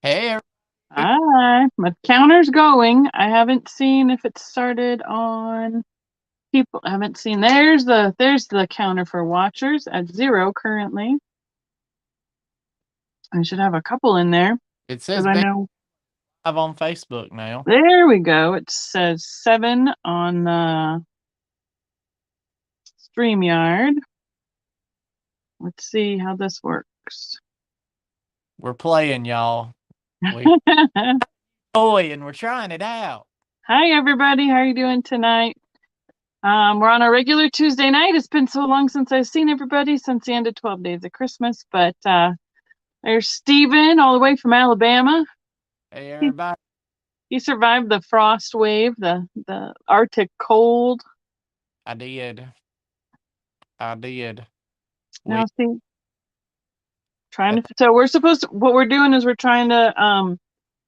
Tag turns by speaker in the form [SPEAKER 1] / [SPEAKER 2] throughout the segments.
[SPEAKER 1] Hey, everybody.
[SPEAKER 2] Hi, my counter's going. I haven't seen if it started on people. I haven't seen. There's the counter for watchers at 0 currently. I should have a couple in there
[SPEAKER 1] It
[SPEAKER 2] because
[SPEAKER 1] says
[SPEAKER 2] I
[SPEAKER 1] banter
[SPEAKER 2] know.
[SPEAKER 1] live on Facebook now.
[SPEAKER 2] There we go. It says 7 on the StreamYard. Let's see how this works.
[SPEAKER 1] We're playing, y'all. We and we're trying it out.
[SPEAKER 2] Hi everybody, how are you doing tonight? We're on a regular Tuesday night. It's been so long since I've seen everybody since the end of 12 Days of Christmas, but there's Steven all the way from Alabama.
[SPEAKER 1] Hey,
[SPEAKER 2] He,
[SPEAKER 1] everybody.
[SPEAKER 2] he survived the frost wave, the Arctic cold.
[SPEAKER 1] I did. I did. We
[SPEAKER 2] Now, see, so we're supposed to, what we're doing is we're trying to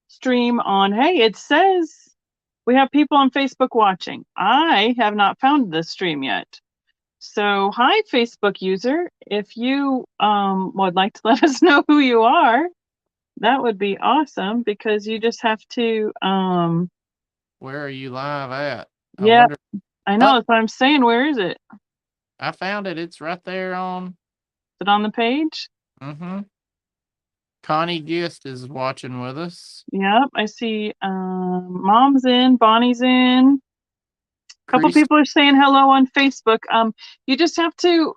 [SPEAKER 2] stream on, hey, it says we have people on Facebook watching. I have not found this stream yet. So, hi, Facebook user. If you would like to let us know who you are, that would be awesome because you just have to
[SPEAKER 1] Where are you live at? I
[SPEAKER 2] yeah,
[SPEAKER 1] wonder.
[SPEAKER 2] I know
[SPEAKER 1] What?
[SPEAKER 2] that's what I'm saying. Where is it? Is
[SPEAKER 1] I found it. It's right there on.
[SPEAKER 2] it on the page?
[SPEAKER 1] Mm-hmm. Connie Gist is watching with us.
[SPEAKER 2] Yep, I see Mom's in, Bonnie's in. A couple
[SPEAKER 1] Chris.
[SPEAKER 2] people are saying hello on Facebook. You just have to,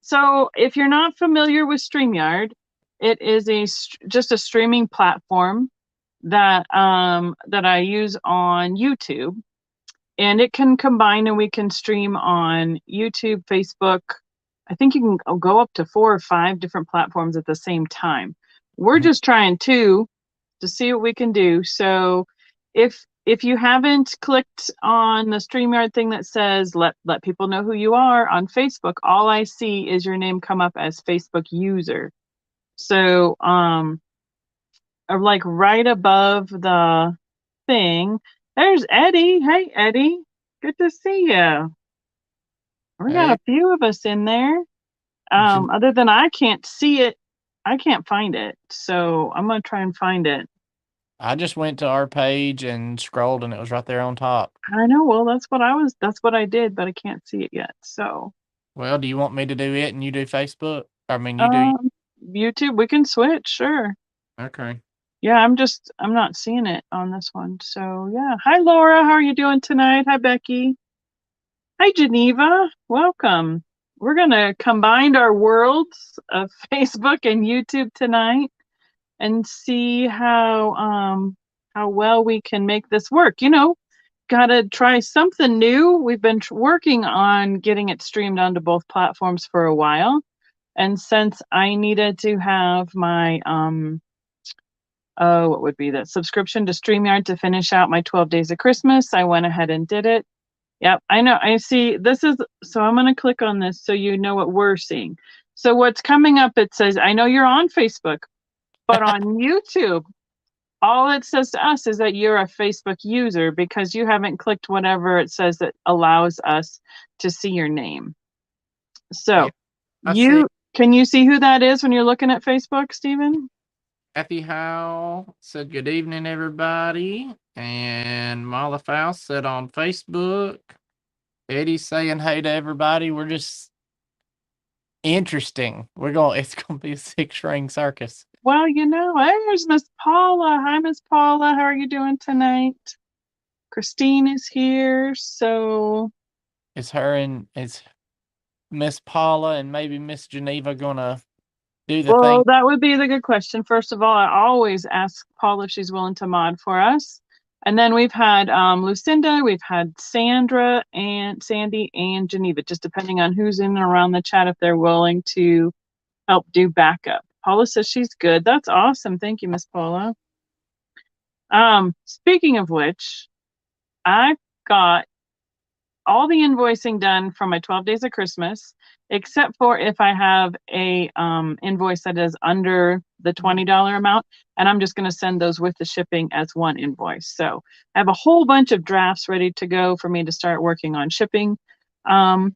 [SPEAKER 2] so if you're not familiar with StreamYard, it is just a streaming platform that I use on YouTube, and it can combine and we can stream on YouTube, Facebook. I think you can go up to 4 or 5 different platforms at the same time. We're
[SPEAKER 1] Mhm.
[SPEAKER 2] just trying to see what we can do. So if you haven't clicked on the StreamYard thing that says let people know who you are on Facebook, all I see is your name come up as Facebook user. So like right above the thing, there's Eddie. Hey Eddie, good to see you. We got
[SPEAKER 1] Hey,
[SPEAKER 2] a few of us in there.
[SPEAKER 1] Jan-
[SPEAKER 2] Other than I can't see it, I can't find it. So I'm gonna try and find it.
[SPEAKER 1] I just went to our page and scrolled, and it was right there on top.
[SPEAKER 2] I know. Well, that's what I did, but I can't see it yet. So,
[SPEAKER 1] Well, do you want me to do it and you do Facebook? I mean, you do.
[SPEAKER 2] um, YouTube, we can switch, sure.
[SPEAKER 1] Okay.
[SPEAKER 2] Yeah, I'm not seeing it on this one. So, yeah. Hi, Laura. How are you doing tonight? Hi, Becky. Hi, Geneva. Welcome. We're gonna combine our worlds of Facebook and YouTube tonight and see how well we can make this work. Gotta try something new. We've been working on getting it streamed onto both platforms for a while. And since I needed to have my what would be the subscription to StreamYard to finish out my 12 days of Christmas, I went ahead and did it. Yep, I know. I see this is so I'm gonna click on this so you know what we're seeing. So what's coming up, it says, I know you're on Facebook, but on YouTube, all it says to us is that you're a Facebook user because you haven't clicked whatever it says that allows us to see your name.
[SPEAKER 1] Yeah,
[SPEAKER 2] So
[SPEAKER 1] I see.
[SPEAKER 2] you can you see who that is when you're looking at Facebook, Stephen?
[SPEAKER 1] Kathy Howell said, "Good evening, everybody." And Mala Faust said on Facebook, Eddie's saying, "Hey to everybody. We're just interesting. It's going to be a 6 ring circus."
[SPEAKER 2] Well, there's Miss Paula. Hi, Miss Paula. How are you doing tonight? Christine is here. So,
[SPEAKER 1] It's Miss Paula and maybe Miss Geneva going to do the
[SPEAKER 2] well,
[SPEAKER 1] thing.
[SPEAKER 2] that would be the good question. First of all, I always ask Paula if she's willing to mod for us. And then we've had Lucinda, we've had Sandra and Sandy and Geneva, just depending on who's in and around the chat if they're willing to help do backup. Paula says she's good. That's awesome. Thank you, Miss Paula. Speaking of which, I got all the invoicing done for my 12 days of Christmas, except for if I have a invoice that is under the $20 amount, and I'm just going to send those with the shipping as one invoice. So I have a whole bunch of drafts ready to go for me to start working on shipping, and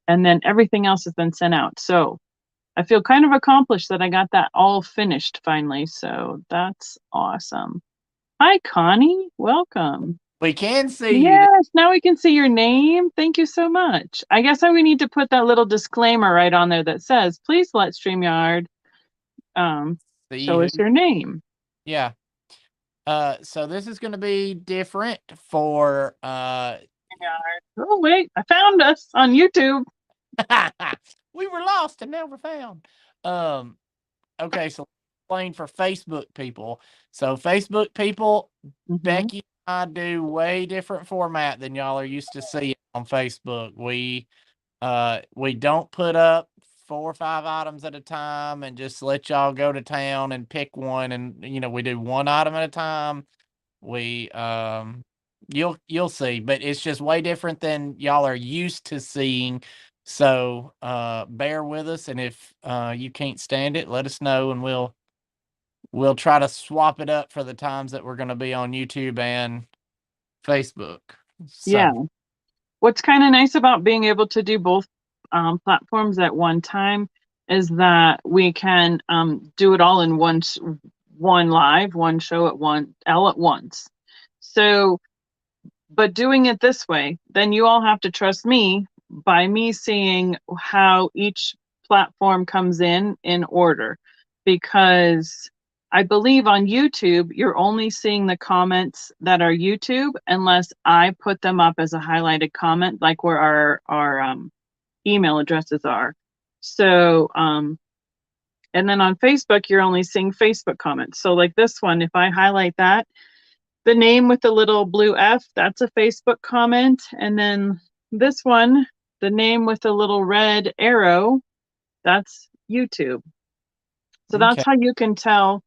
[SPEAKER 2] then everything else has been sent out. So I feel kind of accomplished that I got that all finished finally. So that's awesome. Hi, Connie. Welcome.
[SPEAKER 1] We can see you.
[SPEAKER 2] Yes, now we can see your name. Thank you so much. I guess we need to put that little disclaimer right on there that says, please let StreamYard show us your name.
[SPEAKER 1] Yeah. So this is going to be different for
[SPEAKER 2] Oh, wait, I found us on YouTube.
[SPEAKER 1] we were lost and now we're found. Okay, so explain for Facebook people. So Facebook people, Becky and I do way different format than y'all are used to seeing on Facebook. We don't put up 4 or 5 items at a time and just let y'all go to town and pick one, and we do one item at a time. We you'll see, but it's just way different than y'all are used to seeing. So bear with us, and if you can't stand it, let us know, and we'll try to swap it up for the times that we're going to be on YouTube and Facebook. So.
[SPEAKER 2] Yeah. What's kind of nice about being able to do both platforms at one time is that we can do it all in one live, one show all at once. So, but doing it this way, then you all have to trust me by me seeing how each platform comes in order, because I believe on YouTube, you're only seeing the comments that are YouTube unless I put them up as a highlighted comment, like where our email addresses are. So, and then on Facebook, you're only seeing Facebook comments. So like this one, if I highlight that, the name with the little blue F, that's a Facebook comment. And then this one, the name with the little red arrow, that's YouTube. So that's how you can tell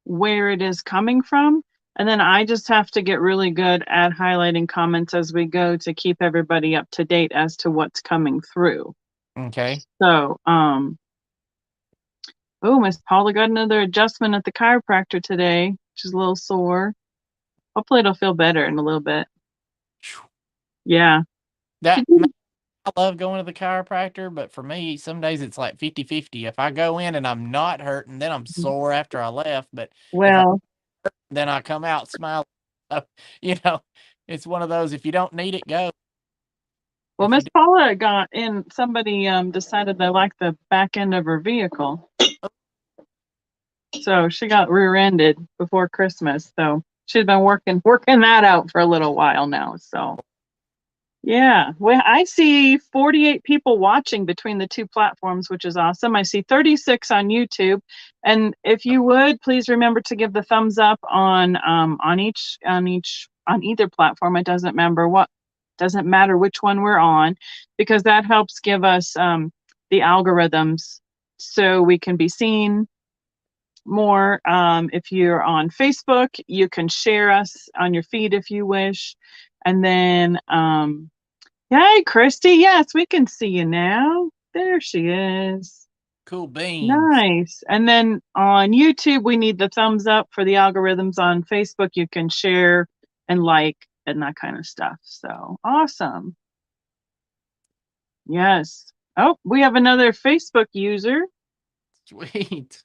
[SPEAKER 2] where it is coming from. And then I just have to get really good at highlighting comments as we go to keep everybody up to date as to what's coming through.
[SPEAKER 1] Okay.
[SPEAKER 2] So, oh, Miss Paula got another adjustment at the chiropractor today, which is a little sore. Hopefully it'll feel better in a little bit. Yeah.
[SPEAKER 1] I love going to the chiropractor, but for me, some days it's like 50-50. If I go in and I'm not hurting, then I'm sore after I left. But then I come out smiling. It's one of those, if you don't need it, go.
[SPEAKER 2] Well, Miss Paula got in, somebody decided they liked the back end of her vehicle. So she got rear-ended before Christmas. So she's been working that out for a little while now. So yeah, well, I see 48 people watching between the two platforms, which is awesome. I see 36 on YouTube. And if you would, please remember to give the thumbs up on either platform. It doesn't matter which one we're on, because that helps give us the algorithms so we can be seen more. If you're on Facebook, you can share us on your feed if you wish. And then yay, Christy, yes, we can see you now. There she is.
[SPEAKER 1] Cool beans.
[SPEAKER 2] Nice. And then on YouTube, we need the thumbs up for the algorithms. On Facebook, you can share and like and that kind of stuff. So awesome. Yes. Oh, we have another Facebook user.
[SPEAKER 1] Sweet.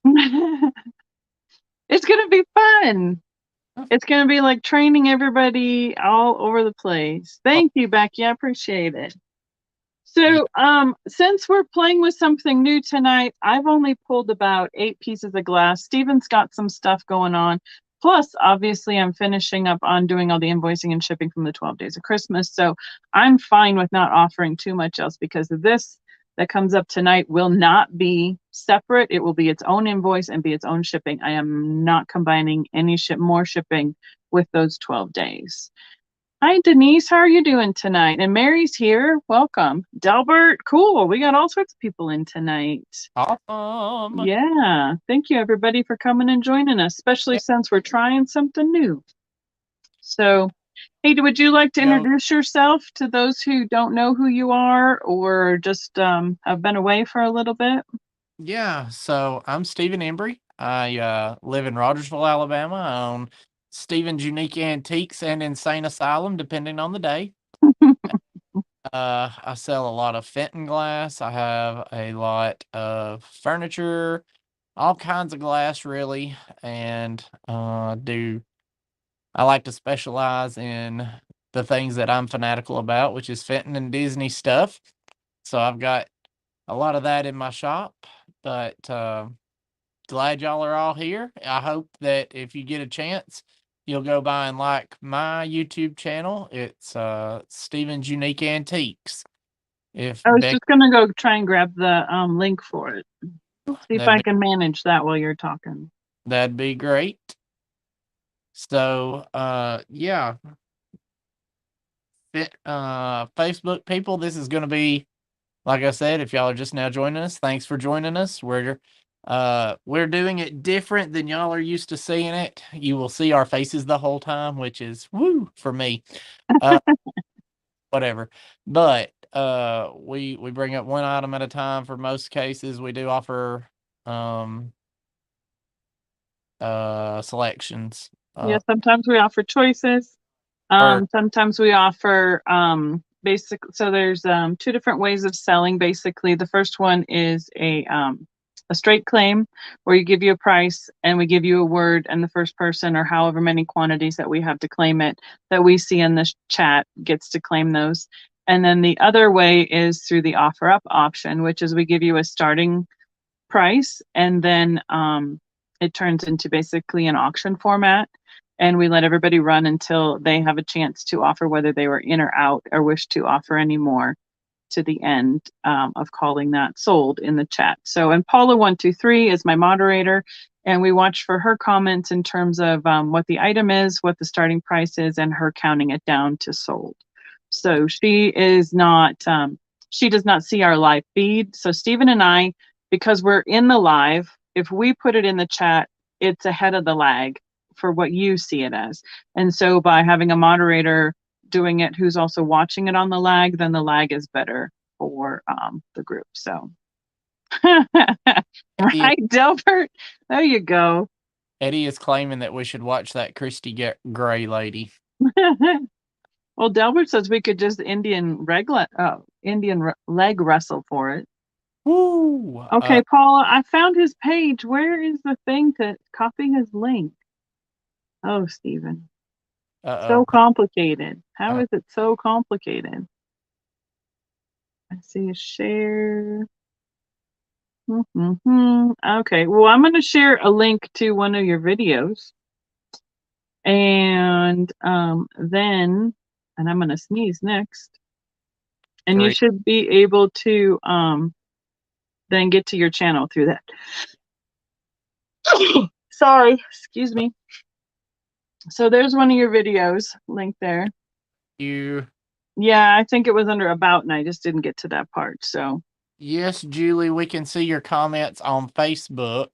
[SPEAKER 2] It's going to be fun. It's going to be like training everybody all over the place. Thank you, Becky. I appreciate it. So since we're playing with something new tonight, I've only pulled about 8 pieces of glass. Steven's got some stuff going on. Plus, obviously, I'm finishing up on doing all the invoicing and shipping from the 12 days of Christmas. So I'm fine with not offering too much else, because this that comes up tonight will not be separate. It will be its own invoice and be its own shipping. I am not combining any more shipping with those 12 days. Hi, Denise. How are you doing tonight? And Mary's here. Welcome. Delbert. Cool. We got all sorts of people in tonight.
[SPEAKER 1] Awesome.
[SPEAKER 2] Yeah. Thank you, everybody, for coming and joining us, especially since we're trying something new. So, hey, would you like to introduce yourself to those who don't know who you are or just have been away for a little bit?
[SPEAKER 1] Yeah. So I'm Stephen Embry. I live in Rogersville, Alabama. I own Stephen's Unique Antiques and Insane Asylum, depending on the day. I sell a lot of Fenton glass. I have a lot of furniture, all kinds of glass, really, and I like to specialize in the things that I'm fanatical about, which is Fenton and Disney stuff. So I've got a lot of that in my shop, but glad y'all are all here. I hope that if you get a chance, you'll go by and like my YouTube channel. It's Steven's Unique Antiques. If
[SPEAKER 2] I was
[SPEAKER 1] Beck,
[SPEAKER 2] just gonna go try and grab the link for it. See if
[SPEAKER 1] that'd
[SPEAKER 2] I
[SPEAKER 1] be,
[SPEAKER 2] can manage that while you're talking.
[SPEAKER 1] that'd be great. So yeah, Facebook people, this is gonna be, like I said, if y'all are just now joining us, thanks for joining us. We're doing it different than y'all are used to seeing it. You will see our faces the whole time, which is woo for me. Whatever. But we bring up one item at a time for most cases. We do offer selections.
[SPEAKER 2] Yeah, sometimes we offer choices.
[SPEAKER 1] Or
[SPEAKER 2] Sometimes we offer so there's two different ways of selling. Basically, the first one is a straight claim where you give you a price and we give you a word, and the first person or however many quantities that we have to claim it that we see in this chat gets to claim those. And then the other way is through the offer up option, which is we give you a starting price and then it turns into basically an auction format, and we let everybody run until they have a chance to offer whether they were in or out or wish to offer any more to the end of calling that sold in the chat. So, and Paula123 is my moderator, and we watch for her comments in terms of what the item is, what the starting price is, and her counting it down to sold. So she is not, she does not see our live feed. So Stephen and I, because we're in the live, if we put it in the chat, it's ahead of the lag for what you see it as. And so by having a moderator doing it who's also watching it on the lag, then the lag is better for the group. So right, Delbert? There you go.
[SPEAKER 1] Eddie is claiming that we should watch that Christy Gray lady.
[SPEAKER 2] Well, Delbert says we could just Indian leg wrestle for it.
[SPEAKER 1] Woo!
[SPEAKER 2] Okay, Paula, I found his page. Where is the thing to copy his link? Oh, Stephen. So complicated. How is it so complicated? I see a share. Okay, well, I'm going to share a link to one of your videos. And then, and I'm going to sneeze next. And you should be able to then get to your channel through that. Sorry, excuse me. So there's one of your videos, link there. Yeah, I think it was under about, and I just didn't get to that part. So
[SPEAKER 1] yes, Julie, we can see your comments on Facebook.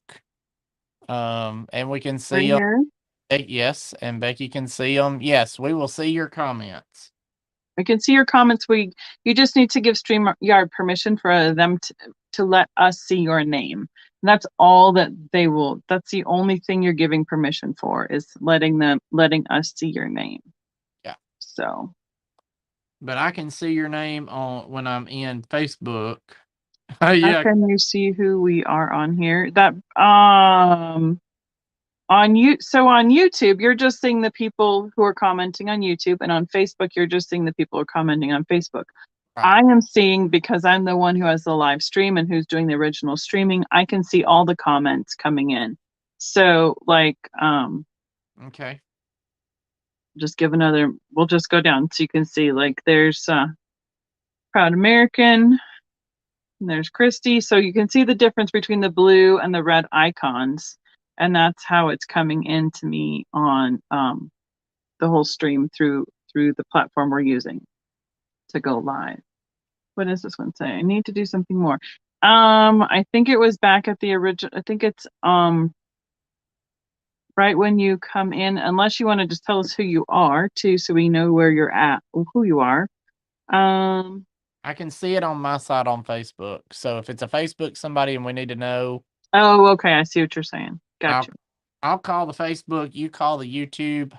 [SPEAKER 1] And we can see them. Yes, and Becky can see them. Yes, we will see your comments.
[SPEAKER 2] We can see your comments. You just need to give StreamYard permission for them to let us see your name. And that's all that they will. That's the only thing you're giving permission for, is letting us see your name.
[SPEAKER 1] Yeah.
[SPEAKER 2] So. But
[SPEAKER 1] I can see your name when I'm in Facebook.
[SPEAKER 2] Yeah. How can you see who we are on here? That so on YouTube, you're just seeing the people who are commenting on YouTube, and on Facebook, you're just seeing the people who are commenting on Facebook. Right. I am seeing, because I'm the one who has the live stream and who's doing the original streaming, I can see all the comments coming in. So like, okay. Just give another, we'll just go down so you can see, like, there's Proud American, and there's Christy. So you can see the difference between the blue and the red icons. And that's how it's coming into me on the whole stream through the platform we're using to go live. What does this one say? I need to do something more. I think it was back at the original. I think it's right when you come in, unless you want to just tell us who you are too, so we know where you're at, who you are.
[SPEAKER 1] I can see it on my side on Facebook. So if it's a Facebook somebody and we need to know.
[SPEAKER 2] Oh, okay. I see what you're saying. Gotcha.
[SPEAKER 1] I'll call the Facebook. You call the YouTube.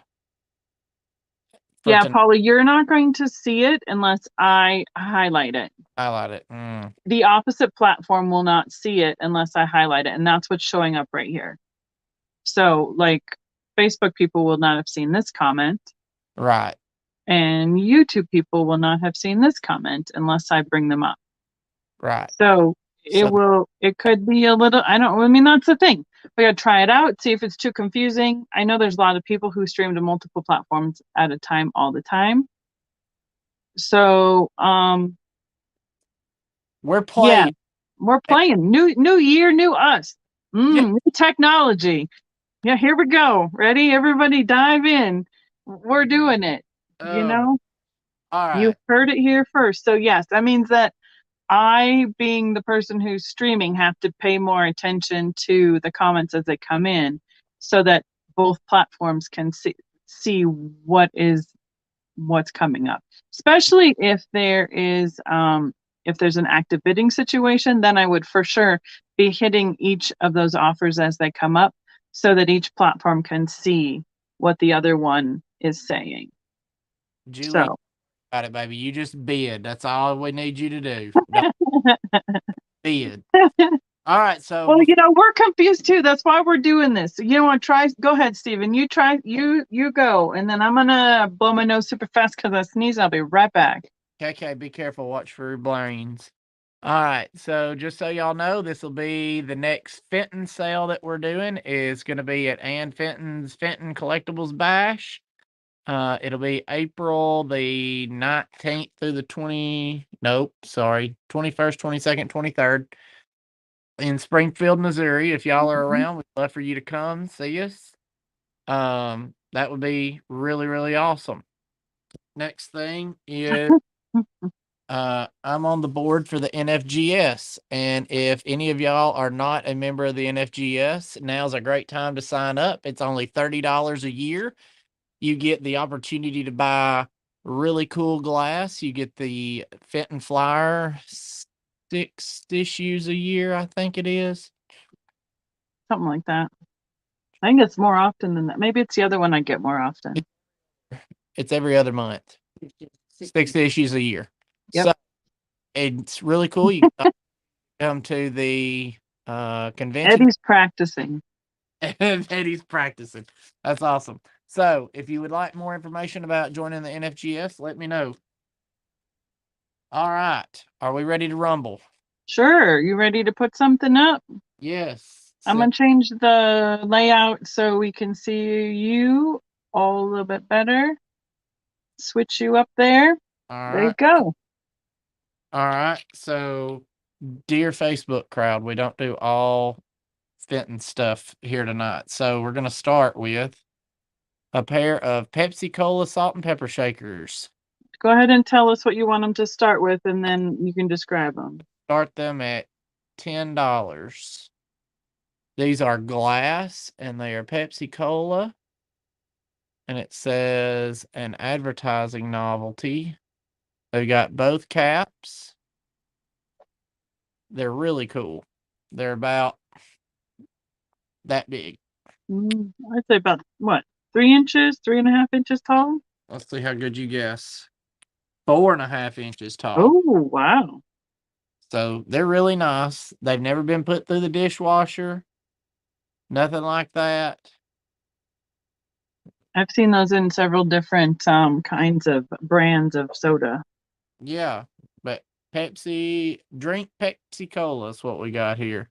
[SPEAKER 2] Yeah, Paula, you're not going to see it unless I highlight it.
[SPEAKER 1] Highlight it.
[SPEAKER 2] The opposite platform will not see it unless I highlight it, and that's what's showing up right here. So, like, Facebook people will not have seen this comment.
[SPEAKER 1] Right.
[SPEAKER 2] And YouTube people will not have seen this comment unless I bring them up.
[SPEAKER 1] Right.
[SPEAKER 2] So it could be a little, that's the thing. We gotta try it out, see if it's too confusing. I know there's a lot of people who stream to multiple platforms at a time all the time. So,
[SPEAKER 1] we're playing.
[SPEAKER 2] Yeah, we're playing. New year, new us. New technology. Yeah, here we go. Ready? Everybody dive in. We're doing it.
[SPEAKER 1] All right.
[SPEAKER 2] You heard it here first. So yes, that means that I, being the person who's streaming, have to pay more attention to the comments as they come in so that both platforms can see what's coming up. Especially if there's an active bidding situation, then I would for sure be hitting each of those offers as they come up so that each platform can see what the other one is saying.
[SPEAKER 1] Julie, got it, baby. You just bid. That's all we need you to do. Bid. All right. So,
[SPEAKER 2] well, we're confused too. That's why we're doing this. You want to try? Go ahead, Steven. You try. You go, and then I'm gonna blow my nose super fast because I sneeze. I'll be right back.
[SPEAKER 1] Okay, be careful. Watch for your brains. All right. So, just so y'all know, this will be the next Fenton sale that we're doing. Is going to be at Ann Fenton's Fenton Collectibles Bash. It'll be April the 19th through the 21st, 22nd, 23rd in Springfield, Missouri. If y'all are around, we'd love for you to come see us. That would be really, really awesome. Next thing is I'm on the board for the NFGS, and if any of y'all are not a member of the NFGS, now's a great time to sign up. It's only $30 a year. You get the opportunity to buy really cool glass. You get the Fenton Flyer 6 issues a year, I think it is.
[SPEAKER 2] Something like that. I think it's more often than that. Maybe it's the other one I get more often.
[SPEAKER 1] It's every other month. 6 issues a year.
[SPEAKER 2] Yep.
[SPEAKER 1] So it's really cool. You come to the convention.
[SPEAKER 2] Eddie's practicing.
[SPEAKER 1] Eddie's practicing. That's awesome. So if you would like more information about joining the NFGS, let me know. All right. Are we ready to rumble?
[SPEAKER 2] Sure. You ready to put something up?
[SPEAKER 1] Yes.
[SPEAKER 2] I'm going to change the layout so we can see you all a little bit better. Switch you up there.
[SPEAKER 1] All right.
[SPEAKER 2] There you go.
[SPEAKER 1] All right. So, dear Facebook crowd, we don't do all Fenton stuff here tonight. So, we're going to start with a pair of Pepsi Cola salt and pepper shakers.
[SPEAKER 2] Go ahead and tell us what you want them to start with, and then you can describe them.
[SPEAKER 1] Start them at $10. These are glass, and they are Pepsi Cola. And it says an advertising novelty. They've got both caps. They're really cool. They're about that big.
[SPEAKER 2] I'd say about, 3 inches, 3.5 inches tall?
[SPEAKER 1] Let's see how good you guess. 4.5 inches tall.
[SPEAKER 2] Oh, wow.
[SPEAKER 1] So they're really nice. They've never been put through the dishwasher. Nothing like that.
[SPEAKER 2] I've seen those in several different kinds of brands of soda.
[SPEAKER 1] Yeah, but drink Pepsi Cola is what we got here.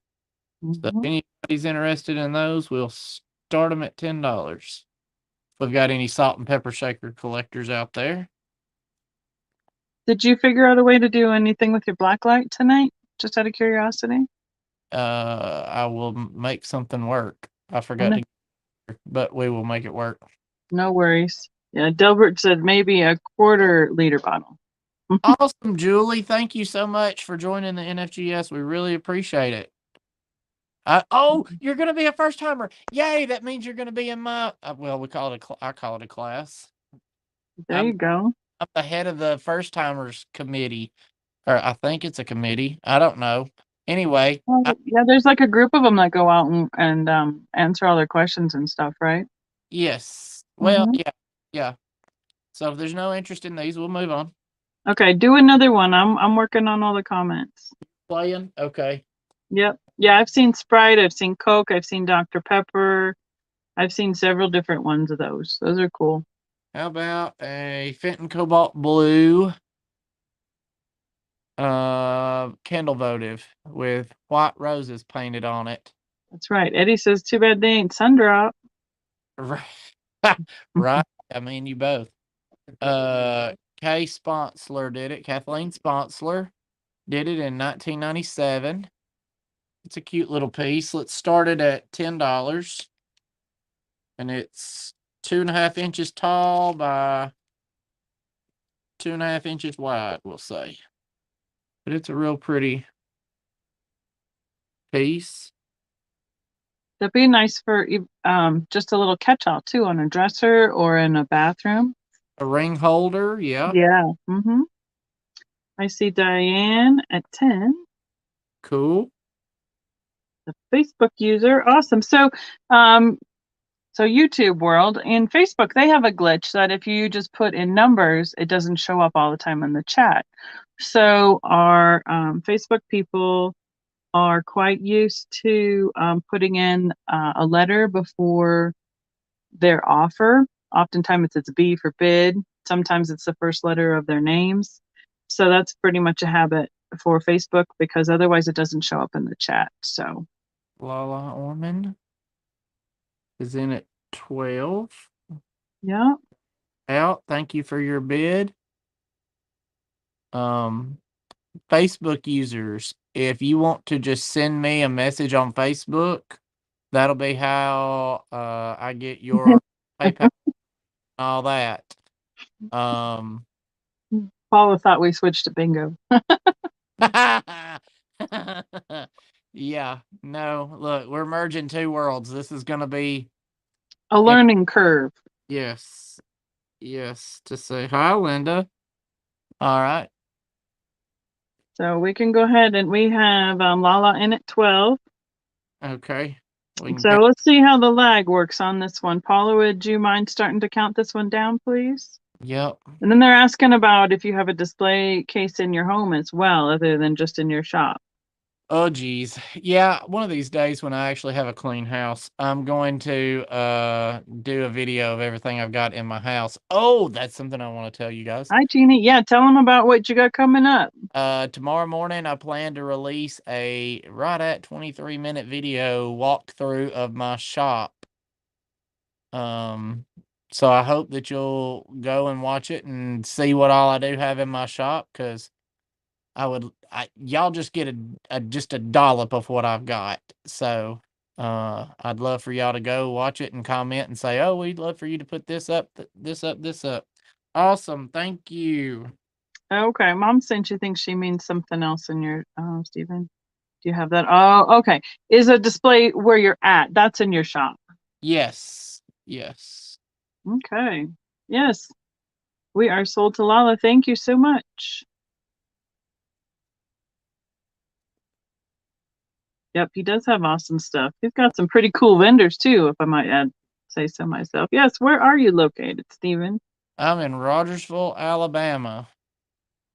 [SPEAKER 1] So if anybody's interested in those, we'll start them at $10. If we've got any salt and pepper shaker collectors out there.
[SPEAKER 2] Did you figure out a way to do anything with your black light tonight? Just out of curiosity?
[SPEAKER 1] I will make something work. I forgot to, but we will make it work.
[SPEAKER 2] No worries. Yeah, Delbert said maybe a 1/4 liter bottle.
[SPEAKER 1] Awesome, Julie. Thank you so much for joining the NFGS. We really appreciate it. You're going to be a first timer. Yay. That means you're going to be in my, we call it I call it a class.
[SPEAKER 2] There you go.
[SPEAKER 1] I'm the head of the first timers committee, or I think it's a committee. I don't know. Anyway.
[SPEAKER 2] Yeah, there's like a group of them that go out and answer all their questions and stuff, right?
[SPEAKER 1] Yes. Well, yeah. So if there's no interest in these, we'll move on.
[SPEAKER 2] Okay, do another one. I'm working on all the comments.
[SPEAKER 1] Playing? Okay.
[SPEAKER 2] Yep. Yeah, I've seen Sprite, I've seen Coke, I've seen Dr. Pepper. I've seen several different ones of those. Those are cool.
[SPEAKER 1] How about a Fenton Cobalt Blue candle votive with white roses painted on it?
[SPEAKER 2] That's right. Eddie says, too bad they ain't Sundrop.
[SPEAKER 1] Right. Right. I mean, you both. Kay Sponsler did it. Kathleen Sponsler did it in 1997. It's a cute little piece. Let's start it at $10. And it's 2.5 inches tall by 2.5 inches wide, we'll say. But it's a real pretty piece.
[SPEAKER 2] That'd be nice for just a little catch-all too on a dresser or in a bathroom.
[SPEAKER 1] A ring holder, yeah.
[SPEAKER 2] Yeah. Mm-hmm. I see Diane at 10.
[SPEAKER 1] Cool.
[SPEAKER 2] The Facebook user. Awesome. So so YouTube world, in Facebook, they have a glitch that if you just put in numbers, it doesn't show up all the time in the chat. So our Facebook people are quite used to putting in a letter before their offer. Oftentimes it's B for bid. Sometimes it's the first letter of their names. So that's pretty much a habit for Facebook because otherwise it doesn't show up in the chat. So
[SPEAKER 1] Lala Orman is in at 12.
[SPEAKER 2] yeah.
[SPEAKER 1] Out. Thank you for your bid. Facebook users, if you want to just send me a message on Facebook, that'll be how I get your PayPal and all that.
[SPEAKER 2] Paula thought we switched to bingo.
[SPEAKER 1] Yeah, no, look, we're merging two worlds. This is going to be
[SPEAKER 2] A learning curve.
[SPEAKER 1] yes, to say hi, Linda. All right.
[SPEAKER 2] So we can go ahead and we have Lala in at 12.
[SPEAKER 1] Okay.
[SPEAKER 2] So let's see how the lag works on this one. Paula, would you mind starting to count this one down, please?
[SPEAKER 1] Yep.
[SPEAKER 2] And then they're asking about if you have a display case in your home as well, other than just in your shop.
[SPEAKER 1] Oh, geez. Yeah, one of these days when I actually have a clean house, I'm going to do a video of everything I've got in my house. Oh, that's something I want to tell you guys.
[SPEAKER 2] Hi, Jeannie. Yeah, tell them about what you got coming up.
[SPEAKER 1] Tomorrow morning, I plan to release a right at 23-minute video walkthrough of my shop. So I hope that you'll go and watch it and see what all I do have in my shop, because y'all just get just a dollop of what I've got. So I'd love for y'all to go watch it and comment and say, oh, we'd love for you to put this up, this up, this up. Awesome. Thank you.
[SPEAKER 2] Okay. Mom saying she thinks she means something else in your, Stephen. Do you have that? Oh, okay. Is a display where you're at? That's in your shop.
[SPEAKER 1] Yes.
[SPEAKER 2] Okay. Yes. We are sold to Lala. Thank you so much. Yep, he does have awesome stuff. He's got some pretty cool vendors too, if I might say so myself. Yes, where are you located, Stephen?
[SPEAKER 1] I'm in Rogersville, Alabama.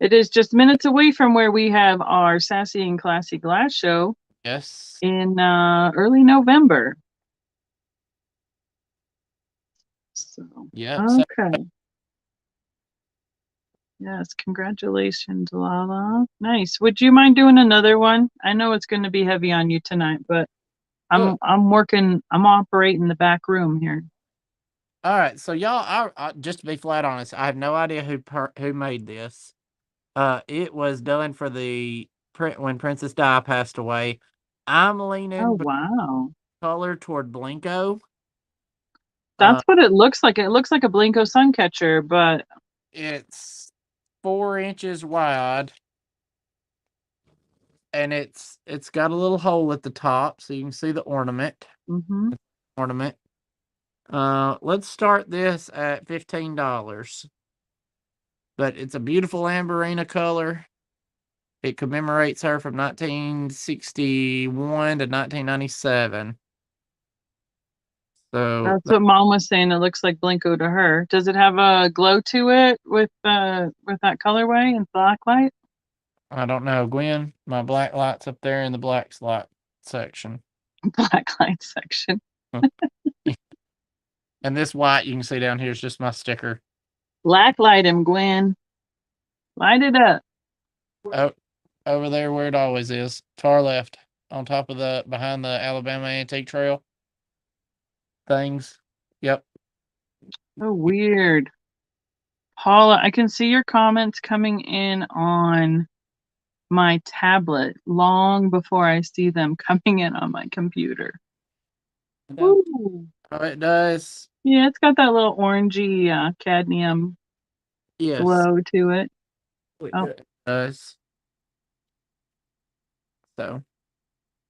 [SPEAKER 2] It is just minutes away from where we have our Sassy and Classy Glass Show.
[SPEAKER 1] Yes.
[SPEAKER 2] In early November. So,
[SPEAKER 1] yep.
[SPEAKER 2] Okay. Yes, congratulations, Lala. Nice. Would you mind doing another one? I know it's going to be heavy on you tonight, but I'm operating the back room here.
[SPEAKER 1] All right, so y'all, I just to be flat honest, I have no idea who made this. It was done for when Princess Di passed away. I'm leaning
[SPEAKER 2] Oh, wow.
[SPEAKER 1] color toward Blinko.
[SPEAKER 2] That's what it looks like. It looks like a Blinko sun catcher, but
[SPEAKER 1] it's 4 inches wide, and it's got a little hole at the top, so you can see the ornament. Ornament. Let's start this at $15. But it's a beautiful amberina color. It commemorates her from 1961 to 1997. So
[SPEAKER 2] That's what Mom was saying. It looks like Blinko to her. Does it have a glow to it with that colorway and black light?
[SPEAKER 1] I don't know, Gwen. My black light's up there in the black light section.
[SPEAKER 2] Black light section.
[SPEAKER 1] And this white you can see down here is just my sticker.
[SPEAKER 2] Black light him, Gwen. Light it up.
[SPEAKER 1] Oh, over there where it always is, far left, on top of behind the Alabama Antique Trail things. Yep.
[SPEAKER 2] Oh, weird. Paula, I can see your comments coming in on my tablet long before I see them coming in on my computer. Ooh.
[SPEAKER 1] Oh, it does.
[SPEAKER 2] Yeah, it's got that little orangey cadmium
[SPEAKER 1] Yes.
[SPEAKER 2] glow to it.
[SPEAKER 1] It does. So,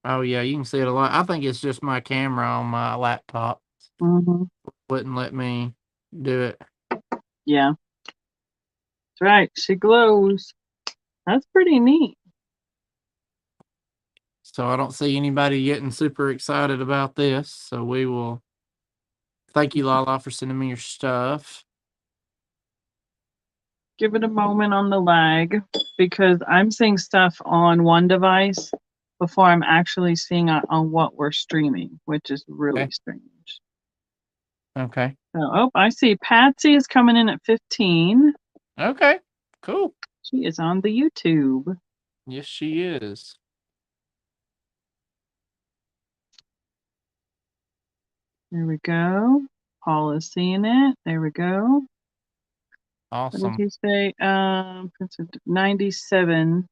[SPEAKER 1] oh yeah, you can see it a lot. I think it's just my camera on my laptop wouldn't let me do it.
[SPEAKER 2] Yeah. That's right. She glows. That's pretty neat.
[SPEAKER 1] So I don't see anybody getting super excited about this. So we will thank you, Lala, for sending me your stuff.
[SPEAKER 2] Give it a moment on the lag because I'm seeing stuff on one device before I'm actually seeing on what we're streaming, which is really strange.
[SPEAKER 1] Okay.
[SPEAKER 2] So, I see Patsy is coming in at 15.
[SPEAKER 1] Okay. Cool.
[SPEAKER 2] She is on the YouTube.
[SPEAKER 1] Yes, she is.
[SPEAKER 2] There we go. Paul is seeing it. There we go.
[SPEAKER 1] Awesome.
[SPEAKER 2] What did he say? 97.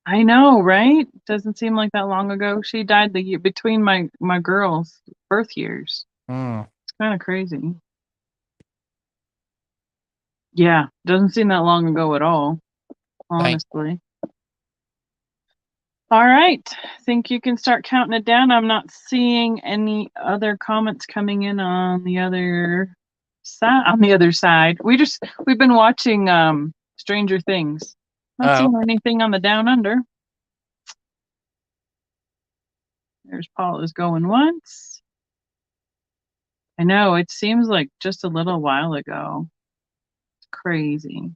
[SPEAKER 2] I know, right? Doesn't seem like that long ago. She died the year between my girls' birth years. It's kind of crazy. Yeah, doesn't seem that long ago at all, honestly. All right, I think you can start counting it down. I'm not seeing any other comments coming in on the other side. We've been watching Stranger Things. Not seeing anything on the Down Under. There's Paula's going once. I know, it seems like just a little while ago. It's crazy.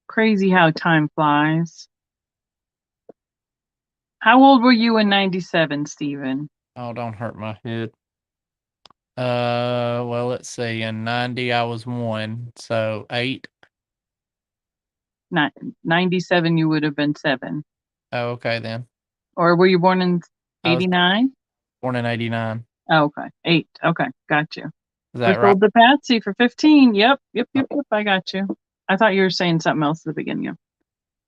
[SPEAKER 2] Crazy how time flies. How old were you in 97, Stephen?
[SPEAKER 1] Oh, don't hurt my head. Well, let's see. In 90, I was 1, so 8.
[SPEAKER 2] 97, you would have been 7.
[SPEAKER 1] Oh, okay then.
[SPEAKER 2] Or were you born in 89?
[SPEAKER 1] Born in 89.
[SPEAKER 2] Oh, okay. 8. Okay, got you.
[SPEAKER 1] Is that
[SPEAKER 2] We
[SPEAKER 1] right?
[SPEAKER 2] sold the Patsy for 15. Yep. I got you. I thought you were saying something else at the beginning.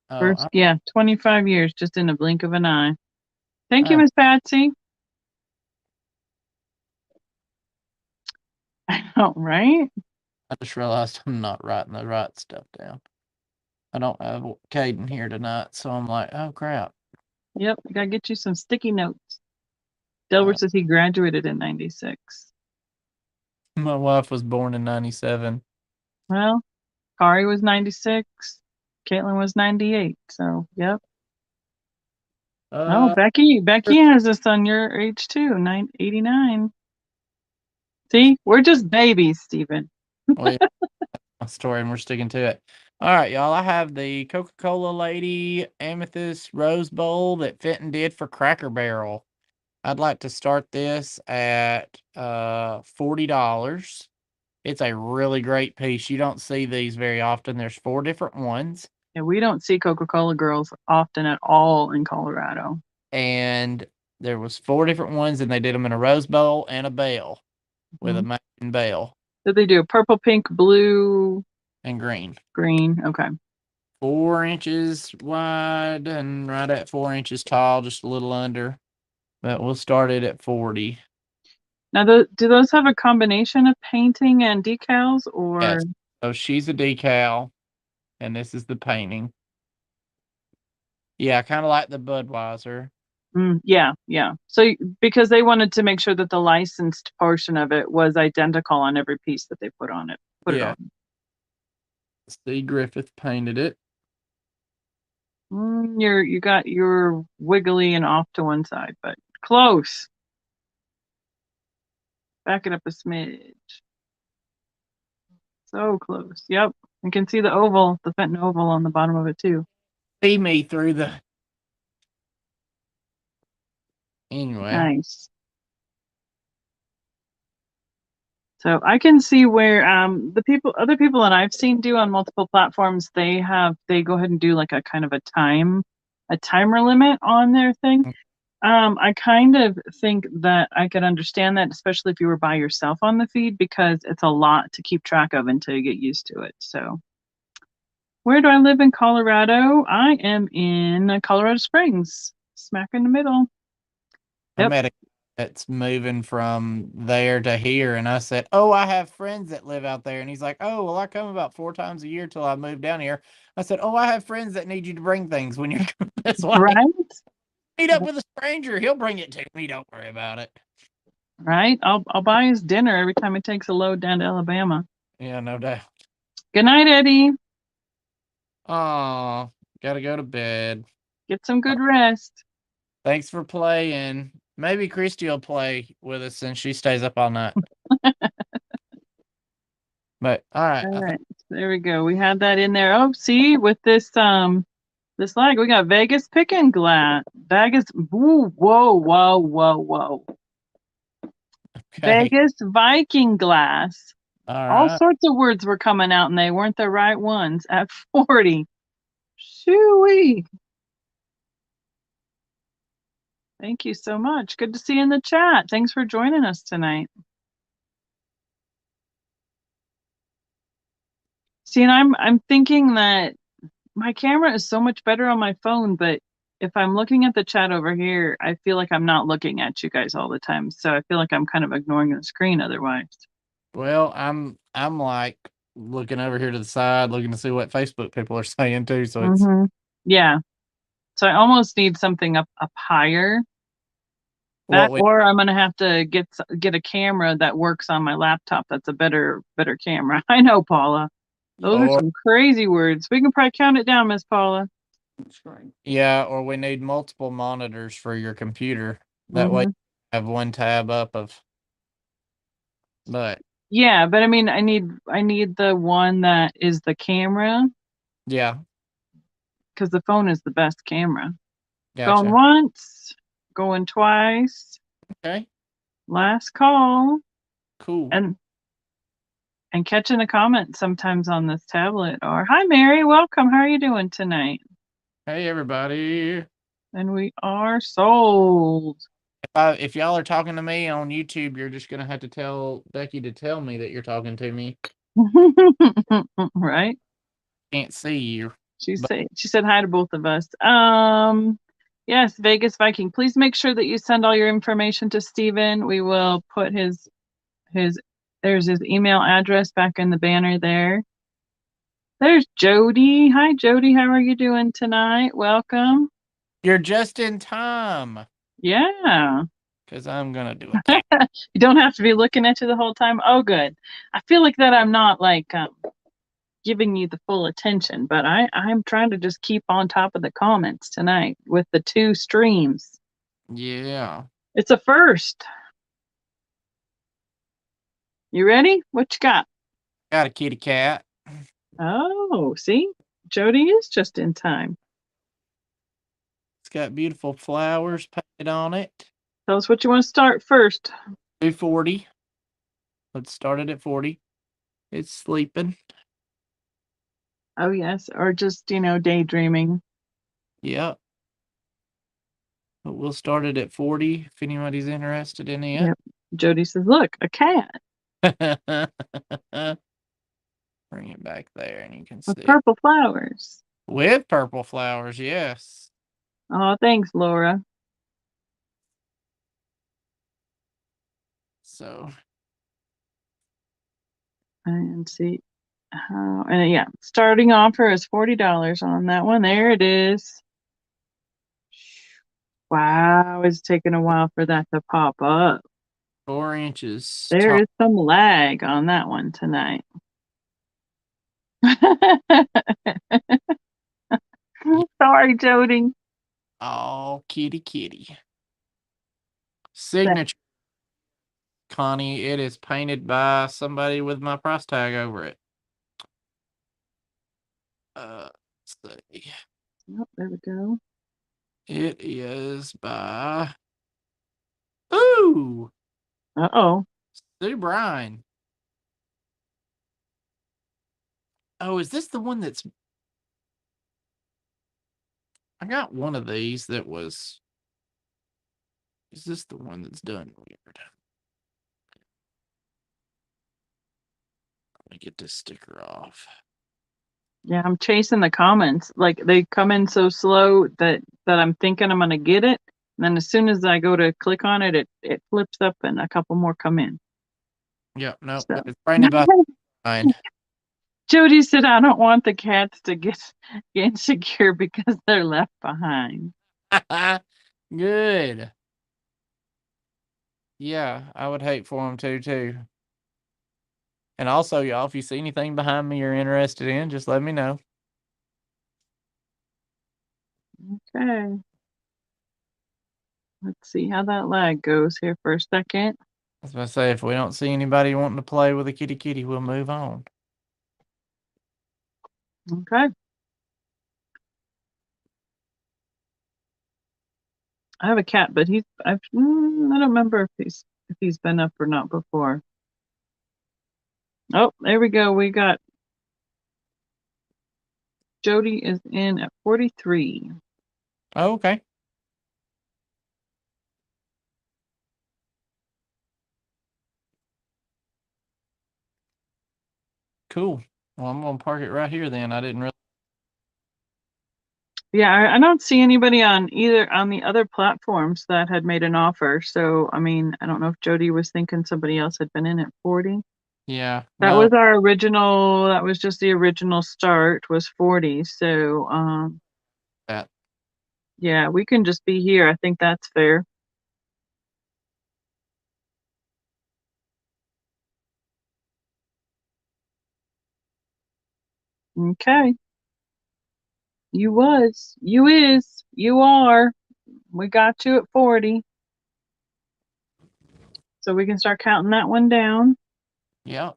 [SPEAKER 2] First, 25 years, just in a blink of an eye. Thank you, Miss Patsy. I know, right?
[SPEAKER 1] I just realized I'm not writing the right stuff down. I don't have Caden here tonight, so I'm like, oh crap.
[SPEAKER 2] Yep, I gotta get you some sticky notes. Delbert says he graduated in 96.
[SPEAKER 1] My wife was born in 97.
[SPEAKER 2] Well, Kari was 96. Caitlin was 98. So, yep. Becky has a son your age too, 89. See, we're just babies, Stephen.
[SPEAKER 1] Well, yeah, my story, and we're sticking to it. All right, y'all. I have the Coca-Cola Lady Amethyst Rose Bowl that Fenton did for Cracker Barrel. I'd like to start this at $40. It's a really great piece. You don't see these very often. There's 4 different ones.
[SPEAKER 2] Yeah, we don't see Coca-Cola girls often at all in Colorado.
[SPEAKER 1] And there was 4 different ones, and they did them in a rose bowl and a bell with a matching bell.
[SPEAKER 2] Did they do purple, pink, blue,
[SPEAKER 1] and green?
[SPEAKER 2] Green, okay.
[SPEAKER 1] 4 inches wide and right at 4 inches tall, just a little under. But we'll start it at 40.
[SPEAKER 2] Now, do those have a combination of painting and decals, or?
[SPEAKER 1] Yes. So she's a decal, and this is the painting. Yeah, kind of like the Budweiser.
[SPEAKER 2] Yeah. So because they wanted to make sure that the licensed portion of it was identical on every piece that they put on it. It on.
[SPEAKER 1] Steve Griffith painted it.
[SPEAKER 2] You got your wiggly and off to one side, but close. Back it up a smidge. So close. Yep. You can see the oval, the Fenton oval on the bottom of it too.
[SPEAKER 1] See me through the. Anyway.
[SPEAKER 2] Nice. So I can see where other people that I've seen do on multiple platforms, they go ahead and do like a kind of a timer limit on their thing. I kind of think that I could understand that, especially if you were by yourself on the feed, because it's a lot to keep track of until you get used to it. So where do I live in Colorado? I am in Colorado Springs, smack in the middle.
[SPEAKER 1] I met a that's moving from there to here, and I said, "Oh, I have friends that live out there," and he's like, "Oh, well, I come about 4 times a year till I move down here." I said, "Oh, I have friends that need you to bring things when you're coming this way."
[SPEAKER 2] Right?
[SPEAKER 1] Meet up with a stranger; he'll bring it to me. Don't worry about it.
[SPEAKER 2] Right? I'll buy his dinner every time he takes a load down to Alabama.
[SPEAKER 1] Yeah, no doubt.
[SPEAKER 2] Good night, Eddie.
[SPEAKER 1] Oh, gotta go to bed.
[SPEAKER 2] Get some good rest.
[SPEAKER 1] Thanks for playing. Maybe Christy will play with us since she stays up all night. But all right.
[SPEAKER 2] All right. There we go. We had that in there. Oh, see, with this this lag, we got Vegas picking glass. Vegas, whoa, whoa, whoa, whoa, whoa.
[SPEAKER 1] Okay.
[SPEAKER 2] Vegas Viking glass. All
[SPEAKER 1] right.
[SPEAKER 2] sorts of words were coming out and they weren't the right ones at 40. Shooey. Thank you so much. Good to see you in the chat. Thanks for joining us tonight. See, and I'm thinking that my camera is so much better on my phone, but if I'm looking at the chat over here, I feel like I'm not looking at you guys all the time. So I feel like I'm kind of ignoring the screen otherwise.
[SPEAKER 1] Well, I'm like looking over here to the side, looking to see what Facebook people are saying too. So it's
[SPEAKER 2] yeah. So I almost need something up higher.
[SPEAKER 1] what we
[SPEAKER 2] Or I'm gonna have to get a camera that works on my laptop. That's a better camera. I know, Paula. Those are some crazy words. We can probably count it down, Miss Paula.
[SPEAKER 1] Yeah, or we need multiple monitors for your computer. That way you have one tab up of. But
[SPEAKER 2] yeah, but I mean, I need the one that is the camera.
[SPEAKER 1] Yeah.
[SPEAKER 2] Because the phone is the best camera.
[SPEAKER 1] Gotcha.
[SPEAKER 2] Going once, going twice.
[SPEAKER 1] Okay.
[SPEAKER 2] Last call.
[SPEAKER 1] Cool.
[SPEAKER 2] And catching a comment sometimes on this tablet. Or, hi, Mary, welcome. How are you doing tonight?
[SPEAKER 1] Hey, everybody.
[SPEAKER 2] And we are sold.
[SPEAKER 1] If y'all are talking to me on YouTube, you're just going to have to tell Becky to tell me that you're talking to me.
[SPEAKER 2] Right?
[SPEAKER 1] Can't see you.
[SPEAKER 2] She said hi to both of us. Yes, Vegas Viking. Please make sure that you send all your information to Steven. We will put there's his email address back in the banner there. There's Jody. Hi, Jody. How are you doing tonight? Welcome.
[SPEAKER 1] You're just in time.
[SPEAKER 2] Yeah.
[SPEAKER 1] Because I'm going to do it.
[SPEAKER 2] You don't have to be looking at you the whole time. Oh, good. I feel like that I'm not like giving you the full attention, but I'm trying to just keep on top of the comments tonight with the 2 streams.
[SPEAKER 1] Yeah.
[SPEAKER 2] It's a first. You ready? What you got?
[SPEAKER 1] Got a kitty cat.
[SPEAKER 2] Oh, see? Jody is just in time.
[SPEAKER 1] It's got beautiful flowers painted on it.
[SPEAKER 2] Tell us what you want to start first.
[SPEAKER 1] 240. Let's start it at 40. It's sleeping.
[SPEAKER 2] Oh, yes. Or just, daydreaming.
[SPEAKER 1] Yep. But we'll start it at 40 if anybody's interested in it.
[SPEAKER 2] Yep. Jody says, look, a cat.
[SPEAKER 1] Bring it back there and you can
[SPEAKER 2] With
[SPEAKER 1] see.
[SPEAKER 2] purple flowers.
[SPEAKER 1] With purple flowers, yes.
[SPEAKER 2] Oh, thanks, Laura.
[SPEAKER 1] So.
[SPEAKER 2] And see how, and yeah, starting offer is $40 on that one. There it is. Wow, it's taking a while for that to pop up.
[SPEAKER 1] 4 inches.
[SPEAKER 2] There is some lag on that one tonight. Sorry, Jody.
[SPEAKER 1] Oh, kitty. Signature honey. It is painted by somebody with my price tag over it. Let's see.
[SPEAKER 2] Yep, there we go.
[SPEAKER 1] It is by Ooh,
[SPEAKER 2] Uh-oh.
[SPEAKER 1] Sue Bryan. Oh, is this the one that's I got one of these that was Is this the one that's done weird? Let me get this sticker off.
[SPEAKER 2] Yeah, I'm chasing the comments. Like they come in so slow that I'm thinking I'm gonna get it. And then as soon as I go to click on it, it flips up and a couple more come in.
[SPEAKER 1] Yep, no,
[SPEAKER 2] So.
[SPEAKER 1] it's painted by Bryan.
[SPEAKER 2] Jody said, I don't want the cats to get insecure because they're left behind.
[SPEAKER 1] Good. Yeah, I would hate for them too. And also, y'all, if you see anything behind me you're interested in, just let me know.
[SPEAKER 2] Okay. Let's see how that lag goes here for a second.
[SPEAKER 1] I was about to say, if we don't see anybody wanting to play with a kitty, we'll move on.
[SPEAKER 2] Okay. I have a cat, but I don't remember if he's been up or not before. Oh, there we go. We got Jody is in at 43.
[SPEAKER 1] Oh, okay. Cool. Well, I'm gonna park it right here then. I didn't really.
[SPEAKER 2] Yeah, I don't see anybody on the other platforms that had made an offer. So, I mean, I don't know if Jody was thinking somebody else had been in at 40.
[SPEAKER 1] Yeah.
[SPEAKER 2] That
[SPEAKER 1] No.
[SPEAKER 2] was our original, that was just the original start was 40. So,
[SPEAKER 1] That.
[SPEAKER 2] yeah, we can just be here. I think that's fair. Okay. You is, you are. We got you at 40. So we can start counting that one down.
[SPEAKER 1] Yep.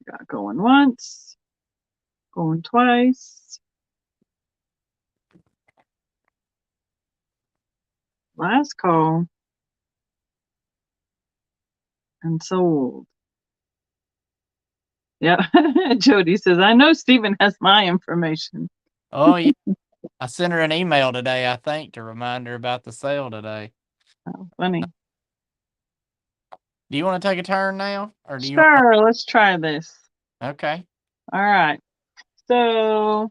[SPEAKER 2] Got going once, going twice. Last call. And sold. Yeah. Jody says, I know Stephen has my information.
[SPEAKER 1] Oh yeah. I sent her an email today, I think, to remind her about the sale today.
[SPEAKER 2] Oh, funny.
[SPEAKER 1] Do you want to take a turn now? Or do you
[SPEAKER 2] Sure, let's try this.
[SPEAKER 1] Okay.
[SPEAKER 2] All right. So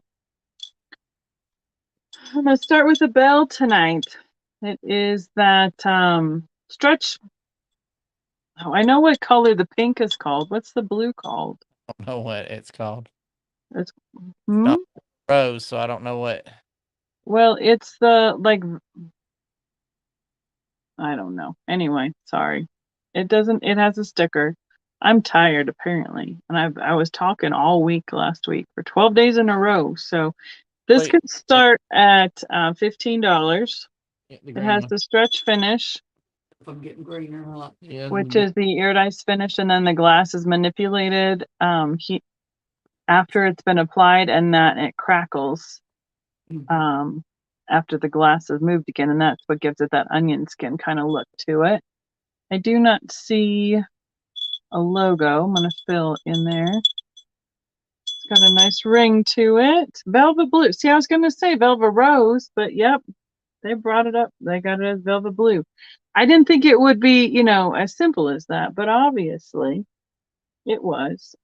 [SPEAKER 2] I'm gonna start with a bell tonight. It is that stretch. Oh, I know what color the pink is called. What's the blue called?
[SPEAKER 1] I don't know what it's called.
[SPEAKER 2] It's
[SPEAKER 1] Not rose, so I don't know what.
[SPEAKER 2] Well, it's the like I don't know. Anyway, sorry. It has a sticker. I'm tired apparently. And I was talking all week last week for 12 days in a row. So this
[SPEAKER 1] Wait,
[SPEAKER 2] can start at $15.
[SPEAKER 1] get the
[SPEAKER 2] It
[SPEAKER 1] green
[SPEAKER 2] has
[SPEAKER 1] one.
[SPEAKER 2] the stretch finish,
[SPEAKER 1] If I'm getting green or not. Yeah.
[SPEAKER 2] which is the iridized finish, and then the glass is manipulated after it's been applied, and that it crackles after the glass is moved again, and that's what gives it that onion skin kind of look to it. I do not see a logo. I'm going to fill in there. It's got a nice ring to it. Velvet blue. See, I was going to say velvet rose, but yep, they brought it up. They got it as velvet blue. I didn't think it would be, as simple as that, but obviously it was.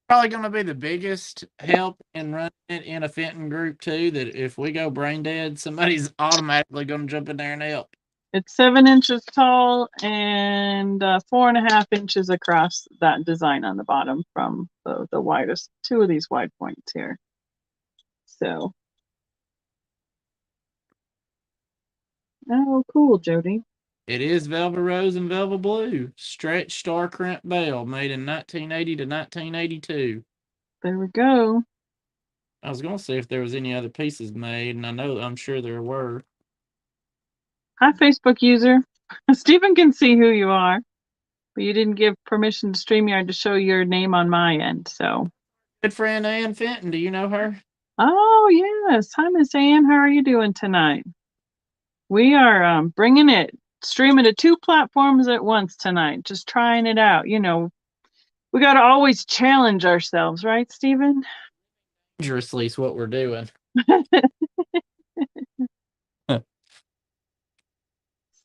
[SPEAKER 1] Probably going to be the biggest help in running it in a Fenton group too. That if we go brain dead, somebody's automatically going to jump in there and help.
[SPEAKER 2] It's 7 inches tall and 4.5 inches across that design on the bottom from the widest, two of these wide points here. So, oh, cool, Jody.
[SPEAKER 1] It is velvet rose and velvet blue. Stretch star crimp bell made in 1980 to 1982.
[SPEAKER 2] There we go.
[SPEAKER 1] I was going to see if there was any other pieces made, and I'm sure there were.
[SPEAKER 2] Hi, Facebook user. Stephen can see who you are, but you didn't give permission to StreamYard to show your name on my end, so.
[SPEAKER 1] Good friend Ann Fenton, do you know her?
[SPEAKER 2] Oh, yes. Hi, Miss Ann. How are you doing tonight? We are bringing it, streaming to 2 platforms at once tonight, just trying it out. You know, we got to always challenge ourselves, right, Stephen?
[SPEAKER 1] Dangerously is what we're doing.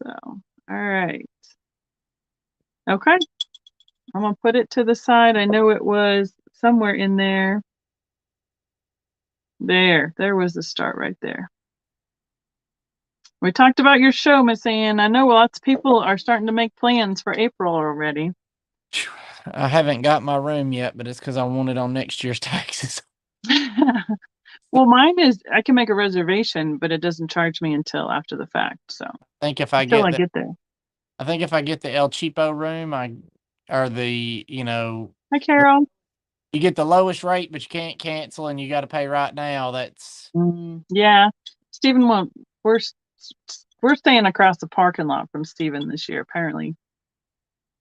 [SPEAKER 2] So, all right. Okay. I'm going to put it to the side. I know it was somewhere in there. There was the start right there. We talked about your show, Miss Ann. I know lots of people are starting to make plans for April already.
[SPEAKER 1] I haven't got my room yet, but it's because I want it on next year's taxes.
[SPEAKER 2] Well, mine is, I can make a reservation, but it doesn't charge me until after the fact. So
[SPEAKER 1] I think if I
[SPEAKER 2] until I
[SPEAKER 1] get
[SPEAKER 2] get there.
[SPEAKER 1] I think if I get the El Cheapo room, or the,
[SPEAKER 2] Hi, Carol.
[SPEAKER 1] you get the lowest rate, but you can't cancel and you got to pay right now. That's
[SPEAKER 2] Yeah, Stephen won't. We're staying across the parking lot from Stephen this year, apparently.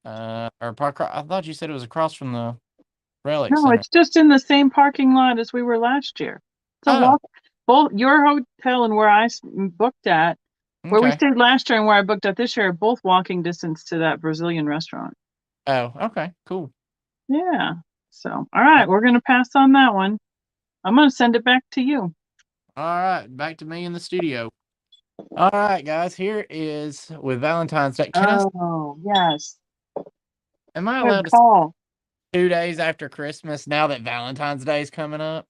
[SPEAKER 1] or park. I thought you said it was across from the Relic
[SPEAKER 2] No,
[SPEAKER 1] Center.
[SPEAKER 2] it's just in the same parking lot as we were last year. It's a walk. Both your hotel and where I booked at, where we
[SPEAKER 1] Okay.
[SPEAKER 2] stayed last year and where I booked at this year, are both walking distance to that Brazilian restaurant.
[SPEAKER 1] Oh, okay, cool.
[SPEAKER 2] Yeah. So, all right, we're gonna pass on that one. I'm gonna send it back to you.
[SPEAKER 1] All right, back to me in the studio. All right, guys, here is with Valentine's Day.
[SPEAKER 2] Oh, yes.
[SPEAKER 1] Am I
[SPEAKER 2] Good
[SPEAKER 1] allowed to say
[SPEAKER 2] call.
[SPEAKER 1] 2 days after Christmas now that Valentine's Day is coming up?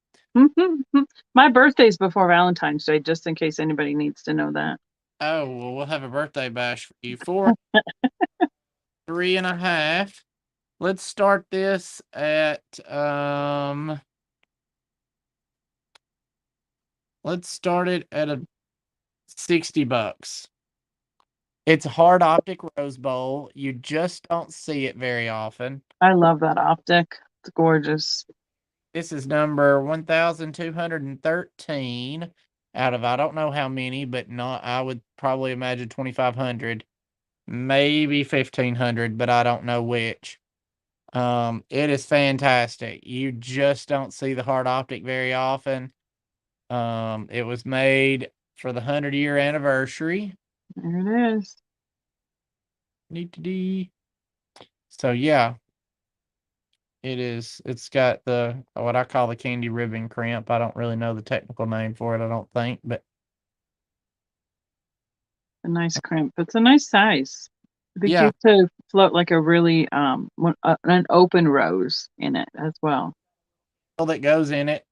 [SPEAKER 2] My birthday's before Valentine's Day, just in case anybody needs to know that.
[SPEAKER 1] Oh, well, we'll have a birthday bash for you. 3.5. Let's start this at let's start it at a $60. It's a hard optic rose bowl. You just don't see it very often.
[SPEAKER 2] I love that optic. It's gorgeous.
[SPEAKER 1] This is number 1213 out of I don't know how many, but not I would probably imagine 2500, maybe 1500, but I don't know which. It is fantastic. You just don't see the hard optic very often. It was made for the 100-year anniversary.
[SPEAKER 2] There it is.
[SPEAKER 1] So yeah, it is. It's got the what I call the candy ribbon crimp. I don't really know the technical name for it, I don't think, but
[SPEAKER 2] A nice crimp. It's a nice size. It'd be
[SPEAKER 1] yeah,
[SPEAKER 2] cute to float like a really an open rose in it as well.
[SPEAKER 1] that goes in it,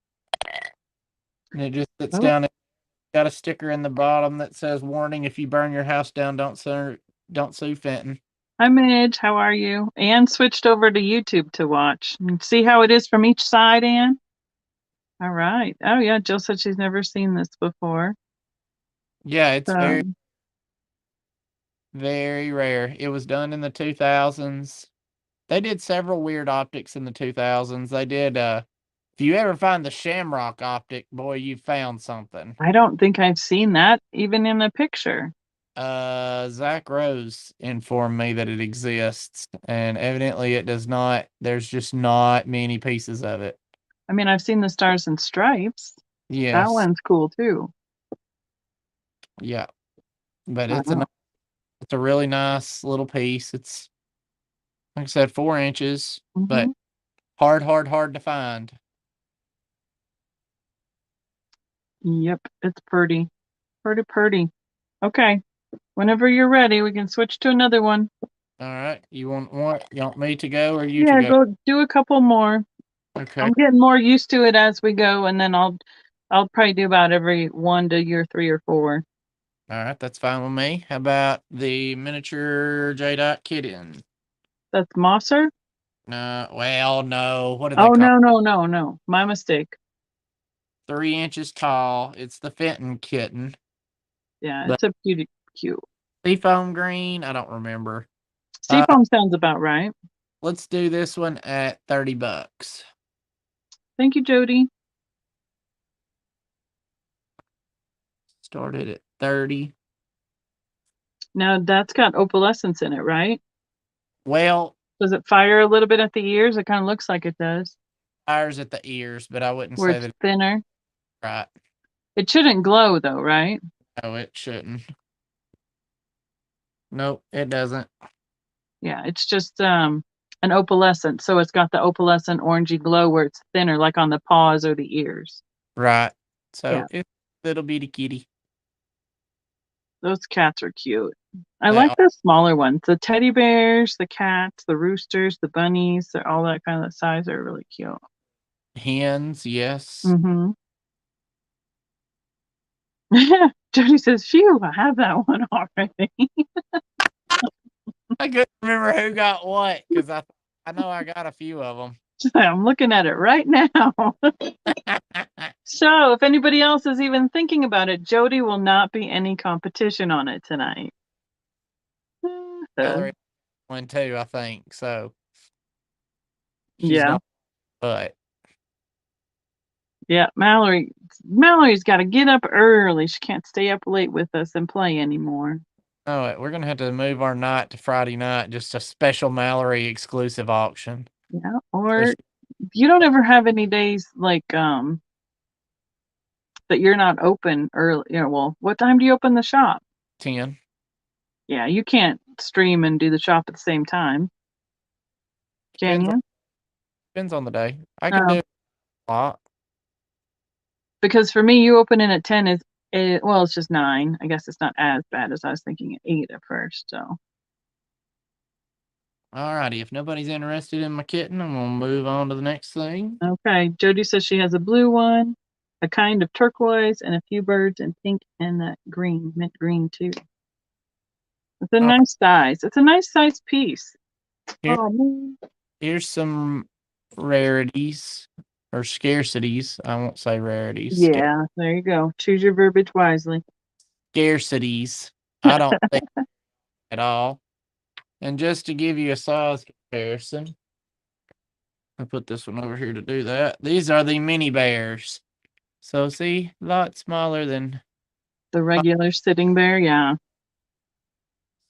[SPEAKER 1] and it just sits
[SPEAKER 2] Oh,
[SPEAKER 1] down. It's got a sticker in the bottom that says, "Warning: If you burn your house down, don't sue Fenton."
[SPEAKER 2] hi Midge, how are you? Anne switched over to YouTube to watch. See how it is from each side, Anne? All right. Oh yeah, Jill said she's never seen this before.
[SPEAKER 1] Yeah, it's very,
[SPEAKER 2] So
[SPEAKER 1] very rare. It was done in the 2000s. They did several weird optics in the 2000s. They did, if you ever find the Shamrock optic, boy, you found something.
[SPEAKER 2] I don't think I've seen that even in a picture.
[SPEAKER 1] Zach Rose informed me that it exists, and evidently it does not. There's just not many pieces of it.
[SPEAKER 2] I mean, I've seen the Stars and Stripes. That
[SPEAKER 1] Yes,
[SPEAKER 2] one's cool too.
[SPEAKER 1] yeah, but
[SPEAKER 2] Wow.
[SPEAKER 1] it's a really nice little piece. It's like I said, 4 inches, but
[SPEAKER 2] Hmm.
[SPEAKER 1] hard to find.
[SPEAKER 2] Yep, it's pretty. Pretty. Okay. Whenever you're ready, we can switch to another one.
[SPEAKER 1] All right, you want me to go or you to
[SPEAKER 2] Yeah,
[SPEAKER 1] go?
[SPEAKER 2] go do a couple more.
[SPEAKER 1] Okay,
[SPEAKER 2] I'm getting more used to it as we go, and then I'll probably do about every one to year 3 or 4.
[SPEAKER 1] all right, that's fine with me. How about the miniature J Dot kitten?
[SPEAKER 2] That's Mosser?
[SPEAKER 1] No, well, no. What do they
[SPEAKER 2] Oh
[SPEAKER 1] call?
[SPEAKER 2] no. My mistake.
[SPEAKER 1] 3 inches tall. It's the Fenton kitten.
[SPEAKER 2] Yeah,
[SPEAKER 1] The
[SPEAKER 2] it's a cute.
[SPEAKER 1] seafoam green. I don't remember. Uh,
[SPEAKER 2] Seafoam sounds about right.
[SPEAKER 1] let's do this one at $30.
[SPEAKER 2] Thank you, Jody.
[SPEAKER 1] Started at 30.
[SPEAKER 2] Now that's got opalescence in it, right?
[SPEAKER 1] Well,
[SPEAKER 2] Does it fire a little bit at the ears? It kind of looks like it does.
[SPEAKER 1] fires at the ears, but I wouldn't
[SPEAKER 2] Where
[SPEAKER 1] say
[SPEAKER 2] it's
[SPEAKER 1] that it's
[SPEAKER 2] thinner.
[SPEAKER 1] right.
[SPEAKER 2] It shouldn't glow though, right?
[SPEAKER 1] No, it shouldn't. Nope, it doesn't.
[SPEAKER 2] Yeah, it's just an opalescent. So it's got the opalescent orangey glow where it's thinner, like on the paws or the ears.
[SPEAKER 1] Right.
[SPEAKER 2] Yeah,
[SPEAKER 1] So it's a little bitty kitty.
[SPEAKER 2] those cats are cute. I
[SPEAKER 1] They
[SPEAKER 2] like
[SPEAKER 1] are
[SPEAKER 2] the smaller ones. The teddy bears, the cats, the roosters, the bunnies, they're all that kind of size are really cute.
[SPEAKER 1] hens, yes.
[SPEAKER 2] Mm-hmm. Jody says, phew, I have that one already.
[SPEAKER 1] I couldn't remember who got what because I know I got a few of them.
[SPEAKER 2] I'm looking at it right now. So if anybody else is even thinking about it, Jody will not be any competition on it tonight.
[SPEAKER 1] Mallory one too, I think. So she's
[SPEAKER 2] Yeah.
[SPEAKER 1] not, but
[SPEAKER 2] Yeah, Mallory's got to get up early. She can't stay up late with us and play anymore.
[SPEAKER 1] no, we're gonna have to move our night to Friday night, just a special Mallory exclusive auction.
[SPEAKER 2] Yeah,
[SPEAKER 1] So
[SPEAKER 2] or you don't ever have any days like that you're not open early. Well, what time do you open the shop?
[SPEAKER 1] 10.
[SPEAKER 2] Yeah, you can't stream and do the shop at the same time, can
[SPEAKER 1] Depends on,
[SPEAKER 2] you?
[SPEAKER 1] depends on the day. I can
[SPEAKER 2] Oh,
[SPEAKER 1] do a lot.
[SPEAKER 2] because for me, you open in at 10 well, it's just 9. I guess it's not as bad as I was thinking at 8 at first. So
[SPEAKER 1] Alrighty, if nobody's interested in my kitten, I'm gonna move on to the next thing.
[SPEAKER 2] okay, Jody says she has a blue one, a kind of turquoise, and a few birds in pink and that green, mint green too. It's a
[SPEAKER 1] Oh,
[SPEAKER 2] nice size. It's a nice size piece.
[SPEAKER 1] here,
[SPEAKER 2] Oh man.
[SPEAKER 1] here's some rarities or scarcities. I won't say rarities.
[SPEAKER 2] Yeah, there you go. Choose your verbiage wisely.
[SPEAKER 1] Scarcities. I don't think at all. And just to give you a size comparison, I put this one over here to do that. These are the mini bears. So see, a lot smaller than.
[SPEAKER 2] The regular sitting bear, yeah.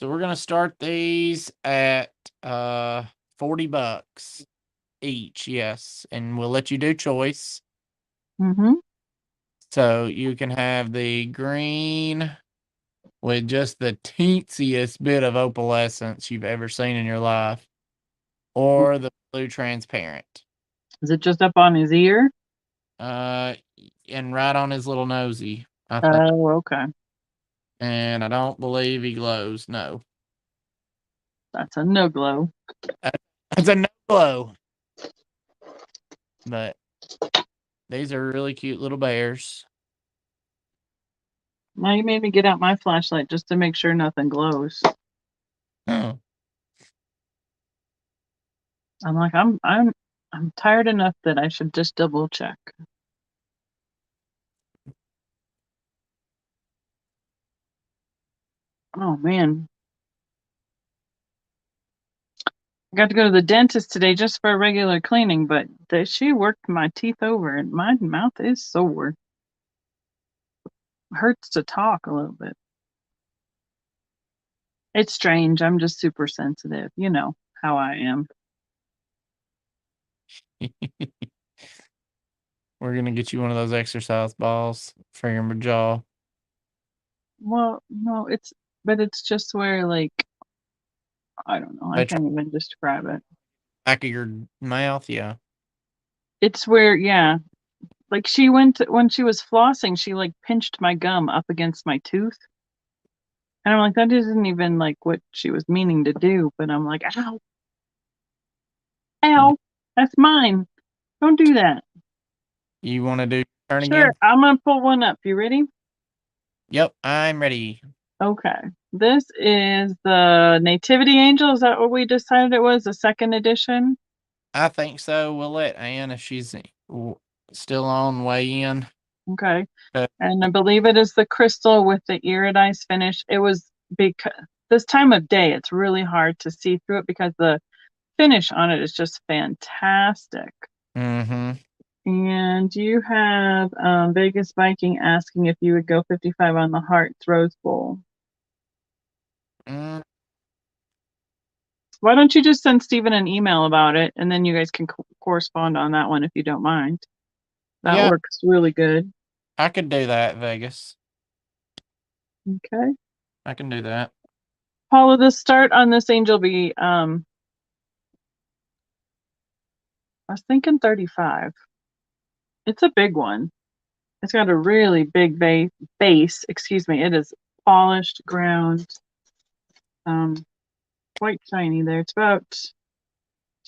[SPEAKER 1] So we're gonna start these at $40 each, yes, and we'll let you do choice.
[SPEAKER 2] Mm-hmm.
[SPEAKER 1] So you can have the green with just the teensiest bit of opalescence you've ever seen in your life, or the blue transparent.
[SPEAKER 2] Is it just up on his ear?
[SPEAKER 1] Uh, and right on his little nosy, I think.
[SPEAKER 2] Oh, okay.
[SPEAKER 1] And I don't believe he glows. No,
[SPEAKER 2] That's a no glow.
[SPEAKER 1] it's a no glow. But these are really cute little bears.
[SPEAKER 2] Now you made me get out my flashlight just to make sure nothing glows.
[SPEAKER 1] Oh,
[SPEAKER 2] I'm like, I'm tired enough that I should just double check. Oh man. I got to go to the dentist today just for a regular cleaning, but she worked my teeth over and my mouth is sore. Hurts to talk a little bit. It's strange. I'm just super sensitive. You know how I am.
[SPEAKER 1] we're gonna get you one of those exercise balls for your jaw.
[SPEAKER 2] Well, no, but it's just where, like, I don't know. I
[SPEAKER 1] That's
[SPEAKER 2] can't even describe it.
[SPEAKER 1] back of your mouth, yeah.
[SPEAKER 2] It's where, yeah, like when she was flossing, she like pinched my gum up against my tooth. And I'm like, that isn't even like what she was meaning to do. But I'm like, ow,
[SPEAKER 1] You,
[SPEAKER 2] ow, that's mine. Don't do that.
[SPEAKER 1] you want to do turn
[SPEAKER 2] Sure,
[SPEAKER 1] again?
[SPEAKER 2] I'm gonna pull one up. You ready?
[SPEAKER 1] Yep, I'm ready.
[SPEAKER 2] Okay. This is the Nativity Angel. Is that what we decided it was? The second edition?
[SPEAKER 1] I think so. We'll let Ann, if she's still on, weigh in.
[SPEAKER 2] Okay.
[SPEAKER 1] Uh,
[SPEAKER 2] And I believe it is the crystal with the iridized finish. It was because this time of day, it's really hard to see through it because the finish on it is just fantastic.
[SPEAKER 1] mm-hmm.
[SPEAKER 2] And you have Vegas Viking asking if you would go 55 on the Hearts Rose Bowl.
[SPEAKER 1] Mm,
[SPEAKER 2] Why don't you just send Steven an email about it, and then you guys can correspond on that one if you don't mind. That
[SPEAKER 1] yeah,
[SPEAKER 2] works really good.
[SPEAKER 1] I could do that, Vegas.
[SPEAKER 2] Okay.
[SPEAKER 1] I can do that.
[SPEAKER 2] Paula, the start on this angel be I was thinking 35. It's a big one. It's got a really big base. Excuse me. It is polished ground, quite shiny there. It's about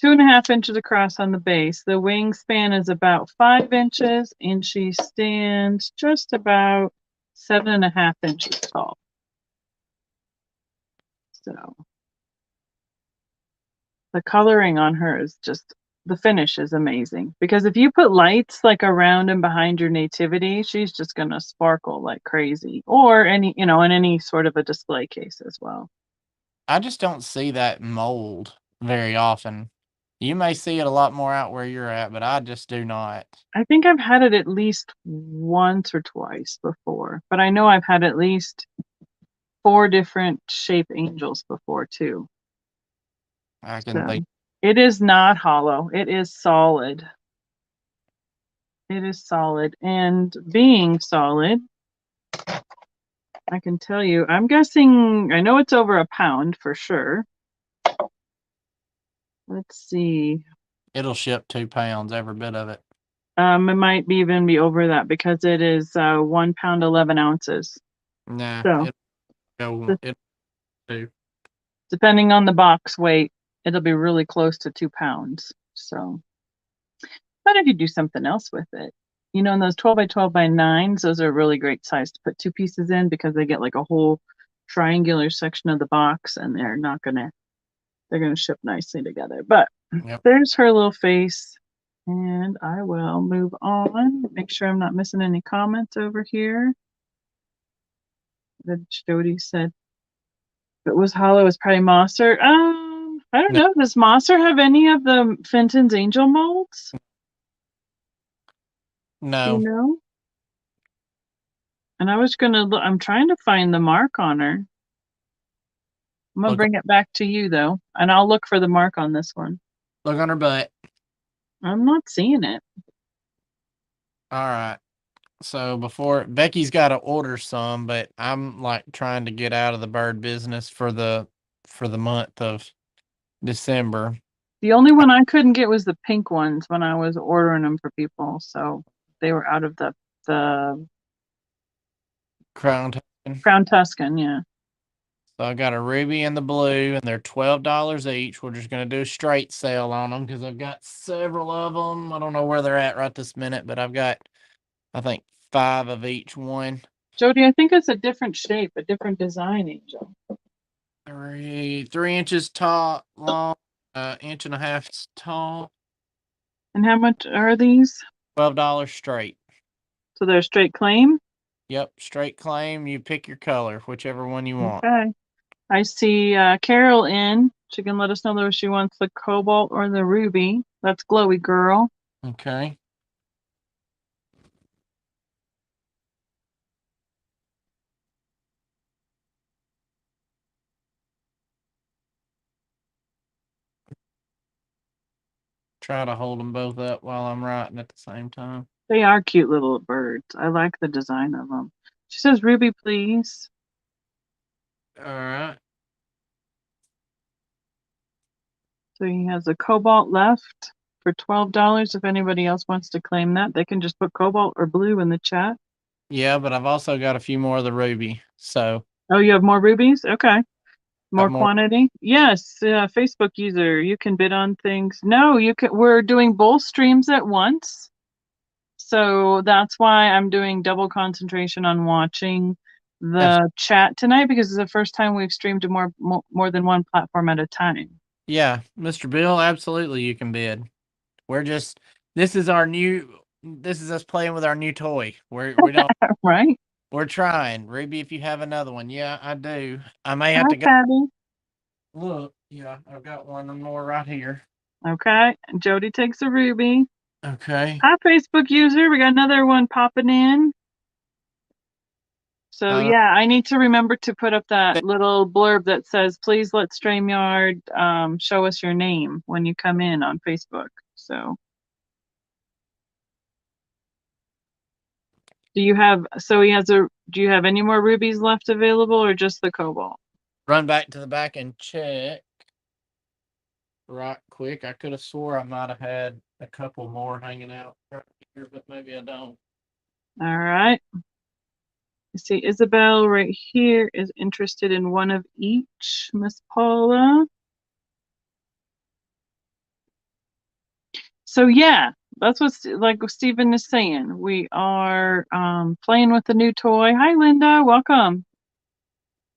[SPEAKER 2] 2.5 inches across on the base. The wingspan is about 5 inches, and she stands just about 7.5 inches tall. So the coloring on her is just, the finish is amazing, because if you put lights like around and behind your nativity, she's just gonna sparkle like crazy, or any, in any sort of a display case as well.
[SPEAKER 1] I just don't see that mold very often. You may see it a lot more out where you're at, but I just do not.
[SPEAKER 2] I think I've had it at least once or twice before, but I know I've had at least 4 different shape angels before too.
[SPEAKER 1] I can
[SPEAKER 2] So
[SPEAKER 1] think.
[SPEAKER 2] it is not hollow. It is solid. It is solid. And being solid, I can tell you, I'm guessing, I know it's over a pound for sure. Let's see.
[SPEAKER 1] It'll ship 2 pounds, every bit of it.
[SPEAKER 2] It might even be over that, because it is 1 pound 11 ounces.
[SPEAKER 1] Nah,
[SPEAKER 2] So
[SPEAKER 1] it do.
[SPEAKER 2] depending on the box weight, it'll be really close to 2 pounds. So, but if you do something else with it, and those 12 by 12 by 9s, those are a really great size to put 2 pieces in, because they get like a whole triangular section of the box, and they're gonna ship nicely together. But
[SPEAKER 1] Yep.
[SPEAKER 2] there's her little face, and I will move on. Make sure I'm not missing any comments over here. That Jody said, if it was hollow, it's probably Mosser. I don't
[SPEAKER 1] No,
[SPEAKER 2] know. Does Mosser have any of the Fenton's angel molds? Do you
[SPEAKER 1] no.
[SPEAKER 2] know? And I was gonna look. I'm trying to find the mark on her. I'm gonna
[SPEAKER 1] Look,
[SPEAKER 2] bring it back to you though, and I'll look for the mark on this one.
[SPEAKER 1] look on her butt.
[SPEAKER 2] I'm not seeing it.
[SPEAKER 1] All right. So before Becky's got to order some, but I'm like trying to get out of the bird business for the month of December.
[SPEAKER 2] The only one I couldn't get was the pink ones when I was ordering them for people, so they were out of the
[SPEAKER 1] Crown Tuscan.
[SPEAKER 2] Crown Tuscan. Yeah.
[SPEAKER 1] So I got a ruby and the blue, and they're $12 each. We're just gonna do a straight sale on them because I've got several of them. I don't know where they're at right this minute, but I've got, I think, 5 of each one.
[SPEAKER 2] Jody, I think it's a different shape, a different design, Angel.
[SPEAKER 1] 3 inches tall, long, inch and a half tall.
[SPEAKER 2] And how much are these?
[SPEAKER 1] $12 straight.
[SPEAKER 2] So they're straight claim?
[SPEAKER 1] Yep, straight claim. You pick your color, whichever one you want.
[SPEAKER 2] Okay. I see Carol in. She can let us know whether she wants the cobalt or the ruby. That's glowy girl.
[SPEAKER 1] Okay. Try to hold them both up while I'm writing at the same time.
[SPEAKER 2] They are cute little birds. I like the design of them. She says, Ruby, please.
[SPEAKER 1] All right.
[SPEAKER 2] So he has a cobalt left for $12. If anybody else wants to claim that, they can just put cobalt or blue in the chat.
[SPEAKER 1] Yeah, but I've also got a few more of the ruby. So
[SPEAKER 2] Oh, you have more rubies? Okay.
[SPEAKER 1] got
[SPEAKER 2] More
[SPEAKER 1] more.
[SPEAKER 2] quantity? Yes, Facebook user, you can bid on things. No, you can. We're doing both streams at once. So that's why I'm doing double concentration on watching the chat tonight, because it's the first time we've streamed to more than one platform at a time.
[SPEAKER 1] Yeah, Mr. Bill, absolutely you can bid. We're just this is us playing with our new toy. We don't
[SPEAKER 2] Right?
[SPEAKER 1] we're trying. Ruby, if you have another one. Yeah, I do. I may have
[SPEAKER 2] Hi,
[SPEAKER 1] to go
[SPEAKER 2] Patty.
[SPEAKER 1] look. Yeah, I've got one more right here.
[SPEAKER 2] Okay. Jody takes a ruby.
[SPEAKER 1] Okay.
[SPEAKER 2] Hi, Facebook user. We got another one popping in. So yeah, I need to remember to put up that little blurb that says, please let StreamYard show us your name when you come in on Facebook. So do you have any more rubies left available or just the cobalt?
[SPEAKER 1] Run back to the back and check right quick. I could have swore I might have had a couple more hanging out right here, but maybe I don't.
[SPEAKER 2] All right. You see Isabel right here is interested in one of each. Miss Paula. So yeah, that's what Stephen is saying. We are playing with the new toy. Hi, Linda. Welcome.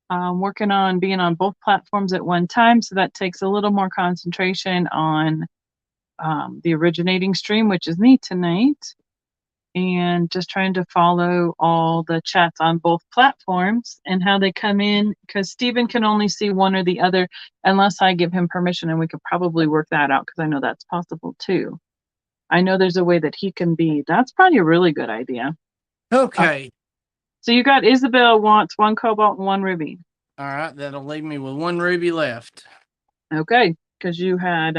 [SPEAKER 2] Working on being on both platforms at one time, so that takes a little more concentration on the originating stream, which is me tonight, and just trying to follow all the chats on both platforms and how they come in, because Stephen can only see one or the other unless I give him permission, and we could probably work that out because I know that's possible too. I know there's a way that he can be. That's probably a really good idea.
[SPEAKER 1] Okay.
[SPEAKER 2] So you got Isabel wants one cobalt and one ruby.
[SPEAKER 1] All right, that'll leave me with one ruby left.
[SPEAKER 2] Okay, because you had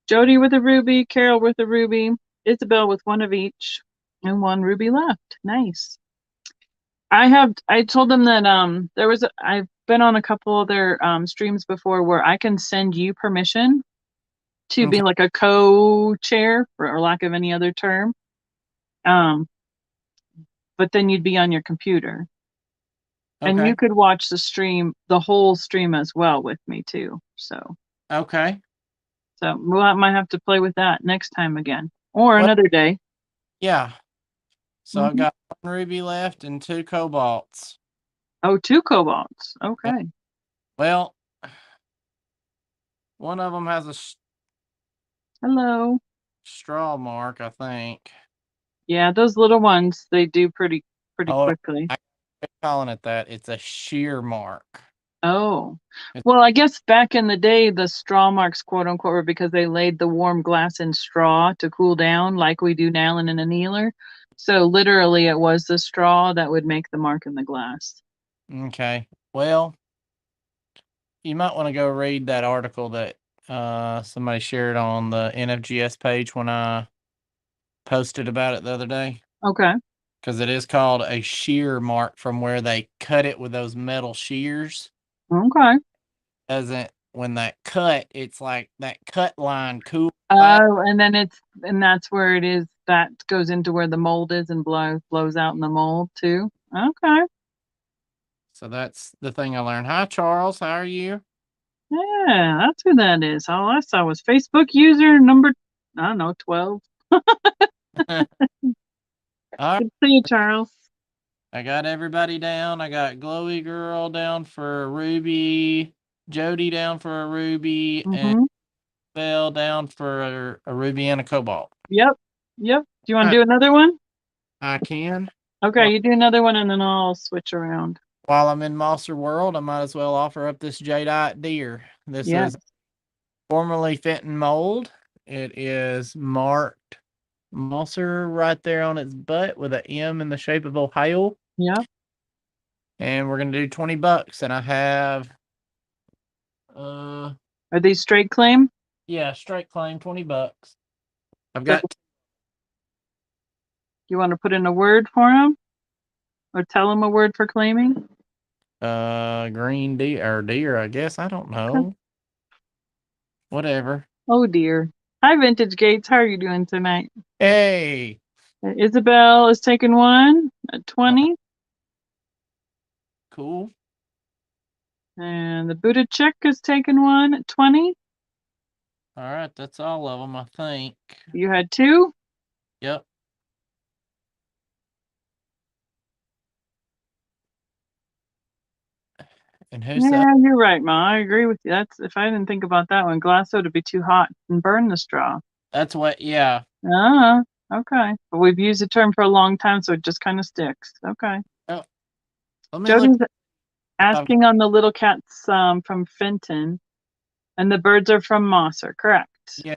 [SPEAKER 2] Jody with a ruby, Carol with a ruby, Isabel with one of each, and one ruby left. Nice. I told them that I've been on a couple other streams before where I can send you permission to be like a co-chair, for lack of any other term. But then you'd be on your computer. Okay. And you could watch the whole stream as well with me too. So
[SPEAKER 1] okay.
[SPEAKER 2] So we might have to play with that next time again, or another day.
[SPEAKER 1] Yeah. So I've got one ruby left and two cobalts.
[SPEAKER 2] Oh, two cobalts. Okay.
[SPEAKER 1] Well, one of them has a straw mark, I think.
[SPEAKER 2] Yeah, those little ones, they do pretty quickly.
[SPEAKER 1] I'm calling it that. It's a shear mark.
[SPEAKER 2] Oh, well, I guess back in the day, the straw marks, quote unquote, were because they laid the warm glass in straw to cool down like we do now in an annealer. So literally it was the straw that would make the mark in the glass.
[SPEAKER 1] Okay. Well, you might want to go read that article that somebody shared on the NFGS page when I posted about it the other day.
[SPEAKER 2] Okay.
[SPEAKER 1] Because it is called a shear mark from where they cut it with those metal shears.
[SPEAKER 2] Okay.
[SPEAKER 1] When that cut, it's like that cut line cool.
[SPEAKER 2] Oh, and that's where it is. That goes into where the mold is and blows out in the mold too. Okay.
[SPEAKER 1] So that's the thing I learned. Hi, Charles. How are you?
[SPEAKER 2] Yeah, that's who that is. All I saw was Facebook user number, I don't know, 12.
[SPEAKER 1] All right.
[SPEAKER 2] Good to see you, Charles.
[SPEAKER 1] I got everybody down. I got Glowy Girl down for a ruby, Jody down for a ruby, and Belle down for a ruby and a cobalt.
[SPEAKER 2] Yep. Do you want to do another one?
[SPEAKER 1] I can.
[SPEAKER 2] Okay, you do another one and then I'll switch around.
[SPEAKER 1] While I'm in Monster World, I might as well offer up this jadeite deer. This is formerly Fenton mold. It is marked Monster right there on its butt with an M in the shape of Ohio.
[SPEAKER 2] Yeah.
[SPEAKER 1] And we're going to do $20. And I have...
[SPEAKER 2] Are these straight claim?
[SPEAKER 1] Yeah, straight claim, $20. I've got...
[SPEAKER 2] You want to put in a word for them? Or tell them a word for claiming?
[SPEAKER 1] Green deer, I guess. I don't know. Okay. Whatever.
[SPEAKER 2] Oh, dear. Hi, Vintage Gates. How are you doing tonight?
[SPEAKER 1] Hey.
[SPEAKER 2] Isabel is taking one at 20.
[SPEAKER 1] Cool.
[SPEAKER 2] And the Buddha Chick is taking one at 20.
[SPEAKER 1] All right, that's all of them, I think.
[SPEAKER 2] You had two?
[SPEAKER 1] Yep. And who's
[SPEAKER 2] that? You're right, Ma. I agree with you. That's if I didn't think about that one. Glass would be too hot and burn the straw.
[SPEAKER 1] That's what, yeah.
[SPEAKER 2] Okay. But we've used the term for a long time, so it just kind of sticks. Okay.
[SPEAKER 1] Oh.
[SPEAKER 2] Jody's asking on the little cats from Fenton, and the birds are from Mosser, correct?
[SPEAKER 1] Yeah,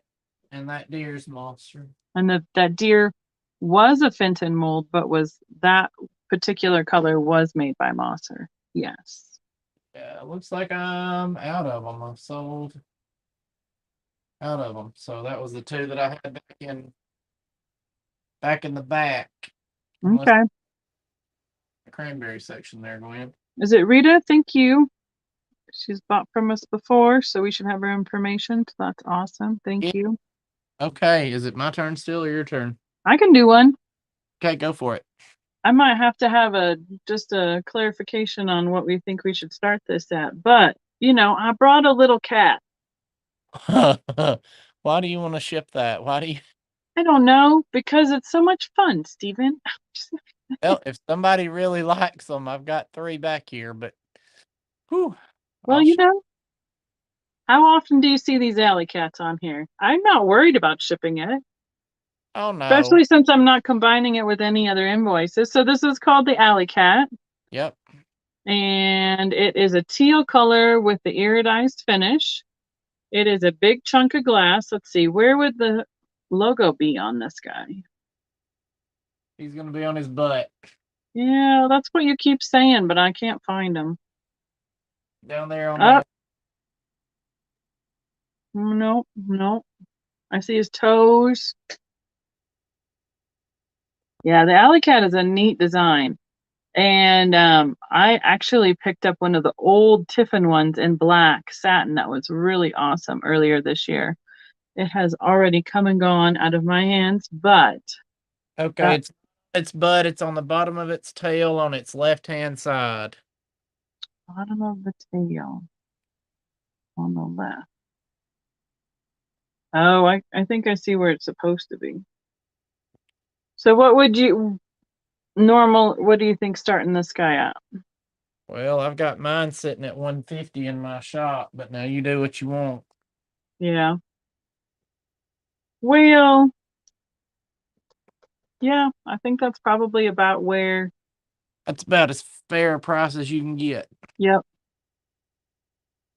[SPEAKER 1] and that deer's Monster.
[SPEAKER 2] And that deer was a Fenton mold, but was that particular color was made by Mosser. Yes.
[SPEAKER 1] Yeah, it looks like I'm out of them. I've sold out of them. So that was the two that I had back in the back. Unless
[SPEAKER 2] Okay.
[SPEAKER 1] the cranberry section there, Gwen.
[SPEAKER 2] Is it Rita? Thank you. She's bought from us before, so we should have her information. So that's awesome. Thank
[SPEAKER 1] Yeah.
[SPEAKER 2] you.
[SPEAKER 1] Okay, is it my turn still or your turn?
[SPEAKER 2] I can do one.
[SPEAKER 1] Okay, go for it.
[SPEAKER 2] I might have to have just a clarification on what we think we should start this at. But, I brought a little cat.
[SPEAKER 1] Why do you want to ship that? Why do you?
[SPEAKER 2] I don't know, because it's so much fun, Stephen.
[SPEAKER 1] Well, if somebody really likes them, I've got 3 back here, but whew,
[SPEAKER 2] Well, how often do you see these alley cats on here? I'm not worried about shipping it.
[SPEAKER 1] Oh no.
[SPEAKER 2] Especially since I'm not combining it with any other invoices. So this is called the alley cat.
[SPEAKER 1] Yep.
[SPEAKER 2] And it is a teal color with the iridized finish. It is a big chunk of glass. Let's see, where would the logo be on this guy?
[SPEAKER 1] He's gonna be on his butt.
[SPEAKER 2] Yeah, that's what you keep saying, but I can't find him.
[SPEAKER 1] Down there on that.
[SPEAKER 2] No, no. I see his toes. Yeah, the alley cat is a neat design. And I actually picked up one of the old Tiffin ones in black satin that was really awesome earlier this year. It has already come and gone out of my hands, but
[SPEAKER 1] Okay, it's butt. It's on the bottom of its tail on its left-hand side.
[SPEAKER 2] bottom of the tail on the left. Oh, I think I see where it's supposed to be. So what do you think starting this guy at?
[SPEAKER 1] Well, I've got mine sitting at 150 in my shop, but now you do what you want.
[SPEAKER 2] Yeah. Well, yeah, I think that's probably about where.
[SPEAKER 1] That's about as fair a price as you can get.
[SPEAKER 2] Yep.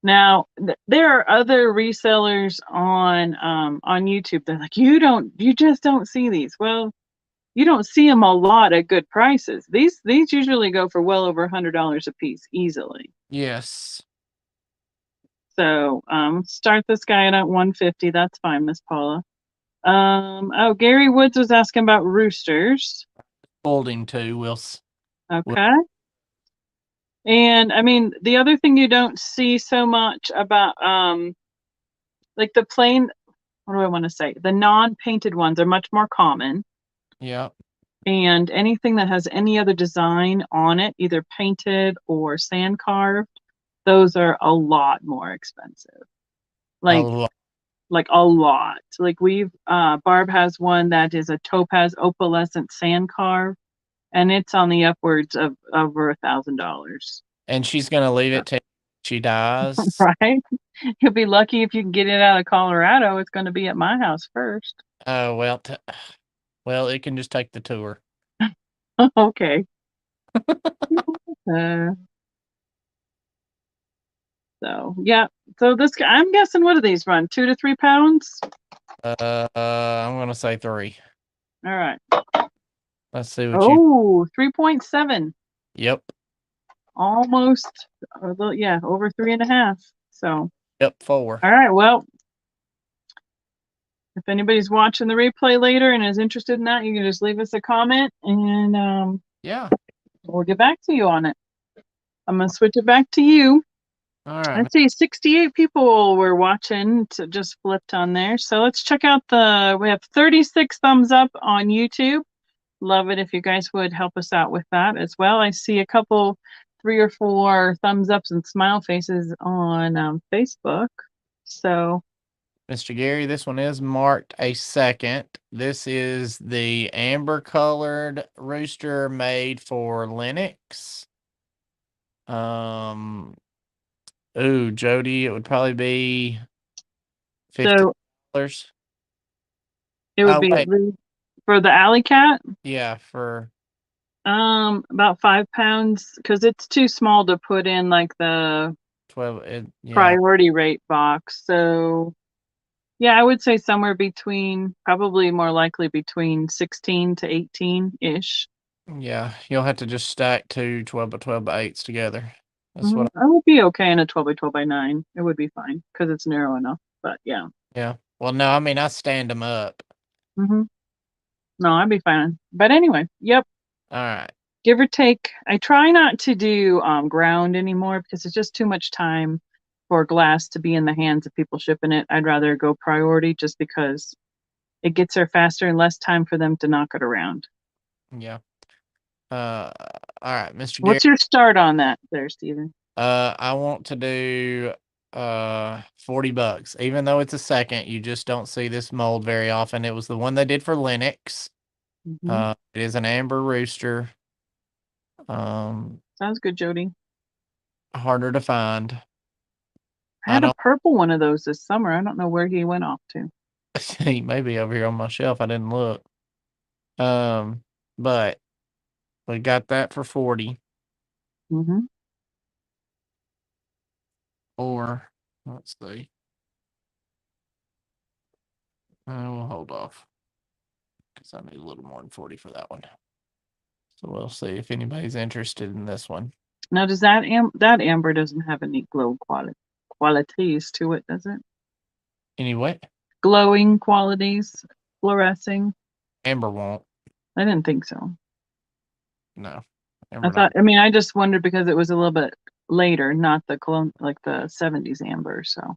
[SPEAKER 2] Now there are other resellers on YouTube. They're like, you just don't see these. Well, you don't see them a lot at good prices. These usually go for well over $100 a piece easily.
[SPEAKER 1] Yes.
[SPEAKER 2] So start this guy at 150. That's fine, Miss Paula. Gary Woods was asking about roosters.
[SPEAKER 1] Folding too,
[SPEAKER 2] Okay. And I mean, the other thing you don't see so much about like the plain, what do I want to say? The non-painted ones are much more common.
[SPEAKER 1] Yeah.
[SPEAKER 2] And anything that has any other design on it, either painted or sand carved, those are a lot more expensive. Like a lot. Like Barb has one that is a topaz opalescent sand carve, and it's on the upwards of over $1,000.
[SPEAKER 1] And she's gonna leave it till she dies.
[SPEAKER 2] Right? You'll be lucky if you can get it out of Colorado. It's going to be at my house first.
[SPEAKER 1] Oh well, it can just take the tour.
[SPEAKER 2] Okay. So yeah. So this guy, I'm guessing, what do these run? 2 to 3 pounds?
[SPEAKER 1] I'm gonna say 3.
[SPEAKER 2] All right.
[SPEAKER 1] Let's see what you.
[SPEAKER 2] 3.7.
[SPEAKER 1] Yep.
[SPEAKER 2] Almost. Yeah, over 3.5. So.
[SPEAKER 1] Yep, 4.
[SPEAKER 2] All right. Well, if anybody's watching the replay later and is interested in that, you can just leave us a comment, and
[SPEAKER 1] yeah,
[SPEAKER 2] we'll get back to you on it. I'm gonna switch it back to you.
[SPEAKER 1] All right.
[SPEAKER 2] Let's see, 68 people were watching. To just flipped on there. So let's check out we have 36 thumbs up on YouTube. Love it if you guys would help us out with that as well. I see a couple, 3 or 4 thumbs ups and smile faces on Facebook. So,
[SPEAKER 1] Mr. Gary, this one is marked a second. This is the amber colored rooster made for Linux. Jody, it would probably be $50.
[SPEAKER 2] It would be for the alley cat.
[SPEAKER 1] Yeah, for
[SPEAKER 2] about 5 pounds, because it's too small to put in like the
[SPEAKER 1] 12.
[SPEAKER 2] Priority rate box. So yeah, I would say somewhere between, probably more likely between 16 to 18 ish.
[SPEAKER 1] Yeah, you'll have to just stack two 12 by 12 by 8s together. That's what.
[SPEAKER 2] I would be okay in a 12 by 12 by 9. It would be fine because it's narrow enough. But yeah.
[SPEAKER 1] Yeah. Well, no, I mean I stand them up.
[SPEAKER 2] No, I'd be fine. But anyway, yep.
[SPEAKER 1] All right.
[SPEAKER 2] Give or take. I try not to do ground anymore because it's just too much time for glass to be in the hands of people shipping it. I'd rather go priority just because it gets there faster and less time for them to knock it around.
[SPEAKER 1] Yeah. All right, Mr. Gary.
[SPEAKER 2] What's your start on that there, Steven?
[SPEAKER 1] I want to do $40. Even though it's a second, you just don't see this mold very often. It was the one they did for Linux. It is an amber rooster.
[SPEAKER 2] Sounds good, Jody.
[SPEAKER 1] Harder to find.
[SPEAKER 2] I had a purple one of those this summer. I don't know where he went off to.
[SPEAKER 1] He may be over here on my shelf. I didn't look. But we got that for 40. Or let's see. We'll hold off because I need a little more than 40 for that one. So we'll see if anybody's interested in this one.
[SPEAKER 2] Now, does that amber doesn't have any glow qualities to it, does it?
[SPEAKER 1] Any what?
[SPEAKER 2] Glowing qualities, fluorescing.
[SPEAKER 1] Amber won't.
[SPEAKER 2] I didn't think so.
[SPEAKER 1] No.
[SPEAKER 2] I just wondered because it was a little bit later, not the cologne, like the 70s amber. So.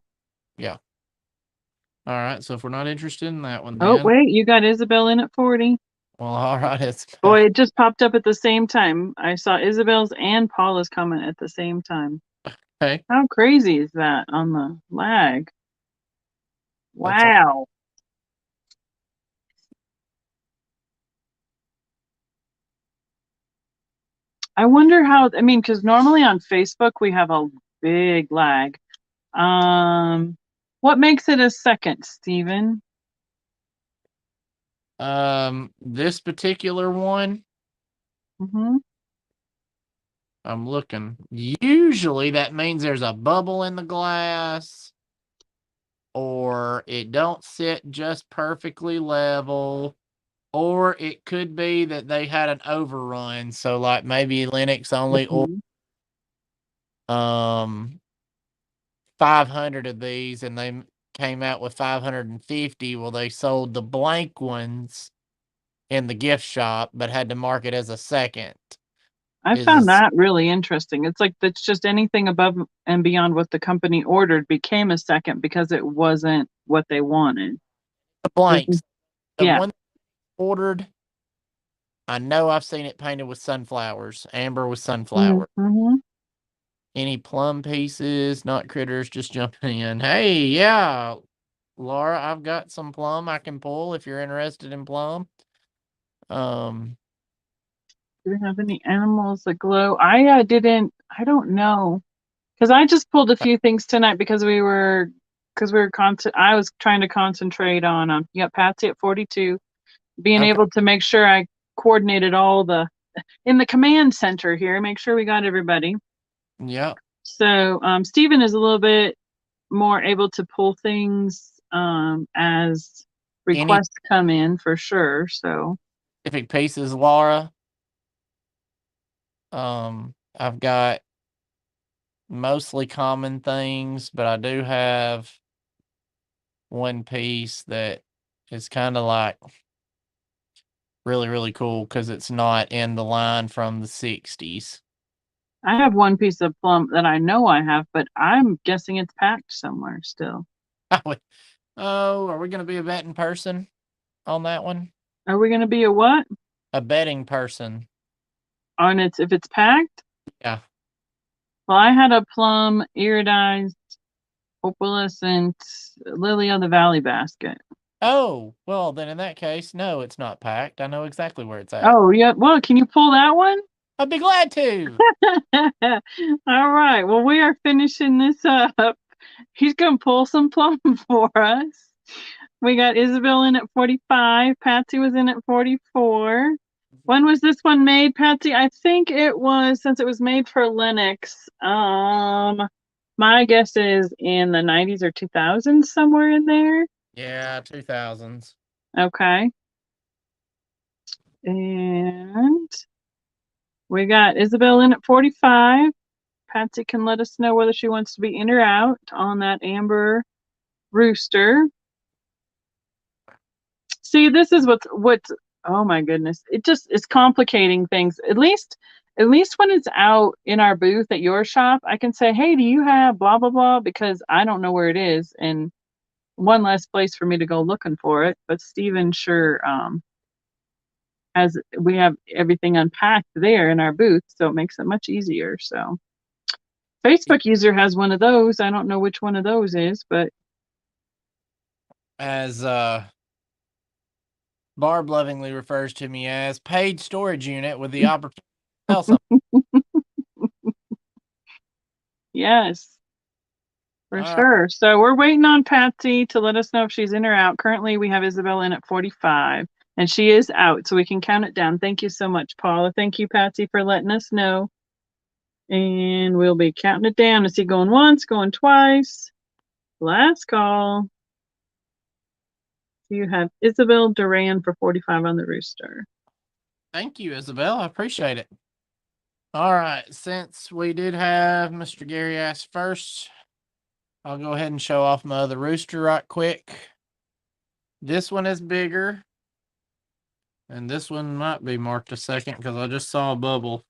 [SPEAKER 1] Yeah. All right. So if we're not interested in that one,
[SPEAKER 2] Oh,
[SPEAKER 1] then.
[SPEAKER 2] wait, you got Isabel in at 40.
[SPEAKER 1] Well, all right.
[SPEAKER 2] Boy, it just popped up at the same time. I saw Isabel's and Paula's comment at the same time.
[SPEAKER 1] Okay.
[SPEAKER 2] How crazy is that on the lag? Wow. I wonder how, because normally on Facebook we have a big lag. What makes it a second, Steven?
[SPEAKER 1] This particular one.
[SPEAKER 2] Mm-hmm.
[SPEAKER 1] I'm looking. Usually that means there's a bubble in the glass, or it don't sit just perfectly level, or it could be that they had an overrun. So like maybe Linux only or 500 of these and they came out with 550. Well, they sold the blank ones in the gift shop, but had to mark it as a second.
[SPEAKER 2] I found that really interesting. It's like that's just anything above and beyond what the company ordered became a second because it wasn't what they wanted.
[SPEAKER 1] The blanks. The
[SPEAKER 2] Yeah.
[SPEAKER 1] one ordered, I know I've seen it painted with sunflowers, amber with sunflower. Any plum pieces, not critters, just jumping in. Hey, yeah, Laura, I've got some plum I can pull if you're interested in plum.
[SPEAKER 2] Do we have any animals that glow? I don't know. Because I just pulled a few things tonight because I was trying to concentrate on Patsy at 42, being able to make sure I coordinated all in the command center here, make sure we got everybody.
[SPEAKER 1] Yeah.
[SPEAKER 2] So Stephen is a little bit more able to pull things as requests come in for sure. So
[SPEAKER 1] specific pieces, Laura. I've got mostly common things, but I do have one piece that is kind of like really, really cool because it's not in the line from the 60s.
[SPEAKER 2] I have one piece of plum that I know I have, but I'm guessing it's packed somewhere still.
[SPEAKER 1] Oh, are we going to be a betting person on that one?
[SPEAKER 2] Are we going to be a what?
[SPEAKER 1] A betting person.
[SPEAKER 2] On if it's packed?
[SPEAKER 1] Yeah.
[SPEAKER 2] Well, I had a plum, iridized, opalescent, lily of the valley basket.
[SPEAKER 1] Oh, well, then in that case, no, it's not packed. I know exactly where it's at.
[SPEAKER 2] Oh, yeah. Well, can you pull that one?
[SPEAKER 1] I'd be glad to.
[SPEAKER 2] All right. Well, we are finishing this up. He's going to pull some plum for us. We got Isabel in at 45. Patsy was in at 44. When was this one made, Patsy? I think it was, since it was made for Linux. My guess is in the 90s or 2000s, somewhere in there.
[SPEAKER 1] Yeah, 2000s.
[SPEAKER 2] Okay. And We got Isabel in at 45. Patsy can let us know whether she wants to be in or out on that amber rooster. See, this is what's oh my goodness. It's complicating things. At least when it's out in our booth at your shop, I can say, "Hey, do you have blah blah blah?" because I don't know where it is and one less place for me to go looking for it. But Steven sure we have everything unpacked there in our booth, so it makes it much easier. So Facebook user has one of those. I don't know which one of those is, but
[SPEAKER 1] as Barb lovingly refers to me as, paid storage unit with the opportunity to sell something.
[SPEAKER 2] Yes, for sure. So we're waiting on Patsy to let us know if she's in or out. Currently, we have Isabel in at 45, and she is out, so we can count it down. Thank you so much, Paula. Thank you, Patsy, for letting us know. And we'll be counting it down. Is he going once, going twice? Last call. You have Isabel Duran for 45 on the rooster.
[SPEAKER 1] Thank you, Isabel. I appreciate it. All right. Since we did have Mr. Gary ask first, I'll go ahead and show off my other rooster right quick. This one is bigger. And this one might be marked a second because I just saw a bubble.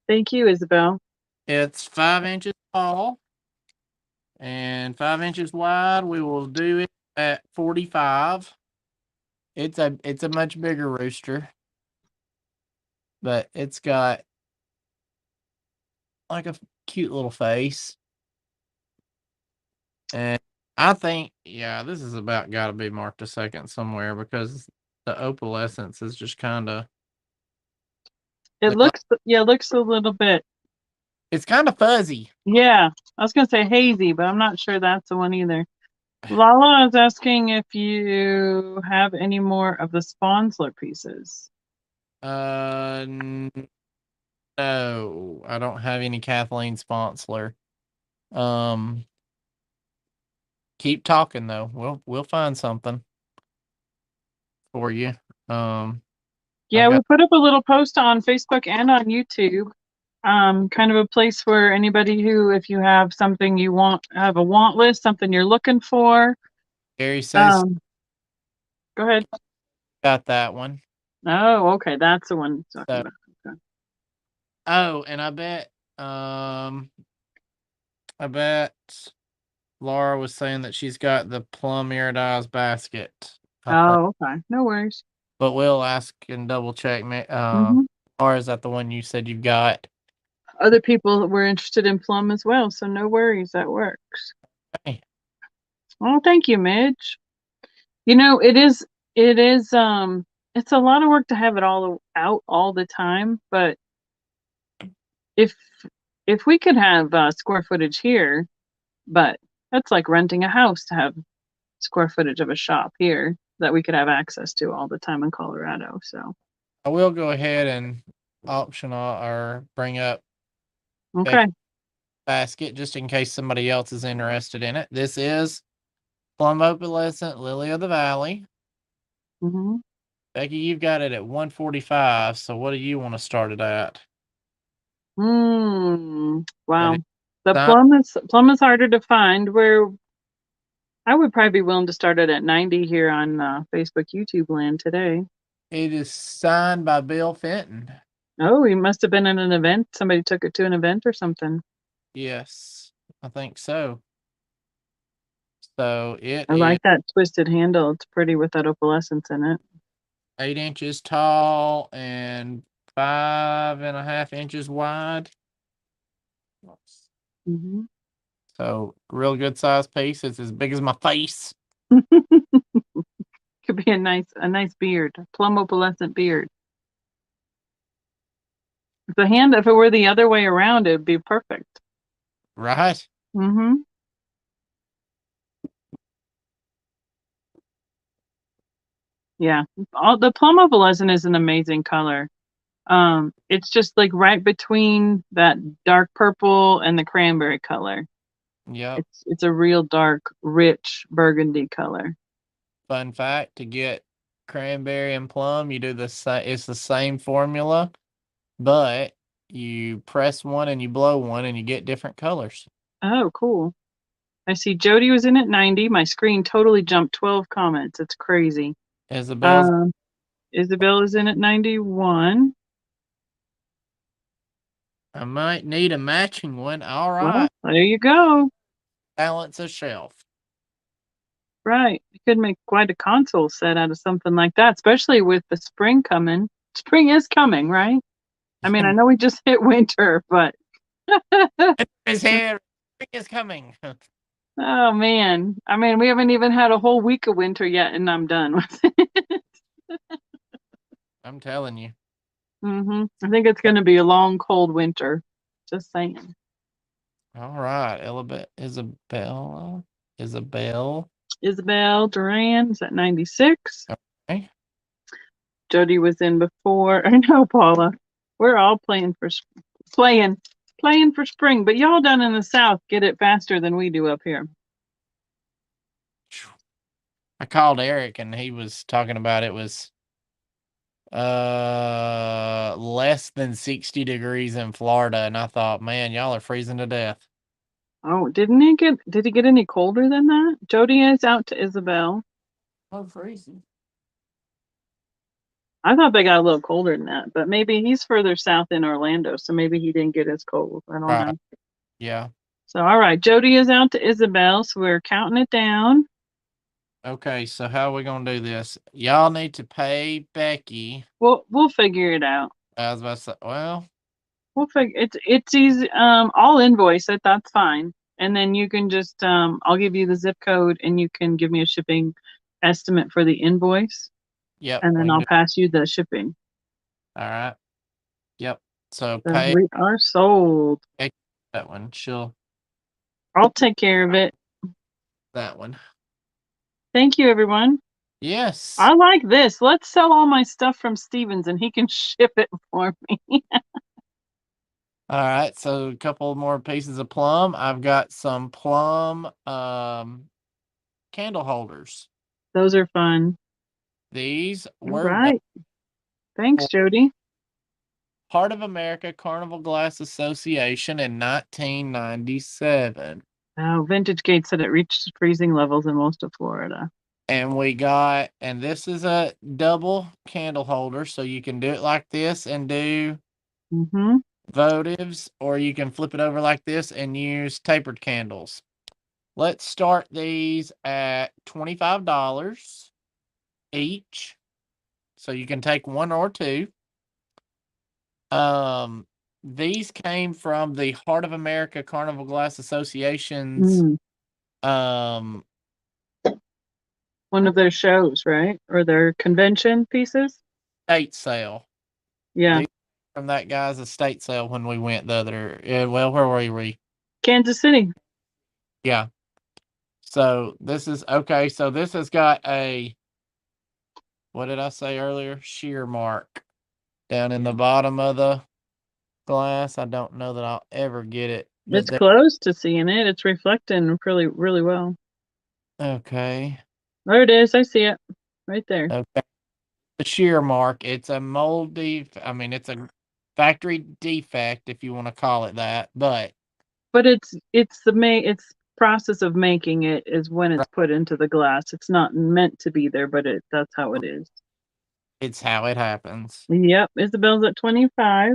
[SPEAKER 2] Thank you, Isabel.
[SPEAKER 1] It's 5 inches tall and 5 inches wide. We will do it at 45. It's a much bigger rooster, but it's got like a cute little face. And I think, yeah, this is about got to be marked a second somewhere because the opalescence is just kind of.
[SPEAKER 2] It looks a little bit.
[SPEAKER 1] It's kind of fuzzy.
[SPEAKER 2] Yeah, I was gonna say hazy, but I'm not sure that's the one either. Lala is asking if you have any more of the Sponsler pieces.
[SPEAKER 1] No, I don't have any Kathleen Sponsler. Keep talking though. We'll find something for you.
[SPEAKER 2] Yeah, we put up a little post on Facebook and on YouTube. Kind of a place where anybody who, if you have something you want, have a want list, something you're looking for.
[SPEAKER 1] Gary says,
[SPEAKER 2] go ahead.
[SPEAKER 1] Got that one.
[SPEAKER 2] Oh, okay, that's the one. Okay.
[SPEAKER 1] Oh, and I bet Laura was saying that she's got the plum iridized basket.
[SPEAKER 2] Oh, okay. No worries.
[SPEAKER 1] But we'll ask and double check. Laura, is that the one you said you've got?
[SPEAKER 2] Other people were interested in plum as well, so no worries. That works.
[SPEAKER 1] Okay.
[SPEAKER 2] Oh, thank you, Midge. You know, it's a lot of work to have it all out all the time, but if we could have square footage here, but that's like renting a house to have square footage of a shop here that we could have access to all the time in Colorado. So
[SPEAKER 1] I will go ahead and option or bring up
[SPEAKER 2] okay
[SPEAKER 1] basket just in case somebody else is interested in it. This is plum opalescent lily of the valley. Becky, you've got it at 145. So what do you want to start it at?
[SPEAKER 2] Wow. The plum is harder to find. Where I would probably be willing to start it at 90 here on Facebook, YouTube land today.
[SPEAKER 1] It is signed by Bill Fenton.
[SPEAKER 2] Oh, he must have been in an event. Somebody took it to an event or something.
[SPEAKER 1] Yes, I think so. So
[SPEAKER 2] I like that twisted handle. It's pretty with that opalescence in it.
[SPEAKER 1] 8 inches tall and 5.5 inches wide. So real good size piece. It's as big as my face.
[SPEAKER 2] Could be a nice beard, plum opalescent beard. If it were the other way around, it'd be perfect.
[SPEAKER 1] Right.
[SPEAKER 2] Yeah, the plum opalescent is an amazing color. It's just like right between that dark purple and the cranberry color.
[SPEAKER 1] Yep.
[SPEAKER 2] It's a real dark, rich burgundy color.
[SPEAKER 1] Fun fact, to get cranberry and plum, you do it's the same formula, but You press one and you blow one and you get different colors.
[SPEAKER 2] Oh, cool. I see Jody was in at 90. My screen totally jumped 12 comments. It's crazy.
[SPEAKER 1] Isabel's
[SPEAKER 2] Isabel is in at 91.
[SPEAKER 1] I might need a matching one. All
[SPEAKER 2] Well,
[SPEAKER 1] right.
[SPEAKER 2] there you go.
[SPEAKER 1] Balance a shelf.
[SPEAKER 2] Right. You could make quite a console set out of something like that, especially with the spring coming. Spring is coming, right? I mean, I know we just hit winter, but
[SPEAKER 1] His hair is coming.
[SPEAKER 2] oh man. I mean, we haven't even had a whole week of winter yet, and I'm done with it.
[SPEAKER 1] I'm telling you.
[SPEAKER 2] I think it's going to be a long, cold winter. Just saying.
[SPEAKER 1] All right, Isabel.
[SPEAKER 2] Isabel Duran is at 96.
[SPEAKER 1] Okay.
[SPEAKER 2] Jody was in before. I know, Paula. We're all playing for spring, but y'all down in the South get it faster than we do up here.
[SPEAKER 1] I called Eric and he was talking about it was less than 60 degrees in Florida, and I thought, man, y'all are freezing to death.
[SPEAKER 2] Oh, did he get any colder than that? Jody is out to Isabel.
[SPEAKER 1] Oh, freezing.
[SPEAKER 2] I thought they got a little colder than that, but maybe he's further south in Orlando, so maybe he didn't get as cold. I don't know.
[SPEAKER 1] Yeah.
[SPEAKER 2] So, all right, Jody is out to Isabel, so we're counting it down.
[SPEAKER 1] Okay, so how are we gonna do this? Y'all need to pay Becky.
[SPEAKER 2] We'll figure it out.
[SPEAKER 1] I was about to say, well,
[SPEAKER 2] We'll figure it's easy. I'll invoice it. That's fine. And then you can just I'll give you the zip code, and you can give me a shipping estimate for the invoice.
[SPEAKER 1] yep.
[SPEAKER 2] And then I'll pass you the shipping.
[SPEAKER 1] All right. Yep. So
[SPEAKER 2] So
[SPEAKER 1] pay
[SPEAKER 2] we are sold.
[SPEAKER 1] that one.
[SPEAKER 2] I'll take care of it.
[SPEAKER 1] That one.
[SPEAKER 2] Thank you, everyone.
[SPEAKER 1] Yes.
[SPEAKER 2] I like this. Let's sell all my stuff from Stevens, and he can ship it for me.
[SPEAKER 1] All right, so a couple more pieces of plum. I've got some plum candle holders.
[SPEAKER 2] Those are fun.
[SPEAKER 1] These
[SPEAKER 2] All
[SPEAKER 1] were
[SPEAKER 2] right. Thanks, Jody.
[SPEAKER 1] Heart of America Carnival Glass Association in 1997.
[SPEAKER 2] Oh, Vintage Gate said it reached freezing levels in most of Florida.
[SPEAKER 1] And and this is a double candle holder, so you can do it like this and do votives, or you can flip it over like this and use tapered candles. Let's start these at $25 each. So you can take one or two. These came from the Heart of America Carnival Glass Association's
[SPEAKER 2] one of their shows, right? Or their convention pieces?
[SPEAKER 1] Estate sale.
[SPEAKER 2] Yeah.
[SPEAKER 1] These from that guy's estate sale when we went the other, well, where were we?
[SPEAKER 2] Kansas City.
[SPEAKER 1] Yeah. So this is, okay, so this has got a, what did I say earlier? Shear mark down in the bottom of the glass. I don't know that I'll ever get it.
[SPEAKER 2] It's close to seeing it. It's reflecting really, really well.
[SPEAKER 1] Okay.
[SPEAKER 2] There it is. I see it right there.
[SPEAKER 1] Okay. The shear mark. It's a it's a factory defect, if you want to call it that, but
[SPEAKER 2] it's process of making it is when it's put into the glass. It's not meant to be there, but that's how it is.
[SPEAKER 1] It's how it happens.
[SPEAKER 2] Yep. Isabel's at 25.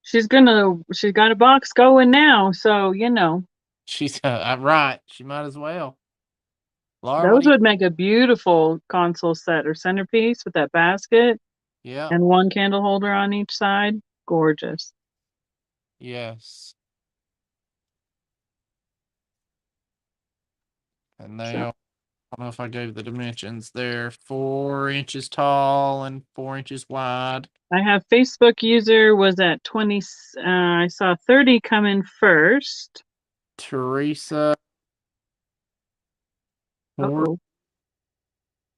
[SPEAKER 2] She's got a box going now, so
[SPEAKER 1] She's right. She might as well. Laura,
[SPEAKER 2] those would make a beautiful console set or centerpiece with that basket.
[SPEAKER 1] Yeah.
[SPEAKER 2] And one candle holder on each side. Gorgeous.
[SPEAKER 1] Yes. And they are, I don't know if I gave the dimensions. They're 4 inches tall and 4 inches wide.
[SPEAKER 2] I have Facebook user was at 20. I saw 30 come in first.
[SPEAKER 1] Teresa.
[SPEAKER 2] Uh-oh.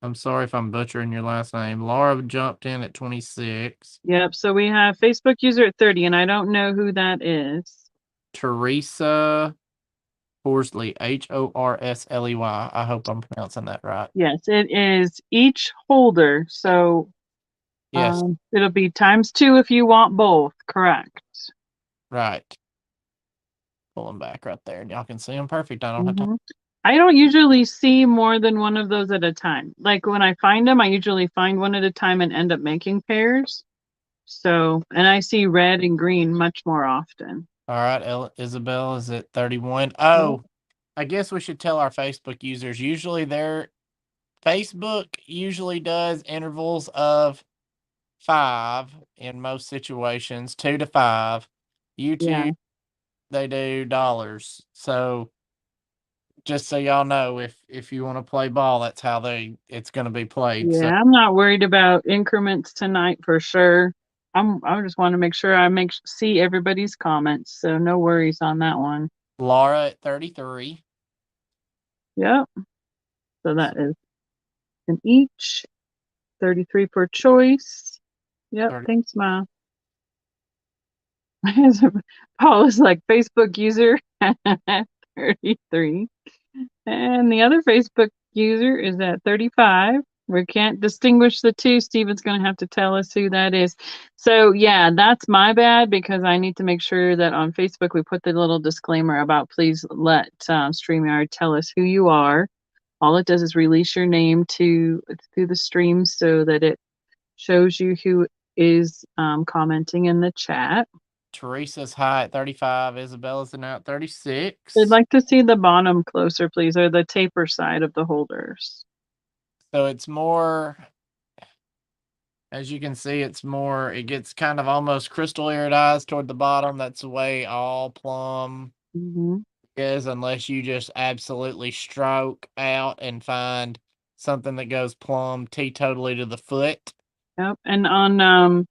[SPEAKER 1] I'm sorry if I'm butchering your last name. Laura jumped in at 26.
[SPEAKER 2] Yep. So we have Facebook user at 30, and I don't know who that is.
[SPEAKER 1] Teresa Horsley, Horsley. I hope I'm pronouncing that right.
[SPEAKER 2] Yes, it is each holder. So
[SPEAKER 1] Yes.
[SPEAKER 2] It'll be ×2 if you want both. Correct.
[SPEAKER 1] Right. Pull them back right there. Y'all can see them perfect. I don't have to.
[SPEAKER 2] I don't usually see more than one of those at a time. Like when I find them, I usually find one at a time and end up making pairs. So, and I see red and green much more often.
[SPEAKER 1] All right, Isabel is at 31. Oh, I guess we should tell our Facebook users. Usually their Facebook usually does intervals of 5 in most situations, 2 to 5.
[SPEAKER 2] Yeah.
[SPEAKER 1] YouTube, they do dollars. So just so y'all know, if you want to play ball, that's how it's going to be played. So
[SPEAKER 2] Yeah, I'm not worried about increments tonight for sure. I just want to make sure I see everybody's comments, so no worries on that one.
[SPEAKER 1] Laura at 33.
[SPEAKER 2] Yep. So that is an each, 33 per choice. Yep.
[SPEAKER 1] 30.
[SPEAKER 2] Thanks, Ma. Paul is like Facebook user 33. And the other Facebook user is at 35. We can't distinguish the two. Steven's going to have to tell us who that is. So, yeah, that's my bad because I need to make sure that on Facebook we put the little disclaimer about please let StreamYard tell us who you are. All it does is release your name through the stream so that it shows you who is commenting in the chat.
[SPEAKER 1] Teresa's high at 35. Isabella's now at 36.
[SPEAKER 2] I'd like to see the bottom closer, please, or the taper side of the holders.
[SPEAKER 1] So it's more, as you can see, it gets kind of almost crystal iridized toward the bottom. That's the way all plum is, unless you just absolutely stroke out and find something that goes plum teetotally to the foot.
[SPEAKER 2] Yep. And on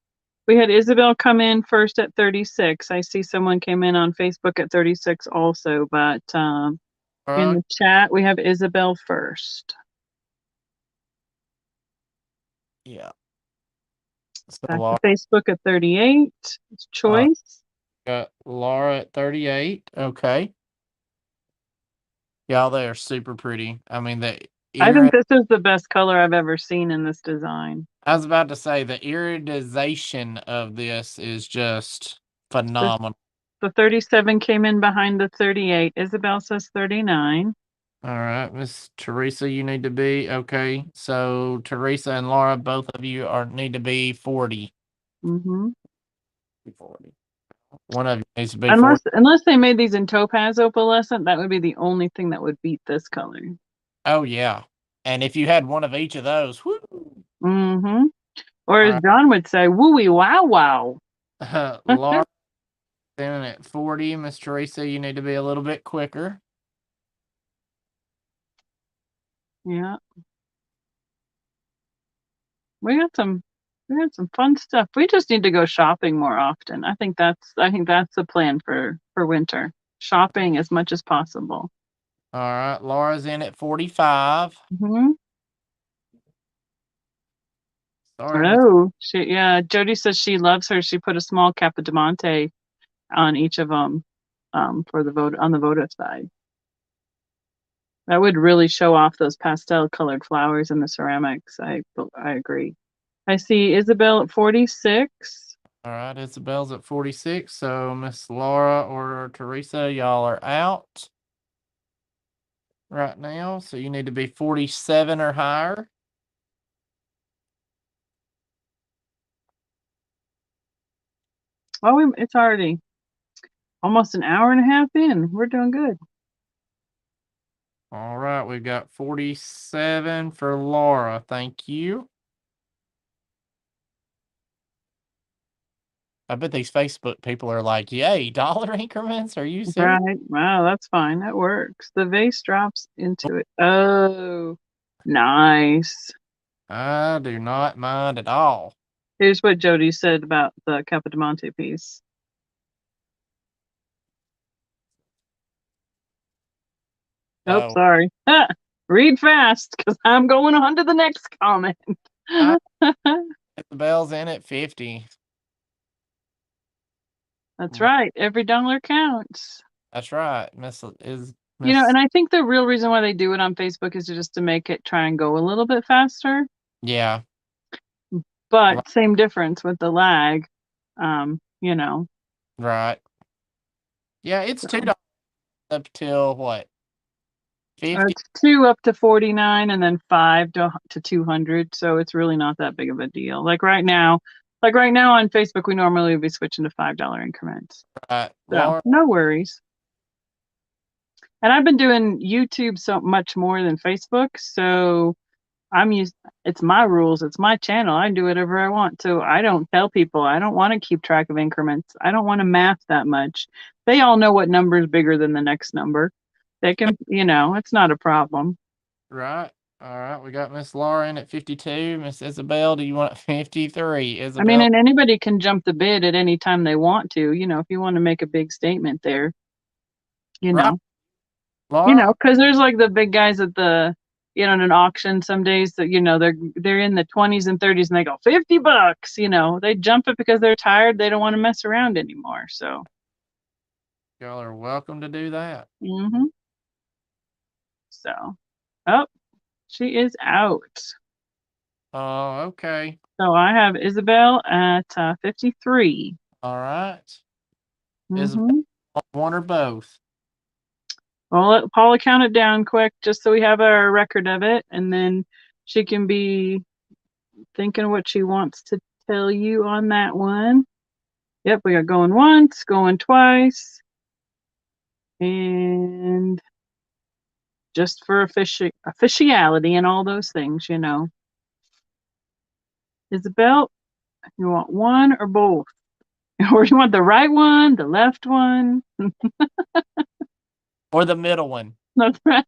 [SPEAKER 2] we had Isabel come in first at 36. I see someone came in on Facebook at 36 also, but in the chat we have Isabel first.
[SPEAKER 1] Yeah. So
[SPEAKER 2] Back to Facebook at 38. It's choice.
[SPEAKER 1] Got Laura at 38. Okay. Y'all, they are super pretty. I mean,
[SPEAKER 2] I think this is the best color I've ever seen in this design.
[SPEAKER 1] I was about to say the iridization of this is just phenomenal.
[SPEAKER 2] The 37 came in behind the 38. Isabel says 39.
[SPEAKER 1] All right, Miss Teresa, you need to be okay. So Teresa and Laura, both of you need to be 40. 40. One of you needs to be 40.
[SPEAKER 2] Unless they made these in topaz opalescent, that would be the only thing that would beat this color.
[SPEAKER 1] Oh yeah, and if you had one of each of those, whoo.
[SPEAKER 2] Or as John would say, wooey wow wow.
[SPEAKER 1] Laura then at 40. Miss Teresa, you need to be a little bit quicker.
[SPEAKER 2] Yeah. We had some fun stuff. We just need to go shopping more often. I think that's the plan for winter. Shopping as much as possible.
[SPEAKER 1] All right, Laura's in at 45. Sorry.
[SPEAKER 2] Oh, Jody says she loves her. She put a small Capodimonte on each of them for the vote on the votive side. That would really show off those pastel colored flowers in the ceramics. I agree. I see Isabel at 46.
[SPEAKER 1] All right, Isabel's at 46. So Miss Laura or Teresa, y'all are out right now. So you need to be 47 or higher.
[SPEAKER 2] Oh, it's already almost an hour and a half in. We're doing good.
[SPEAKER 1] All right, we've got 47 for Laura. Thank you. I bet these Facebook people are like, yay, dollar increments? Are you serious?
[SPEAKER 2] Right. Wow, that's fine. That works. The vase drops into it. Oh, nice.
[SPEAKER 1] I do not mind at all.
[SPEAKER 2] Here's what Jody said about the Capodimonte piece. Oh, sorry. Read fast because I'm going on to the next comment.
[SPEAKER 1] The bell's in at 50.
[SPEAKER 2] That's right. Every dollar counts.
[SPEAKER 1] That's right.
[SPEAKER 2] And I think the real reason why they do it on Facebook is just to make it try and go a little bit faster.
[SPEAKER 1] Yeah.
[SPEAKER 2] but same difference with the lag. You know.
[SPEAKER 1] Right. Yeah, it's $2 up till what? 50?
[SPEAKER 2] It's 2 up to 49 and then 5 to 200. So it's really not that big of a deal. Like right now on Facebook, we normally would be switching to $5 increments.
[SPEAKER 1] Right.
[SPEAKER 2] So
[SPEAKER 1] Laura,
[SPEAKER 2] no worries. And I've been doing YouTube so much more than Facebook. So it's my rules. It's my channel. I can do whatever I want. So I don't tell people. I don't want to keep track of increments. I don't want to math that much. They all know what number is bigger than the next number. They can, it's not a problem.
[SPEAKER 1] right. All right. We got Miss Laura in at 52. Miss Isabel, do you want 53?
[SPEAKER 2] I mean,
[SPEAKER 1] Isabel?
[SPEAKER 2] and anybody can jump the bid at any time they want to, if you want to make a big statement there,
[SPEAKER 1] Right. Laura?
[SPEAKER 2] because there's like the big guys at the, in an auction some days that, they're in the 20s and 30s and they go $50, they jump it because they're tired. They don't want to mess around anymore. So,
[SPEAKER 1] Y'all are welcome to do that.
[SPEAKER 2] So, oh, she is out.
[SPEAKER 1] Oh, okay.
[SPEAKER 2] So I have Isabel at 53.
[SPEAKER 1] All right. Isabel,
[SPEAKER 2] Mm-hmm.
[SPEAKER 1] one or both?
[SPEAKER 2] Well, let Paula count it down quick just so we have a record of it, and then she can be thinking what she wants to tell you on that one. Yep, we got going once, going twice, and just for officiality and all those things, Isabel, you want one or both? Or you want the right one, the left one?
[SPEAKER 1] Or the middle one?
[SPEAKER 2] That's right.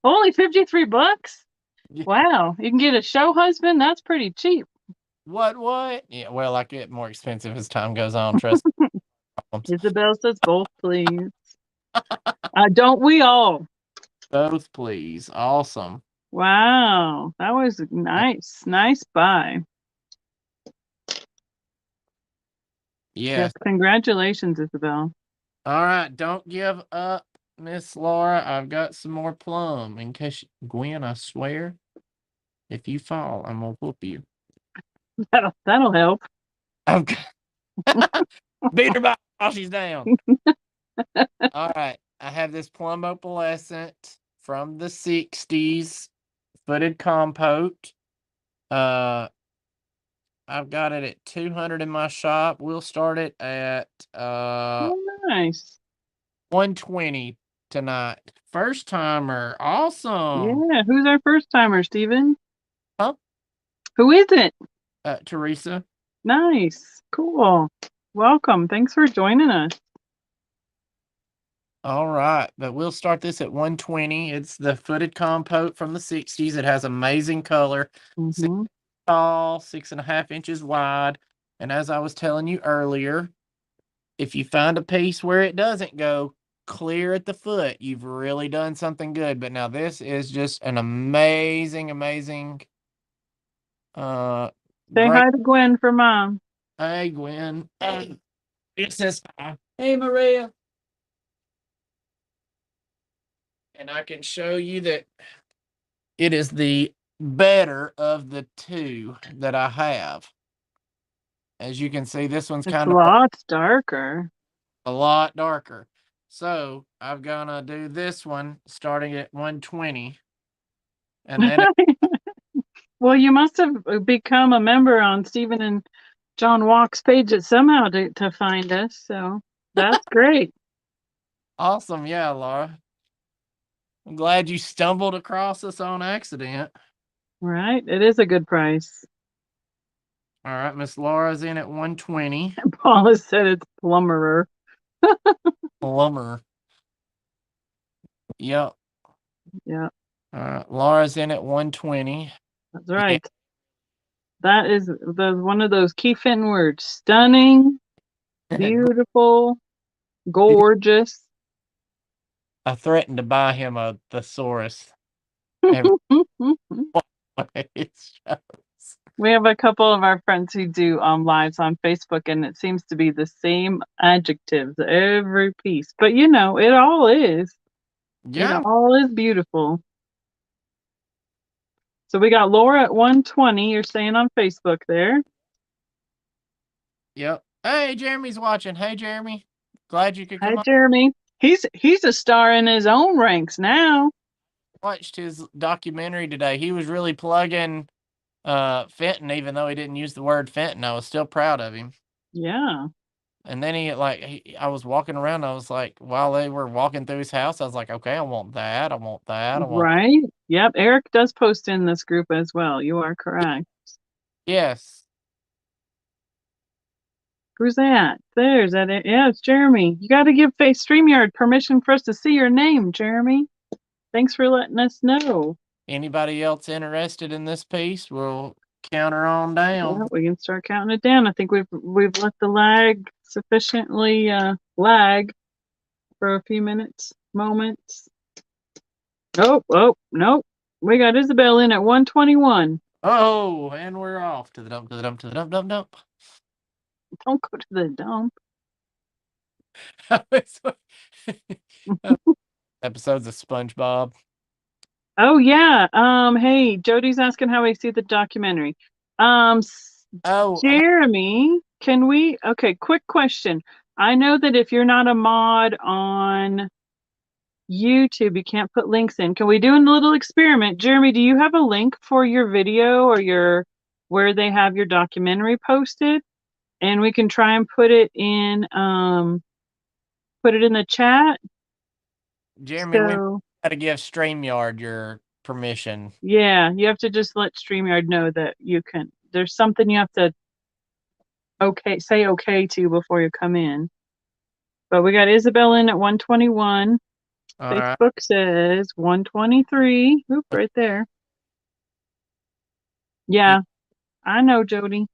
[SPEAKER 2] Only $53?
[SPEAKER 1] Yeah.
[SPEAKER 2] Wow, you can get a show husband? That's pretty cheap.
[SPEAKER 1] What? Yeah, well, I get more expensive as time goes on, trust me.
[SPEAKER 2] Isabel says both, please. Don't we all?
[SPEAKER 1] Both, please. Awesome.
[SPEAKER 2] Wow, that was nice. Nice buy.
[SPEAKER 1] Yes.
[SPEAKER 2] Congratulations, Isabel.
[SPEAKER 1] All right, don't give up, Miss Laura. I've got some more plum in case Gwen, I swear, if you fall, I'm gonna whoop you.
[SPEAKER 2] That'll help.
[SPEAKER 1] Okay. Beat her by while she's down. All right. I have this plum opalescent from the 60s footed compote. I've got it at 200 in my shop. We'll start it at
[SPEAKER 2] Nice.
[SPEAKER 1] 120 tonight. First timer. Awesome.
[SPEAKER 2] Yeah, who's our first timer, Steven?
[SPEAKER 1] Huh?
[SPEAKER 2] Who is it?
[SPEAKER 1] Teresa.
[SPEAKER 2] Nice. Cool. Welcome. Thanks for joining us.
[SPEAKER 1] All right, but we'll start this at 120. It's the footed compote from the 60s. It has amazing color.
[SPEAKER 2] Mm-hmm.
[SPEAKER 1] Tall, 6.5 inches wide. And as I was telling you earlier, if you find a piece where it doesn't go clear at the foot, you've really done something good. But now this is just an amazing, amazing.
[SPEAKER 2] Say
[SPEAKER 1] Great.
[SPEAKER 2] hi to Gwen for Mom.
[SPEAKER 1] Hey, Gwen. It says hi. Hey, Maria. And I can show you that it is the better of the two that I have. As you can see, this one's kind
[SPEAKER 2] of
[SPEAKER 1] a
[SPEAKER 2] lot darker.
[SPEAKER 1] A lot darker. So I'm gonna do this one starting at 120. And then
[SPEAKER 2] well, you must have become a member on Stephen and John Walk's page somehow to find us. So that's great.
[SPEAKER 1] Awesome. Yeah, Laura. I'm glad you stumbled across us on accident.
[SPEAKER 2] Right. It is a good price.
[SPEAKER 1] All right. Miss Laura's in at 120.
[SPEAKER 2] Paula said it's plumberer.
[SPEAKER 1] Plumber. Yep.
[SPEAKER 2] Yeah.
[SPEAKER 1] Laura's in at 120.
[SPEAKER 2] That's right. Yeah. That is one of those key Fenton words. Stunning, beautiful, gorgeous.
[SPEAKER 1] I threatened to buy him a thesaurus.
[SPEAKER 2] We have a couple of our friends who do lives on Facebook, and it seems to be the same adjectives every piece. But it all is. Yeah. It all is beautiful. So we got Laura at 120. You're saying on Facebook there.
[SPEAKER 1] Yep. Hey, Jeremy's watching. Hey, Jeremy. Glad you could
[SPEAKER 2] Hi,
[SPEAKER 1] come on.
[SPEAKER 2] Jeremy. He's a star in his own ranks now.
[SPEAKER 1] Watched his documentary today. He was really plugging Fenton, even though he didn't use the word Fenton. I was still proud of him.
[SPEAKER 2] Yeah.
[SPEAKER 1] And then I was walking around. I was like, while they were walking through his house, I was like, okay, I want that. I want that. I want.
[SPEAKER 2] Right. Yep. Eric does post in this group as well. You are correct.
[SPEAKER 1] Yes.
[SPEAKER 2] Who's that? There's that. Yeah, it's Jeremy. You got to give StreamYard permission for us to see your name, Jeremy. Thanks for letting us know.
[SPEAKER 1] Anybody else interested in this piece? We'll count her on down.
[SPEAKER 2] Yeah, we can start counting it down. I think we've let the lag sufficiently lag for a few moments. Oh, nope. We got Isabel in at 121.
[SPEAKER 1] Oh, and we're off to the dump, to the dump, to the dump, dump, dump.
[SPEAKER 2] Don't go to the dump.
[SPEAKER 1] Episodes of SpongeBob.
[SPEAKER 2] Oh yeah. Hey, Jody's asking how we see the documentary. Jeremy, can we? Okay, quick question. I know that if you're not a mod on YouTube, you can't put links in. Can we do a little experiment? Jeremy, do you have a link for your video or where they have your documentary posted? And we can try and put it in the chat.
[SPEAKER 1] Jeremy, we gotta give StreamYard your permission.
[SPEAKER 2] Yeah, you have to just let StreamYard know that you can. There's something you have to say okay to before you come in. But we got Isabel in at 121.
[SPEAKER 1] All
[SPEAKER 2] Facebook
[SPEAKER 1] right.
[SPEAKER 2] says 123. Oop, right there. Yeah, I know, Jody.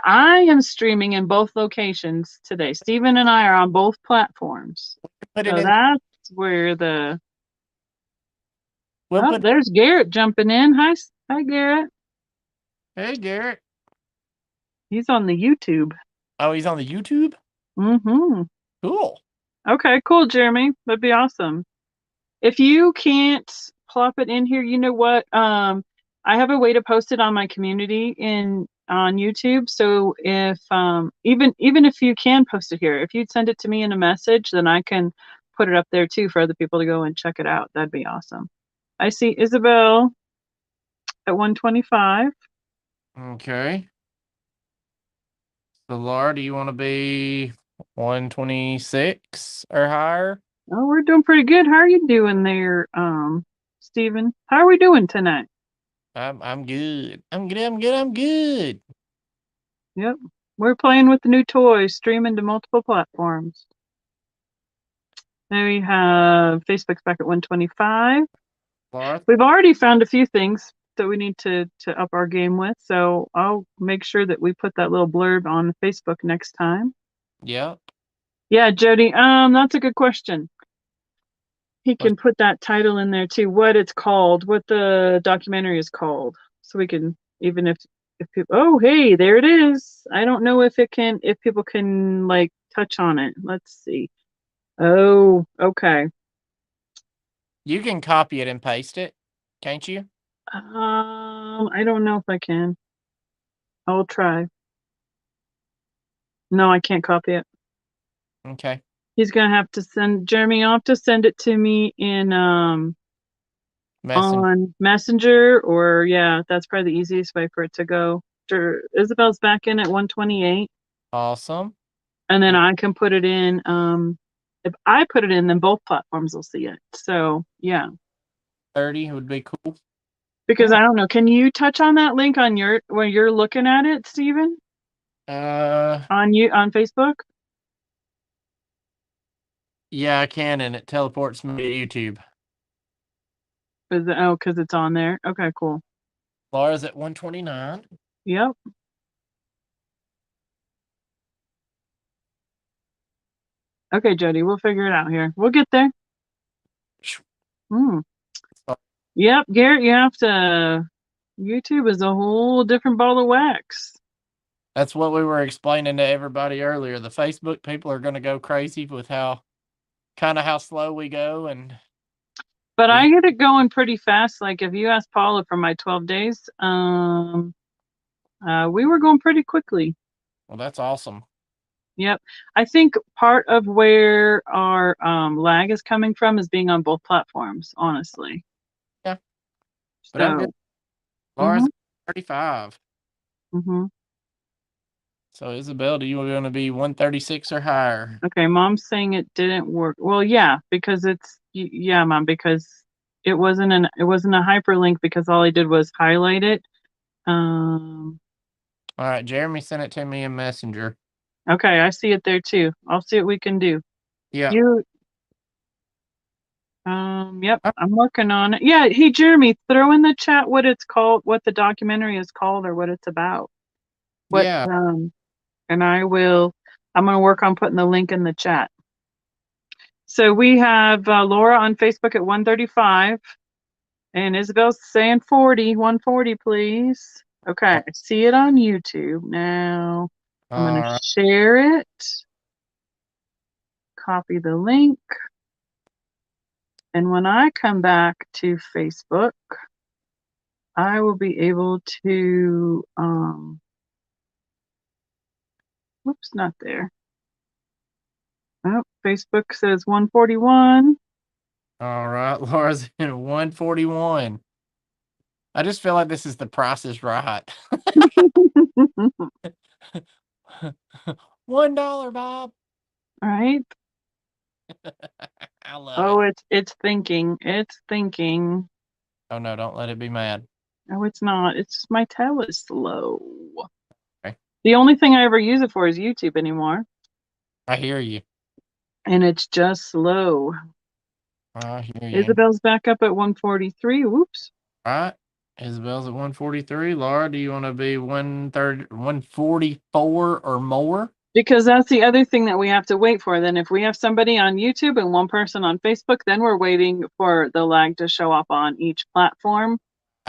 [SPEAKER 2] I am streaming in both locations today. Stephen and I are on both platforms. So that's where there's Garrett jumping in. Hi, Garrett.
[SPEAKER 1] Hey, Garrett.
[SPEAKER 2] He's on the YouTube.
[SPEAKER 1] Oh, he's on the YouTube?
[SPEAKER 2] Mm-hmm.
[SPEAKER 1] Cool.
[SPEAKER 2] Okay, cool, Jeremy. That'd be awesome. If you can't plop it in here, you know what? I have a way to post it on my community on YouTube. So if even if you can post it here, if you'd send it to me in a message, then I can put it up there too for other people to go and check it out. That'd be awesome. I see Isabel at 125.
[SPEAKER 1] Okay. So Laura, do you want to be 126 or higher?
[SPEAKER 2] Oh, we're doing pretty good. How are you doing there, Stephen? How are we doing tonight?
[SPEAKER 1] I'm good. I'm good.
[SPEAKER 2] Yep. We're playing with the new toys, streaming to multiple platforms. Then we have Facebook's back at 125.
[SPEAKER 1] Laura?
[SPEAKER 2] We've already found a few things that we need to up our game with, so I'll make sure that we put that little blurb on Facebook next time.
[SPEAKER 1] Yep.
[SPEAKER 2] Yeah, Jody, that's a good question. He can put that title in there too, what it's called, what the documentary is called, so we can, even if people, oh, hey, there it is. I don't know if people can like touch on it. Let's see. Oh, okay.
[SPEAKER 1] You can copy it and paste it, can't you?
[SPEAKER 2] I don't know if I can. I'll try. No, I can't copy it.
[SPEAKER 1] Okay.
[SPEAKER 2] He's gonna have to send Jeremy. You'll have to send it to me in on Messenger, or yeah, that's probably the easiest way for it to go. Isabel's back in at 128.
[SPEAKER 1] Awesome.
[SPEAKER 2] And then I can put it in. If I put it in, then both platforms will see it. So yeah,
[SPEAKER 1] 30 would be cool.
[SPEAKER 2] Because I don't know. Can you touch on that link on where you're looking at it, Stephen? On Facebook?
[SPEAKER 1] Yeah, I can, and it teleports me to YouTube.
[SPEAKER 2] Because it's on there. Okay, cool.
[SPEAKER 1] Laura's at 129.
[SPEAKER 2] Yep. Okay, Jody, we'll figure it out here. We'll get there. Yep, Garrett, you have to. YouTube is a whole different ball of wax.
[SPEAKER 1] That's what we were explaining to everybody earlier. The Facebook people are going to go crazy with how slow we go, and
[SPEAKER 2] But I get it going pretty fast. Like if you ask Paula for my 12 days, we were going pretty quickly.
[SPEAKER 1] Well, that's awesome.
[SPEAKER 2] Yep. I think part of where our lag is coming from is being on both platforms, honestly.
[SPEAKER 1] Yeah. But I'm good.
[SPEAKER 2] So,
[SPEAKER 1] Laura's 35.
[SPEAKER 2] mm-hmm.
[SPEAKER 1] So Isabel, do you want to be 136 or higher?
[SPEAKER 2] Okay, Mom's saying it didn't work. Well, yeah, because yeah, Mom, because it wasn't a hyperlink because all I did was highlight it.
[SPEAKER 1] All right, Jeremy sent it to me in Messenger.
[SPEAKER 2] Okay, I see it there too. I'll see what we can do.
[SPEAKER 1] Yeah.
[SPEAKER 2] Yep, I'm working on it. Yeah, hey Jeremy, throw in the chat what it's called, what the documentary is called, or what it's about.
[SPEAKER 1] Yeah.
[SPEAKER 2] And I'm gonna work on putting the link in the chat. So we have Laura on Facebook at 135, and Isabel's saying 140, please. Okay, I see it on YouTube now. I'm gonna share it. Copy the link. And when I come back to Facebook, I will be able to, whoops, not there. Oh, Facebook says 141.
[SPEAKER 1] All right, Laura's in 141. I just feel like this is The Price is Right. $1, Bob.
[SPEAKER 2] All right.
[SPEAKER 1] I love it.
[SPEAKER 2] It's thinking. It's thinking.
[SPEAKER 1] Oh no, don't let it be mad.
[SPEAKER 2] Oh, it's not. It's just my tab is slow.
[SPEAKER 1] Okay.
[SPEAKER 2] The only thing I ever use it for is YouTube anymore.
[SPEAKER 1] I hear you.
[SPEAKER 2] And it's just slow.
[SPEAKER 1] I hear you.
[SPEAKER 2] Isabel's back up at 143. Whoops.
[SPEAKER 1] All right. Isabel's at 143. Laura, do you want to be 144 or more?
[SPEAKER 2] Because that's the other thing that we have to wait for. Then if we have somebody on YouTube and one person on Facebook, then we're waiting for the lag to show up on each platform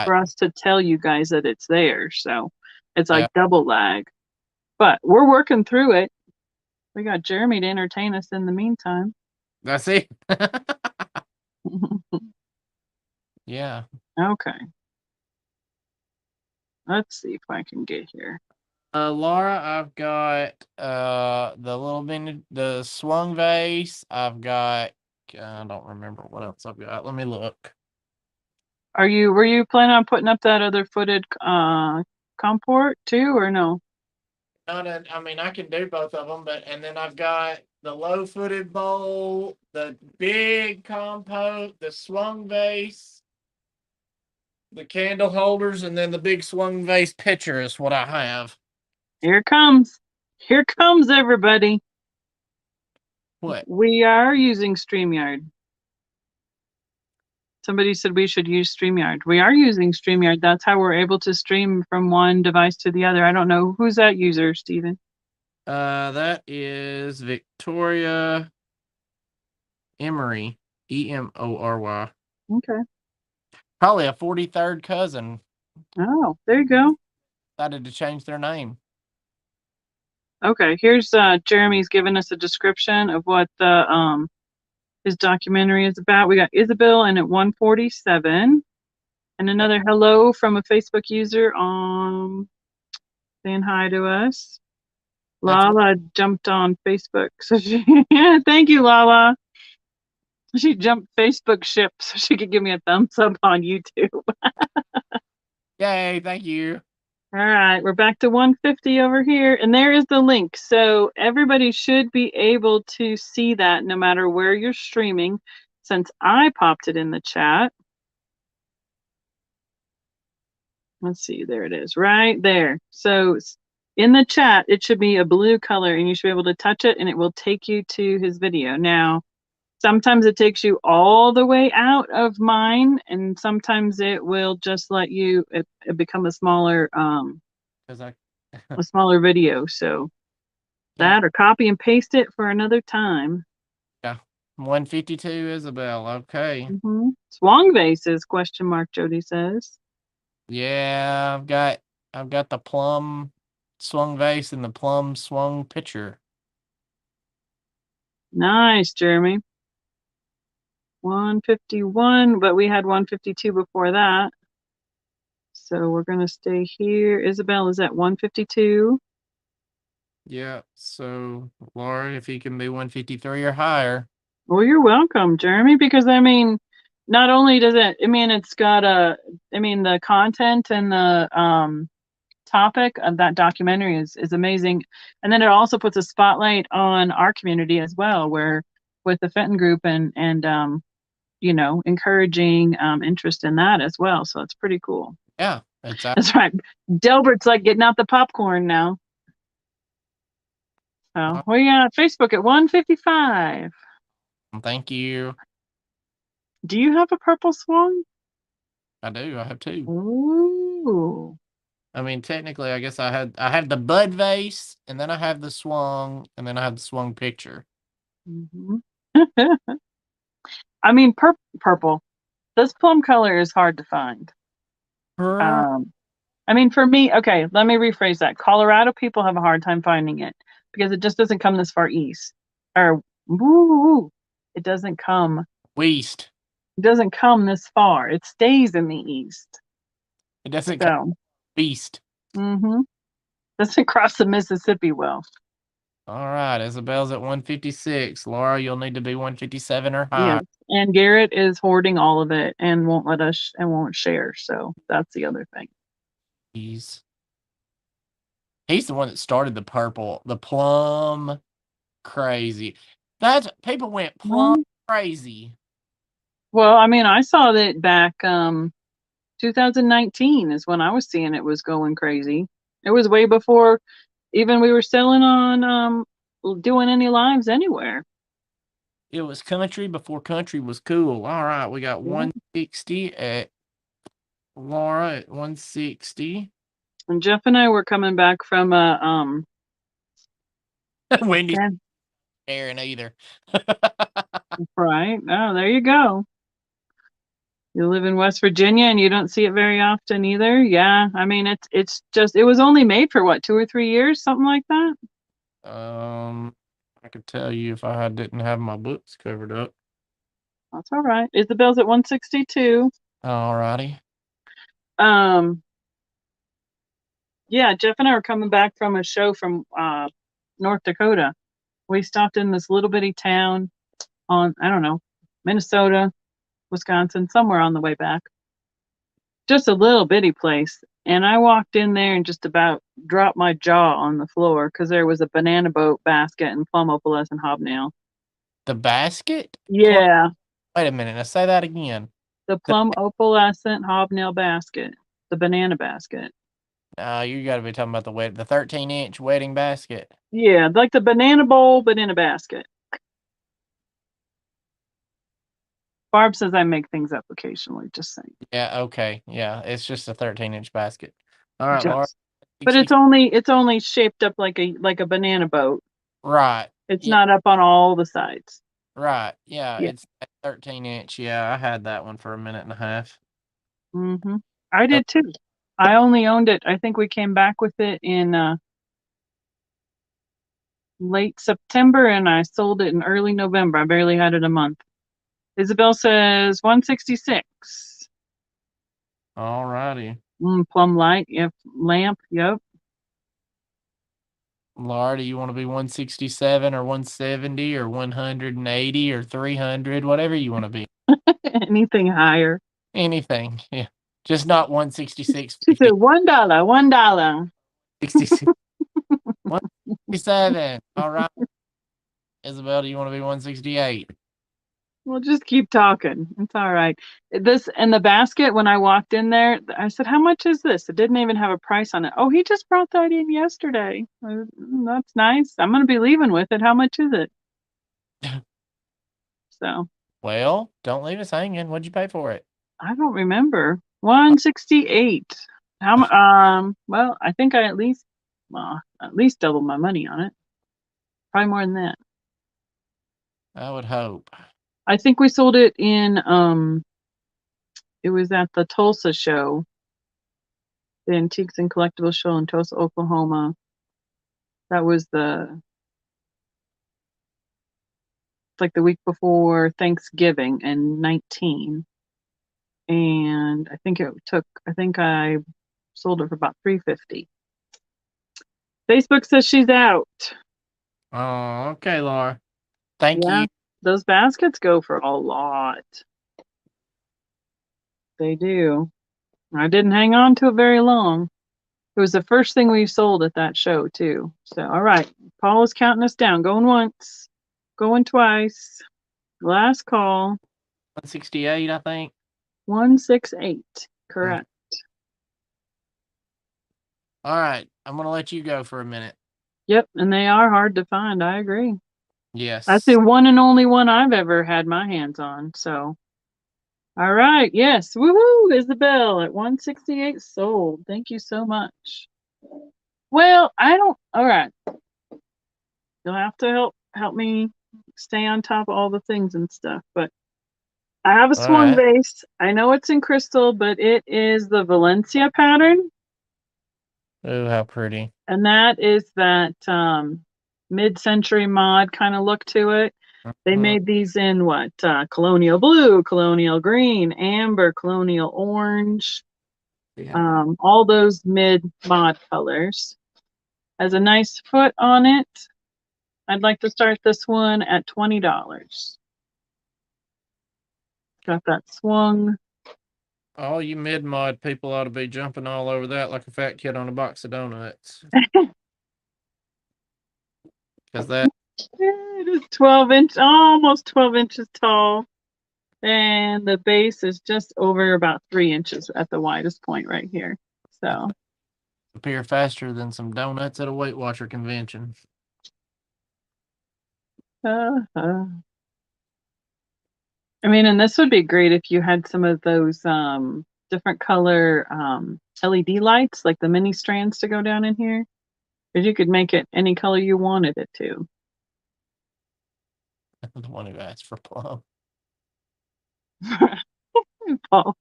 [SPEAKER 2] for us to tell you guys that it's there. So it's like double lag. But we're working through it. We got Jeremy to entertain us in the meantime.
[SPEAKER 1] That's it. Yeah.
[SPEAKER 2] Okay. Let's see if I can get here.
[SPEAKER 1] Laura, I've got the swung vase. I've got I don't remember what else I've got. Let me look.
[SPEAKER 2] Were you planning on putting up that other footed comport too, or no?
[SPEAKER 1] I mean, I can do both of them, and then I've got the low-footed bowl, the big compote, the swung vase, the candle holders, and then the big swung vase pitcher is what I have.
[SPEAKER 2] Here comes everybody.
[SPEAKER 1] What?
[SPEAKER 2] We are using StreamYard. Somebody said we should use StreamYard. We are using StreamYard. That's how we're able to stream from one device to the other. I don't know. Who's that user, Stephen?
[SPEAKER 1] That is Victoria Emery, Emory.
[SPEAKER 2] Okay.
[SPEAKER 1] Probably a 43rd cousin.
[SPEAKER 2] Oh, there you go.
[SPEAKER 1] Decided to change their name.
[SPEAKER 2] Okay, here's Jeremy's giving us a description of what the his documentary is about. We got Isabel in at 147, and another hello from a Facebook user saying hi to us. Lala jumped on Facebook, so thank you, Lala. She jumped Facebook ship so she could give me a thumbs up on YouTube.
[SPEAKER 1] Yay, thank you.
[SPEAKER 2] All right, we're back to 150 over here, and there is the link. So everybody should be able to see that no matter where you're streaming, since I popped it in the chat. Let's see, there it is, right there. So in the chat, it should be a blue color, and you should be able to touch it, and it will take you to his video. Now, sometimes it takes you all the way out of mine, and sometimes it will just let you it become a smaller a smaller video. So that or copy and paste it for another time.
[SPEAKER 1] Yeah. 152 Isabel. Okay.
[SPEAKER 2] Swung vases, question mark, Jody says.
[SPEAKER 1] Yeah, I've got the plum swung vase and the plum swung pitcher.
[SPEAKER 2] Nice, Jeremy. 151, but we had 152 before that. So we're going to stay here. Isabel is at 152.
[SPEAKER 1] Yeah. So, Laura, if he can be 153 or higher.
[SPEAKER 2] Well, you're welcome, Jeremy, because I mean, not only does it, I mean, it's got the content and the topic of that documentary is amazing. And then it also puts a spotlight on our community as well, where with the Fenton group and encouraging interest in that as well. So it's pretty cool.
[SPEAKER 1] Yeah, exactly.
[SPEAKER 2] That's right. Delbert's like getting out the popcorn now. So we got Facebook at 155.
[SPEAKER 1] Thank you.
[SPEAKER 2] Do you have a purple swan?
[SPEAKER 1] I do. I have two.
[SPEAKER 2] Ooh.
[SPEAKER 1] I mean, technically, I guess I have the bud vase, and then I have the swung, and then I have the swung picture.
[SPEAKER 2] Mm-hmm. I mean, purple. This plum color is hard to find. I mean, for me, okay, let me rephrase that. Colorado people have a hard time finding it because it just doesn't come this far east. Or, it doesn't come.
[SPEAKER 1] West.
[SPEAKER 2] It doesn't come this far. It stays in the east.
[SPEAKER 1] It doesn't come east.
[SPEAKER 2] Mm-hmm. Doesn't cross the Mississippi well.
[SPEAKER 1] All right, Isabel's at 156. Laura, you'll need to be 157 or higher.
[SPEAKER 2] Yes. And Garrett is hoarding all of it and won't let us and won't share. So that's the other thing.
[SPEAKER 1] He's the one that started the plum crazy. People went plum crazy.
[SPEAKER 2] Well, I mean, I saw that back 2019 is when I was seeing it was going crazy. It was way before even we were selling on doing any lives anywhere.
[SPEAKER 1] It was country before country was cool. All right, we got 160 at Laura at 160.
[SPEAKER 2] And Jeff and I were coming back from
[SPEAKER 1] Wendy's Aaron either.
[SPEAKER 2] Right. Oh, there you go. You live in West Virginia and you don't see it very often either. Yeah. I mean, it's just, it was only made for what, 2 or 3 years, something like that.
[SPEAKER 1] I could tell you if I didn't have my books covered up.
[SPEAKER 2] That's all right. Isabel's at 162.
[SPEAKER 1] All righty.
[SPEAKER 2] Yeah, Jeff and I were coming back from a show from North Dakota. We stopped in this little bitty town on, I don't know, Minnesota, Wisconsin, somewhere on the way back. Just a little bitty place. And I walked in there and just about dropped my jaw on the floor because there was a banana boat basket and plum opalescent hobnail.
[SPEAKER 1] The basket?
[SPEAKER 2] Yeah.
[SPEAKER 1] Wait a minute. Now say that again.
[SPEAKER 2] The plum opalescent hobnail basket. The banana basket.
[SPEAKER 1] You got to be talking about the 13-inch wedding basket.
[SPEAKER 2] Yeah, like the banana bowl, but in a basket. Barb says I make things up occasionally, just saying.
[SPEAKER 1] Yeah, okay. Yeah, it's just a 13-inch basket. All right,
[SPEAKER 2] Just.
[SPEAKER 1] Laura.
[SPEAKER 2] But it's only shaped up like a banana boat.
[SPEAKER 1] Right.
[SPEAKER 2] It's not up on all the sides.
[SPEAKER 1] Right. Yeah, it's 13-inch. Yeah, I had that one for a minute and a half.
[SPEAKER 2] Mm-hmm. I did too. I only owned it. I think we came back with it in late September and I sold it in early November. I barely had it a month. Isabel says 166.
[SPEAKER 1] All righty.
[SPEAKER 2] Plum light, yep. Lamp, yep.
[SPEAKER 1] Laura, do you want to be 167 or 170 or 180 or 300, whatever you want to be?
[SPEAKER 2] Anything higher.
[SPEAKER 1] Anything, yeah. Just not 166.
[SPEAKER 2] She said $1.
[SPEAKER 1] 66. 167. All right. Isabel, do you want to be 168?
[SPEAKER 2] We'll just keep talking. It's all right. This and the basket, when I walked in there, I said, how much is this? It didn't even have a price on it. Oh, he just brought that in yesterday. That's nice. I'm going to be leaving with it. How much is it? So.
[SPEAKER 1] Well, don't leave us hanging. What'd you pay for it?
[SPEAKER 2] I don't remember. 168. Well, I think I at least doubled my money on it. Probably more than that.
[SPEAKER 1] I would hope.
[SPEAKER 2] I think we sold it in it was at the Tulsa show, the Antiques and Collectibles show in Tulsa, Oklahoma. That was It's like the week before Thanksgiving in 19. And I think I sold it for about $3.50. Facebook says she's out.
[SPEAKER 1] Oh, okay, Laura. Thank
[SPEAKER 2] Yeah,
[SPEAKER 1] you.
[SPEAKER 2] those baskets go for a lot. They do. I didn't hang on to it very long. It was the first thing we sold at that show, too. So, all right. Paul is counting us down. Going once, going twice. Last call.
[SPEAKER 1] 168, I think.
[SPEAKER 2] 168. Correct.
[SPEAKER 1] All right. I'm going to let you go for a minute.
[SPEAKER 2] Yep. And they are hard to find. I agree.
[SPEAKER 1] Yes.
[SPEAKER 2] That's the one and only one I've ever had my hands on. So, all right. Yes. Woohoo. Isabel at 168 sold. Thank you so much. Well, all right. You'll have to help me stay on top of all the things and stuff. But I have a swung vase. I know it's in crystal, but it is the Valencia pattern.
[SPEAKER 1] Oh, how pretty.
[SPEAKER 2] And that is that mid-century mod kind of look to it. They made these in what? Colonial blue, colonial green, amber, colonial orange. All those mid-mod colors. Has a nice foot on it. I'd like to start this one at $20. Got that swung.
[SPEAKER 1] All you mid-mod people ought to be jumping all over that like a fat kid on a box of donuts. Because that...
[SPEAKER 2] It is 12 inch, almost 12 inches tall. And the base is just over about 3 inches at the widest point right here. So
[SPEAKER 1] appear faster than some donuts at a Weight Watcher convention.
[SPEAKER 2] I mean, and this would be great if you had some of those different color LED lights, like the mini strands to go down in here. Because you could make it any color you wanted it to.
[SPEAKER 1] The one who asked for plum.
[SPEAKER 2] Paul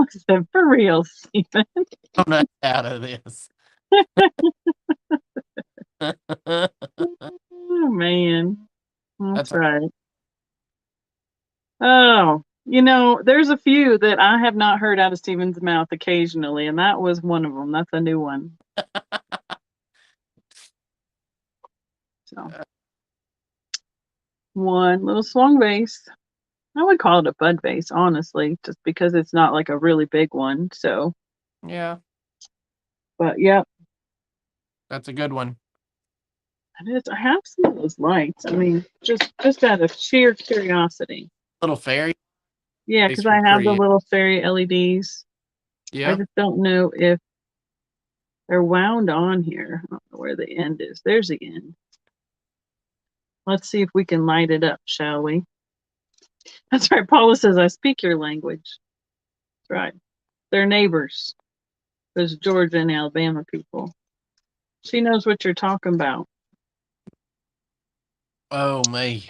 [SPEAKER 2] said, for real, Stephen.
[SPEAKER 1] I'm not out of this.
[SPEAKER 2] Oh, man. That's right. Oh, there's a few that I have not heard out of Stephen's mouth occasionally, and that was one of them. That's a new one. So, one little swung vase. I would call it a bud vase, honestly, just because it's not like a really big one. So,
[SPEAKER 1] yeah.
[SPEAKER 2] But, yep.
[SPEAKER 1] That's a good one.
[SPEAKER 2] It is. I have some of those lights. I mean, just out of sheer curiosity.
[SPEAKER 1] Little fairy?
[SPEAKER 2] Yeah, because I have the little fairy LEDs.
[SPEAKER 1] Yeah.
[SPEAKER 2] I just don't know if they're wound on here. I don't know where the end is. There's the end. Let's see if we can light it up, shall we? That's right. Paula says, I speak your language. That's right. They're neighbors. Those Georgia and Alabama people. She knows what you're talking about.
[SPEAKER 1] Oh, me.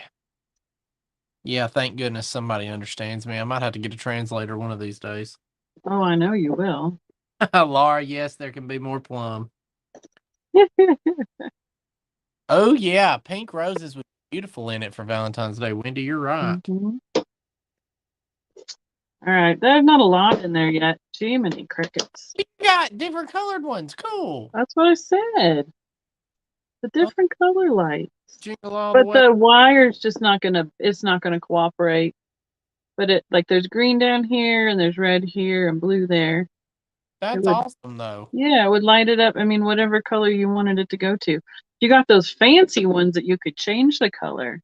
[SPEAKER 1] Yeah, thank goodness somebody understands me. I might have to get a translator one of these days.
[SPEAKER 2] Oh, I know you will.
[SPEAKER 1] Laura, yes, there can be more plum. Oh, yeah. Pink roses would be beautiful in it for Valentine's Day. Wendy, you're right.
[SPEAKER 2] Mm-hmm. All right. There's not a lot in there yet. Jiminy crickets.
[SPEAKER 1] You got different colored ones. Cool.
[SPEAKER 2] That's what I said. The different color lights.
[SPEAKER 1] Jingle all
[SPEAKER 2] But
[SPEAKER 1] the way.
[SPEAKER 2] the wire's just it's not gonna cooperate. But there's green down here and there's red here and blue there.
[SPEAKER 1] That's awesome though.
[SPEAKER 2] Yeah, it would light it up. I mean, whatever color you wanted it to go to. You got those fancy ones that you could change the color.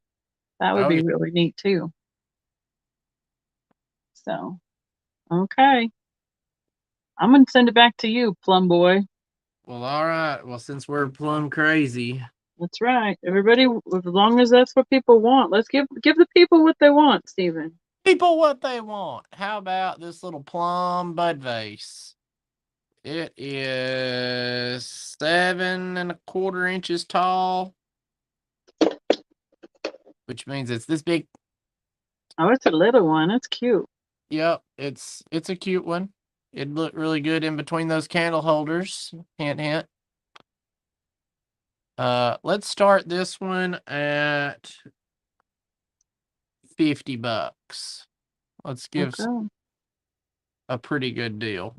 [SPEAKER 2] That would be really neat too. So, okay. I'm gonna send it back to you, Plum Boy.
[SPEAKER 1] Well, all right. Well, since we're plum crazy.
[SPEAKER 2] That's right. Everybody, as long as that's what people want, let's give the people what they want, Stephen.
[SPEAKER 1] People what they want. How about this little plum bud vase? It is 7 1/4 inches tall, which means it's this big.
[SPEAKER 2] Oh, it's a little one. It's cute.
[SPEAKER 1] Yep, it's a cute one. It'd look really good in between those candle holders. Hint, hint. Let's start this one at $50. Let's give
[SPEAKER 2] Okay.
[SPEAKER 1] a pretty good deal.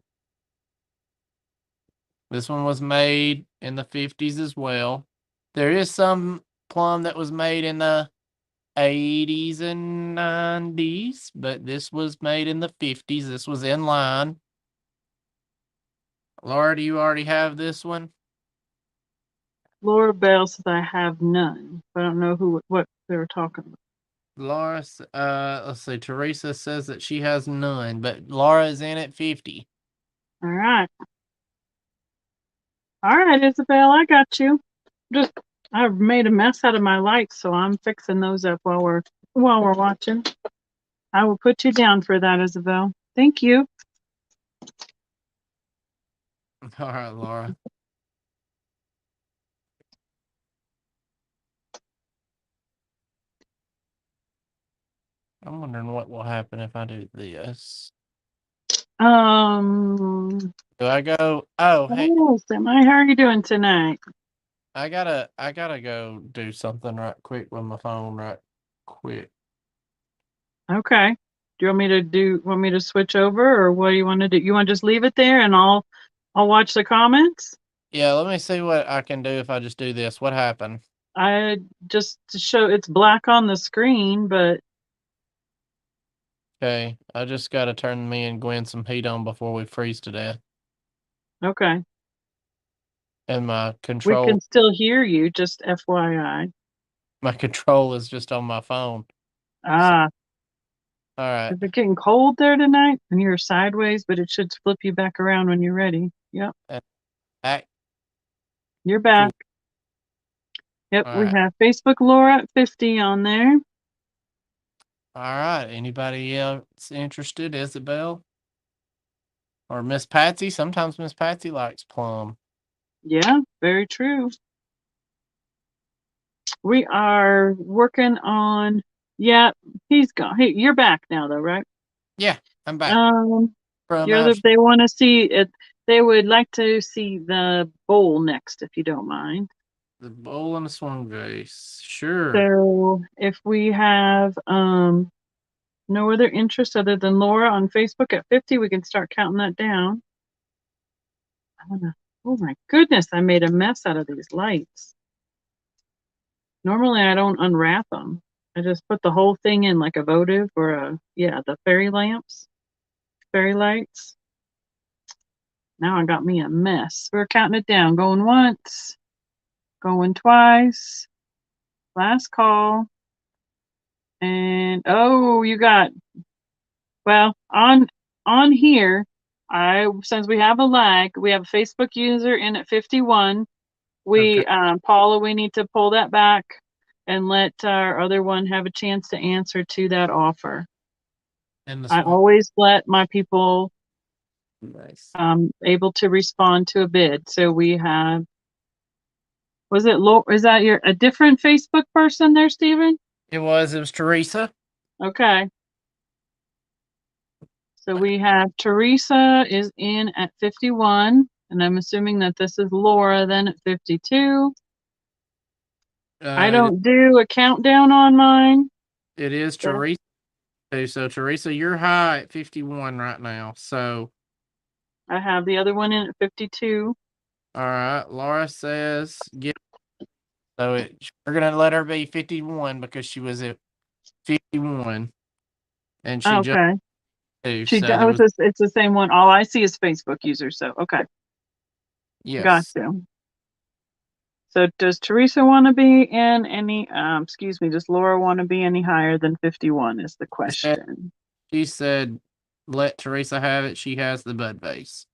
[SPEAKER 1] This one was made in the 50s as well. There is some plum that was made in the 80s and 90s, but this was made in the 50s. This was in line. Laura, do you already have this one?
[SPEAKER 2] Laura Bell says I have none. I don't know what they were talking about.
[SPEAKER 1] Laura, let's see. Teresa says that she has none, but Laura is in at 50.
[SPEAKER 2] All right. All right, Isabel, I got you. I've made a mess out of my lights, so I'm fixing those up while we're watching. I will put you down for that, Isabel. Thank you.
[SPEAKER 1] All right, Laura. I'm wondering what will happen if I do this. Do I go? Oh, hey.
[SPEAKER 2] How are you doing tonight?
[SPEAKER 1] I gotta go do something right quick with my phone right quick.
[SPEAKER 2] Okay. Do you want me to switch over, or what do you want to do? You want to just leave it there and I'll watch the comments?
[SPEAKER 1] Yeah, let me see what I can do if I just do this. What happened?
[SPEAKER 2] I just to show it's black on the screen, but
[SPEAKER 1] Okay, I just gotta turn me and Gwen some heat on before we freeze to death.
[SPEAKER 2] okay.
[SPEAKER 1] And my
[SPEAKER 2] We
[SPEAKER 1] control
[SPEAKER 2] can still hear you, just FYI.
[SPEAKER 1] my control is just on my phone.
[SPEAKER 2] Ah,
[SPEAKER 1] All right.
[SPEAKER 2] is it getting cold there tonight? And you're sideways, but it should flip you back around when you're ready. Yep.
[SPEAKER 1] Act
[SPEAKER 2] You're back.
[SPEAKER 1] cool.
[SPEAKER 2] Yep,
[SPEAKER 1] All
[SPEAKER 2] we
[SPEAKER 1] right.
[SPEAKER 2] have Facebook Laura at 50 on there.
[SPEAKER 1] All right. Anybody else interested? Isabel? Or Miss Patsy? Sometimes Miss Patsy likes plum.
[SPEAKER 2] Yeah, very true. We are working on, yeah, he's gone. Hey, you're back now though, right?
[SPEAKER 1] Yeah, I'm back from
[SPEAKER 2] They want to see it. They would like to see the bowl next, if you don't mind.
[SPEAKER 1] the bowl and the swung vase. Sure.
[SPEAKER 2] So if we have no other interest other than Laura on Facebook at 50, we can start counting that down. Oh my goodness, I made a mess out of these lights. Normally I don't unwrap them. I just put the whole thing in like a votive or the fairy lamps, fairy lights. Now I got me a mess. We're counting it down. Going once, going twice. Last call. And well, on here, since we have a lag, we have a Facebook user in at 51.
[SPEAKER 1] Okay.
[SPEAKER 2] Paula, we need to pull that back and let our other one have a chance to answer to that offer.
[SPEAKER 1] And the
[SPEAKER 2] I
[SPEAKER 1] swung.
[SPEAKER 2] always let my people
[SPEAKER 1] Nice.
[SPEAKER 2] able to respond to a bid. So we have, is that a different Facebook person there, Stephen?
[SPEAKER 1] It was Teresa.
[SPEAKER 2] Okay. So we have Teresa is in at 51, and I'm assuming that this is Laura then at 52. I don't do a countdown on mine.
[SPEAKER 1] It is Teresa. So Teresa, you're high at 51 right now. So
[SPEAKER 2] I have the other one in at 52.
[SPEAKER 1] all right, Laura says we're gonna let her be 51 because she was at 51, and she just
[SPEAKER 2] Okay. It's the same one. All I see is Facebook user. So okay,
[SPEAKER 1] yes.
[SPEAKER 2] gotcha. So does Teresa want to be in any? Does Laura want to be any higher than 51? Is the question.
[SPEAKER 1] She said, "Let Teresa have it. She has the bud base."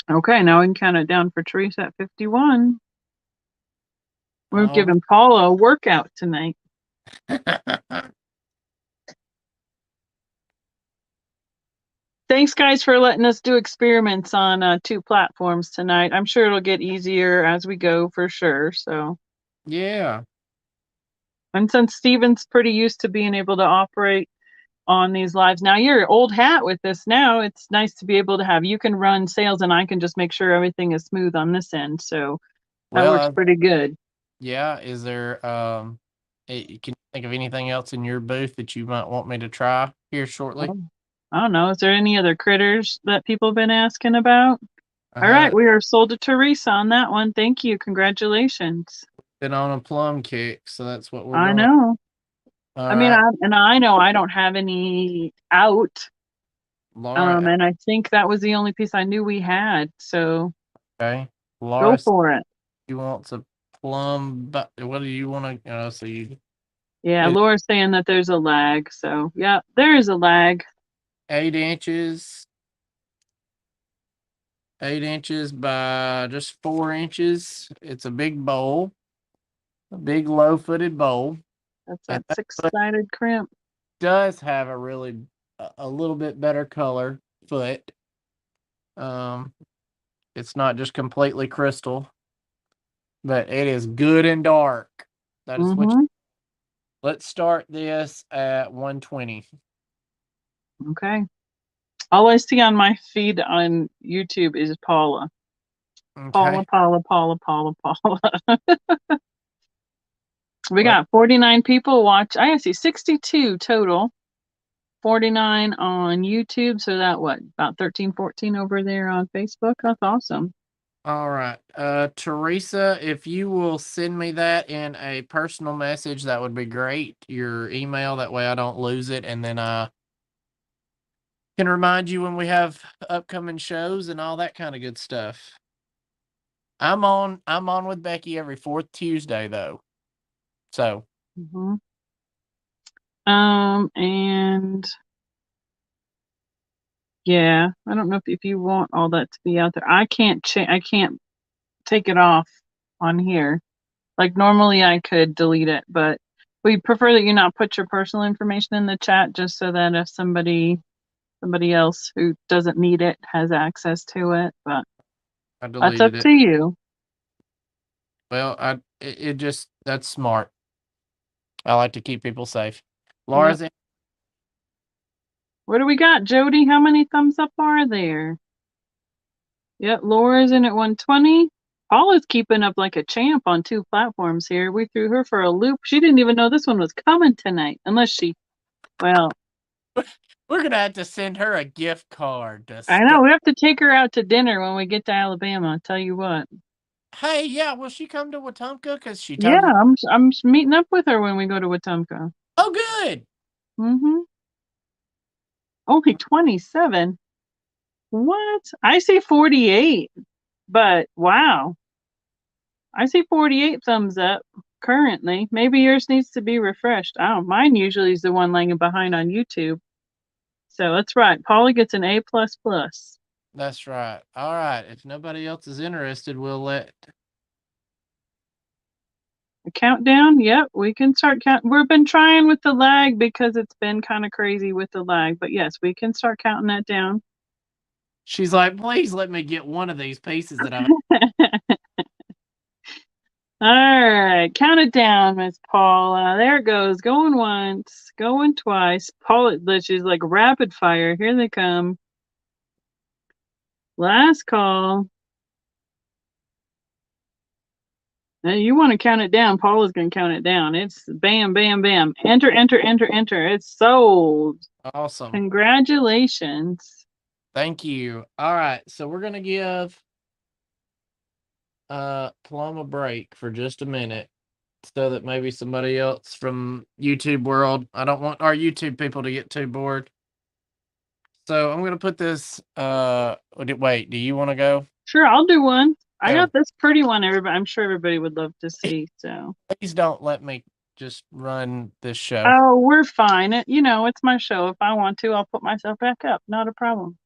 [SPEAKER 2] Okay, now we can count it down for Teresa at 51. We're
[SPEAKER 1] All
[SPEAKER 2] giving Paula a workout tonight. Thanks, guys, for letting us do experiments on 2 platforms tonight. I'm sure it'll get easier as we go for sure. So
[SPEAKER 1] yeah.
[SPEAKER 2] And since Steven's pretty used to being able to operate on these lives, now you're old hat with this now. It's nice to be able to have, you can run sales and I can just make sure everything is smooth on this end. So that works pretty good.
[SPEAKER 1] Yeah. Is there Can you think of anything else in your booth that you might want me to try here shortly?
[SPEAKER 2] Oh, I don't know. Is there any other critters that people have been asking about? All right, we are sold to Teresa on that one. Thank you. Congratulations.
[SPEAKER 1] Been on a plum kick, so that's what we're
[SPEAKER 2] I
[SPEAKER 1] going.
[SPEAKER 2] know.
[SPEAKER 1] All
[SPEAKER 2] I mean,
[SPEAKER 1] right.
[SPEAKER 2] I know I don't have any out.
[SPEAKER 1] Laura,
[SPEAKER 2] And I think that was the only piece I knew we had. So
[SPEAKER 1] okay.
[SPEAKER 2] go
[SPEAKER 1] Laura,
[SPEAKER 2] for it.
[SPEAKER 1] you want a plum, but what do you want to, so you,
[SPEAKER 2] Yeah, Laura's saying that there's a lag. So yeah, there is a lag.
[SPEAKER 1] 8 inches. 8 inches by just 4 inches. It's a big bowl, a big low-footed bowl.
[SPEAKER 2] That's
[SPEAKER 1] And
[SPEAKER 2] that six-sided crimp.
[SPEAKER 1] does have a little bit better color foot. It's not just completely crystal, but it is good and dark. That is what. Let's start this at 120.
[SPEAKER 2] Okay. All I see on my feed on YouTube is Paula.
[SPEAKER 1] Okay.
[SPEAKER 2] Paula. We got 49 people watch. I see 62 total. 49 on YouTube. So that what? About 13, 14 over there on Facebook. That's awesome.
[SPEAKER 1] All right. Teresa, if you will send me that in a personal message, that would be great. Your email, that way I don't lose it. And then I can remind you when we have upcoming shows and all that kind of good stuff. I'm on with Becky every 4th Tuesday though. So
[SPEAKER 2] and yeah, I don't know if you want all that to be out there. I can't take it off on here. Like normally I could delete it, but we prefer that you not put your personal information in the chat just so that if somebody else who doesn't need it has access to it. But that's up to you.
[SPEAKER 1] Well, that's smart. I like to keep people safe. Laura's in.
[SPEAKER 2] What do we got, Jody? How many thumbs up are there? Yep, Laura's in at 120. Paula's keeping up like a champ on 2 platforms here. We threw her for a loop. She didn't even know this one was coming tonight, well.
[SPEAKER 1] We're going to have to send her a gift card.
[SPEAKER 2] I know, we have to take her out to dinner when we get to Alabama, I'll tell you what.
[SPEAKER 1] Hey, yeah, will she come to Wetumpka? Because she told me.
[SPEAKER 2] I'm meeting up with her when we go to Wetumpka.
[SPEAKER 1] Oh, good.
[SPEAKER 2] Only 27. What? I say 48, but wow. I see 48 thumbs up currently. Maybe yours needs to be refreshed. Mine usually is the one lagging behind on YouTube. So that's right. Paula gets an A++.
[SPEAKER 1] That's right. All right. If nobody else is interested, we'll let
[SPEAKER 2] a countdown. Yep, we can start counting. We've been trying with the lag because it's been kind of crazy with the lag. But yes, we can start counting that down.
[SPEAKER 1] She's like, please let me get one of these pieces that I've.
[SPEAKER 2] All right, count it down, Miss Paula. There it goes. Going once, going twice. Paula, she's like rapid fire. Here they come. Last call. Now you want to count it down. Paula's going to count it down. It's bam, bam, bam. Enter. It's sold.
[SPEAKER 1] Awesome.
[SPEAKER 2] Congratulations.
[SPEAKER 1] Thank you. All right. So we're going to give Plum a break for just a minute so that maybe somebody else from YouTube world. I don't want our YouTube people to get too bored. So I'm going to put this. Wait, do you want to go?
[SPEAKER 2] Sure, I'll do one. I got this pretty one. I'm sure everybody would love to see. So
[SPEAKER 1] please don't let me just run this show.
[SPEAKER 2] Oh, we're fine. It's my show. If I want to, I'll put myself back up. Not a problem.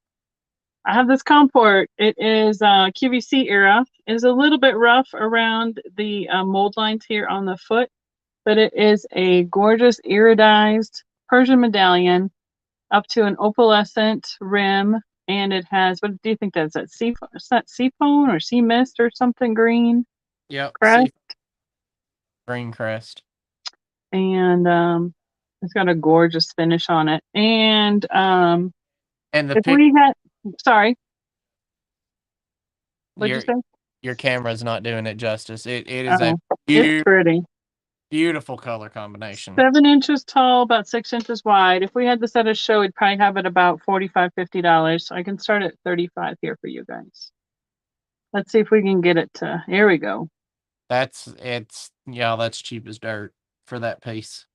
[SPEAKER 2] I have this comport. It is QVC era. It is a little bit rough around the mold lines here on the foot, but it is a gorgeous iridized Persian medallion up to an opalescent rim, and it has, what do you think that's? Is that seafoam or sea mist or something green?
[SPEAKER 1] Yep.
[SPEAKER 2] Crest.
[SPEAKER 1] Green crest.
[SPEAKER 2] And it's got a gorgeous finish on it. And sorry. What'd you say?
[SPEAKER 1] Your camera's not doing it justice. It is
[SPEAKER 2] it's pretty.
[SPEAKER 1] Beautiful color combination.
[SPEAKER 2] 7 inches tall, about 6 inches wide. If we had this at a show, we'd probably have it about $45, $50. So I can start at 35 here for you guys. Let's see if we can get it to, here we go.
[SPEAKER 1] That's cheap as dirt for that piece.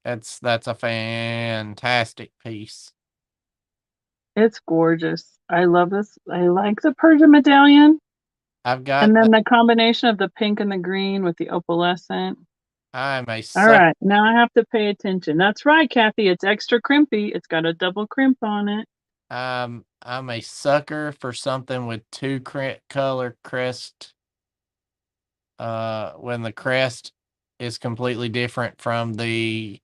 [SPEAKER 1] That's a fantastic piece.
[SPEAKER 2] It's gorgeous. I love this. I like the Persian medallion.
[SPEAKER 1] I've got
[SPEAKER 2] And then the combination of the pink and the green with the opalescent.
[SPEAKER 1] I'm a
[SPEAKER 2] All
[SPEAKER 1] sucker.
[SPEAKER 2] right, now I have to pay attention. That's right, Kathy. It's extra crimpy. It's got a double crimp on it.
[SPEAKER 1] I'm a sucker for something with two color crest. When the crest is completely different from the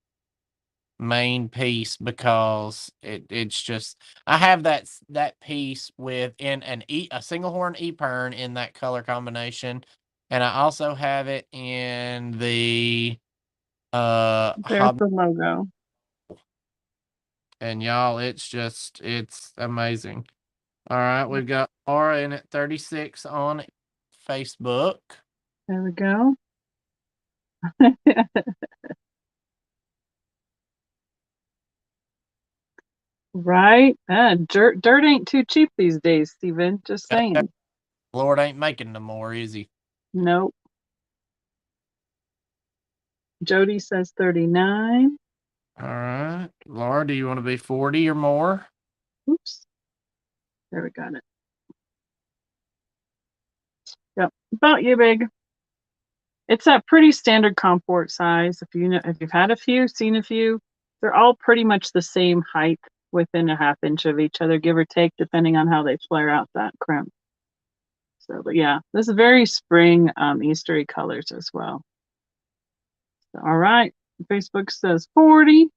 [SPEAKER 1] main piece, because it's just, I have that piece within a single horn e-pern in that color combination, and I also have it in the
[SPEAKER 2] There's the logo.
[SPEAKER 1] And y'all, it's amazing. All right, we've got Laura in at 36 on Facebook.
[SPEAKER 2] There we go. Right? Dirt ain't too cheap these days, Steven. Just saying.
[SPEAKER 1] Lord ain't making no more, is he?
[SPEAKER 2] Nope. Jody says 39.
[SPEAKER 1] All right. Laura, do you want to be 40 or more?
[SPEAKER 2] Oops. There we got it. Yep. About you, big. It's that pretty standard comport size. If you've had a few, seen a few, they're all pretty much the same height, within a half inch of each other, give or take, depending on how they flare out that crimp. So, but yeah, this is very spring, Eastery colors as well. So, all right, Facebook says 40.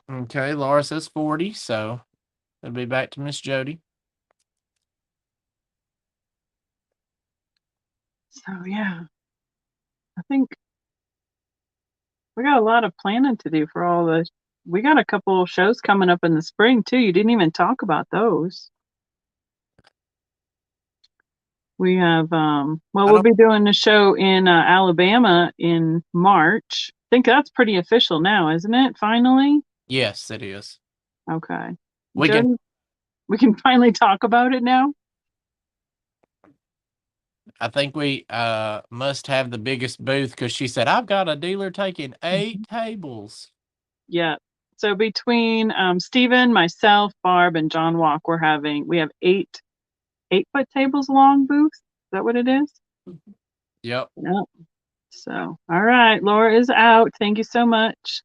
[SPEAKER 1] Okay, Laura says 40, so it'll be back to Miss Jody.
[SPEAKER 2] So yeah, I think we got a lot of planning to do for all the. We got a couple shows coming up in the spring too. You didn't even talk about those. We have we'll be doing a show in Alabama in March. I think that's pretty official now, isn't it? Finally.
[SPEAKER 1] Yes, it is.
[SPEAKER 2] Okay.
[SPEAKER 1] We
[SPEAKER 2] can finally talk about it now.
[SPEAKER 1] I think we must have the biggest booth, because she said, I've got a dealer taking 8 tables.
[SPEAKER 2] Yeah. So between Stephen, myself, Barb, and John Walk, we have 8-foot tables long booth. Is that what it is?
[SPEAKER 1] Yep.
[SPEAKER 2] Yep. So, all right, Laura is out. Thank you so much.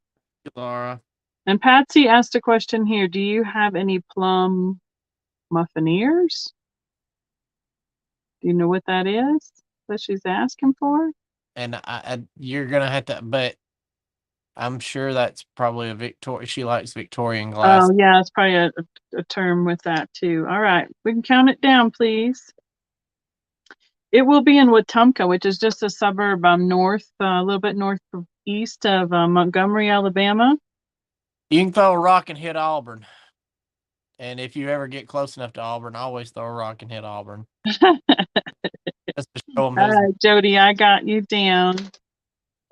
[SPEAKER 1] Laura.
[SPEAKER 2] And Patsy asked a question here. Do you have any plum muffineers? Do you know what that is that she's asking for?
[SPEAKER 1] And you're gonna have to, but I'm sure that's probably a Victoria. She likes Victorian glass.
[SPEAKER 2] Oh yeah, it's probably a term with that too. All right, we can count it down, please. It will be in Wetumpka, which is just a suburb north, a little bit northeast of Montgomery, Alabama.
[SPEAKER 1] You can throw a rock and hit Auburn. And if you ever get close enough to Auburn, always throw a rock and hit Auburn. Just to show them
[SPEAKER 2] All right, Jody, I got you down.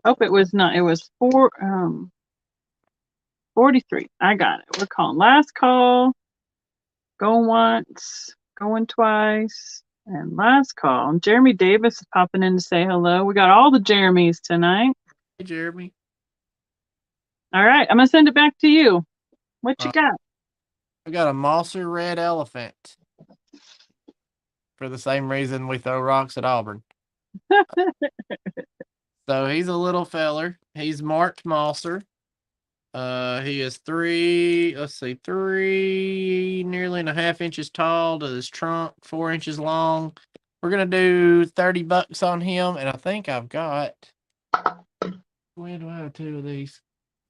[SPEAKER 2] Oh, it was 43. I got it. We're calling last call. Going once, going twice, and last call. And Jeremy Davis is popping in to say hello. We got all the Jeremys tonight.
[SPEAKER 1] Hey, Jeremy.
[SPEAKER 2] All right, I'm gonna send it back to you. What you got?
[SPEAKER 1] I got a Mosser red elephant. For the same reason we throw rocks at Auburn. So he's a little feller. He's marked Mosser. He is 3, nearly 1/2 inches tall to his trunk, 4 inches long. We're gonna do $30 on him, and I think I've got. When do I have 2 of these?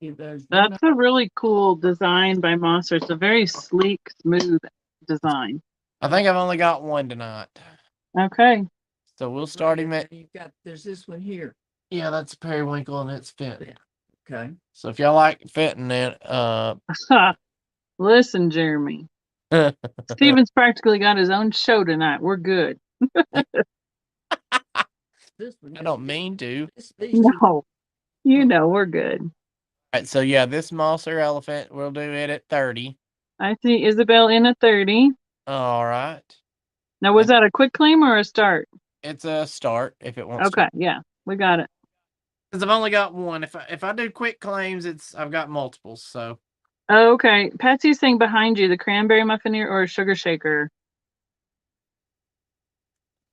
[SPEAKER 2] That's a really cool design by Monster. It's a very sleek, smooth design.
[SPEAKER 1] I think I've only got 1 tonight.
[SPEAKER 2] Okay.
[SPEAKER 1] So we'll start him at.
[SPEAKER 3] There's this one here.
[SPEAKER 1] Yeah, that's periwinkle, and it's Fenton.
[SPEAKER 3] Okay.
[SPEAKER 1] So if y'all like Fenton, then
[SPEAKER 2] listen, Jeremy. Steven's practically got his own show tonight. We're good.
[SPEAKER 3] This one.
[SPEAKER 1] I don't mean to.
[SPEAKER 3] These two.
[SPEAKER 2] No, you know we're good.
[SPEAKER 1] All right, so yeah, this Mosser elephant, we'll do it at 30.
[SPEAKER 2] I see Isabel in at 30.
[SPEAKER 1] All right.
[SPEAKER 2] Now, was that a quick claim or a start?
[SPEAKER 1] It's a start if it wants
[SPEAKER 2] Okay,
[SPEAKER 1] to.
[SPEAKER 2] yeah, we got it.
[SPEAKER 1] Because I've only got one. If I do quick claims, I've got multiples. So
[SPEAKER 2] Okay, Patsy's saying behind you, the cranberry muffineer or a sugar shaker?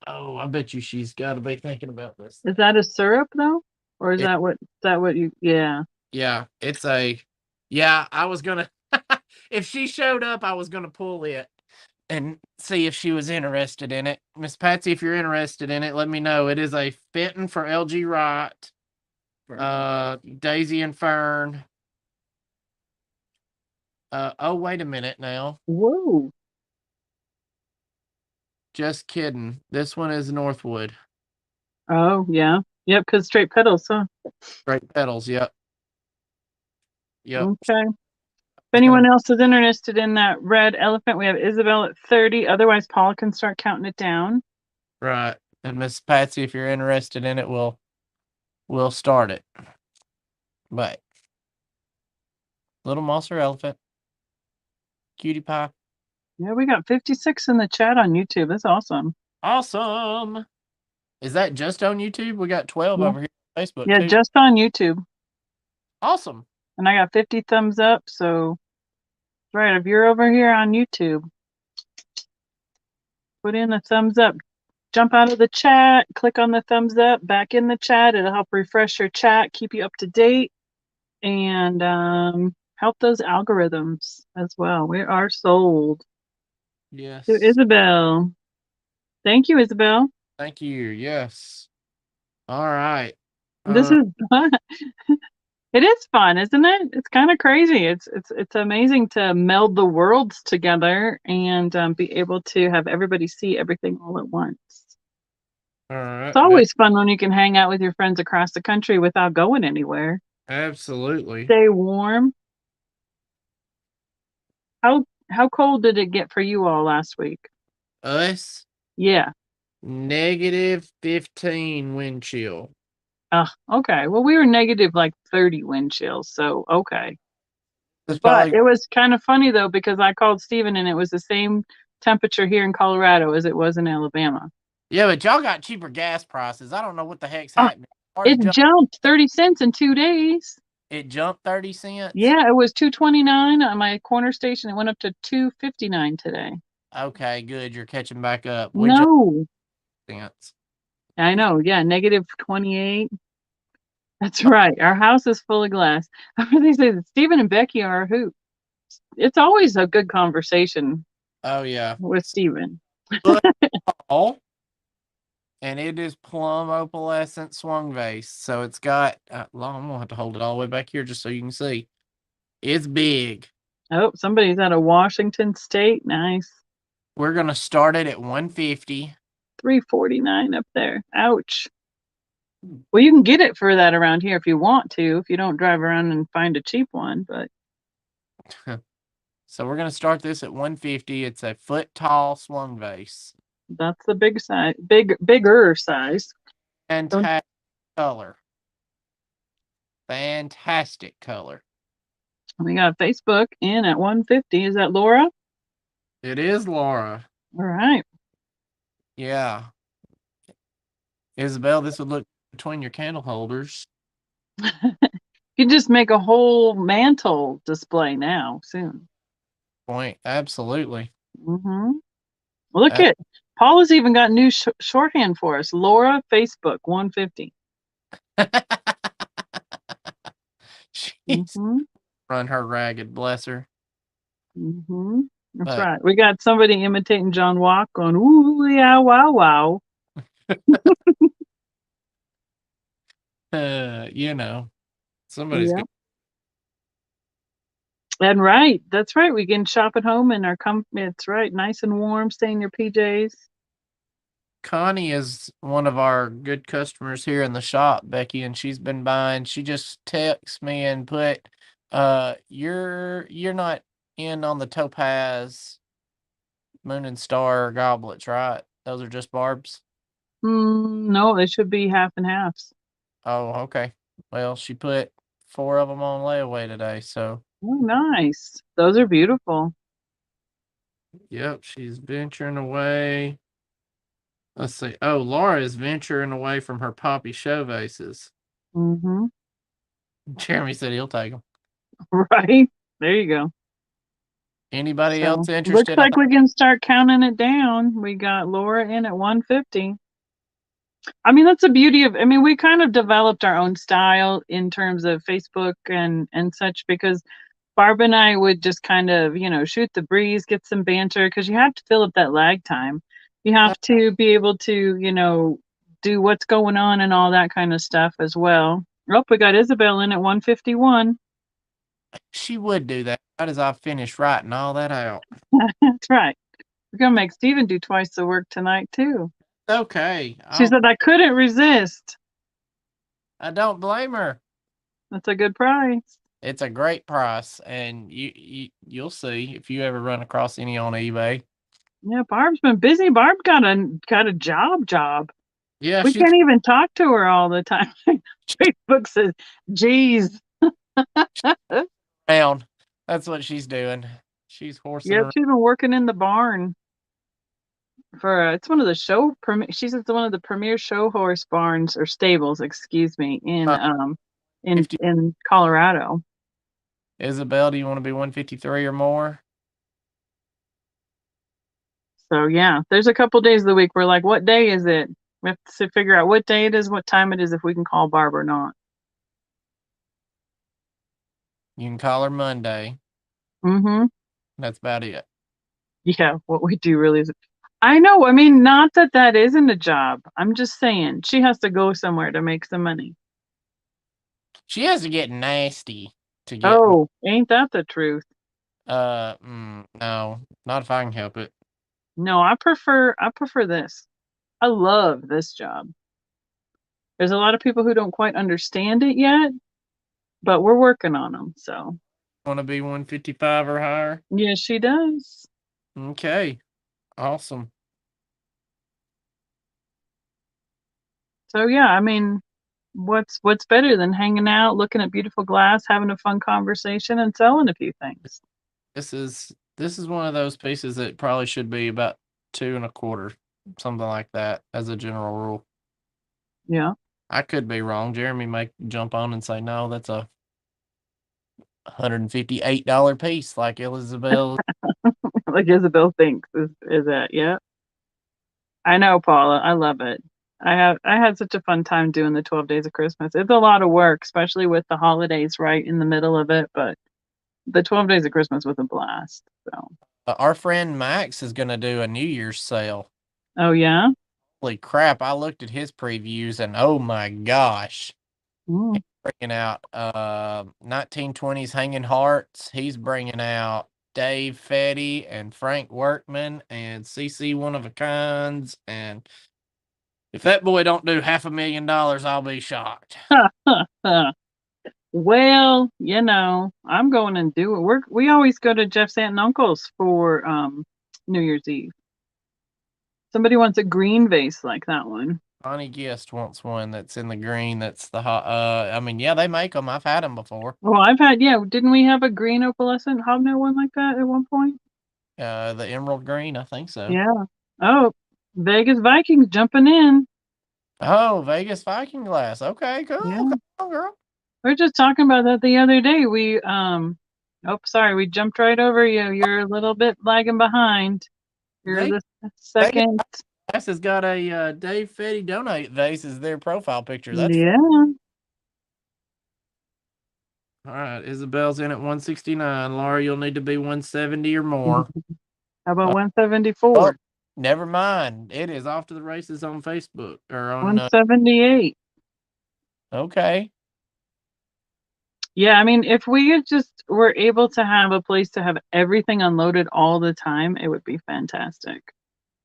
[SPEAKER 1] I bet you she's got to be thinking about this.
[SPEAKER 2] Is that a syrup though, or is
[SPEAKER 1] It-
[SPEAKER 2] that what you? Yeah.
[SPEAKER 1] Yeah, it's a. Yeah, I was gonna. If she showed up, I was gonna pull it and see if she was interested in it. Miss Patsy, if you're interested in it, let me know. It is a Fenton for LG Wright. Daisy and Fern. Oh, wait a minute now.
[SPEAKER 2] Whoa.
[SPEAKER 1] Just kidding. This one is Northwood.
[SPEAKER 2] Oh yeah. Yep. Because straight petals, huh?
[SPEAKER 1] Straight petals. Yep. Yep.
[SPEAKER 2] Okay. If anyone else is interested in that red elephant, we have Isabel at 30. Otherwise, Paula can start counting it down.
[SPEAKER 1] Right. And Miss Patsy, if you're interested in it, we'll start it. But little Mosser elephant. Cutie pie.
[SPEAKER 2] Yeah, we got 56 in the chat on YouTube. That's awesome.
[SPEAKER 1] Awesome. Is that just on YouTube? We got 12 over here on Facebook.
[SPEAKER 2] Yeah,
[SPEAKER 1] too.
[SPEAKER 2] just on YouTube.
[SPEAKER 1] Awesome.
[SPEAKER 2] And I got 50 thumbs up. So, right, if you're over here on YouTube, put in a thumbs up. Jump out of the chat, click on the thumbs up, back in the chat. It'll help refresh your chat, keep you up to date, and help those algorithms as well. We are sold.
[SPEAKER 1] Yes.
[SPEAKER 2] To Isabel. Thank you, Isabel.
[SPEAKER 1] Thank you. Yes. All right.
[SPEAKER 2] This is fun. It is fun, isn't it? It's kind of crazy. It's amazing to meld the worlds together and be able to have everybody see everything all at once.
[SPEAKER 1] All right.
[SPEAKER 2] It's always fun when you can hang out with your friends across the country without going anywhere.
[SPEAKER 1] Absolutely.
[SPEAKER 2] Stay warm. How cold did it get for you all last week?
[SPEAKER 1] Us?
[SPEAKER 2] Yeah.
[SPEAKER 1] -15 wind chill.
[SPEAKER 2] Okay. Well, we were negative like 30 wind chills, so okay.
[SPEAKER 1] It's
[SPEAKER 2] But
[SPEAKER 1] probably,
[SPEAKER 2] it was kind of funny though because I called Steven and it was the same temperature here in Colorado as it was in Alabama.
[SPEAKER 1] yeah, but y'all got cheaper gas prices. I don't know what the heck's
[SPEAKER 2] Oh,
[SPEAKER 1] happening. Ours
[SPEAKER 2] It jumped 30 cents in 2 days.
[SPEAKER 1] It jumped 30 cents?
[SPEAKER 2] Yeah, it was $2.29 on my corner station. It went up to $2.59 today.
[SPEAKER 1] Okay, good. You're catching back up.
[SPEAKER 2] No.
[SPEAKER 1] Cents.
[SPEAKER 2] I know. Yeah, negative 28. That's right. Our house is full of glass. They say that Stephen and Becky are a hoot. It's always a good conversation
[SPEAKER 1] Oh, yeah.
[SPEAKER 2] with Stephen.
[SPEAKER 1] All. And it is plum opalescent swung vase. So it's got, I'm going to have to hold it all the way back here just so you can see. It's big.
[SPEAKER 2] Oh, somebody's out of Washington State. Nice.
[SPEAKER 1] We're going to start it at 150.
[SPEAKER 2] $3.49 up there. Ouch. Well, you can get it for that around here if you want to, if you don't drive around and find a cheap one, but
[SPEAKER 1] So we're going to start this at 150. It's a foot tall swung vase.
[SPEAKER 2] that's the big size, bigger size.
[SPEAKER 1] Fantastic color. Fantastic color.
[SPEAKER 2] We got Facebook in at 150. Is that Laura?
[SPEAKER 1] It is Laura.
[SPEAKER 2] All right.
[SPEAKER 1] Yeah. Isabel, this would look between your candle holders.
[SPEAKER 2] You just make a whole mantle display now soon.
[SPEAKER 1] Point. Absolutely.
[SPEAKER 2] Mm-hmm. Look at Paula's even got new shorthand for us. Laura, Facebook, 150.
[SPEAKER 1] She's run her ragged, bless her.
[SPEAKER 2] Mm-hmm. That's
[SPEAKER 1] But,
[SPEAKER 2] right. We got somebody imitating John Walk going, ooh, yeah, wow, wow.
[SPEAKER 1] you know, somebody's
[SPEAKER 2] Yeah. And right, that's right. We can shop at home and it's right, nice and warm, stay in your PJs.
[SPEAKER 1] Connie is one of our good customers here in the shop, Becky, and she's been buying. She just texts me and put, you're not in on the Topaz Moon and Star goblets, right? Those are just barbs.
[SPEAKER 2] No, they should be half and halves.
[SPEAKER 1] Oh, okay. Well, she put 4 of them on layaway today, so.
[SPEAKER 2] Oh, nice. Those are beautiful.
[SPEAKER 1] Yep, she's venturing away. Let's see. Oh, Laura is venturing away from her poppy show vases.
[SPEAKER 2] Mm-hmm.
[SPEAKER 1] Jeremy said he'll take them.
[SPEAKER 2] Right. There you go.
[SPEAKER 1] Anybody
[SPEAKER 2] So,
[SPEAKER 1] else
[SPEAKER 2] looks
[SPEAKER 1] interested?
[SPEAKER 2] like we can start counting it down. We got Laura in at 150. I mean, that's the beauty of, I mean, we kind of developed our own style in terms of Facebook and such, because Barb and I would just kind of, shoot the breeze, get some banter, because you have to fill up that lag time. You have to be able to, do what's going on and all that kind of stuff as well. Oh, we got Isabel in at 151.
[SPEAKER 1] She would do that right as I finish writing all that out.
[SPEAKER 2] That's right. We're going to make Steven do twice the work tonight, too.
[SPEAKER 1] Okay.
[SPEAKER 2] She said, I couldn't resist.
[SPEAKER 1] I don't blame her.
[SPEAKER 2] That's a good price.
[SPEAKER 1] It's a great price, and you'll see if you ever run across any on eBay.
[SPEAKER 2] Yeah, Barb's been busy. Barb got a job.
[SPEAKER 1] Yeah,
[SPEAKER 2] We can't even talk to her all the time. Facebook says, geez.
[SPEAKER 1] down. That's what she's doing. She's horsing
[SPEAKER 2] Yep,
[SPEAKER 1] around.
[SPEAKER 2] she's been working in the barn for it's one of the she says it's one of the premier show horse barns or stables, excuse me, in
[SPEAKER 1] 50.
[SPEAKER 2] in Colorado.
[SPEAKER 1] Isabel, do you want to be 153 or more?
[SPEAKER 2] So yeah, there's a couple days of the week we're like, what day is it? We have to figure out what day it is, what time it is, if we can call Barb or not.
[SPEAKER 1] You can call her Monday.
[SPEAKER 2] Mm-hmm.
[SPEAKER 1] That's about it.
[SPEAKER 2] Yeah, what we do really is. I know. I mean, not that that isn't a job. I'm just saying she has to go somewhere to make some money.
[SPEAKER 1] She has to get nasty to get.
[SPEAKER 2] Oh, ain't that the truth?
[SPEAKER 1] No, not if I can help it.
[SPEAKER 2] No, I prefer this. I love this job. There's a lot of people who don't quite understand it yet, but we're working on them. So,
[SPEAKER 1] Want to be 155 or higher?
[SPEAKER 2] yes, she does.
[SPEAKER 1] Okay, awesome.
[SPEAKER 2] So yeah, I mean, what's better than hanging out, looking at beautiful glass, having a fun conversation, and selling a few things?
[SPEAKER 1] This is one of those pieces that probably should be about 2.25, something like that, as a general rule.
[SPEAKER 2] Yeah.
[SPEAKER 1] I could be wrong. Jeremy may jump on and say, no, that's a $158 piece, like Elizabeth.
[SPEAKER 2] Like Isabel thinks is that, yeah. I know, Paula. I love it. I had such a fun time doing the 12 days of Christmas. It's a lot of work, especially with the holidays right in the middle of it, but the 12 days of Christmas was a blast. So,
[SPEAKER 1] Our friend Max is going to do a New Year's sale.
[SPEAKER 2] oh yeah.
[SPEAKER 1] Holy crap. I looked at his previews and oh my gosh.
[SPEAKER 2] Mm.
[SPEAKER 1] He's bringing out 1920s Hanging Hearts. He's bringing out Dave Fetty and Frank Workman and CC One of a Kinds. And if that boy don't do $500,000, I'll be shocked.
[SPEAKER 2] Well, I'm going and do it. We always go to Jeff's aunt and uncle's for New Year's Eve. Somebody wants a green vase like that one.
[SPEAKER 1] Bonnie Guest wants one that's in the green. That's the hot. I mean, yeah, they make them. I've had them before.
[SPEAKER 2] Well, didn't we have a green opalescent hobnail one like that at one point?
[SPEAKER 1] The emerald green, I think so.
[SPEAKER 2] Yeah. Oh, Vegas Vikings jumping in.
[SPEAKER 1] Oh, Vegas Viking glass. Okay, cool.
[SPEAKER 2] Yeah.
[SPEAKER 1] Come on, girl.
[SPEAKER 2] We were just talking about that the other day. We we jumped right over you. You're a little bit lagging behind. You're the second.
[SPEAKER 1] Glass has got a Dave Fetty donate vase as their profile picture. That's
[SPEAKER 2] yeah.
[SPEAKER 1] All right, Isabel's in at 169. Laura, you'll need to be 170 or more.
[SPEAKER 2] How about 174?
[SPEAKER 1] Oh, never mind. It is off to the races on Facebook or on
[SPEAKER 2] 178.
[SPEAKER 1] Okay.
[SPEAKER 2] Yeah, I mean, if we just were able to have a place to have everything unloaded all the time, it would be fantastic.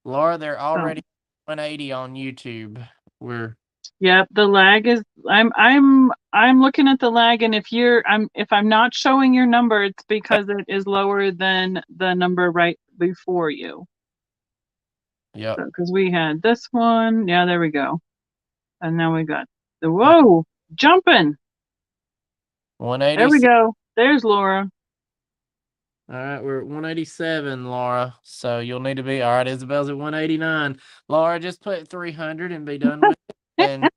[SPEAKER 1] Laura, they're already 180 on YouTube.
[SPEAKER 2] Yep, the lag is I'm looking at the lag, and if I'm not showing your number, it's because it is lower than the number right before you.
[SPEAKER 1] Yep.
[SPEAKER 2] Because we had this one. Yeah, there we go. And now we got the whoa jumping. There we
[SPEAKER 1] 186.
[SPEAKER 2] go. There's Laura.
[SPEAKER 1] All right, we're at 187, Laura. So you'll need to be all right. Isabel's at 189. Laura, just put 300 and be done with it. And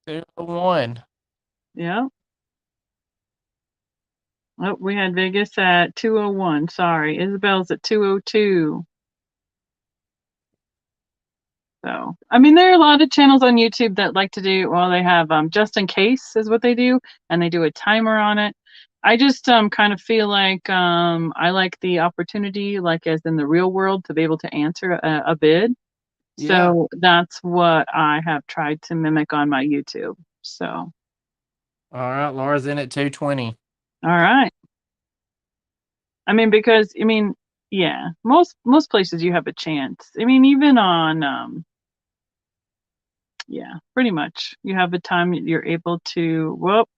[SPEAKER 1] 201.
[SPEAKER 2] Yeah. Oh, we had Vegas at 201. Sorry. Isabel's at 202. So, I mean, there are a lot of channels on YouTube that like to do, well, they have just in case is what they do, and they do a timer on it. I just kind of feel like I like the opportunity, like as in the real world, to be able to answer a bid.
[SPEAKER 1] Yeah.
[SPEAKER 2] So that's what I have tried to mimic on my YouTube. So,
[SPEAKER 1] All right, Laura's in at 220.
[SPEAKER 2] all right. I mean, because yeah, most places you have a chance. I mean, even on yeah, pretty much you have a time you're able to. Well,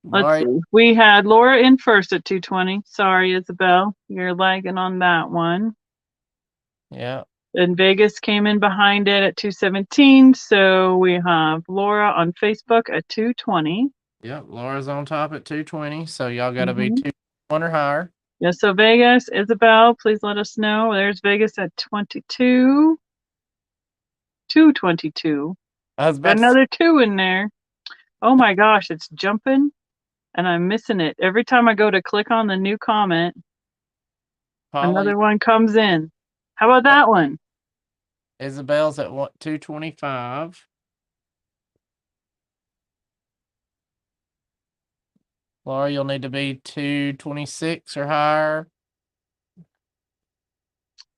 [SPEAKER 2] let's see. We had Laura in first at 220. Sorry, Isabel, you're lagging on that one.
[SPEAKER 1] Yeah.
[SPEAKER 2] And Vegas came in behind it at 217. So we have Laura on Facebook at 220.
[SPEAKER 1] Yep, Laura's on top at 220. So y'all got to be 221 or higher.
[SPEAKER 2] Yeah, so Vegas, Isabel, please let us know. There's Vegas at 22. 222. Got another 2 in there. Oh my gosh, it's jumping and I'm missing it. Every time I go to click on the new comment, another one comes in. How about that one?
[SPEAKER 1] Isabel's at 225. Laura, you'll need to be 226 or higher.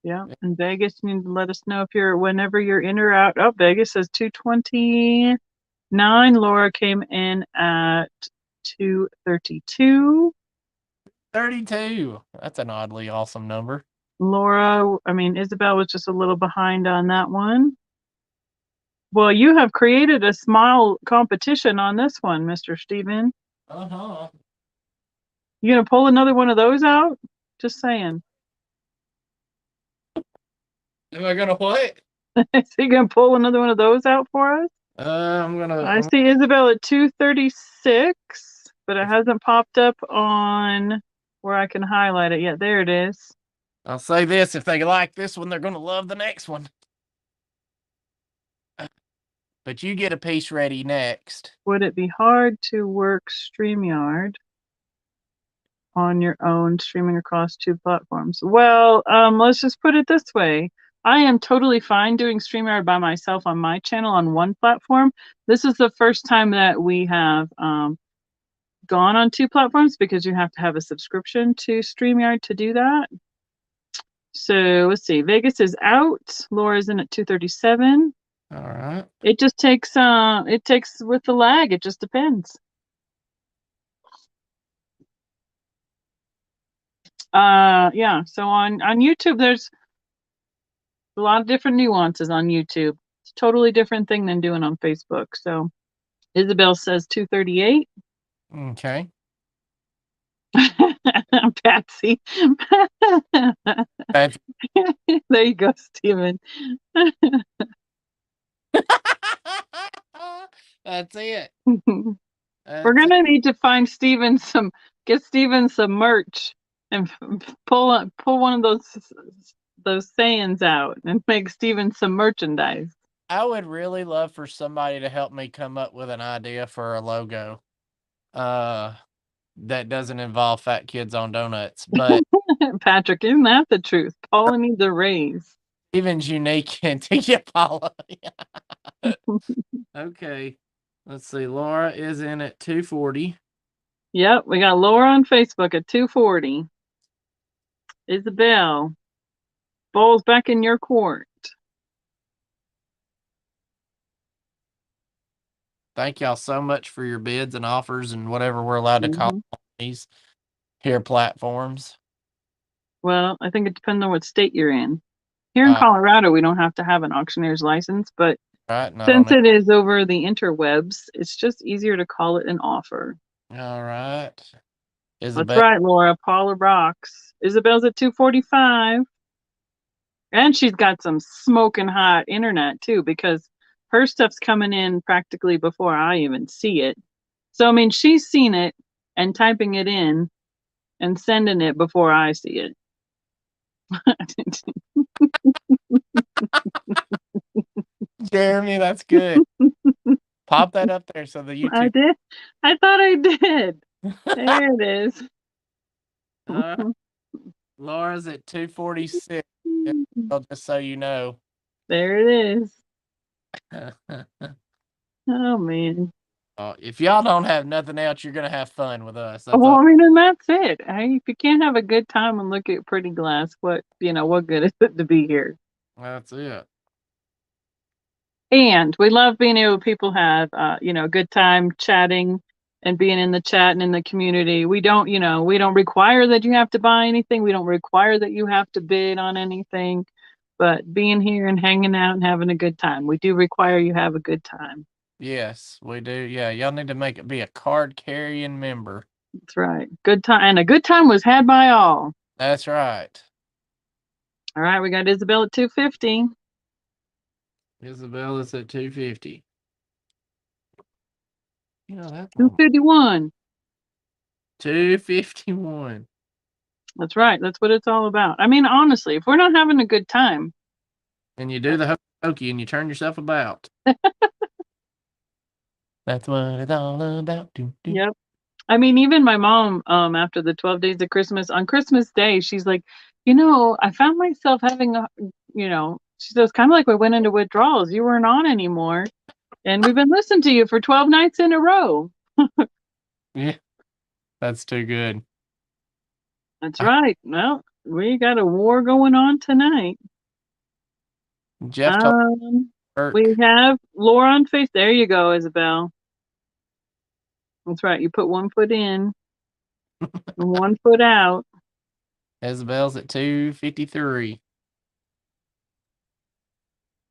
[SPEAKER 2] Yeah, and Vegas, you need to let us know if whenever you're in or out. Oh, Vegas says 229. Laura came in at 232.
[SPEAKER 1] 32. That's an oddly awesome number.
[SPEAKER 2] Isabel was just a little behind on that one. Well, you have created a smile competition on this one, Mr. Steven.
[SPEAKER 1] Uh-huh.
[SPEAKER 2] You gonna pull another one of those out? Just saying.
[SPEAKER 1] Am I gonna what?
[SPEAKER 2] Is he gonna pull another one of those out for us? I see Isabel at 236, but it hasn't popped up on where I can highlight it yet. There it is.
[SPEAKER 1] I'll say this, if they like this one, they're gonna love the next one. But you get a piece ready next.
[SPEAKER 2] Would it be hard to work StreamYard on your own, streaming across 2 platforms? Well, let's just put it this way. I am totally fine doing StreamYard by myself on my channel on one platform. This is the first time that we have gone on 2 platforms because you have to have a subscription to StreamYard to do that. So let's see. Vegas is out. Laura's in at 237.
[SPEAKER 1] All right.
[SPEAKER 2] It just takes with the lag. It just depends. Yeah. So on YouTube, there's a lot of different nuances on YouTube. It's a totally different thing than doing on Facebook. So Isabel says 238.
[SPEAKER 1] Okay.
[SPEAKER 2] Patsy.
[SPEAKER 1] That's
[SPEAKER 2] There you go, Steven.
[SPEAKER 1] That's it.
[SPEAKER 2] We're gonna need to find get Steven some merch and pull one of those sayings out and make Steven some merchandise.
[SPEAKER 1] I would really love for somebody to help me come up with an idea for a logo that doesn't involve fat kids on donuts. But
[SPEAKER 2] Patrick, isn't that the truth? Paula needs a raise.
[SPEAKER 1] Steven's unique into you, Paula. Okay. Let's see. Laura is in at 240.
[SPEAKER 2] Yep, we got Laura on Facebook at 240. Isabel, ball's back in your court.
[SPEAKER 1] Thank y'all so much for your bids and offers and whatever we're allowed to call these here platforms.
[SPEAKER 2] Well, I think it depends on what state you're in. Here in Colorado, we don't have to have an auctioneer's license, but since it is over the interwebs, it's just easier to call it an offer.
[SPEAKER 1] All right. Isabel.
[SPEAKER 2] That's right, Laura. Paula rocks. Isabel's at 245. And she's got some smoking hot internet too, because her stuff's coming in practically before I even see it. So, I mean, she's seen it and typing it in and sending it before I see it.
[SPEAKER 1] Jeremy, that's good. Pop that up there so the YouTube.
[SPEAKER 2] I did. I thought I did. There it is.
[SPEAKER 1] Laura's at 246. Just so you know.
[SPEAKER 2] There it is. Oh man.
[SPEAKER 1] If y'all don't have nothing else, you're gonna have fun with us. That's
[SPEAKER 2] Well,
[SPEAKER 1] all.
[SPEAKER 2] I mean, and that's it. Hey, if you can't have a good time and look at pretty glass, what good is it to be here?
[SPEAKER 1] That's it.
[SPEAKER 2] And we love being able people have a good time chatting and being in the chat and in the community. We don't require that you have to buy anything. We don't require that you have to bid on anything, but being here and hanging out and having a good time. We do require you have a good time.
[SPEAKER 1] Yes, we do. Yeah, y'all need to make it be a card carrying member.
[SPEAKER 2] That's right. Good time. And a good time was had by all.
[SPEAKER 1] That's right.
[SPEAKER 2] All right, we got Isabel at 250.
[SPEAKER 1] Isabel is at 250. That's
[SPEAKER 2] 251.
[SPEAKER 1] 251.
[SPEAKER 2] That's right. That's what it's all about. I mean, honestly, if we're not having a good time.
[SPEAKER 1] And you do the hokey and you turn yourself about. That's what it's all about.
[SPEAKER 2] Yep. I mean, even my mom, after the 12 days of Christmas, on Christmas Day, she's like, I found myself having she says, kind of like we went into withdrawals. You weren't on anymore. And we've been listening to you for 12 nights in a row.
[SPEAKER 1] Yeah, that's too good.
[SPEAKER 2] That's right. Well, we got a war going on tonight.
[SPEAKER 1] Jeff told
[SPEAKER 2] we have Laura on face. There you go, Isabel. That's right. You put 1 foot in and 1 foot out.
[SPEAKER 1] Isabel's at 253.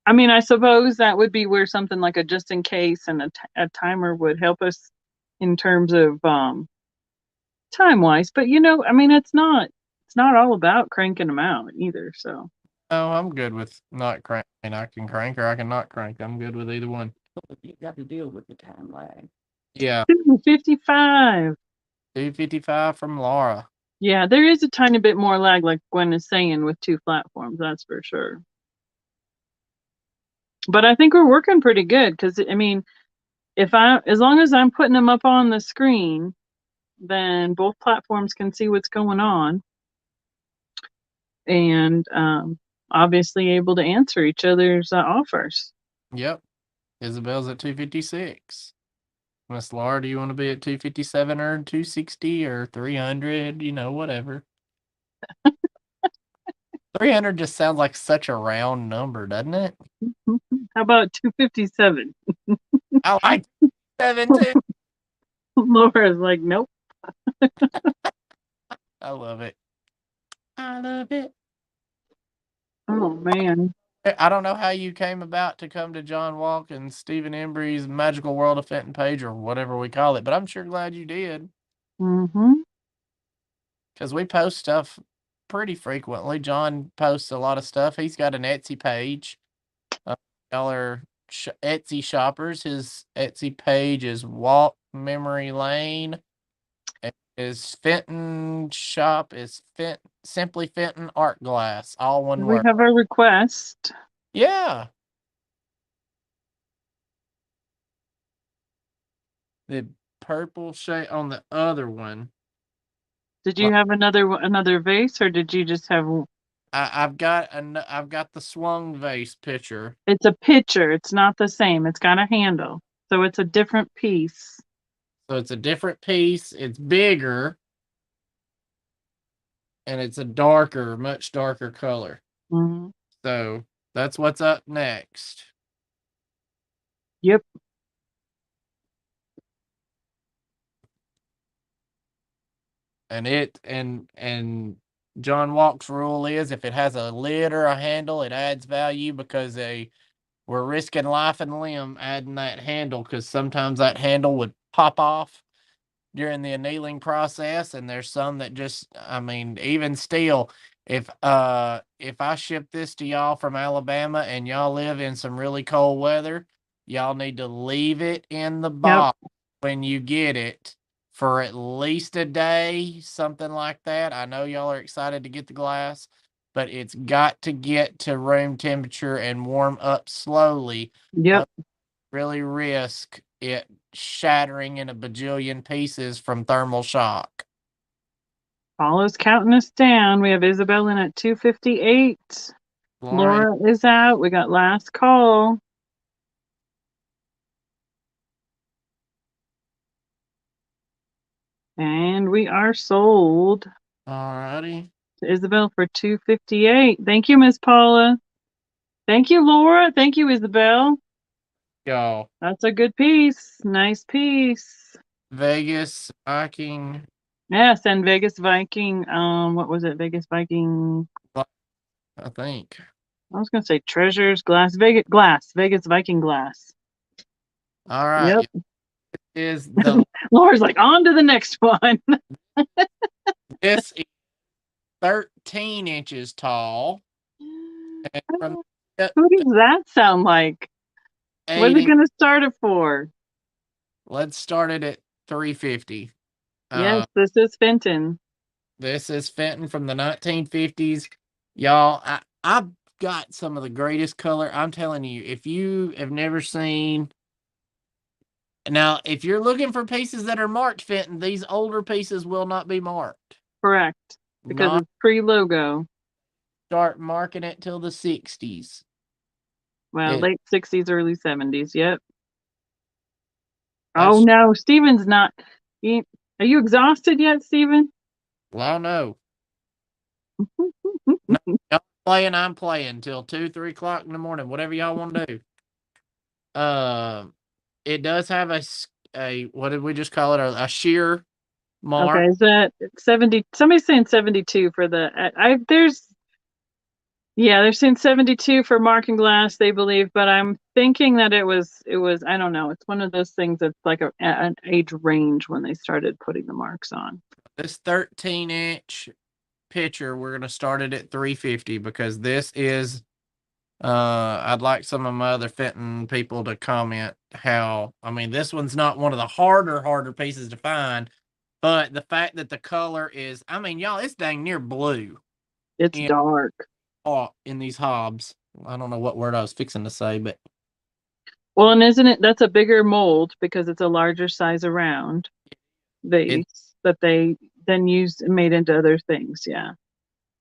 [SPEAKER 2] I mean, I suppose that would be where something like a just in case and a timer would help us in terms of time wise. But I mean, it's not all about cranking them out either. So.
[SPEAKER 1] Oh, I'm good with not cranking. I can crank or I can not crank. I'm good with either one.
[SPEAKER 3] You got to deal with the time lag.
[SPEAKER 1] Yeah.
[SPEAKER 2] 255.
[SPEAKER 1] 255 from Laura.
[SPEAKER 2] Yeah, there is a tiny bit more lag, like Gwen is saying, with 2 platforms. That's for sure. But I think we're working pretty good because, I mean, as long as I'm putting them up on the screen, then both platforms can see what's going on. And obviously able to answer each other's offers.
[SPEAKER 1] Yep. Isabel's at 256. Miss Laura, do you want to be at 257 or 260 or 300? Whatever. 300 just sounds like such a round number, doesn't it?
[SPEAKER 2] How about 257?
[SPEAKER 1] I like 7 too.
[SPEAKER 2] Laura's like, nope.
[SPEAKER 1] I love it. I love it.
[SPEAKER 2] Oh, man.
[SPEAKER 1] I don't know how you came about to come to John Walk and Stephen Embry's Magical World of Fenton page or whatever we call it, but I'm sure glad you did.
[SPEAKER 2] Mm-hmm.
[SPEAKER 1] Because we post stuff pretty frequently. John posts a lot of stuff. He's got an Etsy page. Y'all are Etsy shoppers. His Etsy page is Walk Memory Lane. His Fenton shop is Simply Fenton Art Glass. All one word.
[SPEAKER 2] We have a request.
[SPEAKER 1] Yeah. The purple shade on the other one.
[SPEAKER 2] Did you have another vase, or did you just have?
[SPEAKER 1] I've got the swung vase picture.
[SPEAKER 2] It's a pitcher. It's not the same. It's got a handle, so it's a different piece.
[SPEAKER 1] So it's a different piece. It's bigger, and it's a much darker color.
[SPEAKER 2] Mm-hmm.
[SPEAKER 1] So that's what's up next.
[SPEAKER 2] Yep.
[SPEAKER 1] And John Walk's rule is if it has a lid or a handle, it adds value because we're risking life and limb adding that handle because sometimes that handle would pop off. during the annealing process, and there's some that just, I mean, even still, if I ship this to y'all from Alabama and y'all live in some really cold weather, y'all need to leave it in the box when you get it for at least a day, something like that. I know y'all are excited to get the glass, but it's got to get to room temperature and warm up slowly.
[SPEAKER 2] Yep.
[SPEAKER 1] Really risk it shattering in a bajillion pieces from thermal shock.
[SPEAKER 2] Paula's counting us down. We have Isabel in at 258. Laura is out. We got last call. And we are sold.
[SPEAKER 1] Alrighty.
[SPEAKER 2] To Isabel for 258. Thank you, Miss Paula. Thank you, Laura. Thank you, Isabel.
[SPEAKER 1] Y'all.
[SPEAKER 2] That's a good piece. Nice piece.
[SPEAKER 1] Vegas Viking.
[SPEAKER 2] Yes, and Vegas Viking. What was it? Vegas Viking.
[SPEAKER 1] I think.
[SPEAKER 2] I was gonna say treasures, glass, Vegas Viking glass.
[SPEAKER 1] All right.
[SPEAKER 2] Yep.
[SPEAKER 1] Is the
[SPEAKER 2] Laura's like, on to the next one.
[SPEAKER 1] this is 13 inches tall. And from
[SPEAKER 2] Who does that sound like? What are you gonna start it for?
[SPEAKER 1] Let's start it at 350.
[SPEAKER 2] Yes, this is Fenton.
[SPEAKER 1] This is Fenton from the 1950s. Y'all, I've got some of the greatest color. I'm telling you, if you have never seen. Now, if you're looking for pieces that are marked Fenton, these older pieces will not be marked.
[SPEAKER 2] Correct. Because it's pre-logo.
[SPEAKER 1] Start marking it till the 60s.
[SPEAKER 2] Well, late 60s, early 70s. Yep.
[SPEAKER 1] That's,
[SPEAKER 2] oh, no. Steven's not. Are you exhausted yet, Steven?
[SPEAKER 1] Well, no. No, y'all playing, I'm playing till 2, 3 o'clock in the morning, whatever y'all want to do. It does have a what did we just call it? A shear mark.
[SPEAKER 2] Okay, is that 70? Somebody's saying 72 for the. They're saying 72 for marking glass, they believe, but I'm thinking that it was, I don't know. It's one of those things that's like an age range when they started putting the marks on.
[SPEAKER 1] This 13-inch picture, we're going to start it at 350 because this is, I'd like some of my other Fenton people to comment how, I mean, this one's not one of the harder pieces to find, but the fact that the color is, I mean, y'all, it's dang near blue.
[SPEAKER 2] It's dark.
[SPEAKER 1] In these hobs. I don't know what word I was fixing to say, but.
[SPEAKER 2] Well, and isn't it, that's a bigger mold because it's a larger size around vase that they then used and made into other things. Yeah.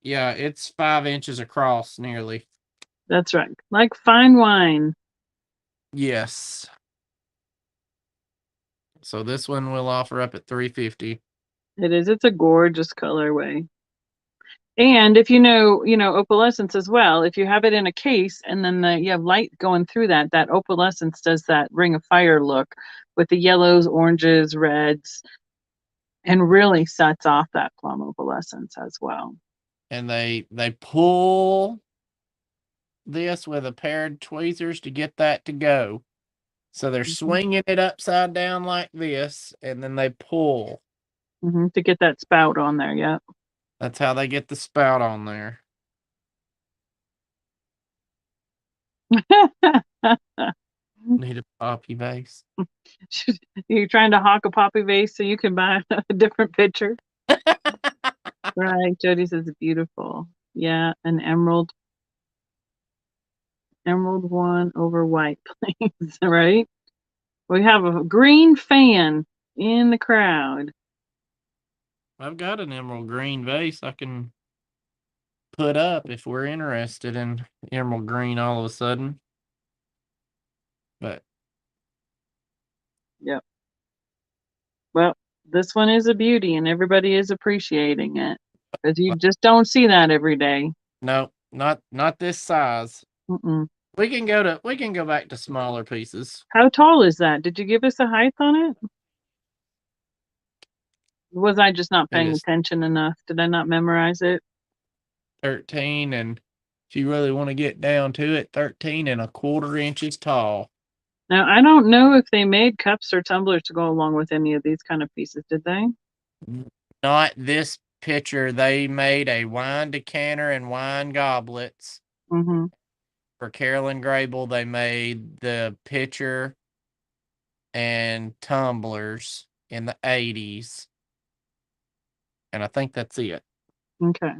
[SPEAKER 1] Yeah, it's 5 inches across nearly.
[SPEAKER 2] That's right. Like fine wine.
[SPEAKER 1] Yes. So this one we'll offer up at 350.
[SPEAKER 2] It is. It's a gorgeous colorway. And if you know opalescence as well, if you have it in a case and then you have light going through that opalescence does that ring of fire look with the yellows, oranges, reds, and really sets off that plum opalescence as well.
[SPEAKER 1] And they pull this with a pair of tweezers to get that to go. So they're swinging it upside down like this, and then they pull.
[SPEAKER 2] To get that spout on there, yeah.
[SPEAKER 1] That's how they get the spout on there. Need a poppy vase.
[SPEAKER 2] You're trying to hawk a poppy vase so you can buy a different picture. Right. Jody says it's beautiful. Yeah, an emerald one over white, please. Right? We have a green fan in the crowd.
[SPEAKER 1] I've got an emerald green vase I can put up if we're interested in emerald green all of a sudden. But
[SPEAKER 2] yep. Well, this one is a beauty and everybody is appreciating it because you just don't see that every day.
[SPEAKER 1] No, not this size. We can go back to smaller pieces.
[SPEAKER 2] How tall is that? Did you give us a height on it? Was I just not paying attention enough? Did I not memorize it?
[SPEAKER 1] 13, and if you really want to get down to it, 13 1/4 inches tall.
[SPEAKER 2] Now, I don't know if they made cups or tumblers to go along with any of these kind of pieces, did they?
[SPEAKER 1] Not this picture. They made a wine decanter and wine goblets.
[SPEAKER 2] Mm-hmm.
[SPEAKER 1] For Carolyn Grable, they made the pitcher and tumblers in the 80s. And I think that's it.
[SPEAKER 2] Okay.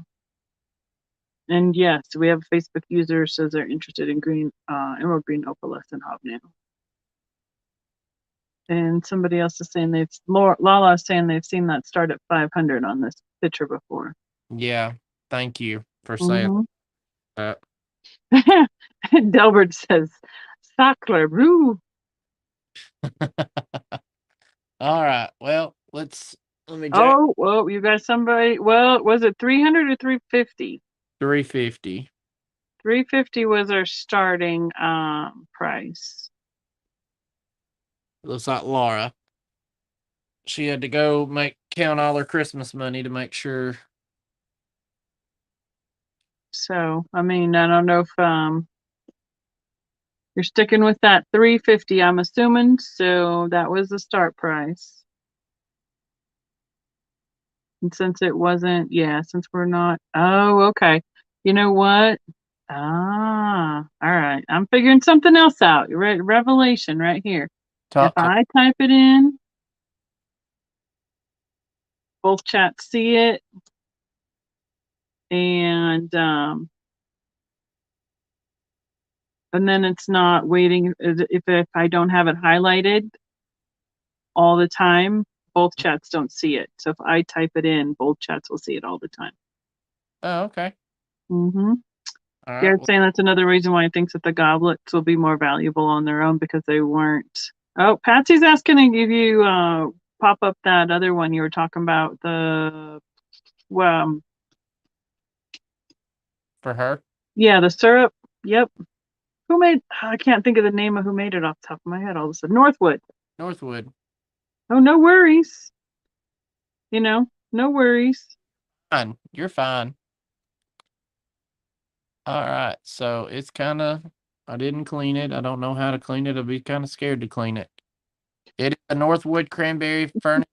[SPEAKER 2] And yes, we have a Facebook user says they're interested in green, emerald green opalescent hobnail. And somebody else is saying Lala is saying they've seen that start at 500 on this picture before.
[SPEAKER 1] Yeah. Thank you for saying that.
[SPEAKER 2] Delbert says, Sackler, Roo.
[SPEAKER 1] All right. Well, let me check.
[SPEAKER 2] Oh, well, you got somebody. Well, was it 300 or 350?
[SPEAKER 1] 350.
[SPEAKER 2] 350 was our starting price.
[SPEAKER 1] Looks like Laura. She had to go count all her Christmas money to make sure.
[SPEAKER 2] So, I mean, I don't know if you're sticking with that 350, I'm assuming. So that was the start price. And since it wasn't, since we're not, okay. You know what? All right. I'm figuring something else out. Revelation right here. If I type it in, both chats see it. And then it's not waiting. If I don't have it highlighted all the time, both chats don't see it. So if I type it in, both chats will see it all the time.
[SPEAKER 1] Oh, okay.
[SPEAKER 2] Mm-hmm.
[SPEAKER 1] All
[SPEAKER 2] Garrett's
[SPEAKER 1] right.
[SPEAKER 2] saying that's another reason why he thinks that the goblets will be more valuable on their own because they weren't. Oh, Patsy's asking if you pop up that other one you were talking about, the
[SPEAKER 1] for her?
[SPEAKER 2] Yeah, the syrup. Yep. I can't think of the name of who made it off the top of my head all of a sudden. Northwood. Oh, no worries. No worries.
[SPEAKER 1] Fine. You're fine. All right. So it's kind of, I didn't clean it. I don't know how to clean it. I'll be kind of scared to clean it. It is a Northwood Cranberry Fern.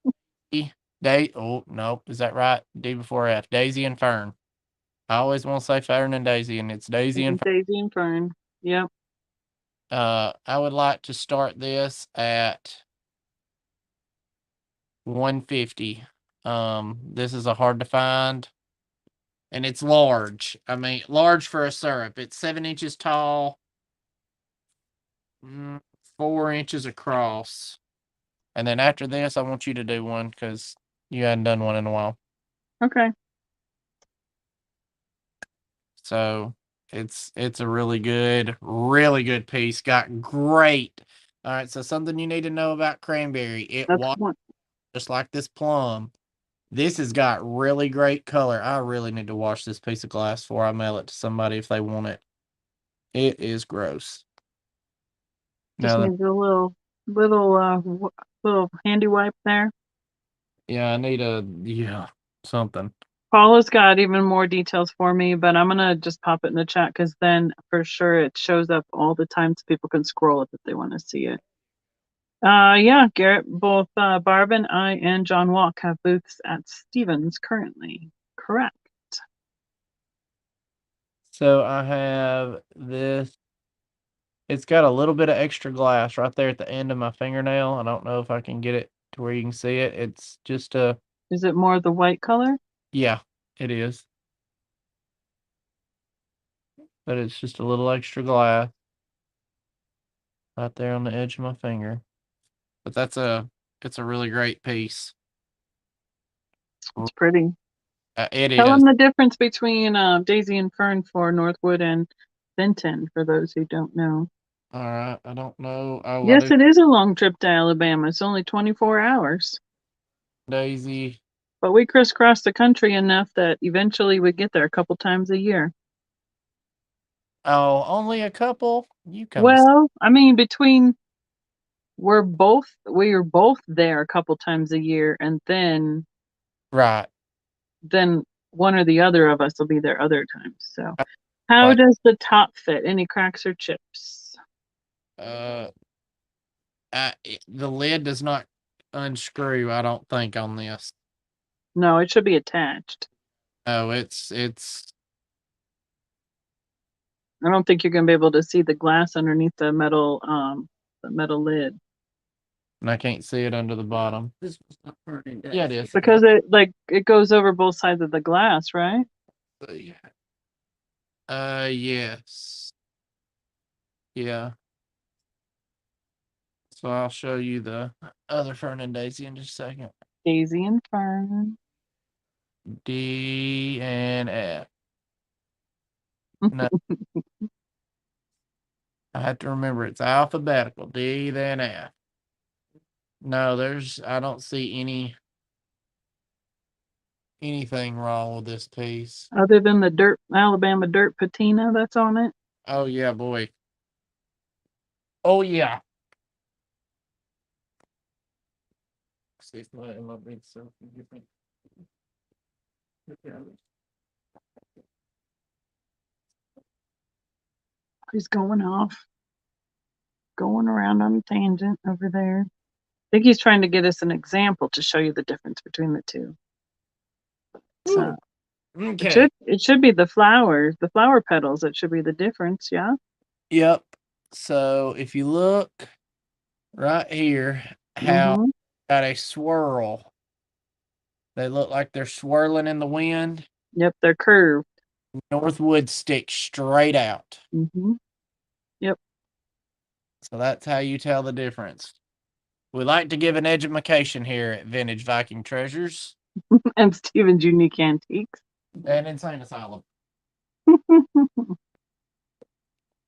[SPEAKER 1] Oh, no. Is that right? D before F. Daisy and Fern. I always want to say Fern and Daisy, and it's Daisy and Fern.
[SPEAKER 2] Daisy and Fern. Yep.
[SPEAKER 1] I would like to start this at 150. This is a hard to find. And it's large. I mean, large for a syrup. It's 7 inches tall, 4 inches across. And then after this, I want you to do one because you hadn't done one in a while.
[SPEAKER 2] Okay.
[SPEAKER 1] So it's a really good piece. Got great. All right. So something you need to know about cranberry. It was just like this plum. This has got really great color. I really need to wash this piece of glass before I mail it to somebody if they want it. It is gross.
[SPEAKER 2] Just needs a little handy wipe there.
[SPEAKER 1] Yeah, I need something.
[SPEAKER 2] Paula's got even more details for me, but I'm gonna just pop it in the chat because then for sure it shows up all the time so people can scroll it if they want to see it. Yeah, Garrett, both Barb and I and John Walk have booths at Stevens currently. Correct.
[SPEAKER 1] So I have this. It's got a little bit of extra glass right there at the end of my fingernail. I don't know if I can get it to where you can see it. It's just a...
[SPEAKER 2] Is it more the white color?
[SPEAKER 1] Yeah, it is. But it's just a little extra glass right there on the edge of my finger. But it's a really great piece.
[SPEAKER 2] It's pretty.
[SPEAKER 1] It
[SPEAKER 2] Tell
[SPEAKER 1] is.
[SPEAKER 2] them the difference between Daisy and Fern for Northwood and Fenton for those who don't know.
[SPEAKER 1] All right, I don't know.
[SPEAKER 2] Yes, it is a long trip to Alabama. It's only 24 hours.
[SPEAKER 1] Daisy.
[SPEAKER 2] But we crisscross the country enough that eventually we get there a couple times a year.
[SPEAKER 1] Oh, only a couple? You come.
[SPEAKER 2] Well, I mean, we're both there a couple times a year, and then then one or the other of us will be there other times. So how does the top fit? Any cracks or chips?
[SPEAKER 1] The lid does not unscrew, I don't think, on this.
[SPEAKER 2] No, it should be attached.
[SPEAKER 1] Oh, it's
[SPEAKER 2] I don't think you're gonna be able to see the glass underneath the metal lid.
[SPEAKER 1] and I can't see it under the bottom.
[SPEAKER 3] This was not burning.
[SPEAKER 1] Yeah, it is.
[SPEAKER 2] Because it goes over both sides of the glass, right?
[SPEAKER 1] Yes. Yeah. So I'll show you the other Fern and Daisy in just a second.
[SPEAKER 2] Daisy and Fern.
[SPEAKER 1] D and F. No. I have to remember it's alphabetical. D, then F. No, I don't see anything wrong with this piece.
[SPEAKER 2] Other than the Alabama dirt patina that's on it.
[SPEAKER 1] Oh yeah, boy. Oh yeah. See if my big self can get me.
[SPEAKER 2] He's going off. Going around on a tangent over there. I think he's trying to get us an example to show you the difference between the two. So
[SPEAKER 1] Okay.
[SPEAKER 2] it should be the flower petals. It should be the difference, yeah.
[SPEAKER 1] Yep. So if you look right here, how got a swirl. They look like they're swirling in the wind.
[SPEAKER 2] Yep, they're curved.
[SPEAKER 1] Northwood sticks straight out.
[SPEAKER 2] Yep.
[SPEAKER 1] So that's how you tell the difference. We like to give an education here at Vintage Viking Treasures.
[SPEAKER 2] And Steven's Unique Antiques.
[SPEAKER 1] And Insane Asylum.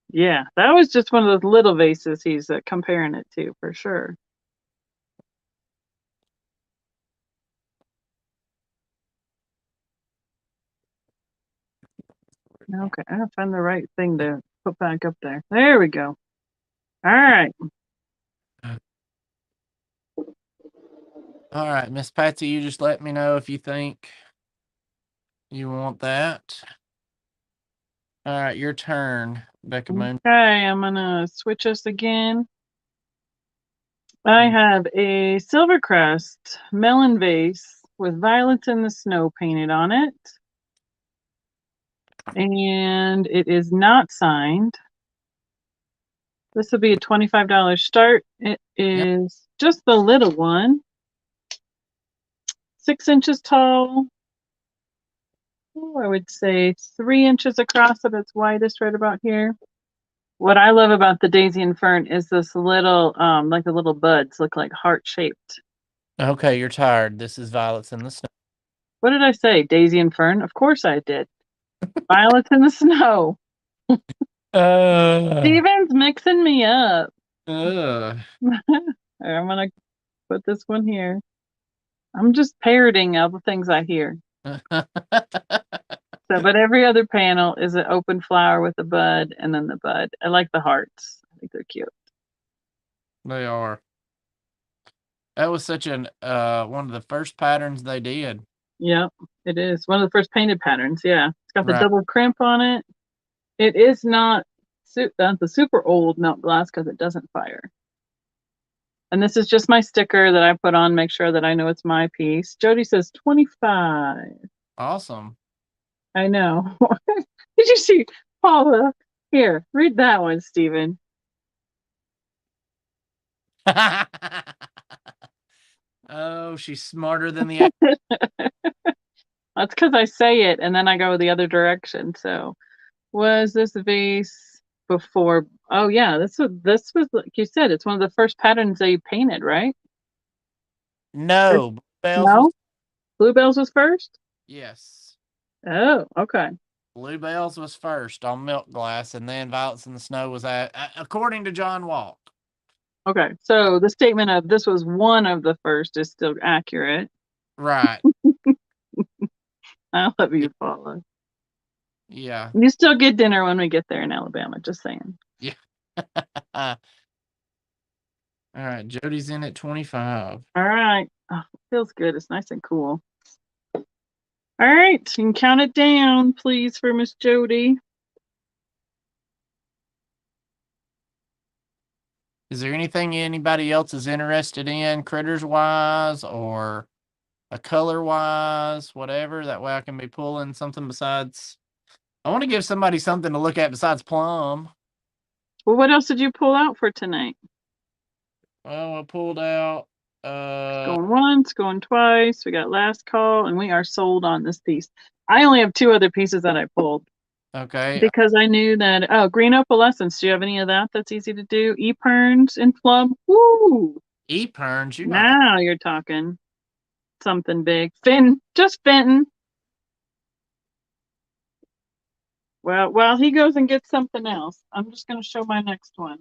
[SPEAKER 2] Yeah, that was just one of those little vases he's comparing it to, for sure. Okay, I gotta find the right thing to put back up there. There we go. All right.
[SPEAKER 1] All right, Miss Patsy, you just let me know if you think you want that. All right, your turn, Becca Moon.
[SPEAKER 2] Okay, I'm gonna switch us again. I have a Silvercrest melon vase with Violets in the Snow painted on it. And it is not signed. This will be a $25 start. It is just the little one. 6 inches tall. I would say 3 inches across at its widest, right about here. What I love about the Daisy and Fern is this little, like the little buds look like heart-shaped.
[SPEAKER 1] Okay, you're tired. This is Violets in the Snow.
[SPEAKER 2] What did I say? Daisy and Fern? Of course I did. Violets in the Snow. Steven's mixing me up.
[SPEAKER 1] Uh.
[SPEAKER 2] I'm gonna put this one here. I'm just parroting all the things I hear. So, but every other panel is an open flower with a bud and then the bud. I like the hearts. I think they're cute.
[SPEAKER 1] They are. That was such an one of the first patterns they did.
[SPEAKER 2] Yep, it is. One of the first painted patterns, yeah. It's got the double crimp on it. It is not the super old melt glass because it doesn't fire. And this is just my sticker that I put on, make sure that I know it's my piece. Jody says 25.
[SPEAKER 1] Awesome.
[SPEAKER 2] I know. Did you see Paula? Here, read that one, Steven.
[SPEAKER 1] Oh, she's smarter than the
[SPEAKER 2] That's because I say it and then I go the other direction. So, was this vase before? Oh yeah, this was like you said. It's one of the first patterns they painted, right?
[SPEAKER 1] No,
[SPEAKER 2] Bluebells was first.
[SPEAKER 1] Yes.
[SPEAKER 2] Oh, okay.
[SPEAKER 1] Bluebells was first on milk glass, and then Violets in the Snow was according to John Walk.
[SPEAKER 2] Okay, so the statement of this was one of the first is still accurate.
[SPEAKER 1] Right.
[SPEAKER 2] I love you, Paula.
[SPEAKER 1] Yeah.
[SPEAKER 2] You still get dinner when we get there in Alabama, just saying.
[SPEAKER 1] Yeah. All right, Jody's in at 25.
[SPEAKER 2] All right. Oh, feels good. It's nice and cool. All right, you can count it down, please, for Miss Jody.
[SPEAKER 1] Is there anything anybody else is interested in, critters wise or a color wise, whatever? That way I can be pulling something besides. I want to give somebody something to look at besides plum.
[SPEAKER 2] Well, what else did you pull out for tonight?
[SPEAKER 1] Well, I pulled out.
[SPEAKER 2] Going once, going twice. We got last call, and we are sold on this piece. I only have 2 other pieces that I pulled.
[SPEAKER 1] Okay.
[SPEAKER 2] Because I knew that, green opalescence. Do you have any of that that's easy to do? E-perns in plum. Woo!
[SPEAKER 1] E-perns, you're not.
[SPEAKER 2] Now you're talking something big. Just Fenton. Well, while he goes and gets something else, I'm just going to show my next one.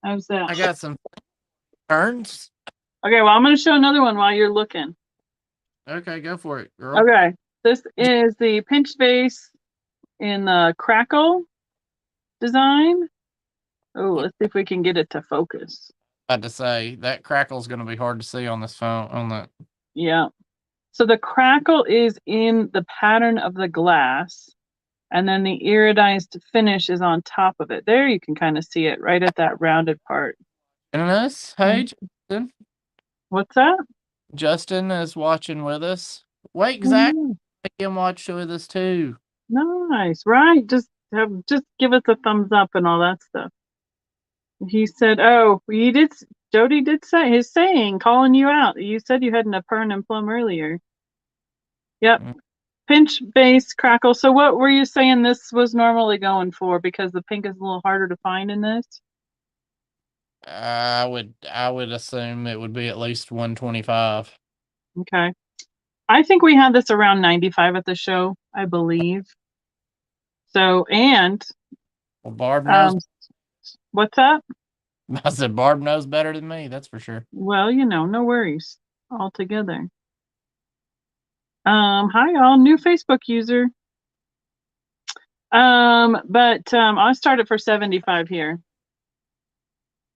[SPEAKER 2] How's that?
[SPEAKER 1] I got some perns.
[SPEAKER 2] Okay, well, I'm going to show another one while you're looking.
[SPEAKER 1] Okay, go for it, girl.
[SPEAKER 2] Okay, this is the pinch vase in the crackle design. Oh, let's see if we can get it to focus.
[SPEAKER 1] About to say that crackle's going to be hard to see on this phone. On that.
[SPEAKER 2] Yeah. So the crackle is in the pattern of the glass, and then the iridized finish is on top of it. There you can kind of see it right at that rounded part.
[SPEAKER 1] And us, hey, Justin.
[SPEAKER 2] What's that?
[SPEAKER 1] Justin is watching with us. Wait, exactly. Make him watch with us too.
[SPEAKER 2] Nice, right? Just give us a thumbs up and all that stuff. He said, "Oh, he did." Jody did say his saying, calling you out. You said you had an Apern and plum earlier. Yep. Pinch base crackle. So what were you saying this was normally going for? Because the pink is a little harder to find in this.
[SPEAKER 1] I would assume it would be at least 125.
[SPEAKER 2] Okay. I think we had this around 95 at the show, I believe. So, and
[SPEAKER 1] well, Barb knows.
[SPEAKER 2] What's that?
[SPEAKER 1] I said Barb knows better than me, that's for sure.
[SPEAKER 2] Well, no worries. All together. Hi all, new Facebook user. I'll start it for 75 here.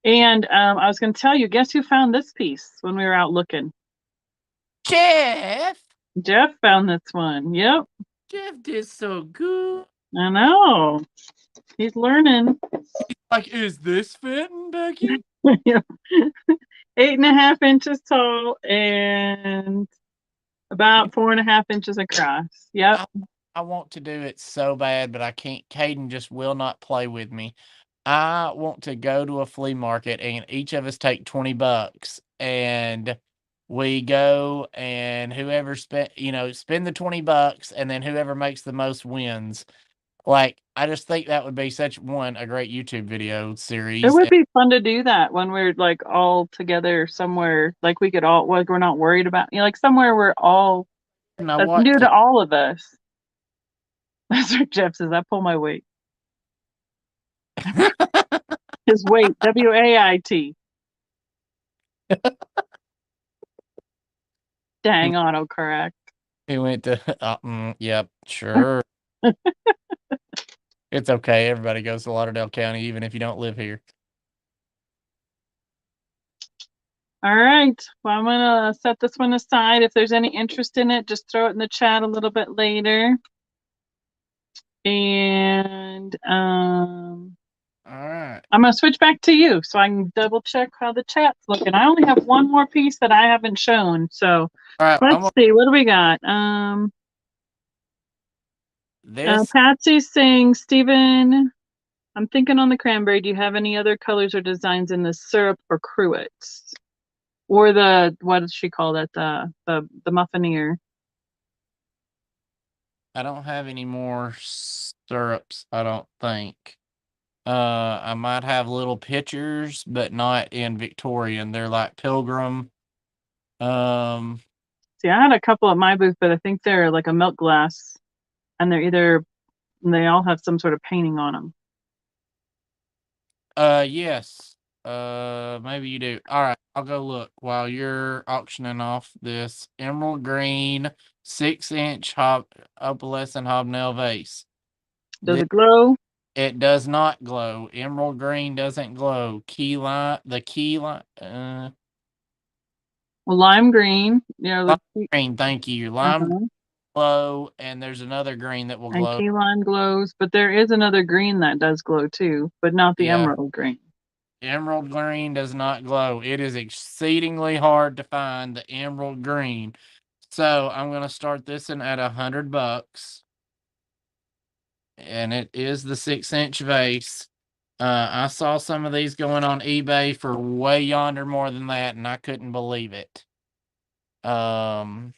[SPEAKER 2] And I was going to tell you, guess who found this piece when we were out looking?
[SPEAKER 1] Jeff
[SPEAKER 2] found this one. Yep.
[SPEAKER 1] Jeff did so good.
[SPEAKER 2] I know. He's learning.
[SPEAKER 1] Like, is this fitting, Becky?
[SPEAKER 2] 8.5 inches tall and about 4.5 inches across. Yep.
[SPEAKER 1] I want to do it so bad, but I can't. Caden just will not play with me. I want to go to a flea market and each of us take $20 and we go and whoever spend the $20 and then whoever makes the most wins. Like, I just think that would be a great YouTube video series.
[SPEAKER 2] It would be fun to do that when we're like all together somewhere, like we could all, like we're not worried about, like somewhere we're all, that's new to all of us. That's what Jeff says. I pull my weight. His weight, WAIT. Dang, autocorrect.
[SPEAKER 1] He went to, yep, sure. It's okay. Everybody goes to Lauderdale County, even if you don't live here.
[SPEAKER 2] All right. Well, I'm going to set this one aside. If there's any interest in it, just throw it in the chat a little bit later. And
[SPEAKER 1] all right.
[SPEAKER 2] I'm going to switch back to you so I can double check how the chat's looking. I only have one more piece that I haven't shown. So
[SPEAKER 1] all right,
[SPEAKER 2] let's see. What do we got? Patsy's saying, Stephen, I'm thinking on the cranberry. Do you have any other colors or designs in the syrup or cruets? Or what does she call that? The muffineer.
[SPEAKER 1] I don't have any more syrups, I don't think. I might have little pictures, but not in Victorian. They're like Pilgrim.
[SPEAKER 2] See, I had a couple at my booth, but I think they're like a milk glass. And they all have some sort of painting on them.
[SPEAKER 1] Yes. Maybe you do. All right, I'll go look while you're auctioning off this emerald green 6-inch opalescent hobnail vase.
[SPEAKER 2] Does it glow?
[SPEAKER 1] It does not glow. Emerald green doesn't glow. Well,
[SPEAKER 2] lime green.
[SPEAKER 1] Lime green, thank you. Lime glow, and there's another green that will glow.
[SPEAKER 2] And key lime glows, but there is another green that does glow too, but not the emerald green.
[SPEAKER 1] Emerald green does not glow. It is exceedingly hard to find the emerald green. So I'm going to start this in at $100. And it is the 6-inch vase. I saw some of these going on eBay for way yonder more than that, and I couldn't believe it.
[SPEAKER 2] Sorry.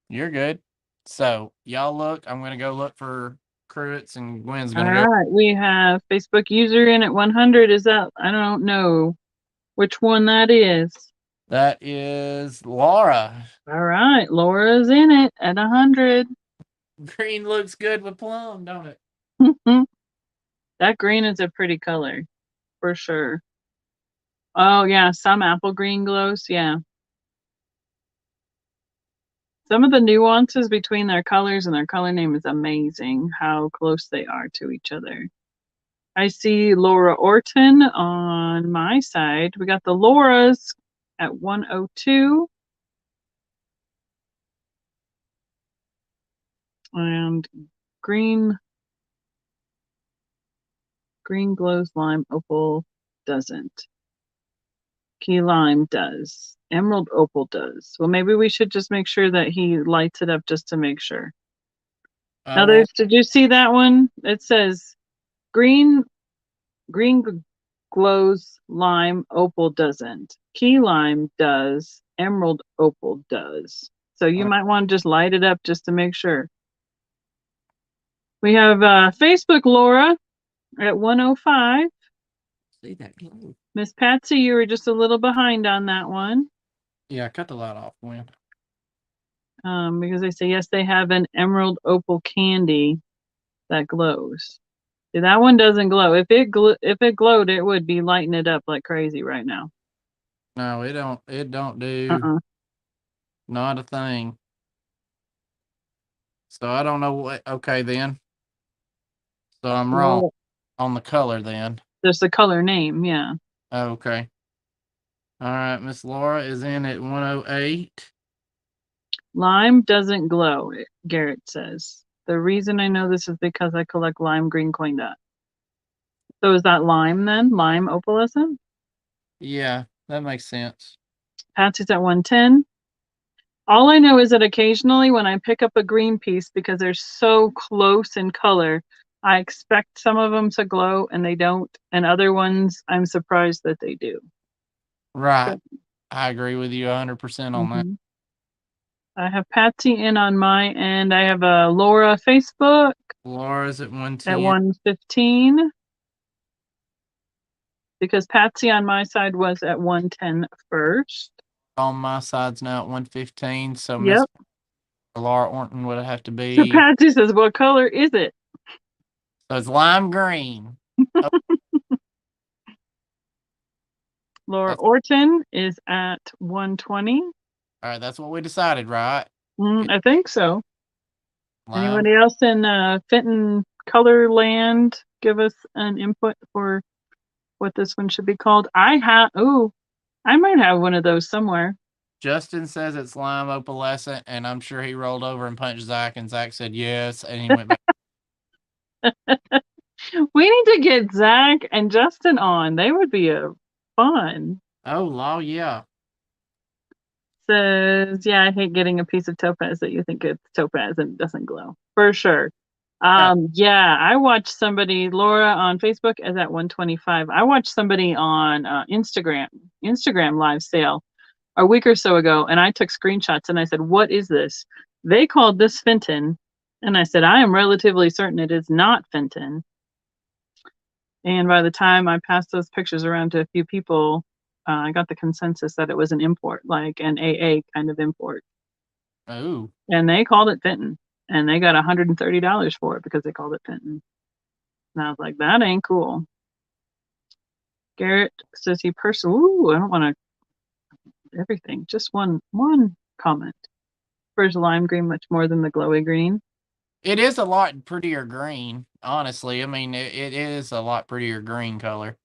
[SPEAKER 1] You're good. So y'all look. I'm gonna go look for Cruets, and Gwen's
[SPEAKER 2] All
[SPEAKER 1] gonna go.
[SPEAKER 2] right, we have Facebook user in at 100. Is that, I don't know which one that is.
[SPEAKER 1] That is Laura.
[SPEAKER 2] All right, Laura's in it at 100.
[SPEAKER 1] Green looks good with plum, don't it?
[SPEAKER 2] That green is a pretty color, for sure. Oh yeah, some apple green glows. Yeah. Some of the nuances between their colors and their color name is amazing, how close they are to each other. I see Laura Orton on my side. We got the Lauras at 102. And green glows, lime opal doesn't. Key lime does. Emerald opal does. Well, maybe we should just make sure that he lights it up just to make sure. Now, did you see that one? It says green glows, lime opal doesn't. Key lime does. Emerald opal does. So you might want to just light it up just to make sure. We have Facebook Laura at 105.
[SPEAKER 3] See that glow.
[SPEAKER 2] Miss Patsy, you were just a little behind on that one.
[SPEAKER 1] Yeah, cut the light off, Gwen.
[SPEAKER 2] Because they say, yes, they have an emerald opal candy that glows. See, that one doesn't glow. If it glowed, it would be lighting it up like crazy right now.
[SPEAKER 1] No, it don't do not a thing. So I don't know what. Okay, then. So I'm wrong on the color then.
[SPEAKER 2] There's the color name, yeah.
[SPEAKER 1] Okay. All right, Miss Laura is in at 108.
[SPEAKER 2] Lime doesn't glow, Garrett says. The reason I know this is because I collect lime green coin dot. So is that lime then? Lime opalescent?
[SPEAKER 1] Yeah, that makes sense.
[SPEAKER 2] Patsy's at 110. All I know is that occasionally when I pick up a green piece, because they're so close in color, I expect some of them to glow and they don't. And other ones, I'm surprised that they do.
[SPEAKER 1] Right. I agree with you 100% on that.
[SPEAKER 2] I have Patsy in on my end. I have a Laura Facebook.
[SPEAKER 1] Laura's at 110.
[SPEAKER 2] At 115. Because Patsy on my side was at 110 first.
[SPEAKER 1] On my side's now at 115. So
[SPEAKER 2] Yep.
[SPEAKER 1] Miss Laura Orton would have to be.
[SPEAKER 2] So Patsy says, what color is it?
[SPEAKER 1] So it's lime green.
[SPEAKER 2] Laura Orton is at 120.
[SPEAKER 1] All right, that's what we decided, right?
[SPEAKER 2] I think so.
[SPEAKER 1] Lime.
[SPEAKER 2] Anybody else in Fenton Color Land give us an input for what this one should be called? I might have one of those somewhere.
[SPEAKER 1] Justin says it's lime opalescent, and I'm sure he rolled over and punched Zach, and Zach said yes, and he went back.
[SPEAKER 2] We need to get Zach and Justin on. They would be fun.
[SPEAKER 1] Oh, law, yeah.
[SPEAKER 2] Says, yeah, I hate getting a piece of topaz that you think it's topaz and it doesn't glow. For sure. Yeah, I watched somebody, Laura on Facebook is at 125. I watched somebody on Instagram live sale a week or so ago, and I took screenshots and I said, what is this? They called this Fenton, and I said, I am relatively certain it is not Fenton. And by the time I passed those pictures around to a few people, I got the consensus that it was an import, like an AA kind of import.
[SPEAKER 1] Oh.
[SPEAKER 2] And they called it Fenton. And they got $130 for it because they called it Fenton. And I was like, that ain't cool. Garrett says he ooh, I don't want to everything. Just one comment. Prefers lime green much more than the glowy green.
[SPEAKER 1] It is a lot prettier green, honestly. I mean, it is a lot prettier green color.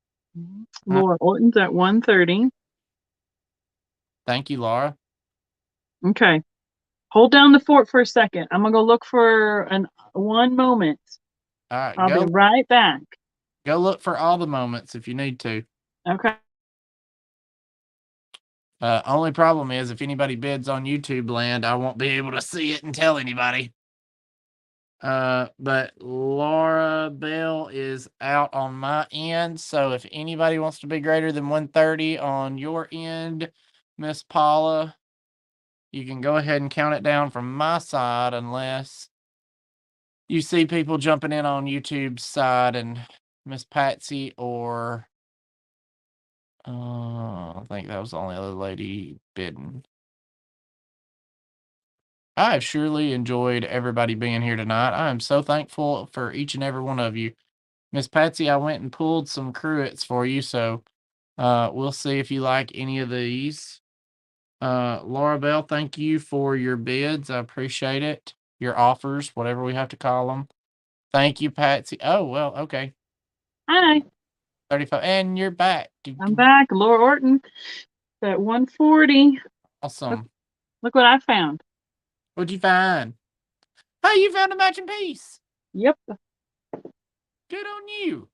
[SPEAKER 2] Laura Orton's at 130.
[SPEAKER 1] Thank you, Laura.
[SPEAKER 2] Okay. Hold down the fort for a second. I'm going to go look for one moment.
[SPEAKER 1] All right,
[SPEAKER 2] I'll be right back.
[SPEAKER 1] Go look for all the moments if you need to.
[SPEAKER 2] Okay.
[SPEAKER 1] Only problem is if anybody bids on YouTube land, I won't be able to see it and tell anybody. But Laura Bell is out on my end. So if anybody wants to be greater than 130 on your end, Miss Paula, you can go ahead and count it down from my side unless you see people jumping in on YouTube's side and Miss Patsy or I think that was the only other lady bidding. I have surely enjoyed everybody being here tonight. I am so thankful for each and every one of you. Miss Patsy, I went and pulled some cruets for you, so we'll see if you like any of these. Laura Bell, thank you for your bids. I appreciate it. Your offers, whatever we have to call them. Thank you, Patsy. Oh, well, okay.
[SPEAKER 2] Hi.
[SPEAKER 1] 35. And you're back.
[SPEAKER 2] I'm back. Laura Orton at 140.
[SPEAKER 1] Awesome.
[SPEAKER 2] Look what I found.
[SPEAKER 1] What'd you find? Hey, you found a matching piece.
[SPEAKER 2] Yep.
[SPEAKER 1] Good on you.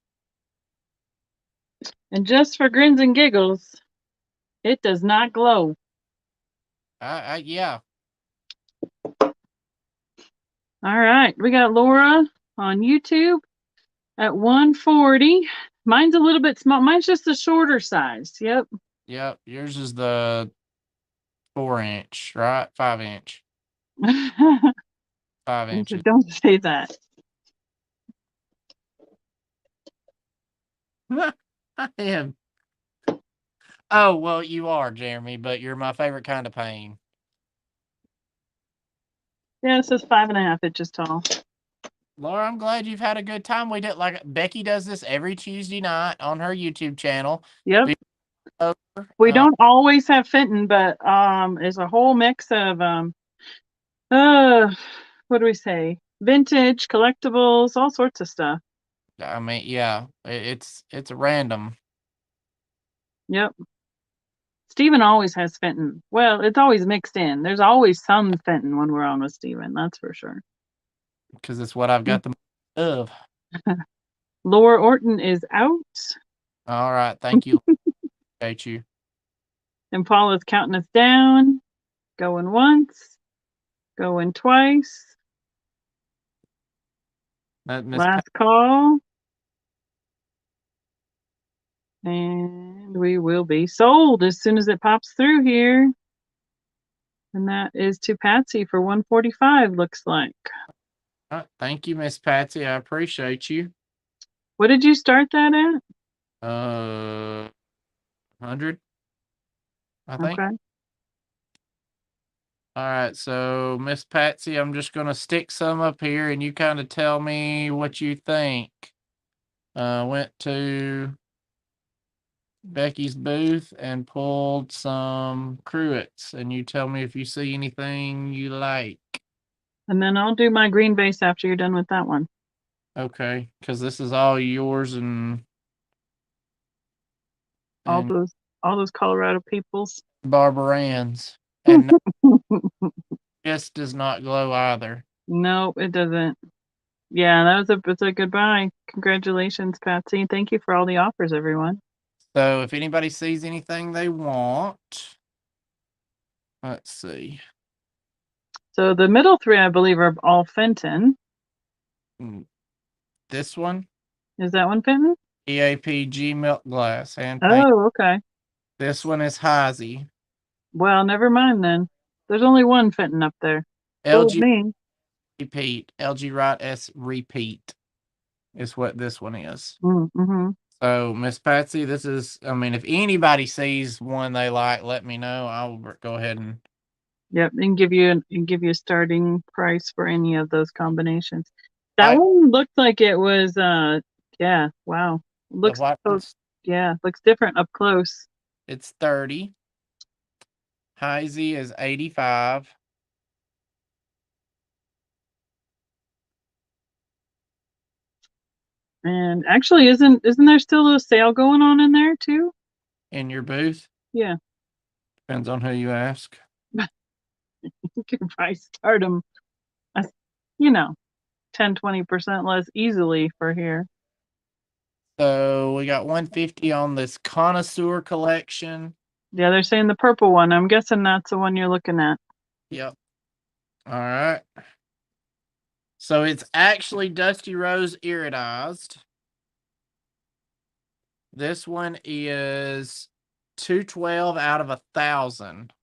[SPEAKER 2] And just for grins and giggles, it does not glow.
[SPEAKER 1] Yeah.
[SPEAKER 2] All right. We got Laura on YouTube at 140. Mine's a little bit small. Mine's just the shorter size. Yep.
[SPEAKER 1] Yep. Yours is the 4-inch, right? 5-inch. 5 inches.
[SPEAKER 2] Don't say that.
[SPEAKER 1] I am. Oh, well, you are, Jeremy, but you're my favorite kind of pain.
[SPEAKER 2] Yeah, it says 5.5 inches tall.
[SPEAKER 1] Laura, I'm glad you've had a good time. We did like Becky does this every Tuesday night on her YouTube channel.
[SPEAKER 2] Yep. We don't always have Fenton, but it's a whole mix of what do we say? Vintage, collectibles, all sorts of stuff.
[SPEAKER 1] I mean, yeah, it's a random.
[SPEAKER 2] Yep. Steven always has Fenton. Well, it's always mixed in. There's always some Fenton when we're on with Steven, that's for sure.
[SPEAKER 1] Because it's what I've got the most of.
[SPEAKER 2] Laura Orton is out.
[SPEAKER 1] All right, thank you. Appreciate you.
[SPEAKER 2] And Paula's counting us down. Going once. Going twice. Last call. And we will be sold as soon as it pops through here. And that is to Patsy for 145, looks like.
[SPEAKER 1] Thank you, Miss Patsy. I appreciate you.
[SPEAKER 2] What did you start that at?
[SPEAKER 1] 100, I think.
[SPEAKER 2] Okay.
[SPEAKER 1] All right, so Miss Patsy, I'm just gonna stick some up here, and you kind of tell me what you think. Went to Becky's booth and pulled some cruets, and you tell me if you see anything you like.
[SPEAKER 2] And then I'll do my green base after you're done with that one.
[SPEAKER 1] Okay, because this is all yours and
[SPEAKER 2] All those Colorado peoples.
[SPEAKER 1] Barbara Ann's, and just does not glow either.
[SPEAKER 2] No, it doesn't. Yeah, it's a goodbye. Congratulations, Patsy. Thank you for all the offers, everyone.
[SPEAKER 1] So if anybody sees anything they want, let's see.
[SPEAKER 2] So the middle three, I believe, are all Fenton.
[SPEAKER 1] This one?
[SPEAKER 2] Is that one Fenton?
[SPEAKER 1] EAPG milk glass. And
[SPEAKER 2] oh, okay.
[SPEAKER 1] This one is Heisey.
[SPEAKER 2] Well, never mind then. There's only one Fenton up there.
[SPEAKER 1] LG repeat. LG Wright S repeat is what this one is.
[SPEAKER 2] Mm-hmm.
[SPEAKER 1] So Miss Patsy, this is, I mean, if anybody sees one they like, let me know. I'll go ahead and
[SPEAKER 2] yep, and give you a starting price for any of those combinations. That one looked like it was yeah, wow. Looks looks different up close.
[SPEAKER 1] It's 30. Heisey is 85.
[SPEAKER 2] And actually, isn't there still a sale going on in there too?
[SPEAKER 1] In your booth?
[SPEAKER 2] Yeah.
[SPEAKER 1] Depends on who you ask.
[SPEAKER 2] You can probably start them, 10-20% less easily for here.
[SPEAKER 1] So we got 150 on this connoisseur collection.
[SPEAKER 2] Yeah, they're saying the purple one. I'm guessing that's the one you're looking at.
[SPEAKER 1] Yep. All right. So it's actually Dusty Rose iridized. This one is 212 out of 1,000.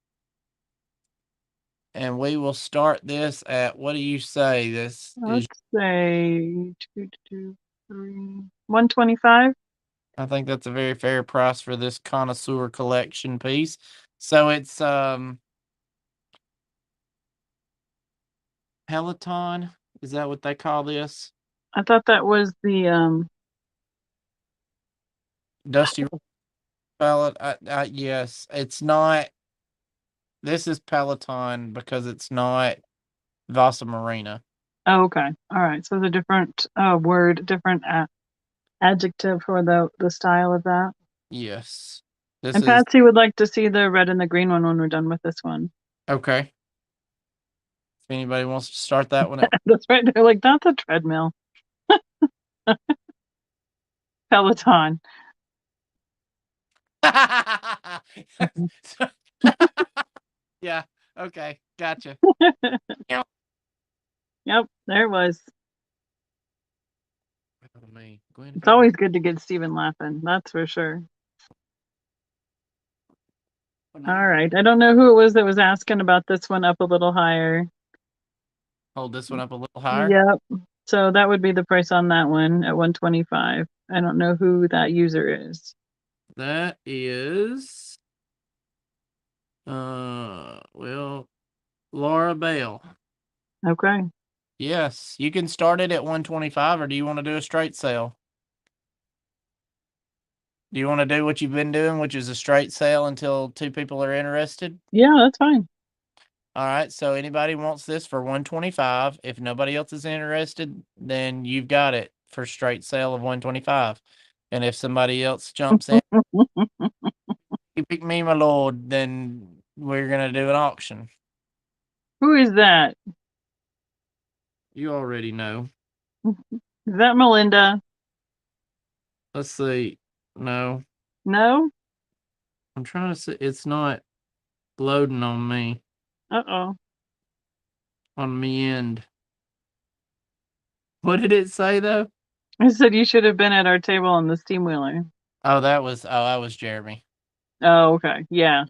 [SPEAKER 1] And we will start this at, what do you say? This is,
[SPEAKER 2] Let's say 125.
[SPEAKER 1] I think that's a very fair price for this connoisseur collection piece. So it's Peloton. Is that what they call this?
[SPEAKER 2] I thought that was the
[SPEAKER 1] Dusty Pellet. Yes, it's not. This is Peloton because it's not Vasa Marina.
[SPEAKER 2] Oh, okay. All right. So the different word, different adjective for the style of that.
[SPEAKER 1] Yes. This
[SPEAKER 2] And
[SPEAKER 1] is
[SPEAKER 2] Patsy would like to see the red and the green one when we're done with this one.
[SPEAKER 1] okay. If anybody wants to start that one,
[SPEAKER 2] That's right. They're like, that's a treadmill. Peloton.
[SPEAKER 1] yeah. Okay. Gotcha.
[SPEAKER 2] Yep, there it was. It's always good to get Steven laughing. That's for sure. All right. I don't know who it was that was asking about this one up a little higher.
[SPEAKER 1] Hold this one up a little higher.
[SPEAKER 2] Yep. So that would be the price on that one at 125. I don't know who that user is.
[SPEAKER 1] That is well, Laura Bell.
[SPEAKER 2] Okay.
[SPEAKER 1] Yes, you can start it at 125, or do you want to do a straight sale? Do you want to do what you've been doing, which is a straight sale until 2 people are interested?
[SPEAKER 2] Yeah, that's fine.
[SPEAKER 1] All right, so anybody wants this for 125. If nobody else is interested, then you've got it for straight sale of 125. And if somebody else jumps in, you pick me, my lord, then we're gonna do an auction.
[SPEAKER 2] Who is that?
[SPEAKER 1] You already know.
[SPEAKER 2] Is that Melinda?
[SPEAKER 1] Let's see. No,
[SPEAKER 2] No?
[SPEAKER 1] I'm trying to see. It's not loading on me,
[SPEAKER 2] Uh-oh.
[SPEAKER 1] on me end. What did it say though?
[SPEAKER 2] I said you should have been at our table on the steam wheeler.
[SPEAKER 1] That was Jeremy.
[SPEAKER 2] Oh, okay. Yeah.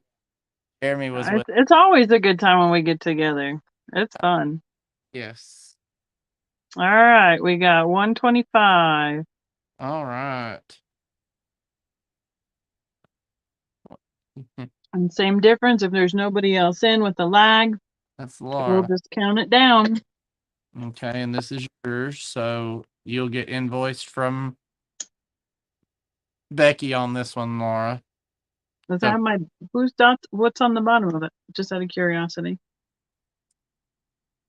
[SPEAKER 1] Jeremy was with.
[SPEAKER 2] It's always a good time when we get together. It's fun.
[SPEAKER 1] Yes.
[SPEAKER 2] All right. We got 125.
[SPEAKER 1] All right.
[SPEAKER 2] And same difference if there's nobody else in with the lag,
[SPEAKER 1] That's
[SPEAKER 2] we'll
[SPEAKER 1] Laura.
[SPEAKER 2] just count it down.
[SPEAKER 1] Okay, and this is yours, so you'll get invoiced from Becky on this one, Laura.
[SPEAKER 2] Does
[SPEAKER 1] So-
[SPEAKER 2] that have my who's dot? What's on the bottom of it? Just out of curiosity.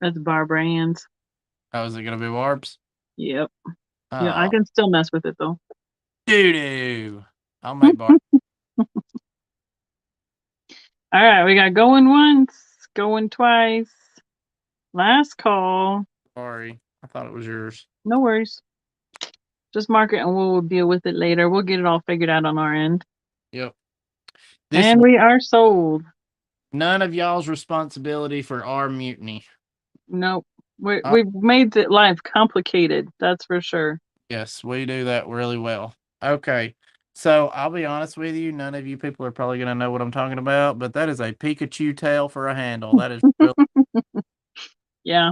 [SPEAKER 2] That's Barbara Ann's.
[SPEAKER 1] Oh, is it gonna be Barb's?
[SPEAKER 2] Yep.
[SPEAKER 1] Oh,
[SPEAKER 2] Yeah, I can still mess with it though.
[SPEAKER 1] doo-doo. I'll make Barb.
[SPEAKER 2] All right, we got going once, going twice. Last call.
[SPEAKER 1] Sorry, I thought it was yours.
[SPEAKER 2] No worries. Just mark it and we'll deal with it later. We'll get it all figured out on our end.
[SPEAKER 1] Yep.
[SPEAKER 2] And we are sold.
[SPEAKER 1] None of y'all's responsibility for our mutiny.
[SPEAKER 2] Nope. We've made the life complicated. That's for sure.
[SPEAKER 1] Yes, we do that really well. Okay. So I'll be honest with you, none of you people are probably going to know what I'm talking about, but that is a Pikachu tail for a handle. That is really,
[SPEAKER 2] Yeah.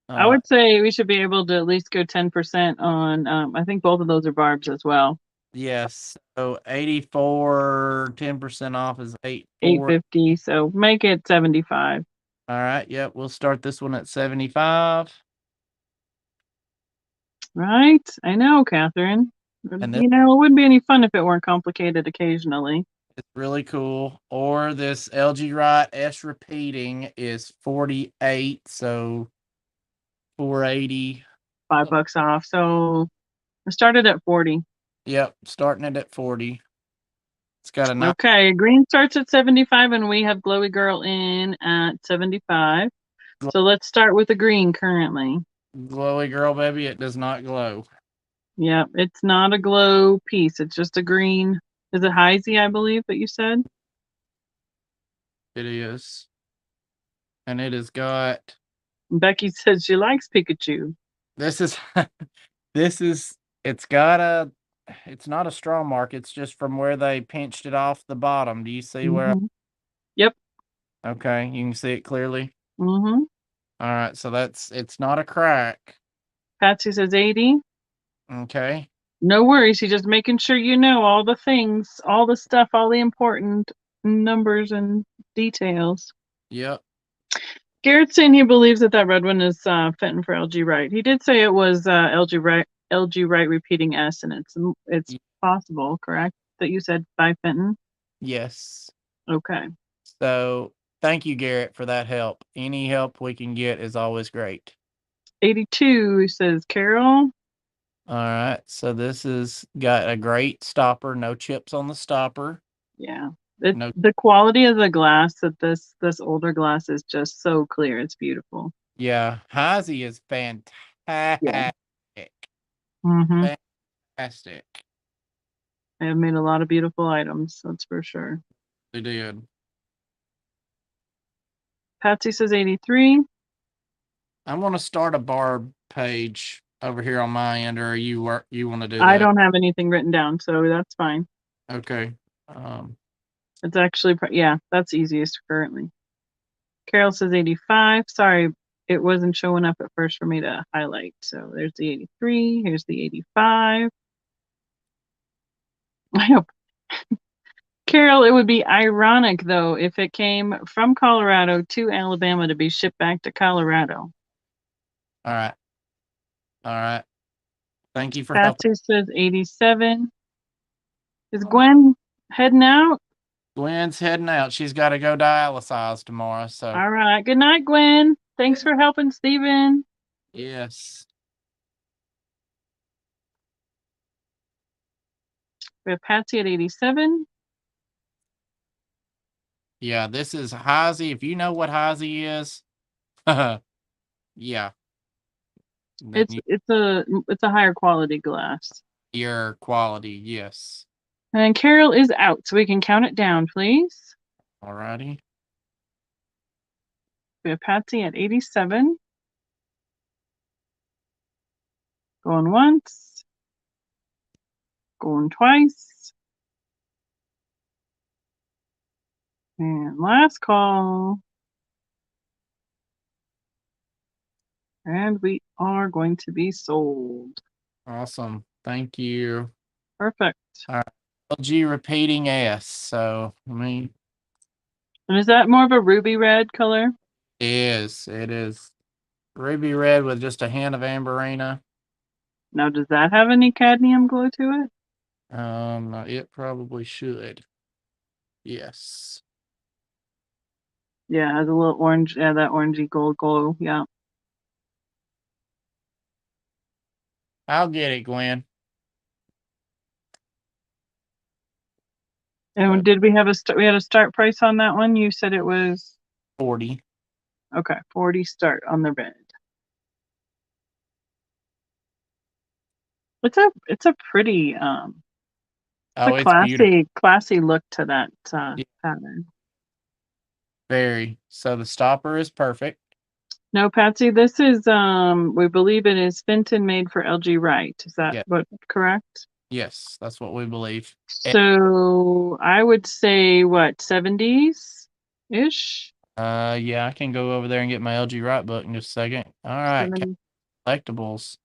[SPEAKER 2] I would say we should be able to at least go 10% on, I think both of those are Barb's as well.
[SPEAKER 1] yes. So 84, 10% off is
[SPEAKER 2] 850. So make it 75.
[SPEAKER 1] All right. Yep. We'll start this one at 75.
[SPEAKER 2] Right? I know, Catherine.
[SPEAKER 1] And
[SPEAKER 2] You know, it wouldn't be any fun if it weren't complicated occasionally.
[SPEAKER 1] It's really cool. Or this LG Wright S repeating is 48. So 480.
[SPEAKER 2] $5 off. So I started at 40.
[SPEAKER 1] Yep. Starting it at 40. It's got a nice.
[SPEAKER 2] Okay, green starts at 75 and we have Glowy Girl in at 75. So let's start with the green currently.
[SPEAKER 1] Glowy girl, baby. It does not glow.
[SPEAKER 2] Yeah, it's not a glow piece. It's just a green. Is it Heisey, I believe that you said?
[SPEAKER 1] It is. And it has got,
[SPEAKER 2] Becky says she likes Pikachu.
[SPEAKER 1] this is, this is, it's got a, it's not a straw mark. It's just from where they pinched it off the bottom. Do you see where?
[SPEAKER 2] Yep.
[SPEAKER 1] Okay, you can see it clearly.
[SPEAKER 2] Mm-hmm.
[SPEAKER 1] All right, so it's not a crack.
[SPEAKER 2] Patsy says 80.
[SPEAKER 1] Okay.
[SPEAKER 2] No worries. He's just making sure you know all the things, all the stuff, all the important numbers and details.
[SPEAKER 1] Yep.
[SPEAKER 2] Garrett's saying he believes that red one is Fenton for LG Wright. He did say it was LG Wright repeating S, and it's possible, correct, that you said by Fenton?
[SPEAKER 1] Yes.
[SPEAKER 2] Okay.
[SPEAKER 1] So thank you, Garrett, for that help. Any help we can get is always great.
[SPEAKER 2] 82 says Carol.
[SPEAKER 1] All right. So this has got a great stopper, no chips on the stopper.
[SPEAKER 2] Yeah.
[SPEAKER 1] No.
[SPEAKER 2] The quality of the glass that this older glass is just so clear. It's beautiful.
[SPEAKER 1] Yeah. Heisey is fantastic.
[SPEAKER 2] Mm-hmm.
[SPEAKER 1] Fantastic.
[SPEAKER 2] They have made a lot of beautiful items, that's for sure.
[SPEAKER 1] They did.
[SPEAKER 2] Patsy says 83.
[SPEAKER 1] I want to start a barb page over here on my end, or you want to do that?
[SPEAKER 2] I don't have anything written down, so that's fine.
[SPEAKER 1] Okay.
[SPEAKER 2] It's actually, yeah, that's easiest currently. Carol says 85. Sorry, it wasn't showing up at first for me to highlight. So there's the 83. Here's the 85. I hope. Carol, it would be ironic, though, if it came from Colorado to Alabama to be shipped back to Colorado.
[SPEAKER 1] All right. All right. Thank you for helping.
[SPEAKER 2] Patsy says 87. Is Gwen heading out?
[SPEAKER 1] Gwen's heading out. She's got to go dialyze tomorrow. So.
[SPEAKER 2] All right. Good night, Gwen. Thanks for helping, Steven.
[SPEAKER 1] Yes.
[SPEAKER 2] We have Patsy at 87.
[SPEAKER 1] Yeah, this is Heisey. If you know what Heisey is, yeah.
[SPEAKER 2] It's a higher quality glass.
[SPEAKER 1] Your quality, yes.
[SPEAKER 2] And Carol is out, so we can count it down, please.
[SPEAKER 1] Alrighty.
[SPEAKER 2] We have Patsy at 87. Going once. Going twice. And last call. And we are going to be sold.
[SPEAKER 1] Awesome. Thank you.
[SPEAKER 2] Perfect.
[SPEAKER 1] All right. LG repeating S. So,
[SPEAKER 2] And is that more of a ruby red color?
[SPEAKER 1] It is. Ruby red with just a hint of amberina.
[SPEAKER 2] Now, does that have any cadmium glow to it?
[SPEAKER 1] It probably should. Yes.
[SPEAKER 2] Yeah, it has a little orange, that orangey gold glow, yeah.
[SPEAKER 1] I'll get it, Gwen.
[SPEAKER 2] And did we have we had a start price on that one? You said it was
[SPEAKER 1] 40.
[SPEAKER 2] Okay, 40 start on the red. It's a pretty
[SPEAKER 1] It's
[SPEAKER 2] classy look to that pattern.
[SPEAKER 1] Very. So the stopper is perfect.
[SPEAKER 2] No, Patsy, this is we believe it is Fenton made for LG Wright. Is that correct?
[SPEAKER 1] Yes, that's what we believe.
[SPEAKER 2] So I would say what, 70s ish?
[SPEAKER 1] Yeah, I can go over there and get my LG Wright book in just a second. All right, collectibles.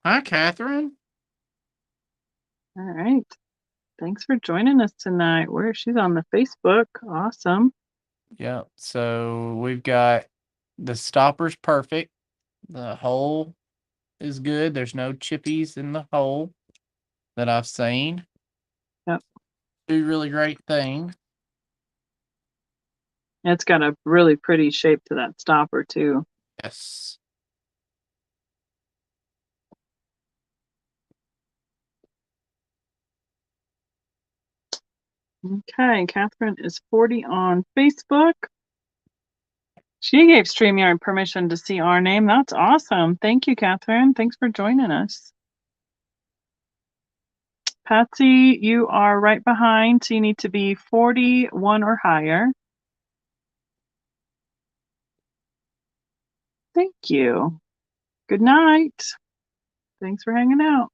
[SPEAKER 1] Hi, Catherine.
[SPEAKER 2] All right. Thanks for joining us tonight. She's on the Facebook. Awesome.
[SPEAKER 1] Yeah, so we've got the stopper's perfect. The hole is good. There's no chippies in the hole that I've seen.
[SPEAKER 2] Yep.
[SPEAKER 1] Two really great things.
[SPEAKER 2] It's got a really pretty shape to that stopper too.
[SPEAKER 1] Yes.
[SPEAKER 2] Okay, Catherine is 40 on Facebook. She gave StreamYard permission to see our name. That's awesome. Thank you, Catherine. Thanks for joining us. Patsy, you are right behind, so you need to be 41 or higher. Thank you. Good night. Thanks for hanging out.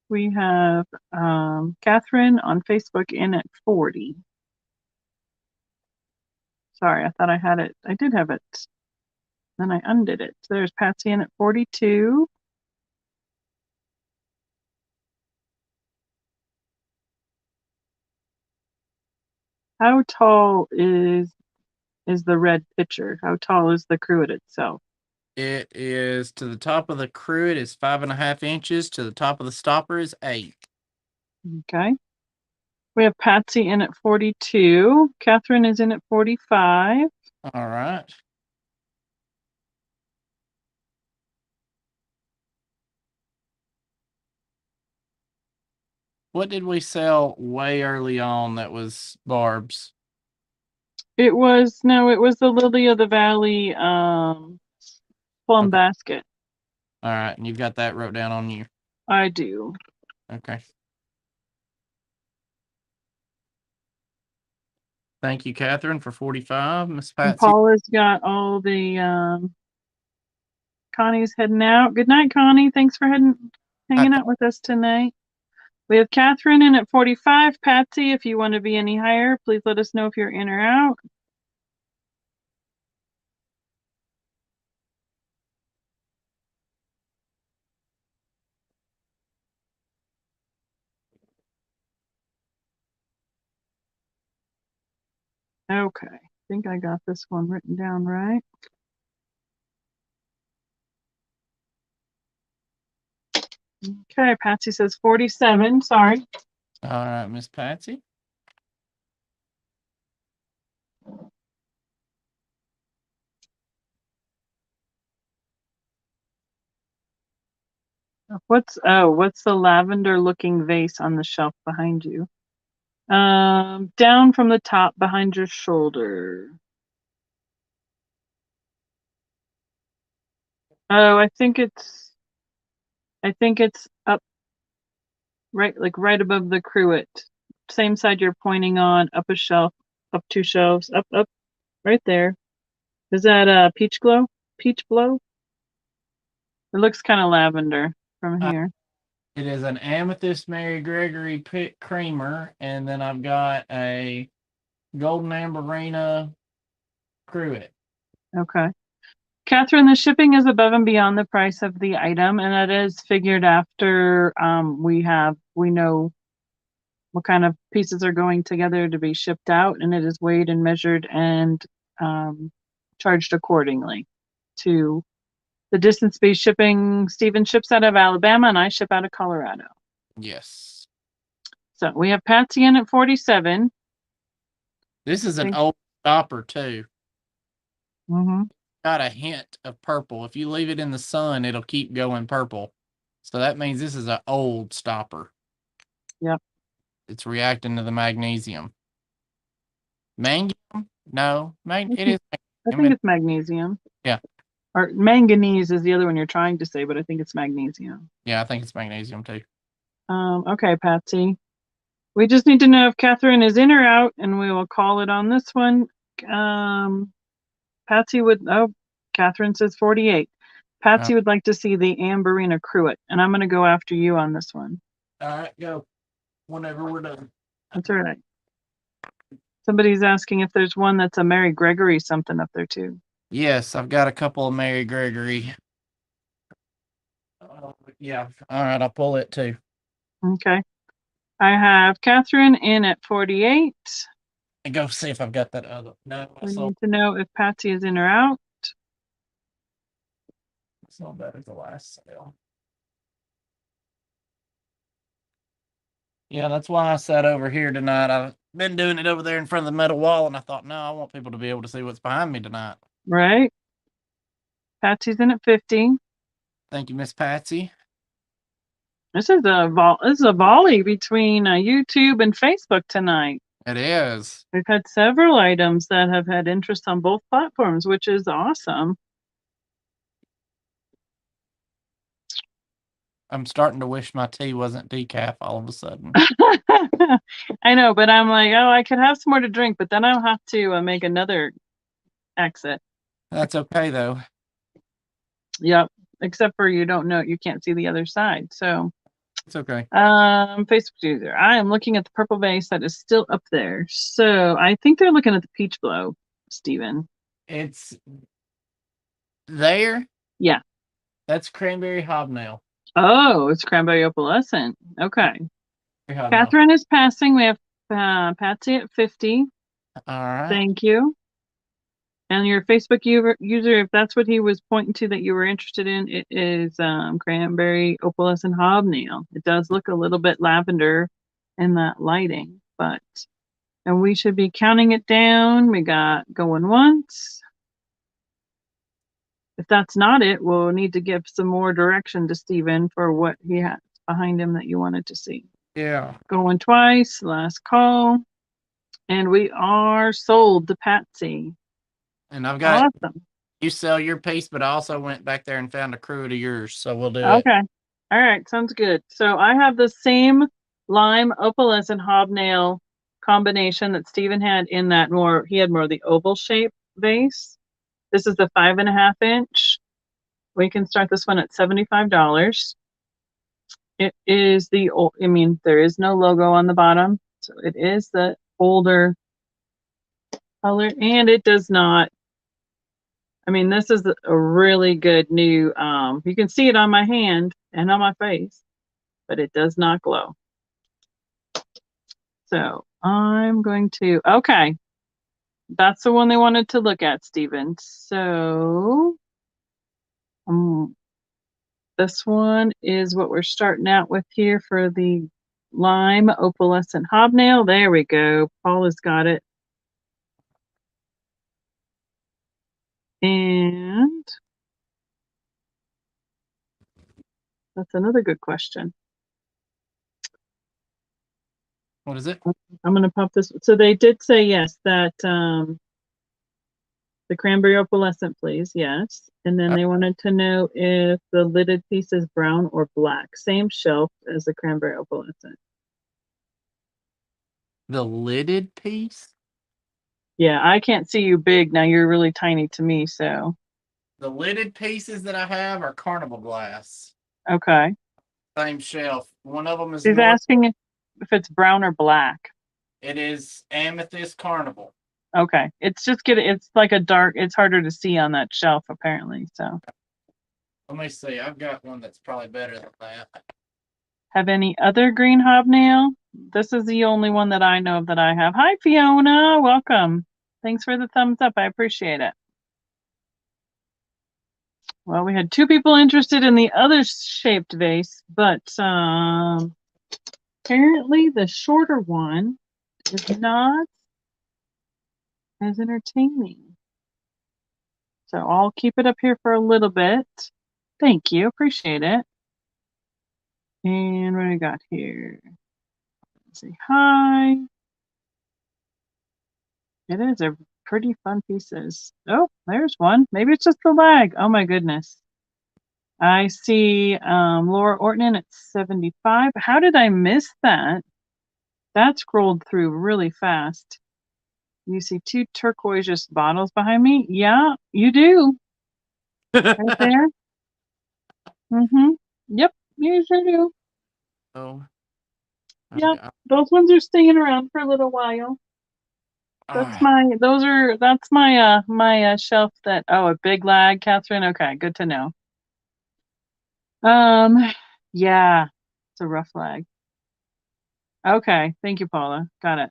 [SPEAKER 2] We have Catherine on Facebook in at 40. Sorry, I thought I had it. I did have it. Then I undid it. So there's Patsy in at 42. How tall is the red pitcher? How tall is the cruet itself?
[SPEAKER 1] It is to the top of the cruet is 5.5 inches. To the top of the stopper is 8.
[SPEAKER 2] Okay. We have Patsy in at 42. Catherine is in at 45.
[SPEAKER 1] All right. What did we sell way early on that was Barb's?
[SPEAKER 2] It was the Lily of the Valley plum
[SPEAKER 1] Okay.
[SPEAKER 2] basket.
[SPEAKER 1] All right, and you've got that wrote down on you.
[SPEAKER 2] I do.
[SPEAKER 1] Okay. Thank you, Catherine, for 45. Miss
[SPEAKER 2] And
[SPEAKER 1] Patsy.
[SPEAKER 2] Paula's got all the Connie's heading out. Good night, Connie. Thanks for hanging out with us tonight. We have Catherine in at 45. Patsy, if you want to be any higher, please let us know if you're in or out. Okay, I think I got this one written down right. Okay, Patsy says 47. Sorry.
[SPEAKER 1] All right, Miss Patsy.
[SPEAKER 2] What's the lavender looking vase on the shelf behind you? Down from the top behind your shoulder. Oh, I think it's up right above the cruet. Same side you're pointing on, up a shelf, up 2 shelves, up, right there. Is that peach glow? Peach blow? It looks kind of lavender from here.
[SPEAKER 1] It is an Amethyst Mary Gregory creamer, and then I've got a Golden Amberina cruet.
[SPEAKER 2] Okay. Catherine, the shipping is above and beyond the price of the item, and that is figured after we know what kind of pieces are going together to be shipped out, and it is weighed and measured and charged accordingly to the distance-based shipping. Stephen ships out of Alabama, and I ship out of Colorado.
[SPEAKER 1] Yes.
[SPEAKER 2] So we have Patsy in at 47.
[SPEAKER 1] This is an old stopper too.
[SPEAKER 2] Mm-hmm.
[SPEAKER 1] Got a hint of purple. If you leave it in the sun, it'll keep going purple. So that means this is an old stopper.
[SPEAKER 2] Yep.
[SPEAKER 1] It's reacting to the magnesium. Manganium? No. It is.
[SPEAKER 2] I think it's magnesium.
[SPEAKER 1] Yeah.
[SPEAKER 2] Or manganese is the other one you're trying to say, but I think it's magnesium.
[SPEAKER 1] Yeah, I think it's magnesium too.
[SPEAKER 2] Okay, Patsy. We just need to know if Catherine is in or out, and we will call it on this one. Patsy Catherine says 48. Patsy would like to see the Amberina cruet, and I'm going to go after you on this one.
[SPEAKER 1] All right, go. Whenever we're done.
[SPEAKER 2] That's all right. Somebody's asking if there's one that's a Mary Gregory something up there too.
[SPEAKER 1] Yes, I've got a couple of Mary Gregory. Yeah. All right, I'll pull it too.
[SPEAKER 2] Okay. I have Catherine in at 48.
[SPEAKER 1] And go see if I've got that other. No,
[SPEAKER 2] We need to know if Patsy is in or out.
[SPEAKER 1] It's not bad as the last sale. Yeah, that's why I sat over here tonight. I've been doing it over there in front of the metal wall, and I thought, no, I want people to be able to see what's behind me tonight.
[SPEAKER 2] Right. Patsy's in at 50.
[SPEAKER 1] Thank you, Miss Patsy.
[SPEAKER 2] This is a volley between YouTube and Facebook tonight.
[SPEAKER 1] It is.
[SPEAKER 2] We've had several items that have had interest on both platforms, which is awesome.
[SPEAKER 1] I'm starting to wish my tea wasn't decaf all of a sudden.
[SPEAKER 2] I know, but I'm like, oh, I could have some more to drink, but then I'll have to make another exit.
[SPEAKER 1] That's okay though.
[SPEAKER 2] Yep. Except for you can't see the other side. So
[SPEAKER 1] It's okay.
[SPEAKER 2] Facebook user. I am looking at the purple vase that is still up there. So I think they're looking at the peach blow, Stephen.
[SPEAKER 1] It's there.
[SPEAKER 2] Yeah.
[SPEAKER 1] That's cranberry hobnail.
[SPEAKER 2] Oh, it's cranberry opalescent. Okay.
[SPEAKER 1] Hobnail.
[SPEAKER 2] Catherine is passing. We have Patsy at 50.
[SPEAKER 1] All right.
[SPEAKER 2] Thank you. And your Facebook user, if that's what he was pointing to that you were interested in, it is cranberry opalescent hobnail. It does look a little bit lavender in that lighting, and we should be counting it down. We got going once. If that's not it, we'll need to give some more direction to Stephen for what he has behind him that you wanted to see.
[SPEAKER 1] Yeah.
[SPEAKER 2] Going twice, last call. And we are sold to Patsy.
[SPEAKER 1] And I've got
[SPEAKER 2] awesome.
[SPEAKER 1] You sell your piece, but I also went back there and found a crew of yours, so we'll do it.
[SPEAKER 2] Okay. All right, sounds good. So I have the same lime opalescent hobnail combination that Stephen had in that he had more of the oval shape vase. This is the 5.5 inch. We can start this one at $75. It is there is no logo on the bottom, so it is the older color, and it does not. This is a really good new, you can see it on my hand and on my face, but it does not glow. So I'm going to, okay. That's the one they wanted to look at, Stephen. So this one is what we're starting out with here for the lime opalescent hobnail. There we go. Paula's got it. And that's another good question.
[SPEAKER 1] What is it?
[SPEAKER 2] I'm going to pop this. So they did say yes, that the cranberry opalescent, please. Yes. And then they wanted to know if the lidded piece is brown or black. Same shelf as the cranberry opalescent.
[SPEAKER 1] The lidded piece?
[SPEAKER 2] Yeah, I can't see you big. Now you're really tiny to me, so.
[SPEAKER 1] The lidded pieces that I have are carnival glass.
[SPEAKER 2] Okay.
[SPEAKER 1] Same shelf. One of them is
[SPEAKER 2] She's asking if it's brown or black.
[SPEAKER 1] It is amethyst carnival.
[SPEAKER 2] Okay. It's like a dark, it's harder to see on that shelf apparently, so.
[SPEAKER 1] Let me see. I've got one that's probably better than that.
[SPEAKER 2] Have any other green hobnail? This is the only one that I know of that I have. Hi, Fiona. Welcome. Thanks for the thumbs up. I appreciate it. Well, we had 2 people interested in the other shaped vase, but apparently the shorter one is not as entertaining. So I'll keep it up here for a little bit. Thank you. Appreciate it. And what do we got here? Let's say hi. It is a pretty fun pieces. Oh, there's one. Maybe it's just the lag. Oh my goodness. I see Laura Orton at 75. How did I miss that? That scrolled through really fast. You see 2 turquoise bottles behind me? Yeah, you do. Right there. Yep, you sure do.
[SPEAKER 1] Oh.
[SPEAKER 2] Yeah, those ones are staying around for a little while. That's my shelf that, a big lag, Catherine. Okay, good to know. Yeah, it's a rough lag. Okay, thank you, Paula. Got it.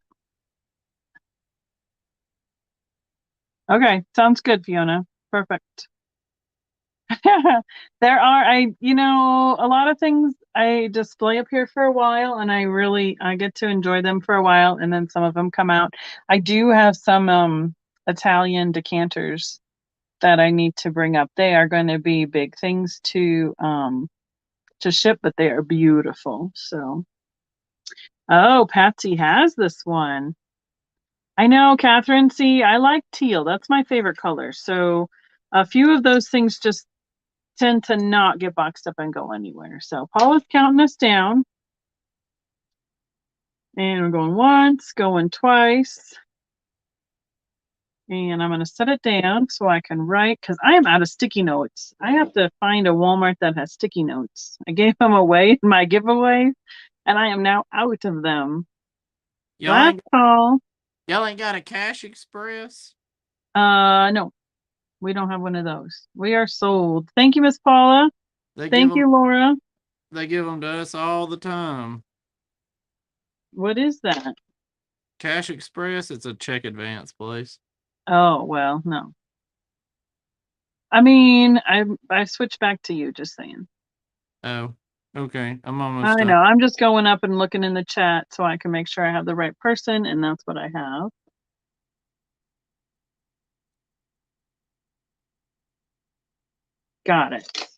[SPEAKER 2] Okay, sounds good, Fiona. Perfect. There are, a lot of things I display up here for a while, and I get to enjoy them for a while, and then some of them come out. I do have some Italian decanters that I need to bring up. They are going to be big things to ship, but they are beautiful. So, oh, Patsy has this one. I know, Catherine. See, I like teal. That's my favorite color. So a few of those things just tend to not get boxed up and go anywhere. So Paula's counting us down. And we're going once, going twice. And I'm going to set it down so I can write, because I am out of sticky notes. I have to find a Walmart that has sticky notes. I gave them away in my giveaway, and I am now out of them. Last call.
[SPEAKER 1] Y'all ain't got a Cash Express?
[SPEAKER 2] No, we don't have one of those. We are sold. Thank you, Miss Paula. Thank you, Laura.
[SPEAKER 1] They give them to us all the time.
[SPEAKER 2] What is that?
[SPEAKER 1] Cash Express, it's a check advance place.
[SPEAKER 2] Oh, well, no. I mean, I switched back to you, just saying.
[SPEAKER 1] Oh, okay. I'm almost
[SPEAKER 2] I know. I'm just going up and looking in the chat so I can make sure I have the right person, and that's what I have. Got it.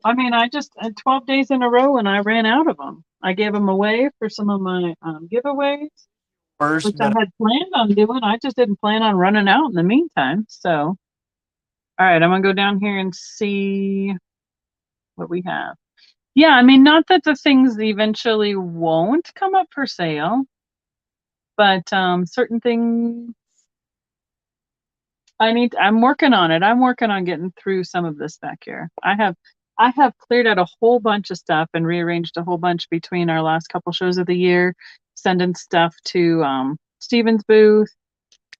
[SPEAKER 2] I mean, I just had 12 days in a row and I ran out of them. I gave them away for some of my giveaways, which I had planned on doing. I just didn't plan on running out in the meantime. So, all right, I'm going to go down here and see what we have. Yeah, I mean, not that the things eventually won't come up for sale, but certain things I'm working on it. I'm working on getting through some of this back here. I have cleared out a whole bunch of stuff and rearranged a whole bunch between our last couple shows of the year, sending stuff to Steven's booth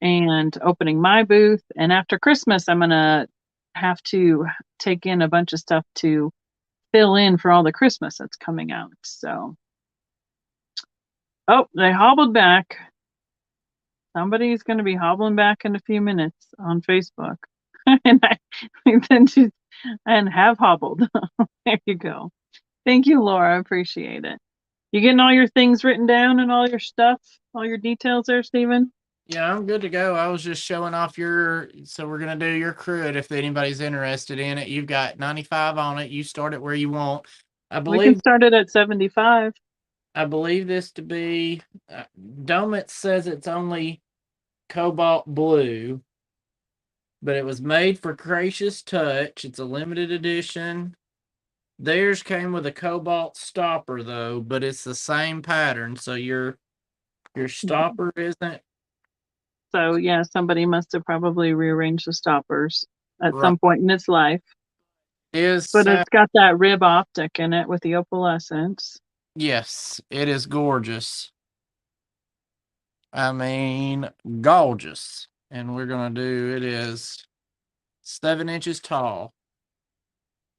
[SPEAKER 2] and opening my booth. And after Christmas, I'm going to have to take in a bunch of stuff to fill in for all the Christmas that's coming out. So, oh, they hobbled back. Somebody's going to be hobbling back in a few minutes on Facebook. and have hobbled. There you go. Thank you, Laura. I appreciate it. You getting all your things written down and all your stuff, all your details there, Steven?
[SPEAKER 1] Yeah, I'm good to go. I was just showing off so we're going to do your crude if anybody's interested in it. You've got 95 on it. You start it where you want.
[SPEAKER 2] We can start it at 75.
[SPEAKER 1] I believe this to be, Domit says it's only cobalt blue, but it was made for Gracious Touch. It's a limited edition. Theirs came with a cobalt stopper though, but it's the same pattern. So your stopper isn't.
[SPEAKER 2] So yeah, somebody must have probably rearranged the stoppers at some point in its life. But it's got that rib optic in it with the opalescence.
[SPEAKER 1] Yes, it is gorgeous. I mean, gorgeous. And we're going to do, it is 7 inches tall.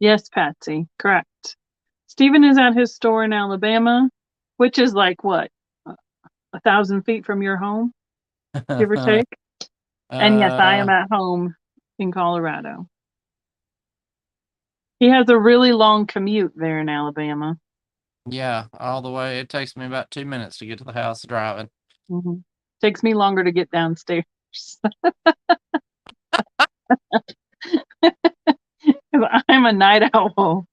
[SPEAKER 2] Yes, Patsy, correct. Stephen is at his store in Alabama, which is like what, 1,000 feet from your home, give or take. And yes, I am at home in Colorado. He has a really long commute there in Alabama.
[SPEAKER 1] Yeah, all the way. It takes me about 2 minutes to get to the house driving.
[SPEAKER 2] Mm-hmm. Takes me longer to get downstairs. I'm a night owl.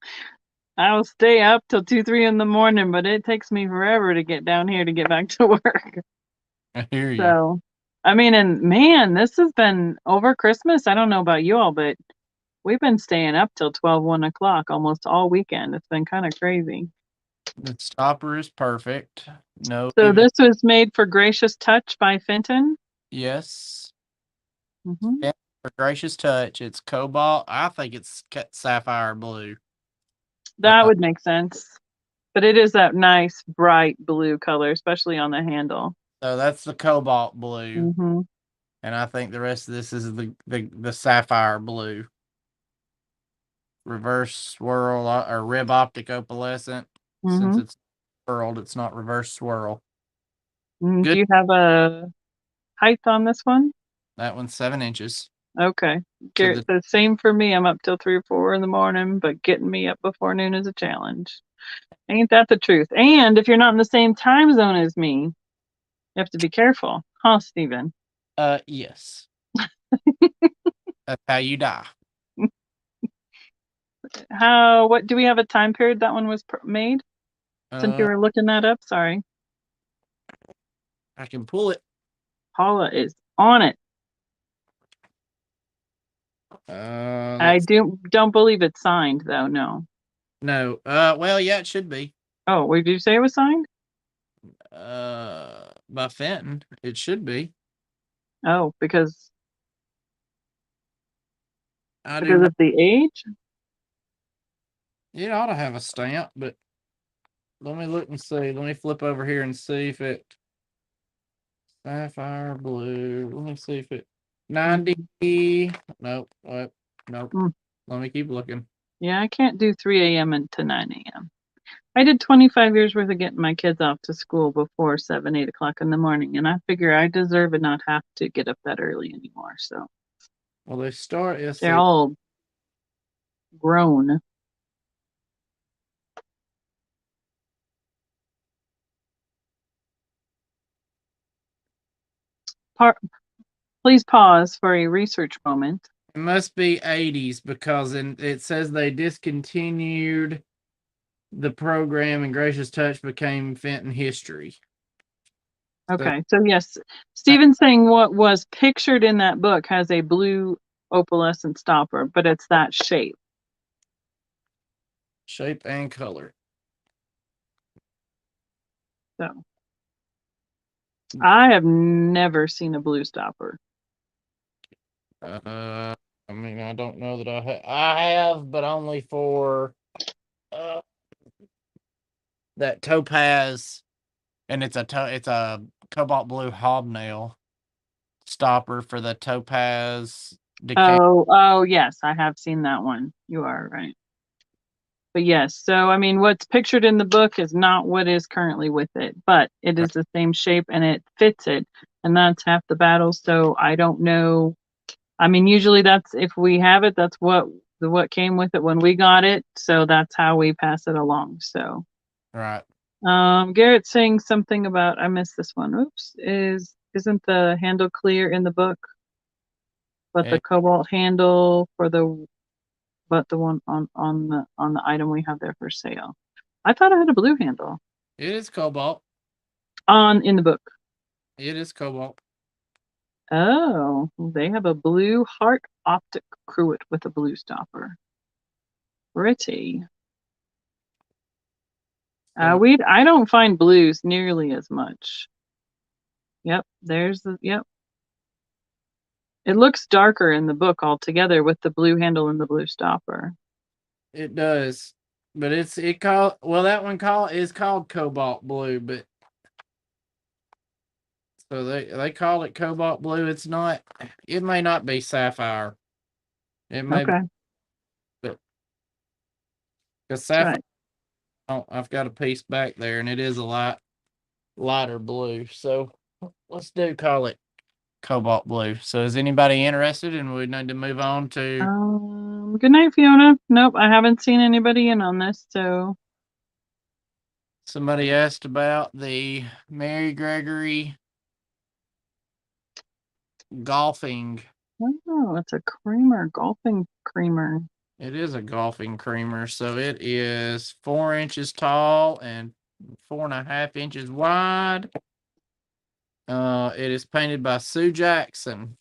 [SPEAKER 2] I'll stay up till 2, 3 in the morning, but it takes me forever to get down here to get back to work.
[SPEAKER 1] I hear you.
[SPEAKER 2] So, I mean, and man, this has been over Christmas. I don't know about you all, but we've been staying up till 12, 1 o'clock almost all weekend. It's been kind of crazy.
[SPEAKER 1] The stopper is perfect. No.
[SPEAKER 2] So this was made for Gracious Touch by Fenton?
[SPEAKER 1] Yes.
[SPEAKER 2] Mm-hmm.
[SPEAKER 1] Yeah, for Gracious Touch. It's cobalt. I think it's sapphire blue.
[SPEAKER 2] That would make sense. But it is that nice, bright blue color, especially on the handle.
[SPEAKER 1] So that's the cobalt blue.
[SPEAKER 2] Mm-hmm.
[SPEAKER 1] And I think the rest of this is the sapphire blue. Reverse swirl or rib optic opalescent.
[SPEAKER 2] Mm-hmm.
[SPEAKER 1] Since it's swirled, it's not reverse swirl.
[SPEAKER 2] Do you have a height on this one?
[SPEAKER 1] That one's 7 inches.
[SPEAKER 2] Okay. Garrett says same for me. I'm up till 3 or 4 in the morning, but getting me up before noon is a challenge. Ain't that the truth? And if you're not in the same time zone as me, you have to be careful, huh, Steven?
[SPEAKER 1] Yes. That's how you die.
[SPEAKER 2] What do we have a time period that one was made? Since you were looking that up, sorry.
[SPEAKER 1] I can pull it.
[SPEAKER 2] Paula is on it. I don't believe it's signed though. No.
[SPEAKER 1] No. Well, yeah, it should be.
[SPEAKER 2] Oh, wait, did you say it was signed?
[SPEAKER 1] By Fenton, it should be.
[SPEAKER 2] Oh, because
[SPEAKER 1] I do not.
[SPEAKER 2] of the age.
[SPEAKER 1] It ought to have a stamp, but let me look and see. Let me flip over here and see if it sapphire blue. Let me see if it 90. Nope. What? Nope. Let me keep looking.
[SPEAKER 2] Yeah, I can't do 3 a.m. to 9 a.m. I did 25 years worth of getting my kids off to school before 7, 8 o'clock in the morning, and I figure I deserve to not have to get up that early anymore. So,
[SPEAKER 1] well, they start.
[SPEAKER 2] They're all grown. Please pause for a research moment.
[SPEAKER 1] It must be 80s because it says they discontinued the program and Gracious Touch became Fenton history.
[SPEAKER 2] Okay, so yes, Stephen's saying what was pictured in that book has a blue opalescent stopper, but it's that shape.
[SPEAKER 1] Shape and color.
[SPEAKER 2] So I have never seen a blue stopper.
[SPEAKER 1] I mean, I don't know that I have, but only for that topaz, and it's a cobalt blue hobnail stopper for the topaz.
[SPEAKER 2] Oh yes, I have seen that one. You are right. But yes, so I mean, what's pictured in the book is not what is currently with it, but it is the same shape and it fits it, and that's half the battle. So I don't know. I mean, usually that's if we have it, that's what came with it when we got it. So that's how we pass it along. So
[SPEAKER 1] right.
[SPEAKER 2] Garrett's saying something about I missed this one. Oops, isn't the handle clear in the book? But the cobalt handle for the one on the item we have there for sale. I thought I had a blue handle.
[SPEAKER 1] It is cobalt.
[SPEAKER 2] In the book.
[SPEAKER 1] It is cobalt.
[SPEAKER 2] Oh, they have a blue heart optic cruet with a blue stopper. Pretty. I don't find blues nearly as much. Yep, yep. It looks darker in the book altogether with the blue handle and the blue stopper.
[SPEAKER 1] It does, but that one is called cobalt blue, but so they call it cobalt blue. It's not. It may not be sapphire. It may be, but because sapphire.
[SPEAKER 2] Right.
[SPEAKER 1] Oh, I've got a piece back there, and it is a lighter blue. So let's call it cobalt blue. So is anybody interested? And we need to move on to.
[SPEAKER 2] Good night, Fiona. Nope, I haven't seen anybody in on this. So
[SPEAKER 1] Somebody asked about the Mary Gregory golfing.
[SPEAKER 2] Oh, it's a creamer, golfing creamer.
[SPEAKER 1] It is a golfing creamer, so it is 4 inches tall and 4.5 inches wide. It is painted by Sue Jackson,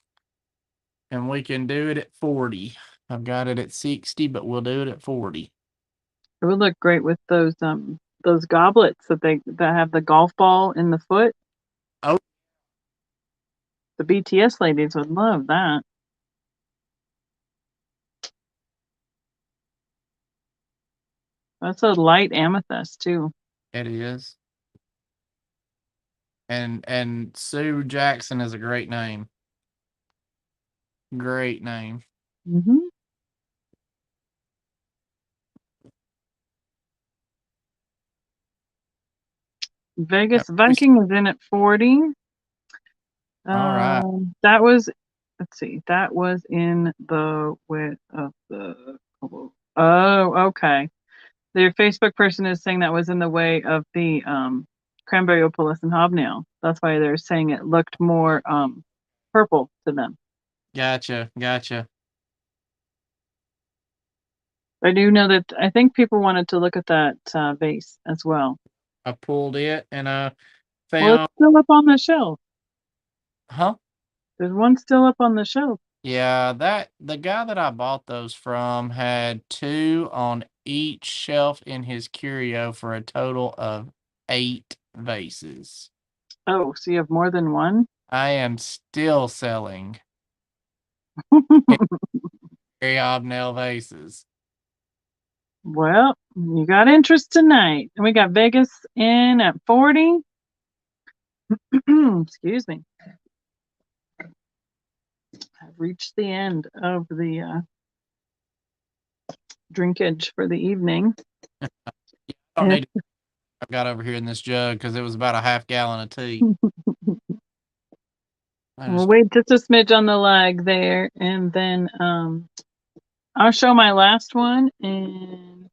[SPEAKER 1] and we can do it at 40. I've got it at 60, but we'll do it at 40.
[SPEAKER 2] It would look great with those goblets that have the golf ball in the foot.
[SPEAKER 1] Oh,
[SPEAKER 2] the BTS ladies would love that. That's a light amethyst too.
[SPEAKER 1] It is. And Sue Jackson is a great name. Great name.
[SPEAKER 2] Mm-hmm. Vegas Viking is in at 40.
[SPEAKER 1] All right.
[SPEAKER 2] That was, let's see, that was in the width of the. Oh, okay. Their Facebook person is saying that was in the way of the cranberry opalescent hobnail. That's why they're saying it looked more purple to them.
[SPEAKER 1] Gotcha.
[SPEAKER 2] I do know that I think people wanted to look at that vase as well.
[SPEAKER 1] I pulled it and I
[SPEAKER 2] found. Well, it's still up on the shelf.
[SPEAKER 1] Huh?
[SPEAKER 2] There's one still up on the shelf.
[SPEAKER 1] Yeah, the guy that I bought those from had 2 on each shelf in his curio for a total of 8 vases.
[SPEAKER 2] Oh, so you have more than one?
[SPEAKER 1] I am still selling Harry Hobnail vases.
[SPEAKER 2] Well, you got interest tonight. And we got Vegas in at 40. Excuse me. I've reached the end of the drinkage for the evening.
[SPEAKER 1] I don't need to, I've got over here in this jug because it was about a half gallon of tea.
[SPEAKER 2] We'll wait just a smidge on the lag there, and then I'll show my last one, and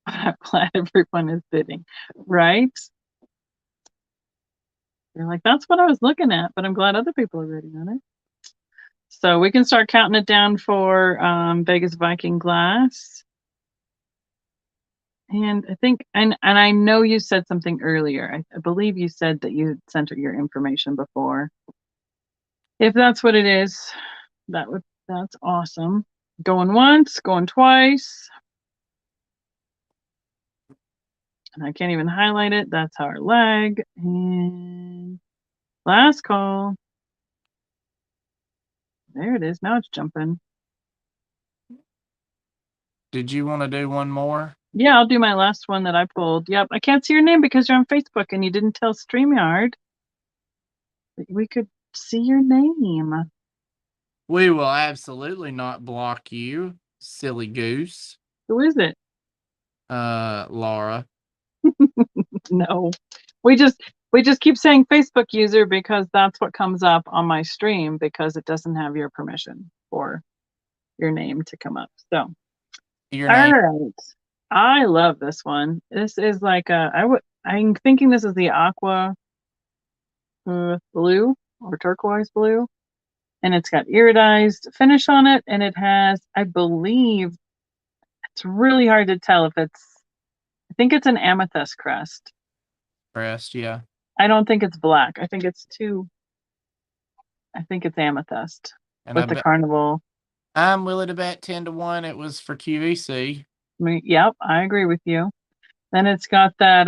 [SPEAKER 2] I'm glad everyone is bidding, right? You're like, that's what I was looking at, but I'm glad other people are bidding on it. So we can start counting it down for Vegas Viking glass. And I think, and I know you said something earlier. I believe you said that you sent your information before. If that's what it is, that's awesome. Going once, going twice. And I can't even highlight it. That's our lag. And last call. There it is. Now it's jumping.
[SPEAKER 1] Did you want to do one more?
[SPEAKER 2] Yeah, I'll do my last one that I pulled. Yep, I can't see your name because you're on Facebook and you didn't tell StreamYard that we could see your name.
[SPEAKER 1] We will absolutely not block you, silly goose.
[SPEAKER 2] Who is it?
[SPEAKER 1] Laura.
[SPEAKER 2] No. We just keep saying Facebook user because that's what comes up on my stream because it doesn't have your permission for your name to come up. So
[SPEAKER 1] Your name.
[SPEAKER 2] all right. I love this one. This is like I'm thinking this is the aqua blue or turquoise blue. And it's got iridized finish on it. And it has, I believe, it's really hard to tell if I think it's an amethyst crest.
[SPEAKER 1] Crest, yeah.
[SPEAKER 2] I don't think it's black. I think it's amethyst
[SPEAKER 1] And
[SPEAKER 2] with the carnival.
[SPEAKER 1] I'm willing to bet 10 to 1 it was for QVC.
[SPEAKER 2] Yep, I agree with you. Then it's got that,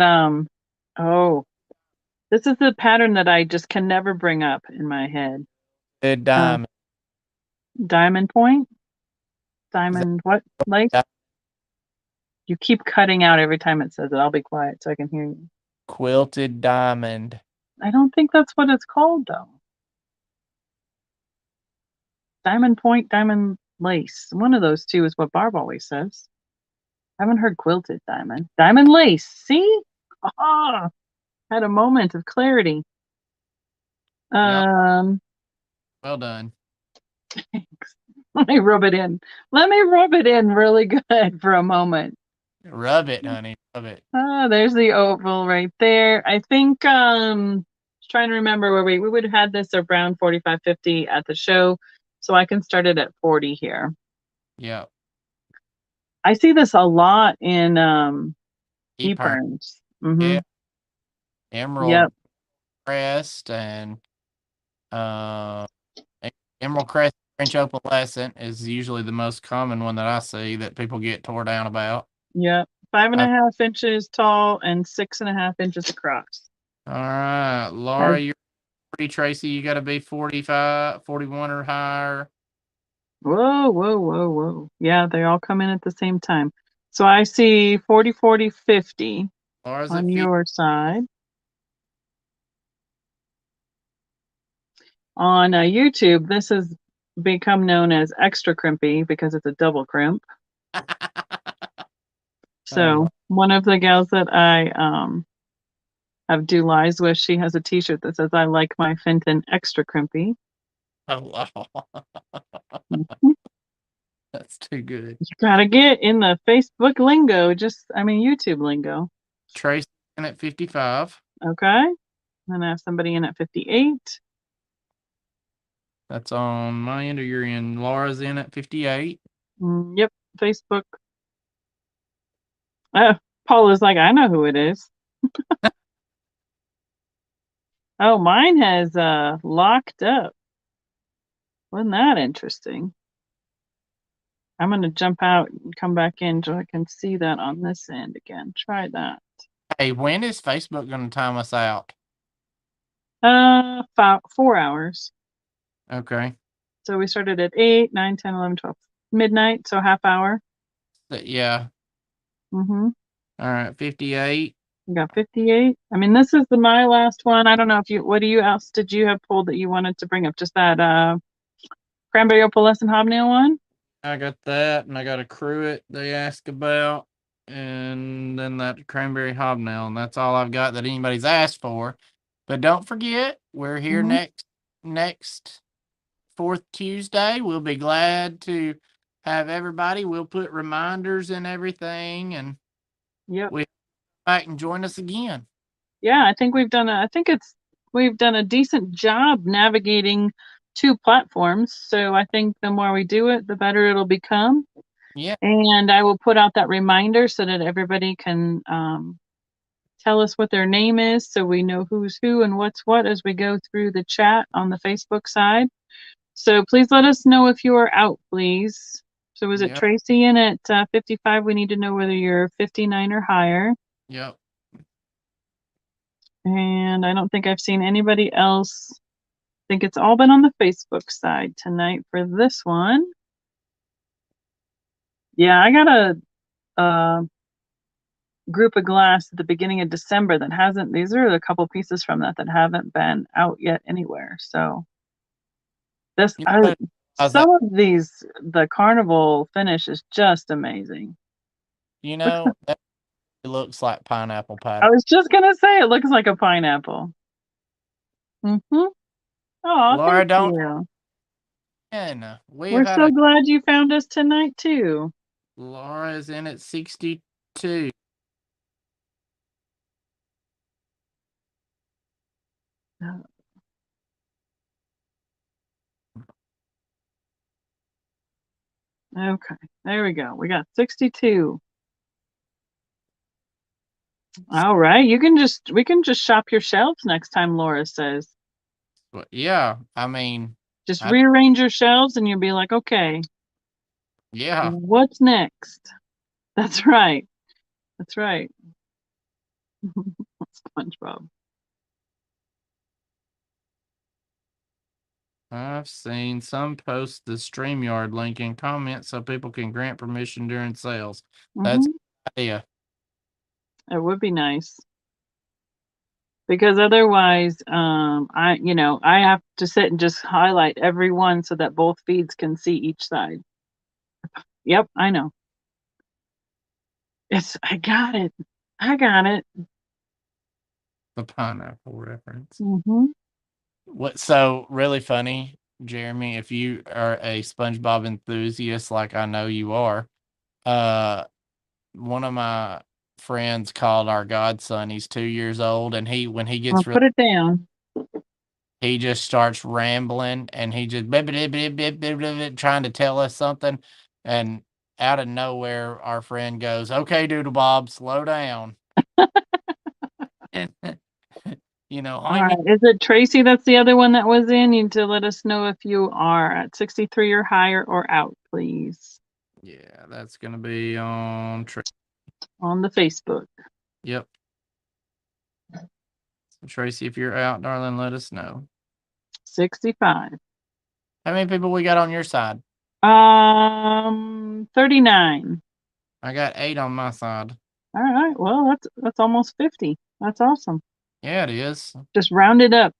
[SPEAKER 2] this is the pattern that I just can never bring up in my head.
[SPEAKER 1] Good diamond.
[SPEAKER 2] Diamond point? Diamond what? Lace? You keep cutting out every time it says it. I'll be quiet so I can hear you.
[SPEAKER 1] Quilted diamond.
[SPEAKER 2] I don't think that's what it's called, though. Diamond point, diamond lace. One of those two is what Barb always says. I haven't heard quilted diamond. Diamond lace. See? Ah, had a moment of clarity.
[SPEAKER 1] Well done.
[SPEAKER 2] Thanks. Let me rub it in. Let me rub it in really good for a moment.
[SPEAKER 1] Rub it, honey. Rub it.
[SPEAKER 2] There's the oval right there. I think trying to remember where we would have had this around 45.50 at the show. So I can start it at 40 here.
[SPEAKER 1] Yeah.
[SPEAKER 2] I see this a lot in Eperns.
[SPEAKER 1] Yeah. Emerald.
[SPEAKER 2] Yep.
[SPEAKER 1] Crest and Emerald Crest French opalescent is usually the most common one that I see that people get tore down about.
[SPEAKER 2] Yep. 5.5 inches tall and 6.5 inches across.
[SPEAKER 1] All right, Laura, you're 40. Tracy, you got to be 45, 41 or higher.
[SPEAKER 2] Whoa. Yeah, they all come in at the same time. So I see 40, 40, 50
[SPEAKER 1] Laura's
[SPEAKER 2] on your side. On YouTube, this has become known as extra crimpy because it's a double crimp. So one of the gals that I have do lives with, she has a t-shirt that says, I like my Fenton extra crimpy.
[SPEAKER 1] Oh, wow. That's too good.
[SPEAKER 2] You gotta get in the Facebook lingo, YouTube lingo.
[SPEAKER 1] Tracy in at 55.
[SPEAKER 2] Okay. Then I have somebody in at 58.
[SPEAKER 1] That's on my end or your end. Laura's in at 58.
[SPEAKER 2] Yep, Facebook. Paula's like, I know who it is. Oh, mine has locked up. Wasn't that interesting? I'm going to jump out and come back in so I can see that on this end again. Try that.
[SPEAKER 1] Hey, when is Facebook going to time us out?
[SPEAKER 2] 4 hours.
[SPEAKER 1] Okay.
[SPEAKER 2] So we started at 8, 9, 10, 11, 12. Midnight, so half hour.
[SPEAKER 1] Yeah.
[SPEAKER 2] Mm-hmm.
[SPEAKER 1] All right, 58.
[SPEAKER 2] We got 58. I mean, this is my last one. I don't know if what else did you have pulled that you wanted to bring up? Just that cranberry opalescent hobnail one?
[SPEAKER 1] I got that, and I got a cruet they asked about, and then that cranberry hobnail, and that's all I've got that anybody's asked for. But don't forget, we're here next fourth Tuesday. We'll be glad to have everybody. We'll put reminders and everything, and
[SPEAKER 2] Yep.
[SPEAKER 1] we back and join us again.
[SPEAKER 2] Yeah, I think we've done a decent job navigating 2 platforms. So I think the more we do it, the better it'll become.
[SPEAKER 1] Yeah.
[SPEAKER 2] And I will put out that reminder so that everybody can tell us what their name is so we know who's who and what's what as we go through the chat on the Facebook side. So please let us know if you are out, please. So is it
[SPEAKER 1] Yep.
[SPEAKER 2] Tracy in at 55? We need to know whether you're 59 or higher.
[SPEAKER 1] Yep.
[SPEAKER 2] And I don't think I've seen anybody else. I think it's all been on the Facebook side tonight for this one. Yeah, I got a group of glass at the beginning of December that hasn't, these are a couple pieces from that haven't been out yet anywhere. So this, some of these, the carnival finish is just amazing.
[SPEAKER 1] You know, that looks like pineapple pie.
[SPEAKER 2] I was just going to say, it looks like a pineapple. Mm-hmm. Oh,
[SPEAKER 1] Laura,
[SPEAKER 2] thank
[SPEAKER 1] don't.
[SPEAKER 2] you.
[SPEAKER 1] And
[SPEAKER 2] We're so glad you found us tonight, too.
[SPEAKER 1] Laura's in at 62.
[SPEAKER 2] Okay, there we go. We got 62. All right, we can just shop your shelves next time, Laura says.
[SPEAKER 1] But yeah, I mean,
[SPEAKER 2] just rearrange your shelves and you'll be like, okay,
[SPEAKER 1] yeah,
[SPEAKER 2] what's next? That's right. That's right. SpongeBob.
[SPEAKER 1] I've seen some post the StreamYard link in comments so people can grant permission during sales. That's a good idea.
[SPEAKER 2] It would be nice. Because otherwise, I have to sit and just highlight every one so that both feeds can see each side. Yep, I know. I got it.
[SPEAKER 1] The pineapple reference.
[SPEAKER 2] Mm-hmm.
[SPEAKER 1] So really funny, Jeremy, if you are a SpongeBob enthusiast like I know you are, one of my friends called our godson. He's 2 years old, and when he gets
[SPEAKER 2] put it down.
[SPEAKER 1] He just starts rambling, and he just trying to tell us something, and out of nowhere, our friend goes, "Okay, Doodle Bob, slow down." And,
[SPEAKER 2] all right. Is it Tracy that's the other one that was in? You need to let us know if you are at 63 or higher or out, please.
[SPEAKER 1] Yeah, that's going to be on
[SPEAKER 2] the Facebook.
[SPEAKER 1] Yep. So Tracy, if you're out, darling, let us know.
[SPEAKER 2] 65.
[SPEAKER 1] How many people we got on your side?
[SPEAKER 2] 39.
[SPEAKER 1] I got 8 on my side.
[SPEAKER 2] All right. Well, that's almost 50. That's awesome.
[SPEAKER 1] Yeah, it is.
[SPEAKER 2] Just round it up.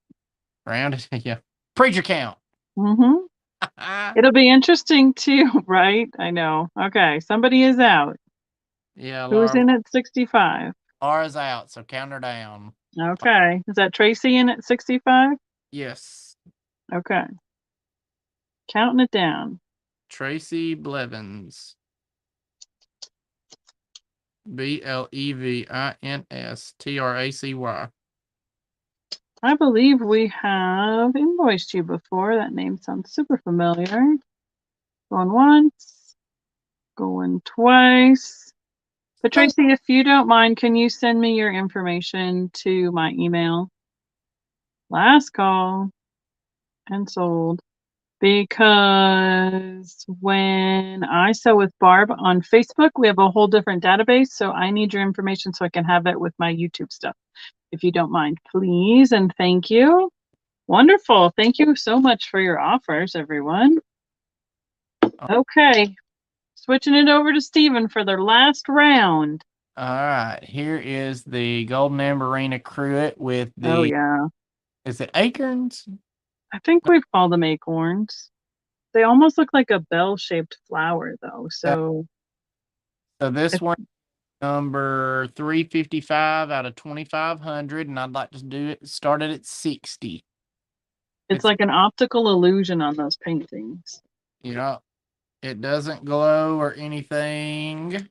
[SPEAKER 1] Round it, yeah. Preacher count.
[SPEAKER 2] Mm-hmm. It'll be interesting too, right? I know. Okay, somebody is out.
[SPEAKER 1] Yeah,
[SPEAKER 2] Who's in at 65?
[SPEAKER 1] Laura's out, so count her down.
[SPEAKER 2] Okay. Is that Tracy in at 65?
[SPEAKER 1] Yes.
[SPEAKER 2] Okay. Counting it down.
[SPEAKER 1] Tracy Blevins. BLEVINSTRACY.
[SPEAKER 2] I believe we have invoiced you before. That name sounds super familiar. Going once, going twice. But Tracy, if you don't mind, can you send me your information to my email? Last call and sold. Because when I sew with Barb on Facebook, we have a whole different database. So I need your information so I can have it with my YouTube stuff. If you don't mind, please. And thank you. Wonderful. Thank you so much for your offers, everyone. Okay. Switching it over to Stephen for their last round.
[SPEAKER 1] All right. Here is the Golden Amberina Cruet with the.
[SPEAKER 2] Oh, yeah.
[SPEAKER 1] Is it acorns?
[SPEAKER 2] I think we've called them acorns. They almost look like a bell-shaped flower, though. So
[SPEAKER 1] this one, number 355 out of 2,500, and I'd like to do it. Started at 60.
[SPEAKER 2] It's like an optical illusion on those paintings.
[SPEAKER 1] Yeah, it doesn't glow or anything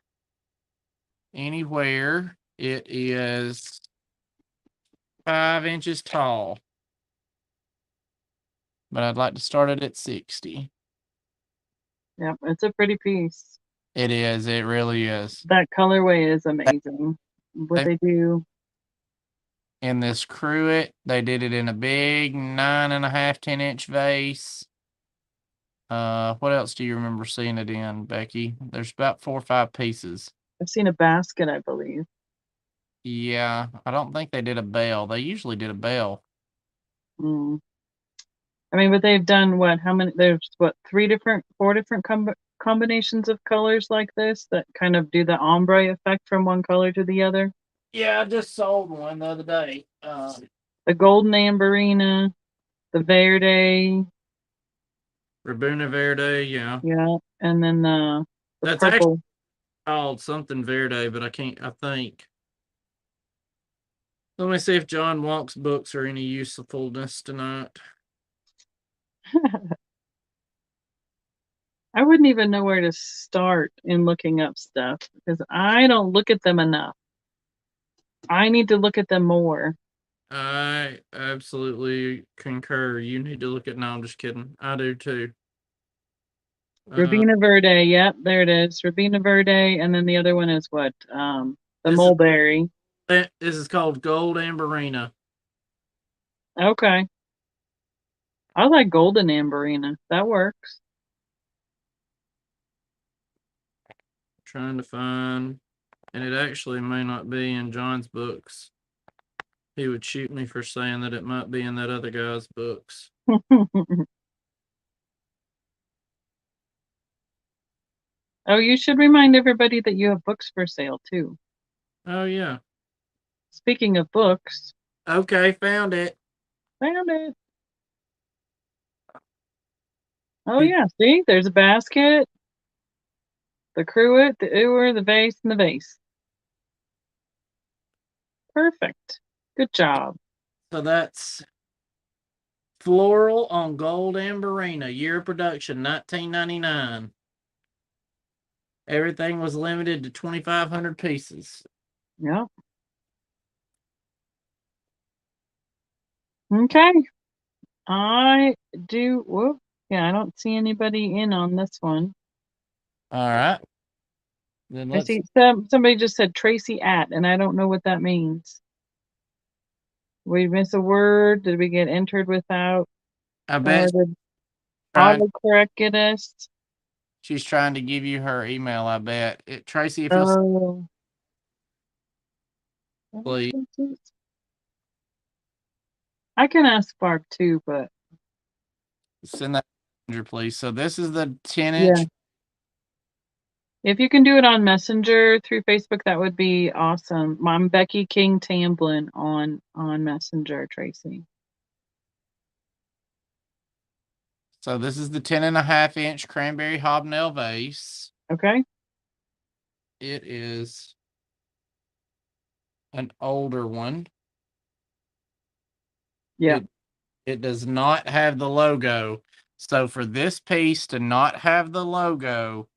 [SPEAKER 1] anywhere. It is 5 inches tall, but I'd like to start it at 60.
[SPEAKER 2] Yep, it's a pretty piece.
[SPEAKER 1] It is. It really is.
[SPEAKER 2] That colorway is amazing. What they do.
[SPEAKER 1] In this cruet, they did it in a big 9.5, 10-inch vase. What else do you remember seeing it in, Becky? There's about 4 or 5 pieces.
[SPEAKER 2] I've seen a basket, I believe.
[SPEAKER 1] Yeah, I don't think they did a bell. They usually did a bell.
[SPEAKER 2] Mm. I mean, but they've done what? How many? There's what? 4 different combinations of colors like this that kind of do the ombre effect from one color to the other.
[SPEAKER 1] Yeah, I just sold one the other day.
[SPEAKER 2] The golden amberina, the verde.
[SPEAKER 1] Rabuna Verde, yeah.
[SPEAKER 2] Yeah, and then the
[SPEAKER 1] That's
[SPEAKER 2] purple.
[SPEAKER 1] actually called something Verde, but I think. Let me see if John Walk's books are any usefulness tonight.
[SPEAKER 2] I wouldn't even know where to start in looking up stuff because I don't look at them enough. I need to look at them more.
[SPEAKER 1] I absolutely concur. You need to look at. No, I'm just kidding. I do too.
[SPEAKER 2] Rabina Verde, yep, there it is. Rabina Verde, and then the other one is what? The mulberry.
[SPEAKER 1] This is called Gold Amberina.
[SPEAKER 2] Okay. I like golden amberina. That works.
[SPEAKER 1] Trying to find, and it actually may not be in John's books. He would shoot me for saying that it might be in that other guy's books.
[SPEAKER 2] Oh, you should remind everybody that you have books for sale too.
[SPEAKER 1] Oh, yeah.
[SPEAKER 2] Speaking of books.
[SPEAKER 1] Okay, found it.
[SPEAKER 2] Found it. Oh, yeah. See, there's a basket, the cruet, the ewer, the vase, and the vase. Perfect. Good job.
[SPEAKER 1] So that's Floral on Gold Amberina, year of production, 1999. Everything was limited to 2,500 pieces.
[SPEAKER 2] Yep. Okay. I don't see anybody in on this one.
[SPEAKER 1] All right. Then
[SPEAKER 2] I see somebody just said Tracy at, and I don't know what that means. We miss a word? Did we get entered without?
[SPEAKER 1] I bet
[SPEAKER 2] did autocorrect get us?
[SPEAKER 1] She's trying to give you her email, I bet. Tracy, if you'll please.
[SPEAKER 2] I can ask Barb too, but
[SPEAKER 1] Send that messenger, please. So this is the 10-inch.
[SPEAKER 2] Yeah. If you can do it on Messenger through Facebook, that would be awesome. I'm Becky King Tamblin on Messenger, Tracy.
[SPEAKER 1] So this is the 10.5-inch cranberry hobnail vase.
[SPEAKER 2] Okay.
[SPEAKER 1] It is an older one.
[SPEAKER 2] Yeah.
[SPEAKER 1] It does not have the logo. So for this piece to not have the logo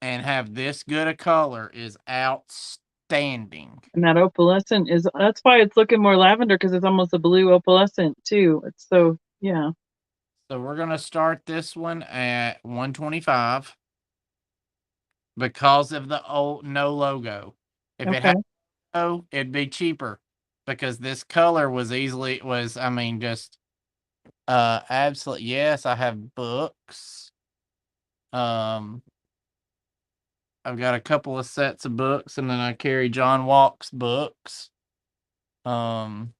[SPEAKER 1] and have this good a color is outstanding.
[SPEAKER 2] And that opalescent that's why it's looking more lavender, because it's almost a blue opalescent too. It's so, yeah.
[SPEAKER 1] So we're going to start this one at 125 because of the no logo. If it had a logo, it'd be cheaper because this color was just Absolutely. Yes, I have books. I've got a couple of sets of books, and then I carry John Walk's books. I'm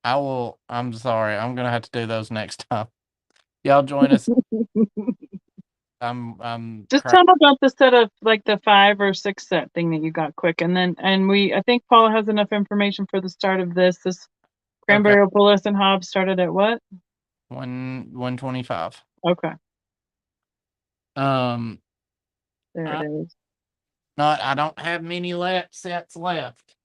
[SPEAKER 1] sorry. I'm gonna have to do those next time. Y'all join us. I'm
[SPEAKER 2] Just tell them about the set of like the 5 or 6 set thing that you got quick, and I think Paula has enough information for the start of this. This Cranberry Opalescent and Hobbs started at what?
[SPEAKER 1] 125.
[SPEAKER 2] Okay.
[SPEAKER 1] There
[SPEAKER 2] it is.
[SPEAKER 1] I don't have many sets left.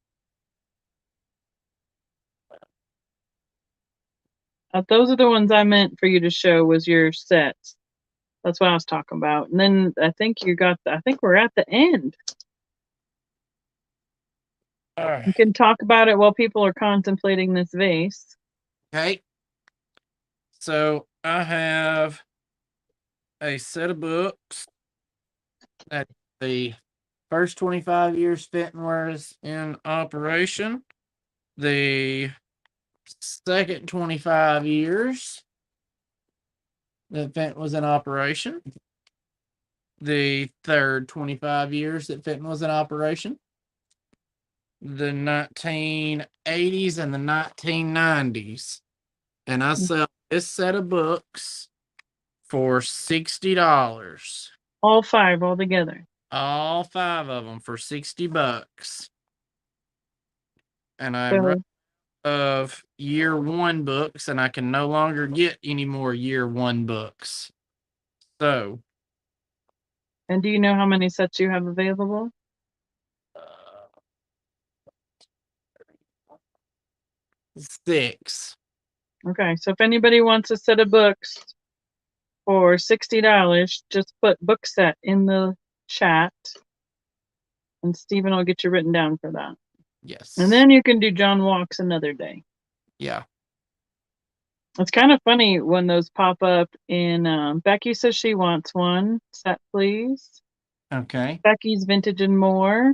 [SPEAKER 2] Those are the ones I meant for you to show was your sets. That's what I was talking about. And then I think we're at the end. You can talk about it while people are contemplating this vase.
[SPEAKER 1] Okay. So I have a set of books that the first 25 years Fenton was in operation. The second 25 years that Fenton was in operation. The third 25 years that Fenton was in operation. The 1980s and the 1990s. And I sell this set of books for $60.
[SPEAKER 2] All 5 altogether.
[SPEAKER 1] All 5 of them for $60. And I'm running of year 1 books, and I can no longer get any more year 1 books. So.
[SPEAKER 2] And do you know how many sets you have available?
[SPEAKER 1] 6.
[SPEAKER 2] Okay, so if anybody wants a set of books for $60, just put book set in the chat, and Stephen will get you written down for that.
[SPEAKER 1] Yes.
[SPEAKER 2] And then you can do John Walks another day.
[SPEAKER 1] Yeah.
[SPEAKER 2] It's kind of funny when those pop up in Becky says she wants one set, please.
[SPEAKER 1] Okay.
[SPEAKER 2] Becky's Vintage and More.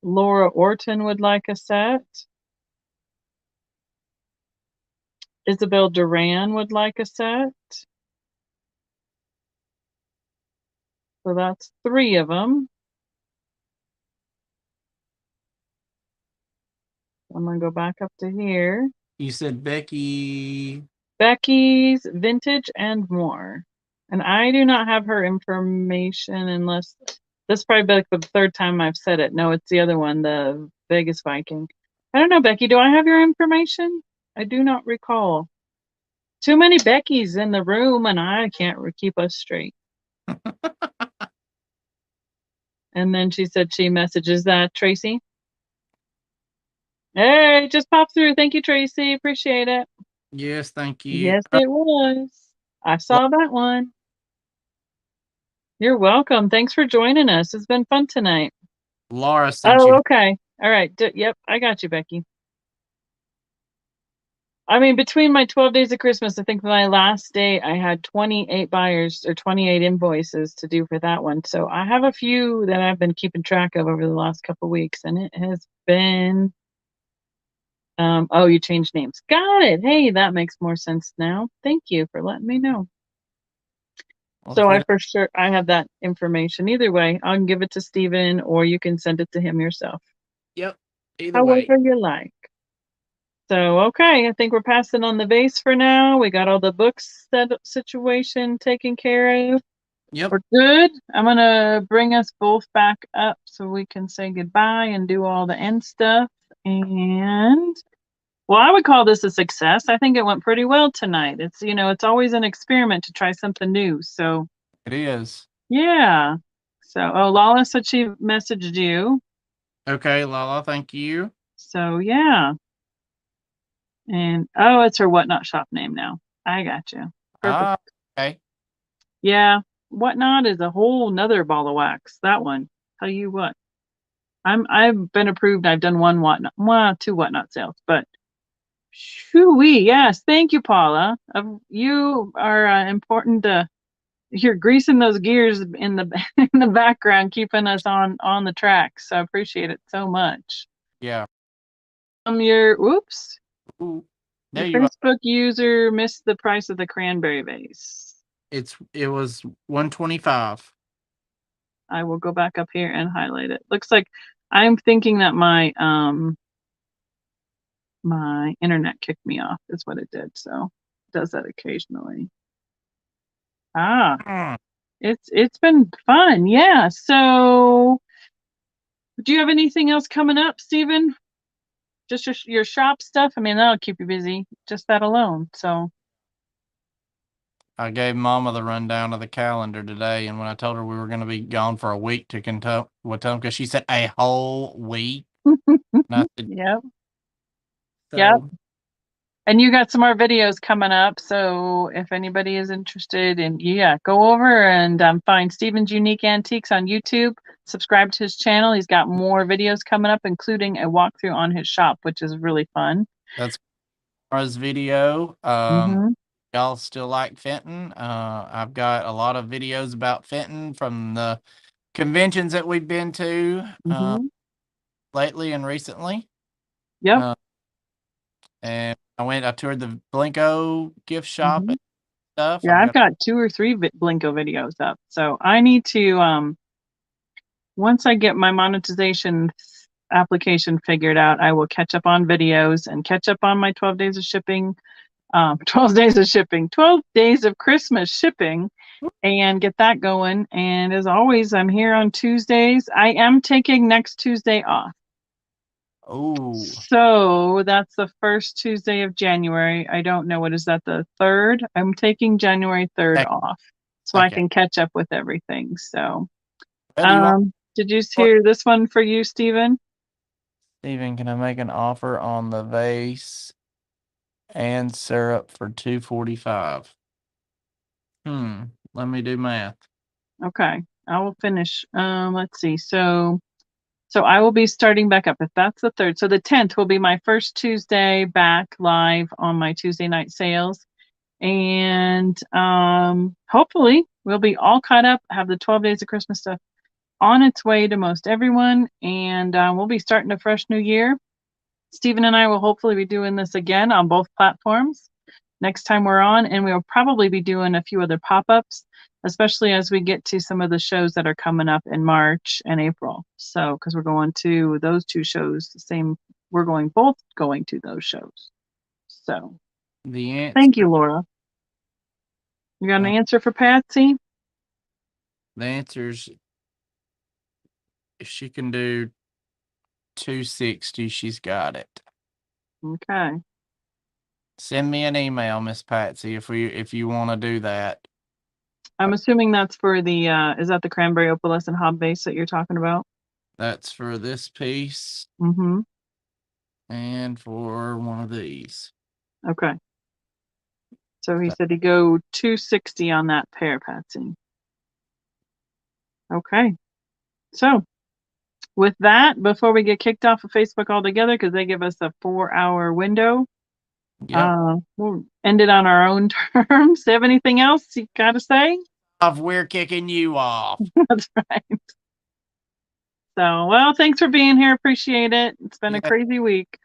[SPEAKER 2] Laura Orton would like a set. Isabel Duran would like a set. So that's 3 of them. I'm going to go back up to here.
[SPEAKER 1] You said Becky's
[SPEAKER 2] Vintage and More. And I do not have her information unless this is probably like the 3rd time I've said it. No, it's the other one, the Vegas Viking. I don't know, Becky, do I have your information? I do not recall. Too many Beckys in the room, and I can't keep us straight. And then she said she messages that, Tracy. Hey, just popped through. Thank you, Tracy. Appreciate it.
[SPEAKER 1] Yes, thank you.
[SPEAKER 2] Yes, it was. I saw that one. You're welcome. Thanks for joining us. It's been fun tonight.
[SPEAKER 1] Laura sent you.
[SPEAKER 2] Oh, okay. All right. Yep, I got you, Becky. I mean, between my 12 days of Christmas, I think my last day I had 28 buyers or 28 invoices to do for that one. So I have a few that I've been keeping track of over the last couple of weeks, and it has been oh, you changed names. Got it. Hey, that makes more sense now. Thank you for letting me know. Well, so I have that information. Either way, I can give it to Stephen, or you can send it to him yourself.
[SPEAKER 1] Yep. Either way.
[SPEAKER 2] However you like. So, okay, I think we're passing on the vase for now. We got all the books situation taken care of.
[SPEAKER 1] Yep.
[SPEAKER 2] We're good. I'm going to bring us both back up so we can say goodbye and do all the end stuff. And, well, I would call this a success. I think it went pretty well tonight. It's, it's always an experiment to try something new. So
[SPEAKER 1] it is.
[SPEAKER 2] Yeah. So, Lala said she messaged you.
[SPEAKER 1] Okay, Lala, thank you.
[SPEAKER 2] So, yeah. And, it's her Whatnot shop name now. I got you. Perfect.
[SPEAKER 1] Okay.
[SPEAKER 2] Yeah. Whatnot is a whole nother ball of wax. That one. Tell you what. I've been approved. I've done 1 Whatnot, well, 2 Whatnot sales, but shoo-wee. Yes. Thank you, Paula. You are important. You're greasing those gears in the in the background, keeping us on the tracks. So I appreciate it so much.
[SPEAKER 1] Yeah.
[SPEAKER 2] Oops.
[SPEAKER 1] Ooh. There
[SPEAKER 2] The
[SPEAKER 1] you are.
[SPEAKER 2] Facebook user missed the price of the cranberry vase.
[SPEAKER 1] It was $125.
[SPEAKER 2] I will go back up here and highlight it. Looks like I'm thinking that my my internet kicked me off is what it did. So it does that occasionally.
[SPEAKER 1] Mm.
[SPEAKER 2] It's been fun. Yeah. So do you have anything else coming up, Stephen? Just your shop stuff? I mean, that'll keep you busy. Just that alone. So
[SPEAKER 1] I gave Mama the rundown of the calendar today, and when I told her we were going to be gone for a week to Kentucky, because she said a whole week. And I said,
[SPEAKER 2] yep.
[SPEAKER 1] so,
[SPEAKER 2] Yep. And you got some more videos coming up. So if anybody is interested in, yeah, go over and find Stephen's Unique Antiques on YouTube. Subscribe to his channel. He's got more videos coming up, including a walkthrough on his shop, which is really fun.
[SPEAKER 1] That's Mara's video. Y'all still like Fenton? I've got a lot of videos about Fenton from the conventions that we've been to lately and recently.
[SPEAKER 2] Yep.
[SPEAKER 1] And I toured the Blinko gift shop and stuff.
[SPEAKER 2] Yeah, I've got 2 or 3 Blinko videos up. So I need to, once I get my monetization application figured out, I will catch up on videos and catch up on my 12 days of shipping, 12 days of shipping, 12 days of Christmas shipping, and get that going. And as always, I'm here on Tuesdays. I am taking next Tuesday off.
[SPEAKER 1] Oh.
[SPEAKER 2] So that's the first Tuesday of January. I don't know, what is that, the 3rd? I'm taking January 3rd off so I can catch up with everything. So did you hear this one for you, Stephen?
[SPEAKER 1] Stephen, can I make an offer on the vase and syrup for $245? Let me do math.
[SPEAKER 2] Okay, I will finish. Let's see. So I will be starting back up if that's the 3rd. So the 10th will be my first Tuesday back live on my Tuesday night sales. And hopefully we'll be all caught up, have the 12 days of Christmas stuff on its way to most everyone. And we'll be starting a fresh new year. Stephen and I will hopefully be doing this again on both platforms next time we're on. And we'll probably be doing a few other pop-ups, especially as we get to some of the shows that are coming up in March and April. So, because we're going to those 2 shows, we're both going to those shows. So, thank you, Laura. You got an answer for Patsy?
[SPEAKER 1] The answer's, if she can do 260, she's got it.
[SPEAKER 2] Okay.
[SPEAKER 1] Send me an email, Miss Patsy, if you want to do that.
[SPEAKER 2] I'm assuming that's for the is that the cranberry opalescent hob base that you're talking about?
[SPEAKER 1] That's for this piece. And for one of these.
[SPEAKER 2] Okay. So he said he'd go 260 on that pair, Patsy. Okay. So with that, before we get kicked off of Facebook altogether, because they give us a 4-hour window, we'll end it on our own terms. Have anything else you got to say?
[SPEAKER 1] We're kicking you off.
[SPEAKER 2] That's right. So, well, thanks for being here. Appreciate it. It's been a crazy week.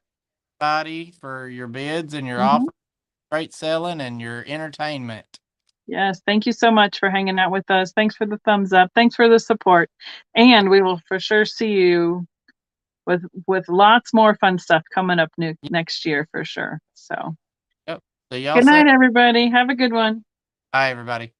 [SPEAKER 1] Everybody, for your bids and your offer, great selling, and your entertainment.
[SPEAKER 2] Yes, thank you so much for hanging out with us. Thanks for the thumbs up. Thanks for the support. And we will for sure see you with lots more fun stuff coming up next year for sure. So,
[SPEAKER 1] Yep. See y'all
[SPEAKER 2] good night,
[SPEAKER 1] soon.
[SPEAKER 2] everybody. Have a good one.
[SPEAKER 1] Bye, everybody.